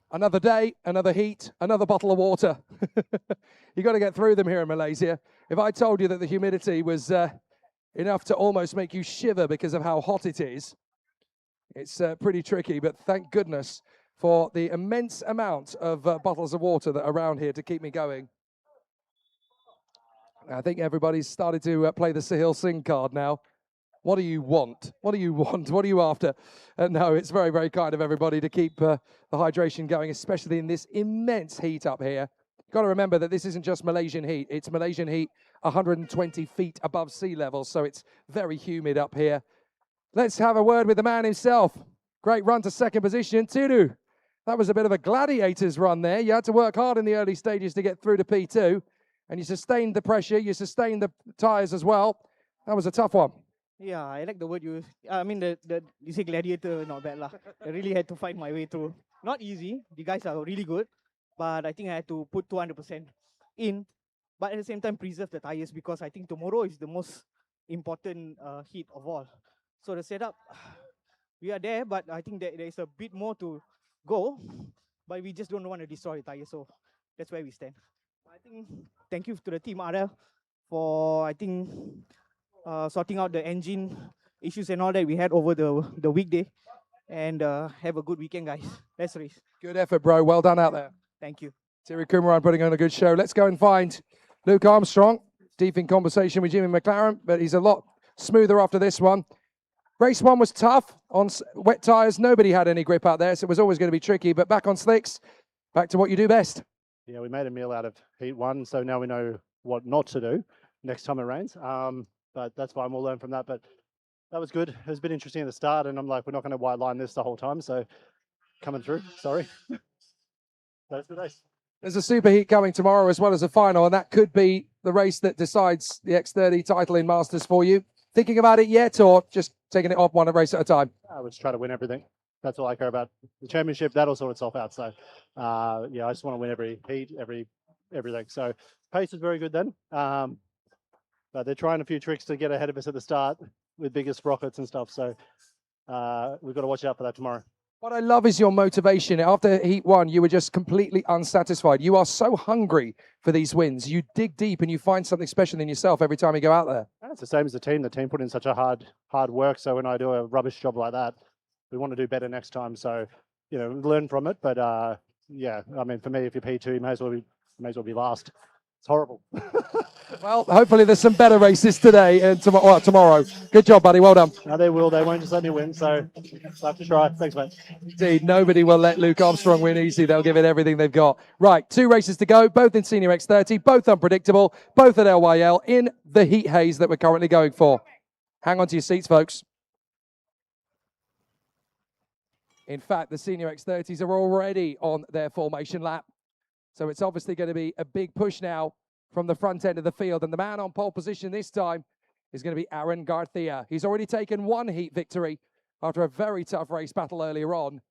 Another day, another heat, another bottle of water. You've got to get through them here in Malaysia. If I told you that the humidity was enough to almost make you shiver because of how hot it is, it's pretty tricky, but thank goodness for the immense amount of bottles of water that are around here to keep me going. I think everybody's started to play the Sahil Singh card now. What do you want? What do you want? What are you after? No, it's very, very kind of everybody to keep the hydration going, especially in this immense heat up here. You've got to remember that this isn't just Malaysian heat. It's Malaysian heat 120 feet above sea level, so it's very humid up here. Let's have a word with the man himself. Great run to 2nd position. Tiru, that was a bit of a gladiator's run there. You had to work hard in the early stages to get through to P2, and you sustained the pressure. You sustained the tyres as well. That was a tough one. Yeah, I like the word you. I mean, you say gladiator, not bad lah. I really had to find my way through. Not easy. The guys are really good, but I think I had to put 200% in, but at the same time preserve the tires because I think tomorrow is the most important heat of all. So the setup, we are there, but I think there is a bit more to go, but we just don't want to destroy the tires. So that's where we stand. I think thank you to the team RL for sorting out the engine issues and all that we had over the weekday. And have a good weekend, guys. Let's race. Good effort, bro. Well done out there. Thank you. Thierry Kumaran putting on a good show. Let's go and find Luke Armstrong. Deep in conversation with Jimmy McLaren, but he's a lot smoother after this one. Race 1 was tough on wet tyres. Nobody had any grip out there, so it was always going to be tricky. But back on slicks, back to what you do best. Yeah, we made a meal out of heat 1, so now we know what not to do next time it rains. But that's fine. We'll learn from that. But that was good. It was a bit interesting at the start, and I'm like, we're not going to white line this the whole time. So coming through. Sorry. That's the race. There's a super heat coming tomorrow as well as a final, and that could be the race that decides the X30 title in Masters for you. Thinking about it yet, or just taking it off one race at a time? I would just try to win everything. That's all I care about. The championship, that'll sort itself out. So, yeah, I just want to win every heat, everything. So, pace is very good then. But they're trying a few tricks to get ahead of us at the start with bigger sprockets and stuff. So, we've got to watch out for that tomorrow. What I love is your motivation. After Heat 1, you were just completely unsatisfied. You are so hungry for these wins. You dig deep and you find something special in yourself every time you go out there. And it's the same as the team. The team put in such a hard work. So when I do a rubbish job like that, we want to do better next time. So, you know, learn from it. But yeah, I mean, for me, if you're P2, you may as well be last. It's horrible. Well, hopefully there's some better races today and tomorrow. Good job, buddy. Well done. No, they will. They won't just let me win. So I have to try. Thanks, mate. Indeed, nobody will let Luke Armstrong win easy. They'll give it everything they've got. Right, 2 races to go, both in Senior X30, both unpredictable, both at LYL in the heat haze that we're currently going for. Hang on to your seats, folks. In fact, the Senior X30s are already on their formation lap. So it's obviously going to be a big push now from the front end of the field. And the man on pole position this time is going to be Aaron Garcia. He's already taken 1 heat victory after a very tough race battle earlier on.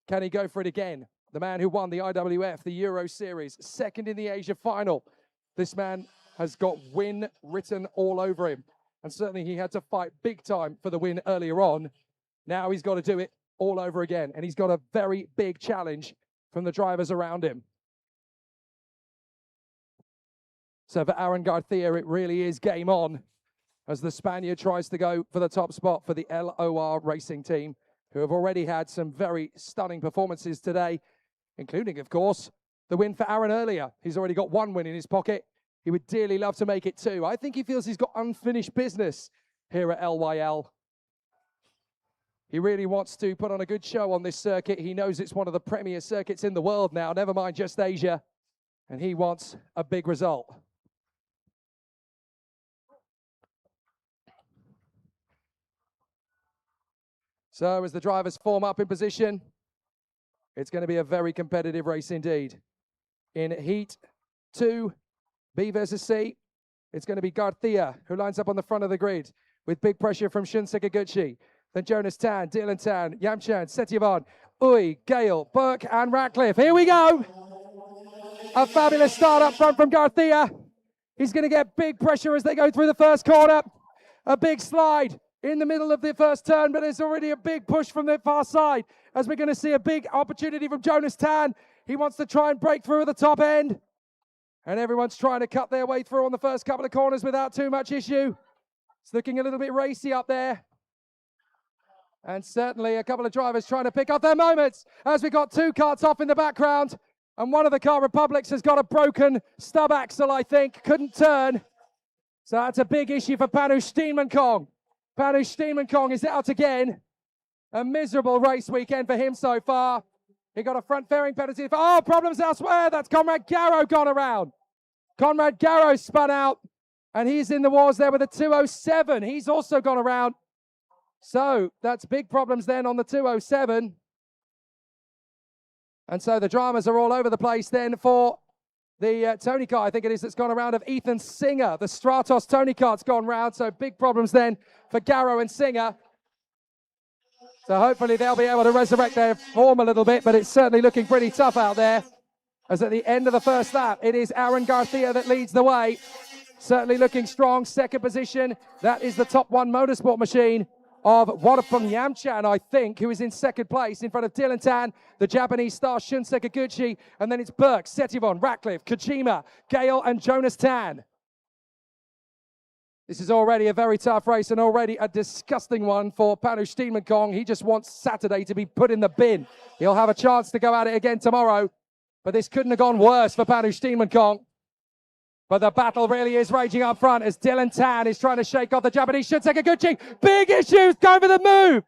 Can he go for it again? The man who won the IWF, the Euro Series, second in the Asia final. This man has got win written all over him. And certainly he had to fight big time for the win earlier on. Now he's got to do it all over again. And he's got a very big challenge from the drivers around him. So for Aaron Garcia, it really is game on as the Spaniard tries to go for the top spot for the LOR Racing team, who have already had some very stunning performances today, including, of course, the win for Aaron earlier. He's already got 1 win in his pocket. He would dearly love to make it 2. I think he feels he's got unfinished business here at LYL. He really wants to put on a good show on this circuit. He knows it's one of the premier circuits in the world now, never mind just Asia, and he wants a big result. So as the drivers form up in position, it's going to be a very competitive race indeed. In Heat 2, B versus C, it's going to be Garcia, who lines up on the front of the grid with big pressure from Shun Sakaguchi. Then Jonas Tan, Dylan Tan, Yamchan, Setyavan, Uy, Gale, Burke, and Ratcliffe. Here we go. A fabulous start up front from Garcia. He's going to get big pressure as they go through the first corner. A big slide in the middle of the first turn, but there's already a big push from the far side as we're going to see a big opportunity from Jonas Tan. He wants to try and break through at the top end. And everyone's trying to cut their way through on the first couple of corners without too much issue. It's looking a little bit racy up there. And certainly a couple of drivers trying to pick up their moments as we got 2 karts off in the background. And one of the Car Republics has got a broken stub axle, I think. Couldn't turn. So that's a big issue for Panush Steenmankong. Panush Steenmankong is out again. A miserable race weekend for him so far. He got a front fairing penalty. Oh, problems elsewhere. That's Conrad Garrow gone around. Conrad Garrow spun out. And he's in the wars there with a 207. He's also gone around. So that's big problems then on the 207. And so the dramas are all over the place then for the Tony kart, I think it is, that's gone around of Ethan Singer. The Stratos Tony kart's gone round, so big problems then for Garrow and Singer. So hopefully they'll be able to resurrect their form a little bit, but it's certainly looking pretty tough out there. As at the end of the first lap, it is Aaron Garcia that leads the way. Certainly looking strong, second position. That is the top one motorsport machine of Wadapong Yamchan, I think, who is in second place in front of Dylan Tan, the Japanese star Shun Sekaguchi, and then it's Burke, Setivon, Ratcliffe, Kojima, Gale, and Jonas Tan. This is already a very tough race and already a disgusting one for Panu Steenmankong. He just wants Saturday to be put in the bin. He'll have a chance to go at it again tomorrow, but this couldn't have gone worse for Panu Steenmankong. But the battle really is raging up front as Dylan Tan is trying to shake off the Japanese Shun Sekaguchi. Big issues, going for the move.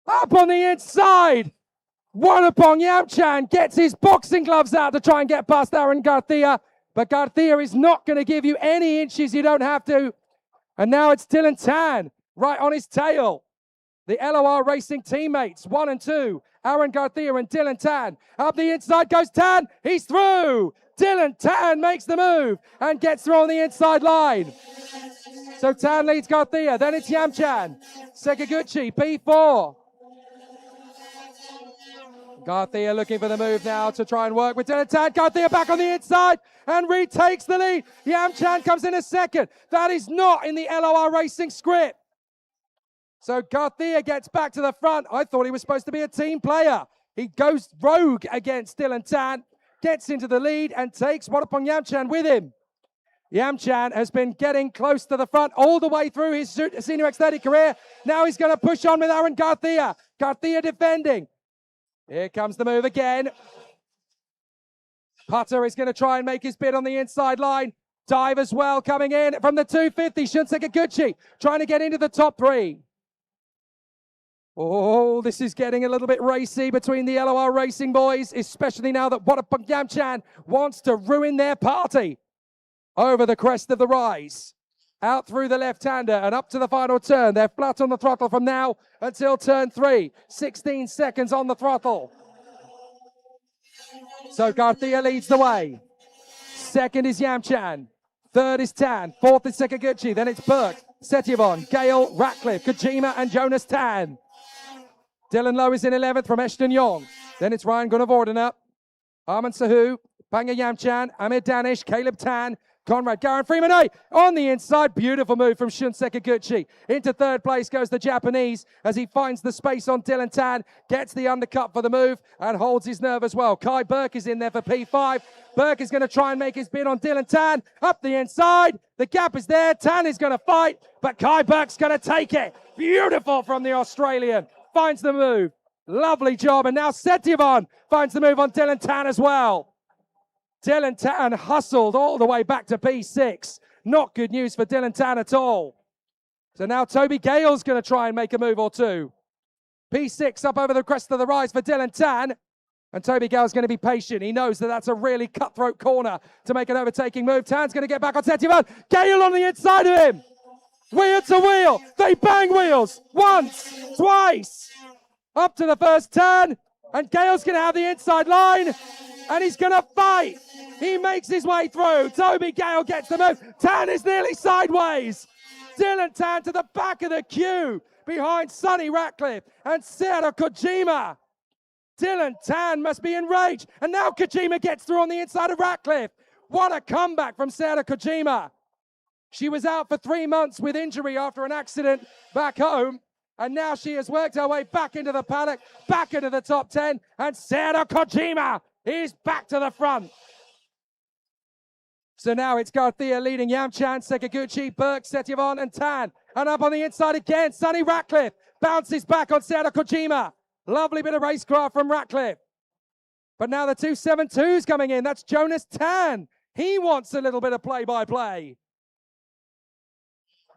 Up on the inside. Wadapong Yamchan gets his boxing gloves out to try and get past Aaron Garcia. But Garcia is not going to give you any inches you don't have to. And now it's Dylan Tan right on his tail. The LOR Racing teammates, 1 and 2. Aaron Garcia and Dylan Tan. Up the inside goes Tan. He's through. Dylan Tan makes the move and gets through on the inside line. So Tan leads Garcia. Then it's Yamchan. Sekaguchi, P4. Garcia looking for the move now to try and work with Dylan Tan. Garcia back on the inside and retakes the lead. Yamchan comes in a second. That is not in the LOR Racing script. So Garcia gets back to the front. I thought he was supposed to be a team player. He goes rogue against Dylan Tan, gets into the lead and takes Wadapong Yamchan with him. Yamchan has been getting close to the front all the way through his Senior X30 career. Now he's going to push on with Aaron Garcia. Garcia defending. Here comes the move again. Putter is going to try and make his bid on the inside line. Dive as well coming in from the 250. Shun Sekaguchi trying to get into the top 3. Oh, this is getting a little bit racy between the LOR Racing boys, especially now that Wadapong Yamchan wants to ruin their party. Over the crest of the rise, out through the left-hander and up to the final turn. They're flat on the throttle from now until turn 3. 16 seconds on the throttle. So Garcia leads the way. Second is Yamchan. Third is Tan. Fourth is Sekaguchi. Then it's Burke, Setivon, Gale, Ratcliffe, Kojima, and Jonas Tan. Dylan Lowe is in 11th from Ashton Yong. Then it's Ryan Gunavordena, Arman Sahu, Panga Yamchan, Amir Danish, Caleb Tan, Conrad Garen Freeman on the inside. Beautiful move from Shun Sekaguchi. Into third place goes the Japanese as he finds the space on Dylan Tan, gets the undercut for the move and holds his nerve as well. Kai Burke is in there for P5. Burke is going to try and make his bid on Dylan Tan. Up the inside. The gap is there. Tan is going to fight, but Kai Burke's going to take it. Beautiful from the Australian. Finds the move. Lovely job. And now Setivon finds the move on Dylan Tan as well. Dylan Tan hustled all the way back to P6. Not good news for Dylan Tan at all. So now Toby Gale's going to try and make a move or two. P6 up over the crest of the rise for Dylan Tan. And Toby Gale's going to be patient. He knows that that's a really cutthroat corner to make an overtaking move. Tan's going to get back on Setivon. Gale on the inside of him. Wheel to wheel. They bang wheels. Once, twice. Up to the first turn. And Gale's going to have the inside line. And he's going to fight. He makes his way through. Toby Gale gets the move. Tan is nearly sideways. Dylan Tan to the back of the queue behind Sonny Ratcliffe and Seara Kojima. Dylan Tan must be enraged. And now Kojima gets through on the inside of Ratcliffe. What a comeback from Seara Kojima. She was out for 3 months with injury after an accident back home. And now she has worked her way back into the paddock, back into the top 10. And Seara Kojima is back to the front. So now it's Garcia leading Yamchan, Sekaguchi, Burke, Setivon, and Tan. And up on the inside again, Sonny Ratcliffe bounces back on Seara Kojima. Lovely bit of racecraft from Ratcliffe. But now the 272's coming in. That's Jonas Tan. He wants a little bit of play-by-play.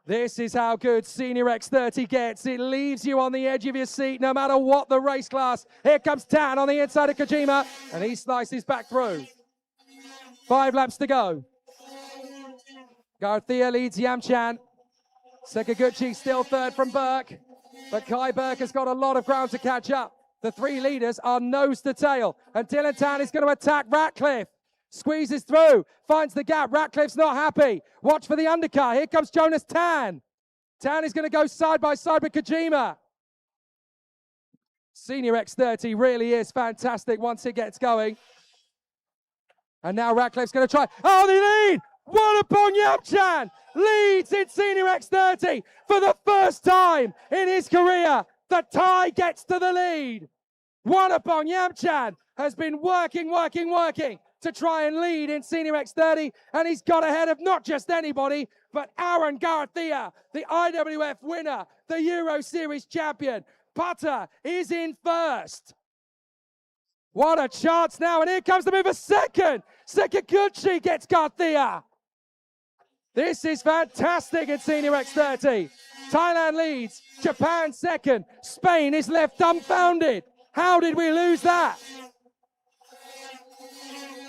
This is how good Senior X30 gets. It leaves you on the edge of your seat no matter what the race class. Here comes Tan on the inside of Kojima, and he slices back through. 5 laps to go. Garcia leads Yamchan. Sekaguchi still third from Burke, but Kai Burke has got a lot of ground to catch up. The 3 leaders are nose to tail, and Dylan Tan is going to attack Ratcliffe. Squeezes through, finds the gap. Ratcliffe's not happy. Watch for the undercut. Here comes Jonas Tan. Tan is going to go side by side with Kojima. Senior X30 really is fantastic once it gets going. And now Ratcliffe's going to try. Oh, they lead! Wonapong Yamchan leads in Senior X30 for the first time in his career. The Thai gets to the lead. Wonapong Yamchan has been working to try and lead in Senior X30, and he's got ahead of not just anybody, but Aaron Garcia, the IWF winner, the Euro Series champion. Putter is in first. What a chance now, and here comes the move for second. Sekiguchi gets Garcia. This is fantastic in Senior X30. Thailand leads, Japan second. Spain is left dumbfounded. How did we lose that?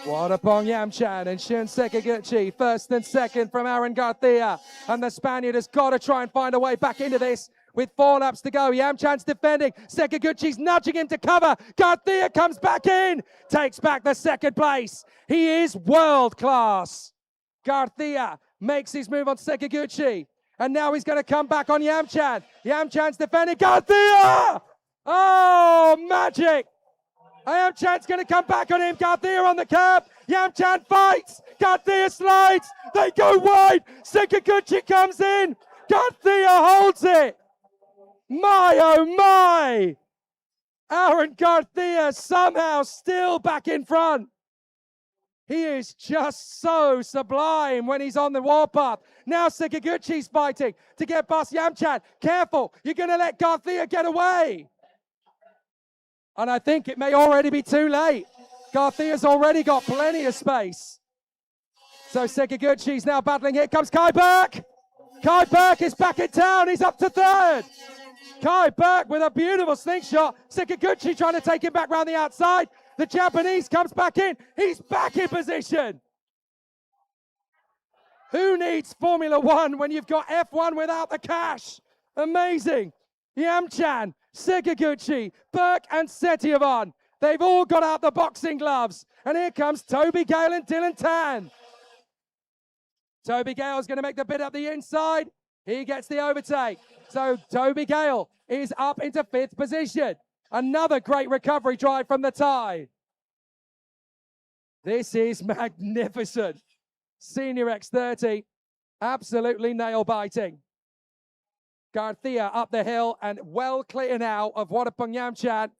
Wonapong Yamchan and Shun Sekiguchi, first and second from Aaron Garcia. And the Spaniard has got to try and find a way back into this with 4 laps to go. Yamchan's defending. Sekiguchi's nudging him to cover. Garcia comes back in, takes back the second place. He is world class. Garcia makes his move on Sekiguchi. And now he's going to come back on Yamchan. Yamchan's defending. Garcia! Oh, magic! Yamchan's going to come back on him. Garcia on the curb. Yamchan fights. Garcia slides. They go wide. Sekiguchi comes in. Garcia holds it. My, oh my. Aaron Garcia somehow still back in front. He is just so sublime when he's on the warpath. Now Sekiguchi's fighting to get past Yamchan. Careful, you're going to let Garcia get away. And I think it may already be too late. Garcia's already got plenty of space. So Sekiguchi's now battling. Here comes Kai Burke. Kai Burke is back in town. He's up to third. Kai Burke with a beautiful slingshot. Sekiguchi trying to take him back round the outside. The Japanese comes back in. He's back in position. Who needs Formula One when you've got F1 without the cash? Amazing. Yamchan, Sekiguchi, Burke and Setiavan. They've all got out the boxing gloves. And here comes Toby Gale and Dylan Tan. Toby Gale's going to make the bid up the inside. He gets the overtake. So Toby Gale is up into 5th position. Another great recovery drive from the Thai. This is magnificent. Senior X30, absolutely nail-biting. Garcia up the hill and well clear now of Wonapong Yamchan,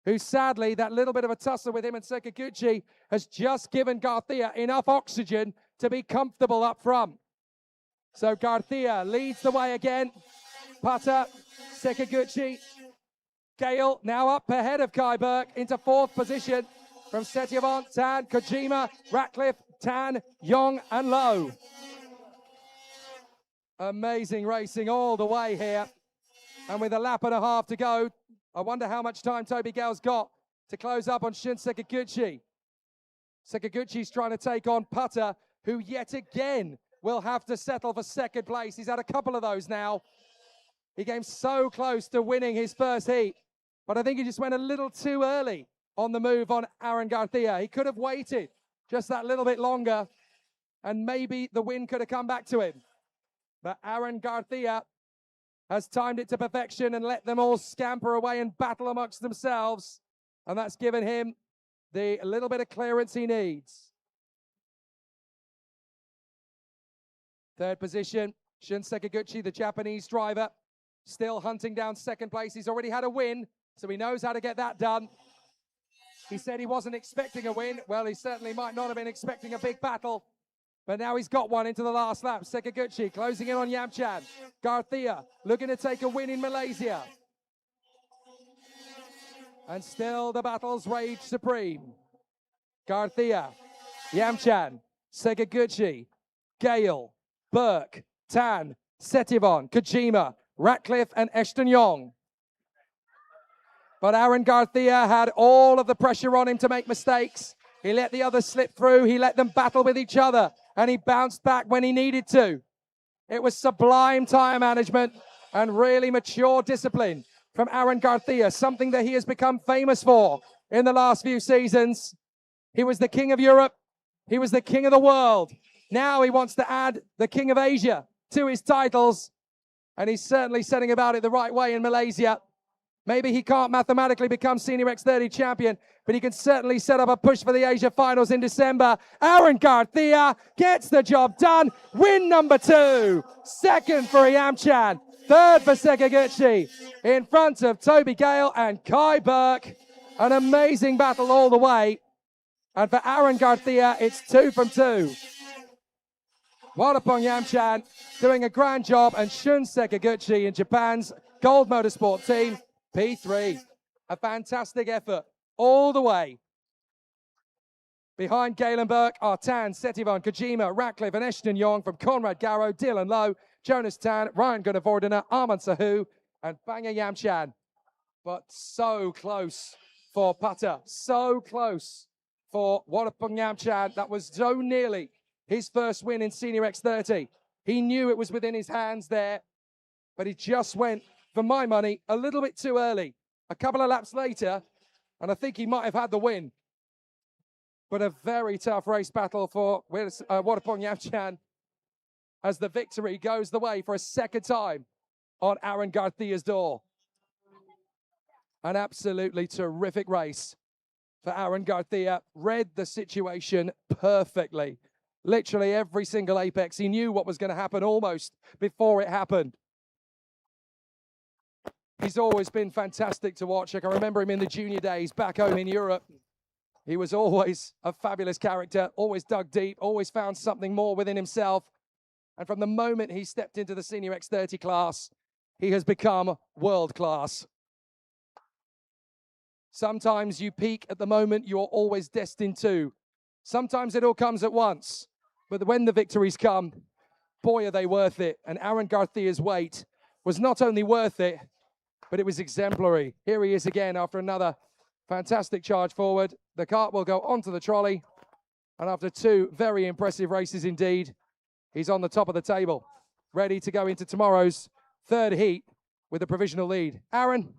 who sadly, that little bit of a tussle with him and Sekiguchi has just given Garcia enough oxygen to be comfortable up front. So Garcia leads the way again. Putter, Sekiguchi, Gale now up ahead of Kai Burke into 4th position from Setiavan, Tan, Kojima, Ratcliffe, Tan, Yong and Low. Amazing racing all the way here. And with a lap and a half to go, I wonder how much time Toby Gale's got to close up on Shun Sekiguchi. Sekiguchi's trying to take on Putter, who yet again will have to settle for 2nd place. He's had a couple of those now. He came so close to winning his first heat, but I think he just went a little too early on the move on Aaron Garcia. He could have waited just that little bit longer, and maybe the win could have come back to him. But Aaron Garcia has timed it to perfection and let them all scamper away and battle amongst themselves, and that's given him the little bit of clearance he needs. 3rd position, Shun Sekiguchi, the Japanese driver, still hunting down 2nd place. He's already had a win, so he knows how to get that done. He said he wasn't expecting a win. Well, he certainly might not have been expecting a big battle, but now he's got one into the last lap. Sekiguchi closing in on Yamchan. Garcia looking to take a win in Malaysia. And still the battles rage supreme. Garcia, Yamchan, Sekiguchi, Gale, Burke, Tan, Setiavan, Kojima, Ratcliffe and Ashton Yong. But Aaron Garcia had all of the pressure on him to make mistakes. He let the others slip through. He let them battle with each other. And he bounced back when he needed to. It was sublime tire management and really mature discipline from Aaron Garcia, something that he has become famous for in the last few seasons. He was the king of Europe. He was the king of the world. Now he wants to add the king of Asia to his titles. And he's certainly setting about it the right way in Malaysia. Maybe he can't mathematically become Senior X30 champion, but he can certainly set up a push for the Asia Finals in December. Aaron Garcia gets the job done. Win number 2. Second for Yamchan. Third for Sekiguchi. In front of Toby Gale and Kai Burke. An amazing battle all the way. And for Aaron Garcia, it's 2 from 2. Wadapong Yamchan doing a grand job, and Shun Sekiguchi in Japan's Gold Motorsport team, P3. A fantastic effort all the way. Behind Galen Burke are Tan, Setivon, Kojima, Ratcliffe, and Ashton Yong from Conrad Garrow, Dylan Lowe, Jonas Tan, Ryan Gunnavordena, Arman Sahu, and Banga Yamchan. But so close for Pata. So close for Wadapong Yamchan. That was so nearly his first win in Senior X30. He knew it was within his hands there, but he just went, for my money, a little bit too early. A couple of laps later, and I think he might have had the win. But a very tough race battle for Wadapong Yamchan as the victory goes the way for a second time on Aaron Garcia's door. An absolutely terrific race for Aaron Garcia. Read the situation perfectly. Literally every single apex. He knew what was going to happen almost before it happened. He's always been fantastic to watch. I can remember him in the junior days back home in Europe. He was always a fabulous character, always dug deep, always found something more within himself. And from the moment he stepped into the Senior X30 class, he has become world class. Sometimes you peak at the moment you're always destined to. Sometimes it all comes at once. But when the victories come, boy, are they worth it. And Aaron Garcia's wait was not only worth it, but it was exemplary. Here he is again after another fantastic charge forward. The kart will go onto the trolley. And after 2 very impressive races indeed, he's on the top of the table, ready to go into tomorrow's 3rd heat with a provisional lead. Aaron,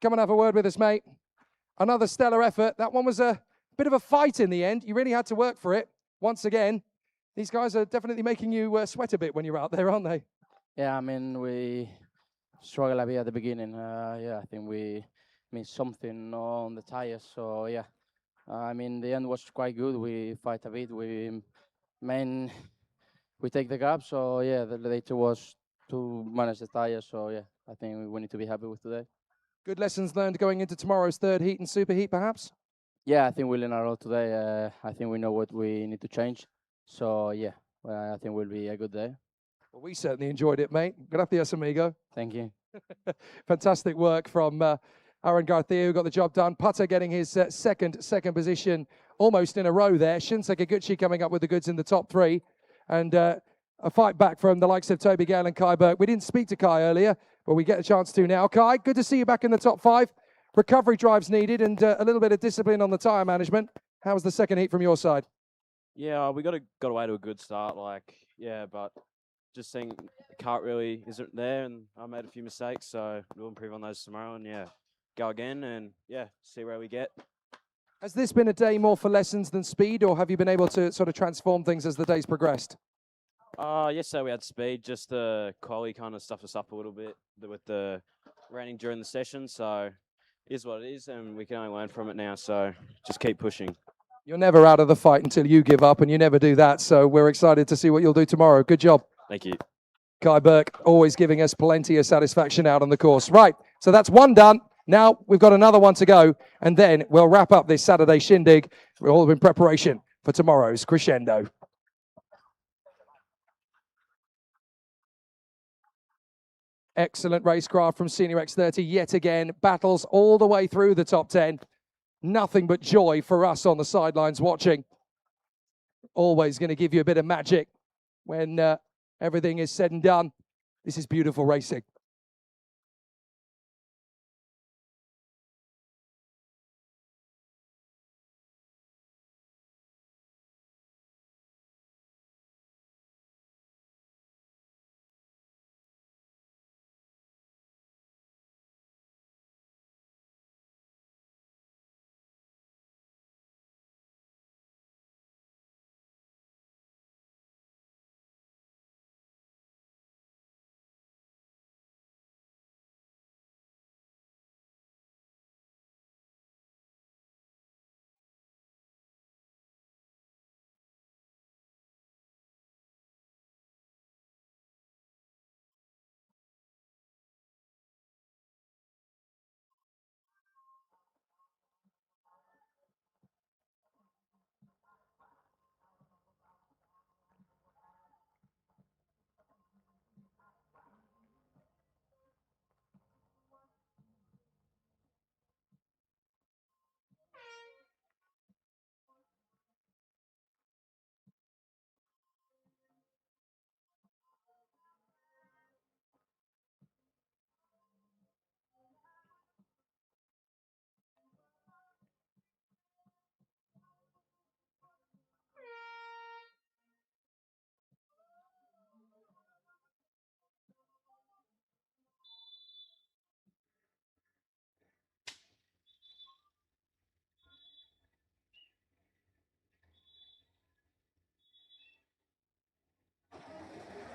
come and have a word with us, mate. Another stellar effort. That one was a bit of a fight in the end. You really had to work for it. Once again, these guys are definitely making you sweat a bit when you're out there, aren't they? Yeah, I mean, we struggled a bit at the beginning. Yeah, I think we missed something on the tires. So, yeah, I mean, the end was quite good. We fight a bit. We take the gap. So, yeah, the later was to manage the tires. So, yeah, I think we need to be happy with today. Good lessons learned going into tomorrow's 3rd heat and super heat, perhaps? Yeah, I think we learned a lot today. I think we know what we need to change. So, yeah, I think it will be a good day. Well, we certainly enjoyed it, mate. Gracias, amigo. Thank you. Fantastic work from Aaron Garcia, who got the job done. Putter getting his second position almost in a row there. Shun Sekiguchi coming up with the goods in the top 3. And a fight back from the likes of Toby Gale and Kai Burke. We didn't speak to Kai earlier, but we get a chance to now. Kai, good to see you back in the top 5. Recovery drives needed and a little bit of discipline on the tyre management. How was the second heat from your side? Yeah, we got away to a good start. But just seeing the kart really isn't there, and I made a few mistakes, so we'll improve on those tomorrow and go again and see where we get. Has this been a day more for lessons than speed, or have you been able to sort of transform things as the days progressed? Yesterday we had speed, just the quali kind of stuffed us up a little bit with the raining during the session, so it is what it is, and we can only learn from it now, so just keep pushing. You're never out of the fight until you give up, and you never do that, so we're excited to see what you'll do tomorrow. Good job. Thank you. Kai Burke always giving us plenty of satisfaction out on the course. Right, so that's one done. Now we've got another one to go, and then we'll wrap up this Saturday shindig. We're all in preparation for tomorrow's crescendo. Excellent racecraft from Senior X30 yet again. Battles all the way through the top 10. Nothing but joy for us on the sidelines watching. Always going to give you a bit of magic when everything is said and done. This is beautiful racing.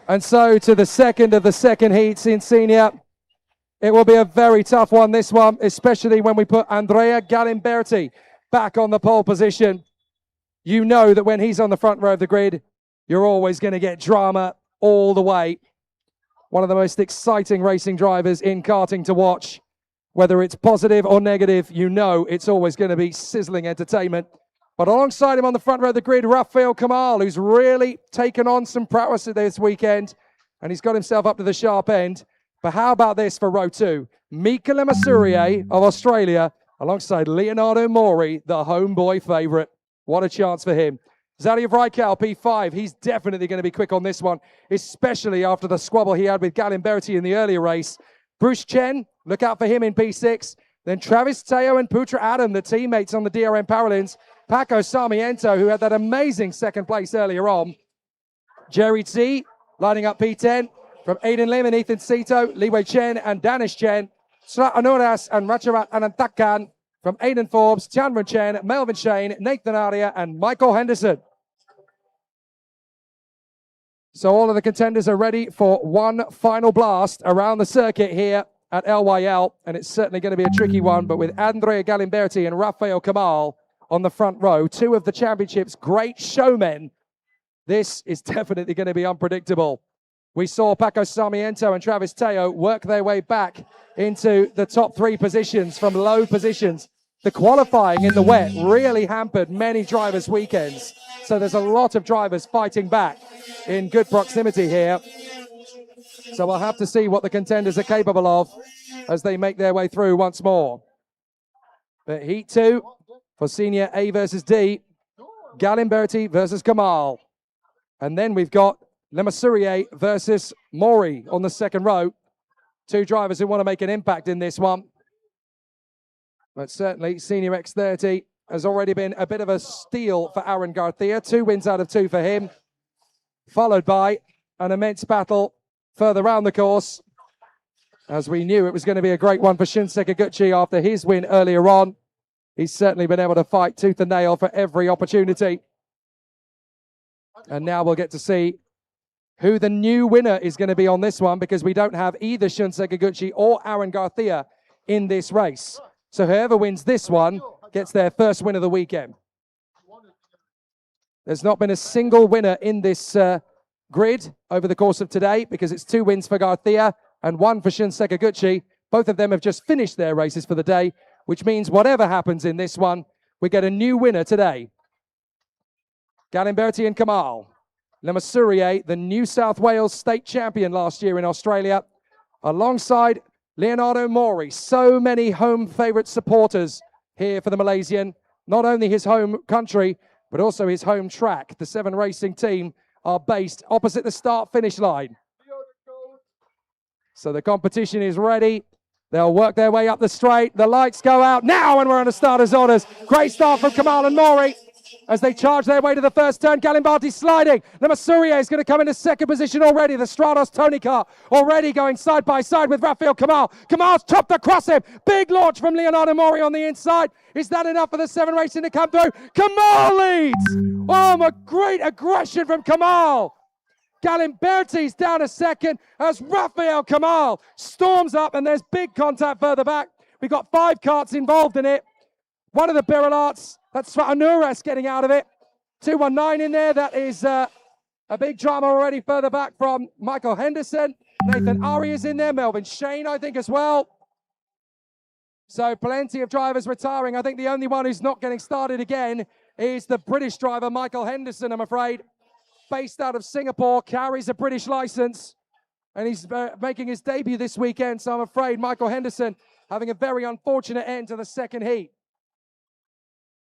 And so to the second of the second heats in senior. It will be a very tough one, this one, especially when we put Andrea Galimberti back on the pole position. You know that when he's on the front row of the grid, you're always going to get drama all the way. One of the most exciting racing drivers in karting to watch. Whether it's positive or negative, you know it's always going to be sizzling entertainment. But alongside him on the front row of the grid, Rafael Kamal, who's really taken on some prowess this weekend, and he's got himself up to the sharp end. But how about this for row 2? Michele Masurier of Australia, alongside Leonardo Mori, the homeboy favourite. What a chance for him. Zadie Vrykal, P5, he's definitely going to be quick on this one, especially after the squabble he had with Galimberti in the earlier race. Bruce Chen, look out for him in P6. Then Travis Teo and Putra Adam, the teammates on the DRM Paralins. Paco Sarmiento, who had that amazing second place earlier on. Jerry T, lining up P10. From Aiden Lim and Ethan Sito, Li Wei Chen and Danish Chen. Srat Anuras and Rajarat Anantakan. From Aiden Forbes, Tianwen Chen, Melvin Shane, Nathan Aria, and Michael Henderson. So all of the contenders are ready for one final blast around the circuit here at LYL. And it's certainly going to be a tricky one, but with Andrea Galimberti and Rafael Kamal on the front row, two of the championship's great showmen, this is definitely going to be unpredictable. We saw Paco Sarmiento and Travis Teo work their way back into the top 3 positions from low positions. The qualifying in the wet really hampered many drivers' weekends. So there's a lot of drivers fighting back in good proximity here. So we'll have to see what the contenders are capable of as they make their way through once more. But Heat 2 for Senior A versus D, Galimberti versus Kamal. And then we've got Lemasurier versus Mori on the second row. Two drivers who want to make an impact in this one. But certainly, Senior X30 has already been a bit of a steal for Aaron Garcia. 2 wins out of 2 for him. Followed by an immense battle further round the course. As we knew, it was going to be a great one for Shunsei Kikuchi after his win earlier on. He's certainly been able to fight tooth and nail for every opportunity. And now we'll get to see who the new winner is going to be on this one, because we don't have either Shunsei Kikuchi or Aaron Garcia in this race. So whoever wins this one gets their first win of the weekend. There's not been a single winner in this grid over the course of today, because it's 2 wins for Garcia and 1 for Shunsei Kikuchi. Both of them have just finished their races for the day, which means whatever happens in this one, we get a new winner today. Galimberti and Kamal. Lemasurier, the New South Wales state champion last year in Australia, alongside Leonardo Mori. So many home favourite supporters here for the Malaysian. Not only his home country, but also his home track. The 7 Racing team are based opposite the start-finish line. So the competition is ready. They'll work their way up the straight. The lights go out now, and we're on the starter's orders. Great start from Kamal and Mori as they charge their way to the first turn. Galimberti sliding. Lemasurier is going to come into second position already. The Stratos Tony car already going side by side with Rafael Kamal. Kamal's chopped across him. Big launch from Leonardo Mori on the inside. Is that enough for the 7 Racing to come through? Kamal leads. Oh, my great aggression from Kamal. Galimberti's down a second as Rafael Kamal storms up, and there's big contact further back. We've got 5 karts involved in it. One of the Birolats, that's Svatanaras getting out of it. 219 in there, that is a big drama already further back from Michael Henderson. Nathan Ari is in there, Melvin Shane, I think, as well. So plenty of drivers retiring. I think the only one who's not getting started again is the British driver, Michael Henderson, I'm afraid. Based out of Singapore, carries a British license, and he's making his debut this weekend. So I'm afraid Michael Henderson having a very unfortunate end to the second heat.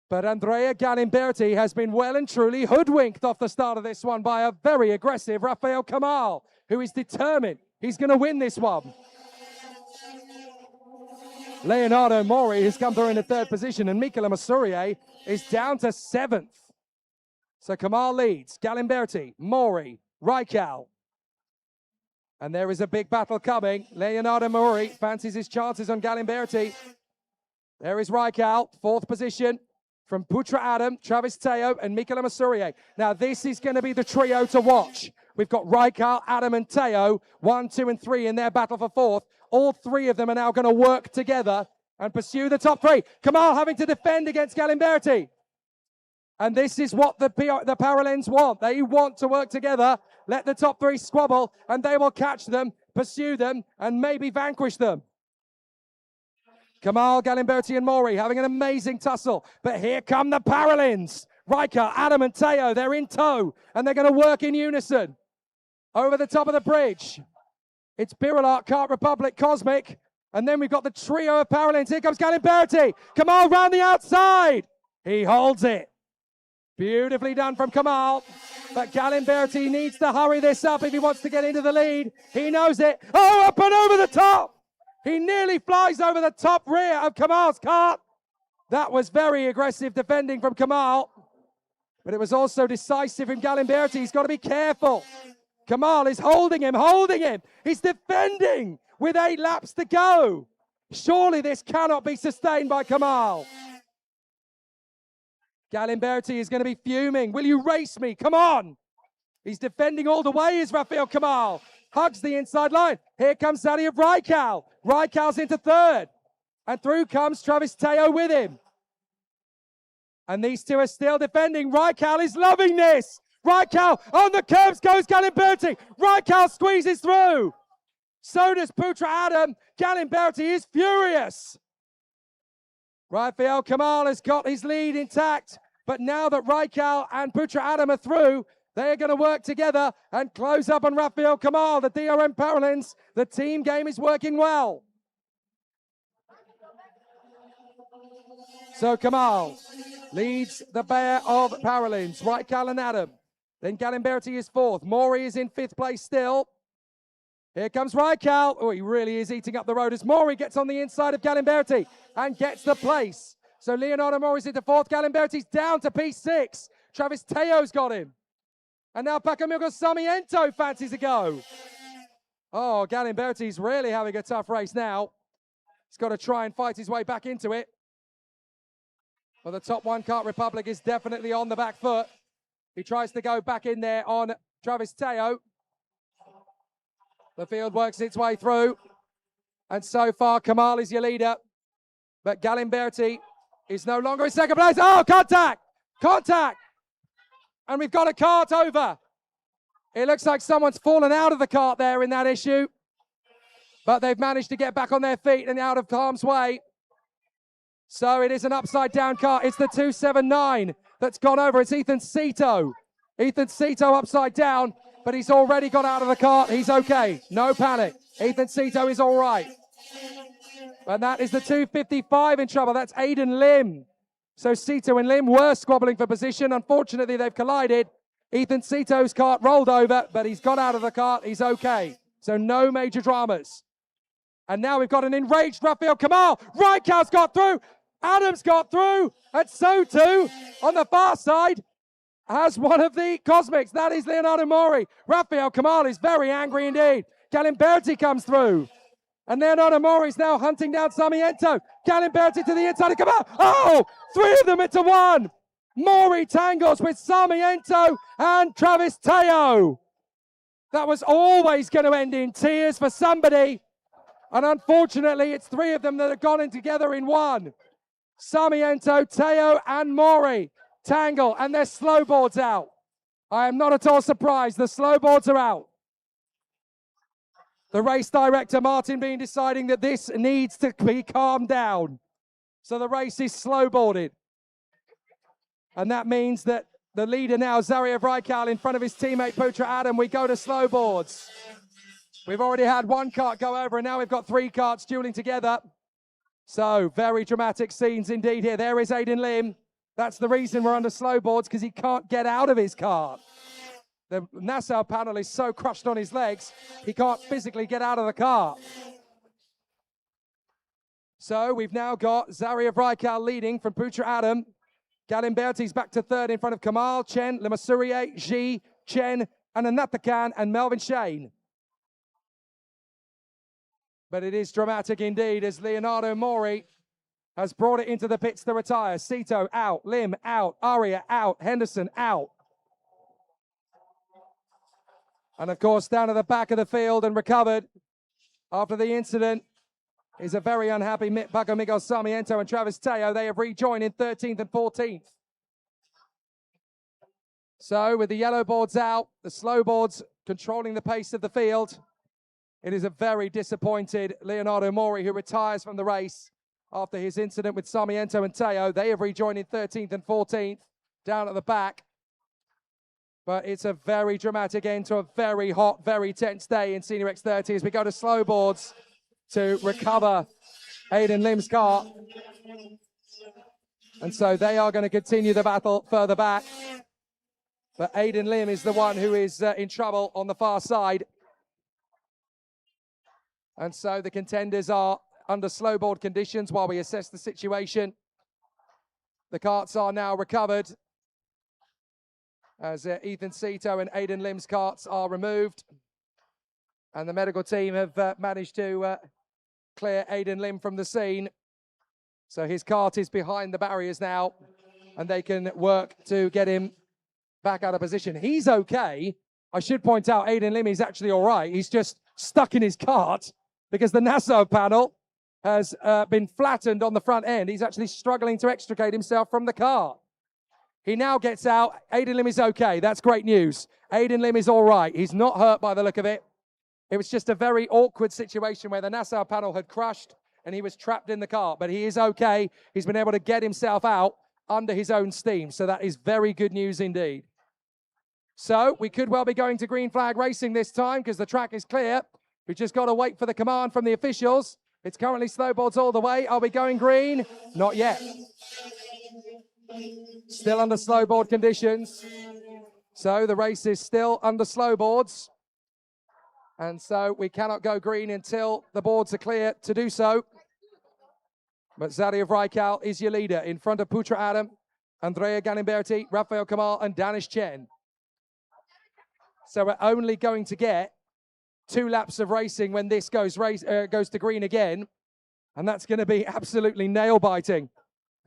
But Andrea Galimberti has been well and truly hoodwinked off the start of this one by a very aggressive Rafael Kamal, who is determined he's going to win this one. Leonardo Mori has come through in the 3rd position, and Michele Masurier is down to 7th. So Kamal leads, Galimberti, Mori, Raikal. And there is a big battle coming. Leonardo Mori fancies his chances on Galimberti. There is Raikal, 4th position from Putra Adam, Travis Teo, and Michele Masurier. Now this is going to be the trio to watch. We've got Raikal, Adam, and Teo, 1, 2, and 3 in their battle for fourth. All three of them are now going to work together and pursue the top three. Kamal having to defend against Galimberti. And this is what the Paralens want. They want to work together, let the top three squabble, and they will catch them, pursue them, and maybe vanquish them. Kamal, Galimberti, and Maury having an amazing tussle. But here come the Paralens. Raikal, Adam, and Teo, they're in tow, and they're going to work in unison. Over the top of the bridge, it's Birilat, Kart Republic, Cosmic, and then we've got the trio of Paralens. Here comes Galimberti. Kamal round the outside. He holds it. Beautifully done from Kamal. But Galimberti needs to hurry this up if he wants to get into the lead. He knows it. Oh, up and over the top. He nearly flies over the top rear of Kamal's kart. That was very aggressive defending from Kamal. But it was also decisive from Galimberti. He's got to be careful. Kamal is holding him. He's defending with 8 laps to go. Surely this cannot be sustained by Kamal. Galimberti is going to be fuming. Will you race me? Come on. He's defending all the way, is Rafael Kamal. Hugs the inside line. Here comes Zaddy of Raikal. Raikal's into third. And through comes Travis Teo with him. And these two are still defending. Raikal is loving this. Raikal on the curbs goes Galimberti. Raikal squeezes through. So does Putra Adam. Galimberti is furious. Rafael Kamal has got his lead intact. But now that Raikal and Putra Adam are through, they are going to work together and close up on Rafael Kamal, the DRM Paralens. The team game is working well. So Kamal leads the pair of Paralens, Raikal and Adam. Then Galimberti is fourth. Maury is in fifth place still. Here comes Raikal. Oh, he really is eating up the road as Maury gets on the inside of Galimberti and gets the place. So Leonardo Maury's into fourth. Galimberti's down to P6. Travis Teo's got him. And now Pacamugo Sarmiento fancies a go. Oh, Galimberti's really having a tough race now. He's got to try and fight his way back into it. Well, the top one, Kart Republic, is definitely on the back foot. He tries to go back in there on Travis Teo. The field works its way through. And so far, Kamal is your leader. But Galimberti is no longer in second place. Oh, contact! Contact! And we've got a kart over. It looks like someone's fallen out of the kart there in that issue. But they've managed to get back on their feet and out of harm's way. So it is an upside-down kart. It's the 279 that's gone over. It's Ethan Cito. Ethan Cito upside down, but he's already got out of the kart. He's okay. No panic. Ethan Cito is all right. And that is the 255 in trouble. That's Aidan Lim. So Cito and Lim were squabbling for position. Unfortunately, they've collided. Ethan Cito's kart rolled over, but he's got out of the kart. He's okay. So no major dramas. And now we've got an enraged Rafael Kamal. Raikal's got through. Adam's got through. And so too, on the far side, has one of the Cosmics. That is Leonardo Maury. Rafael Kamal is very angry indeed. Galimberti comes through. And Leonardo Maury is now hunting down Sarmiento. Galimberti to the inside of Kamal. Oh, 3 of them into one. Maury tangles with Sarmiento and Travis Teo. That was always going to end in tears for somebody. And unfortunately, it's 3 of them that have gone in together in one. Sarmiento, Teo, and Maury tangle, and their slowboards out. I am not at all surprised. The slowboards are out. The race director, Martin Bean, deciding that this needs to be calmed down. So the race is slowboarded. And that means that the leader now, Zariev Raikal, in front of his teammate Putra Adam. We go to slowboards. We've already had 1 kart go over, and now we've got 3 karts dueling together. So, very dramatic scenes indeed here. There is Aidan Lim. That's the reason we're under slowboards, because he can't get out of his kart. The Nassau panel is so crushed on his legs, he can't physically get out of the car. So, we've now got Zariev Raikal leading from Putra Adam. Galimberti's back to third in front of Kamal, Chen, Lemasurier, Ji, Chen, and Anathakan, and Melvin Shane. But it is dramatic indeed as Leonardo Maury has brought it into the pits to retire. Cito out, Lim out, Aria out, Henderson out. And of course, down at the back of the field and recovered after the incident is a very unhappy Paco Miguel Sarmiento and Travis Teo. They have rejoined in 13th and 14th. So with the yellow boards out, the slow boards controlling the pace of the field, it is a very disappointed Leonardo Mori who retires from the race after his incident with Sarmiento and Teo. They have rejoined in 13th and 14th down at the back. But it's a very dramatic end to a very hot, very tense day in Senior X30 as we go to slow boards to recover Aiden Lim's car. And so they are going to continue the battle further back. But Aiden Lim is the one who is in trouble on the far side. And so the contenders are under slow board conditions while we assess the situation. The carts are now recovered as Ethan Cito and Aiden Lim's carts are removed. And the medical team have managed to clear Aiden Lim from the scene. So his cart is behind the barriers now, and they can work to get him back out of position. He's okay. I should point out Aiden Lim is actually all right. He's just stuck in his cart because the Nassau panel has been flattened on the front end. He's actually struggling to extricate himself from the car. He now gets out. Aiden Lim is okay. That's great news. Aiden Lim is all right. He's not hurt by the look of it. It was just a very awkward situation where the Nassau panel had crushed and he was trapped in the car. But he is okay. He's been able to get himself out under his own steam. So that is very good news indeed. So we could well be going to green flag racing this time because the track is clear. We've just got to wait for the command from the officials. It's currently slowboards all the way. Are we going green? Not yet. Still under slowboard conditions. So the race is still under slowboards. And so we cannot go green until the boards are clear to do so. But Zadia Vrajkal is your leader in front of Putra Adam, Andrea Galimberti, Rafael Kamal, and Danish Chen. So we're only going to get 2 laps of racing when this goes to green again. And that's going to be absolutely nail-biting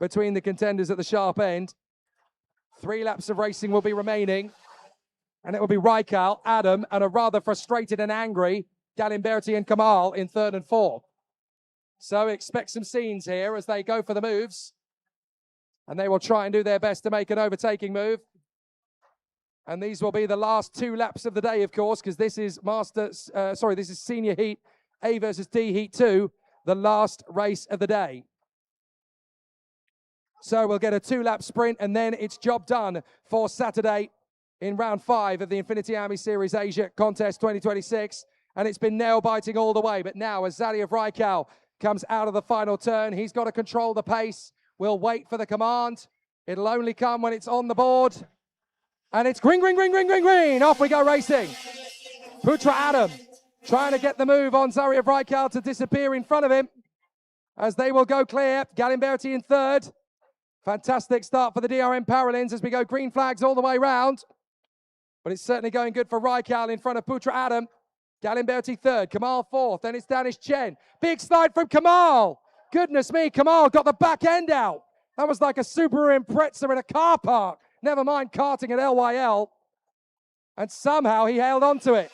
between the contenders at the sharp end. 3 laps of racing will be remaining. And it will be Vrajkal, Adam, and a rather frustrated and angry Galimberti and Kamal in 3rd and 4th. So expect some scenes here as they go for the moves. And they will try and do their best to make an overtaking move. And these will be the last 2 laps of the day, of course, because this is this is Senior Heat A versus D Heat 2, the last race of the day. So we'll get a 2-lap sprint, and then it's job done for Saturday in round 5 of the INFINITY IAME Series Asia Contest 2026. And it's been nail-biting all the way. But now, as Zadia Vrajkal comes out of the final turn, he's got to control the pace. We'll wait for the command. It'll only come when it's on the board. And it's green, green, green, green, green, green. Off we go racing. Putra Adam trying to get the move on Zadia Vrajkal to disappear in front of him as they will go clear. Galimberti in 3rd. Fantastic start for the DRM Paralins as we go green flags all the way round. But it's certainly going good for Vrajkal in front of Putra Adam. Galimberti 3rd, Kamal 4th, then it's Danish Chen. Big slide from Kamal. Goodness me, Kamal got the back end out. That was like a Subaru Impreza in a car park. Never mind karting at LYL. And somehow he held on to it.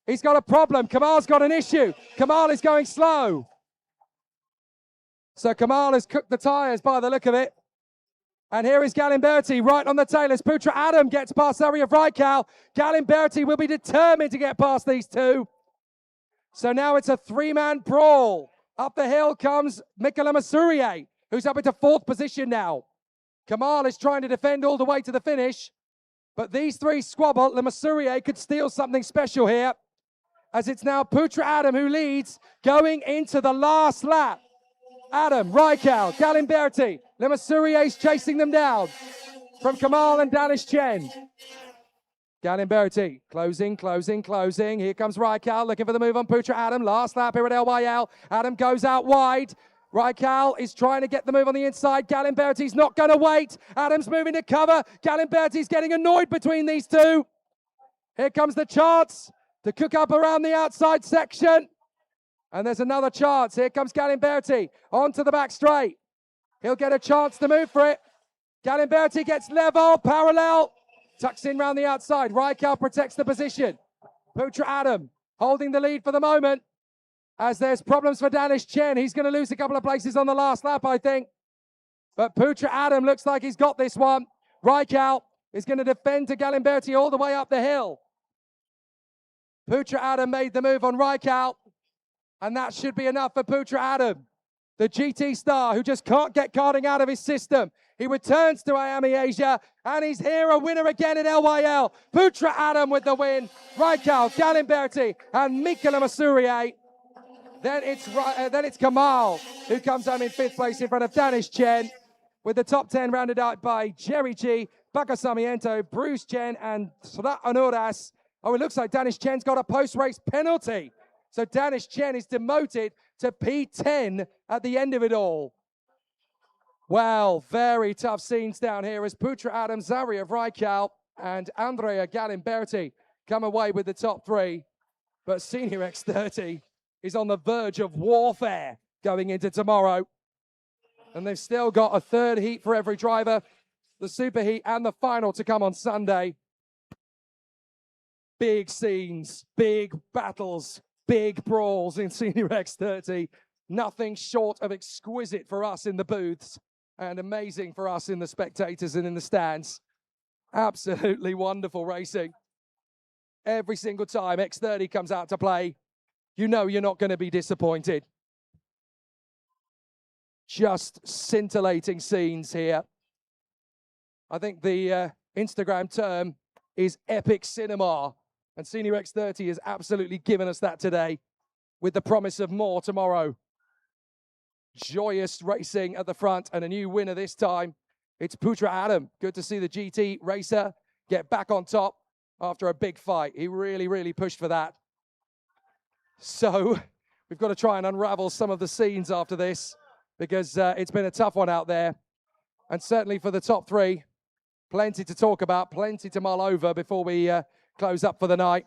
He's got a problem. Kamal's got an issue. Kamal is going slow. So Kamal has cooked the tyres by the look of it. And here is Galimberti right on the tail as Putra Adam gets past Zadia Vrajkal. Galimberti will be determined to get past these 2. So now it's a 3-man brawl. Up the hill comes Mikola Masurier, who's up into 4th position now. Kamal is trying to defend all the way to the finish. But these 3 squabble. Masurier could steal something special here. As it's now Putra Adam who leads going into the last lap. Adam, Vrajkal, Galimberti. Masurier is chasing them down from Kamal and Danish Chen. Galimberti, closing, closing, closing. Here comes Vrajkal looking for the move on Putra Adam. Last lap here at LYL. Adam goes out wide. Vrajkal is trying to get the move on the inside. Galimberti's not going to wait. Adam's moving to cover. Galimberti's getting annoyed between these 2. Here comes the chance to cook up around the outside section. And there's another chance. Here comes Galimberti onto the back straight. He'll get a chance to move for it. Galimberti gets level, parallel. Tucks in round the outside. Vrajkal protects the position. Putra Adam holding the lead for the moment. As there's problems for Danish Chen. He's going to lose a couple of places on the last lap, I think. But Putra Adam looks like he's got this one. Rijkaard is going to defend to Galimberti all the way up the hill. Putra Adam made the move on Rijkaard. And that should be enough for Putra Adam, the GT star who just can't get karting out of his system. He returns to IAME Asia, and he's here, a winner again at LYL. Putra Adam with the win. Rijkaard, Galimberti, and Mikael Masurier. Then it's Kamal who comes home in 5th place in front of Danish Chen, with the top 10 rounded out by Jerry G, Bakasamiento, Bruce Chen, and Sra Onoras. Oh, it looks like Danish Chen's got a post-race penalty. So Danish Chen is demoted to P10 at the end of it all. Well, very tough scenes down here as Putra Adam, Zariev Rijkaard, and Andrea Galimberti come away with the top 3. But Senior X30 is on the verge of warfare going into tomorrow. And they've still got a 3rd heat for every driver, the super heat and the final to come on Sunday. Big scenes, big battles, big brawls in Senior X30. Nothing short of exquisite for us in the booths and amazing for us in the spectators and in the stands. Absolutely wonderful racing. Every single time X30 comes out to play, you know you're not going to be disappointed. Just scintillating scenes here. I think the Instagram term is epic cinema. And Senior X30 has absolutely given us that today, with the promise of more tomorrow. Joyous racing at the front and a new winner this time. It's Putra Adam. Good to see the GT racer get back on top after a big fight. He really, really pushed for that. So we've got to try and unravel some of the scenes after this, because it's been a tough one out there. And certainly for the top 3, plenty to talk about, plenty to mull over before we close up for the night.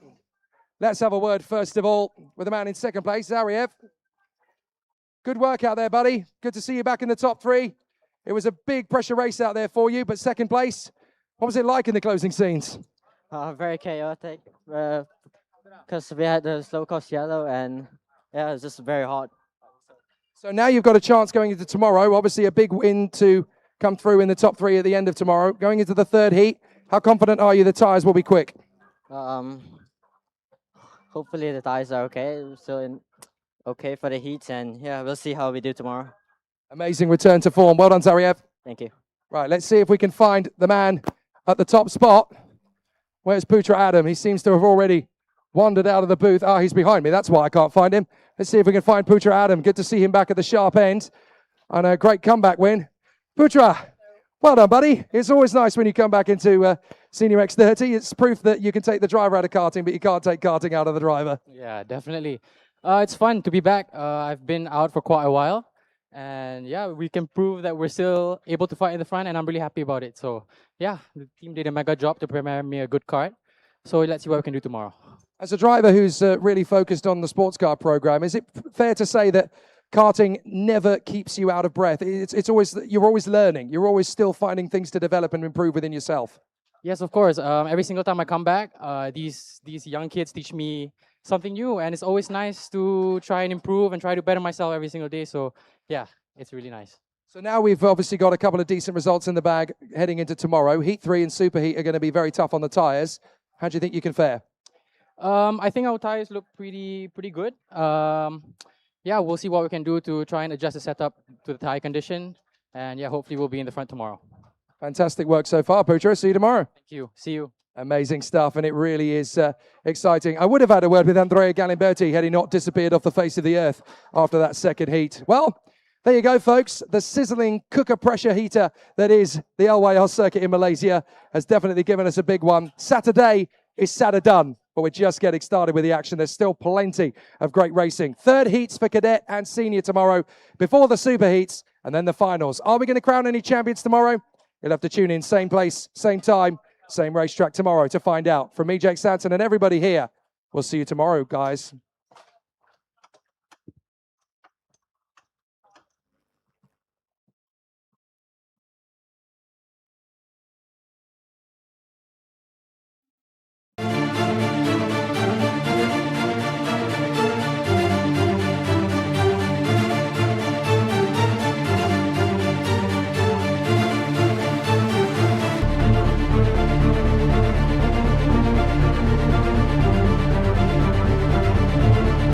Let's have a word, first of all, with the man in 2nd place, Zariev. Good work out there, buddy. Good to see you back in the top 3. It was a big pressure race out there for you, but 2nd place, what was it like in the closing scenes? Very chaotic, because we had the slow course yellow, and yeah, it was just very hot. So now you've got a chance going into tomorrow. Obviously a big win to come through in the top 3 at the end of tomorrow. Going into the 3rd heat, how confident are you the tyres will be quick? Hopefully the tires are okay. We're still okay for the heats, and yeah, we'll see how we do tomorrow. Amazing return to form. Well done, Zariev. Thank you. Right, let's see if we can find the man at the top spot. Where's Putra Adam? He seems to have already wandered out of the booth. Ah, he's behind me. That's why I can't find him. Let's see if we can find Putra Adam. Good to see him back at the sharp end. And a great comeback win. Putra, well done, buddy. It's always nice when you come back into Senior X30. It's proof that you can take the driver out of karting, but you can't take karting out of the driver. Yeah, definitely. It's fun to be back. I've been out for quite a while. And yeah, we can prove that we're still able to fight in the front, and I'm really happy about it. So yeah, the team did a mega job to prepare me a good kart. So let's see what we can do tomorrow. As a driver who's really focused on the sports car program, is it fair to say that karting never keeps you out of breath? It's always, you're always learning. You're always still finding things to develop and improve within yourself. Yes, of course. Every single time I come back, these young kids teach me something new, and it's always nice to try and improve and try to better myself every single day. So yeah, it's really nice. So now we've obviously got a couple of decent results in the bag heading into tomorrow. Heat 3 and Super Heat are going to be very tough on the tyres. How do you think you can fare? I think our tyres look pretty good. Yeah, we'll see what we can do to try and adjust the setup to the tyre condition. And yeah, hopefully we'll be in the front tomorrow. Fantastic work so far, Putra. See you tomorrow. Thank you. See you. Amazing stuff, and it really is exciting. I would have had a word with Andrea Galimberti had he not disappeared off the face of the earth after that 2nd heat. Well, there you go, folks. The sizzling cooker pressure heater that is the LYL circuit in Malaysia has definitely given us a big one. Saturday is Saturday, but we're just getting started with the action. There's still plenty of great racing. 3rd heats for cadet and senior tomorrow before the super heats, and then the finals. Are we going to crown any champions tomorrow? You'll have to tune in, same place, same time, same racetrack tomorrow to find out. From me, Jake Sanson, and everybody here, we'll see you tomorrow, guys.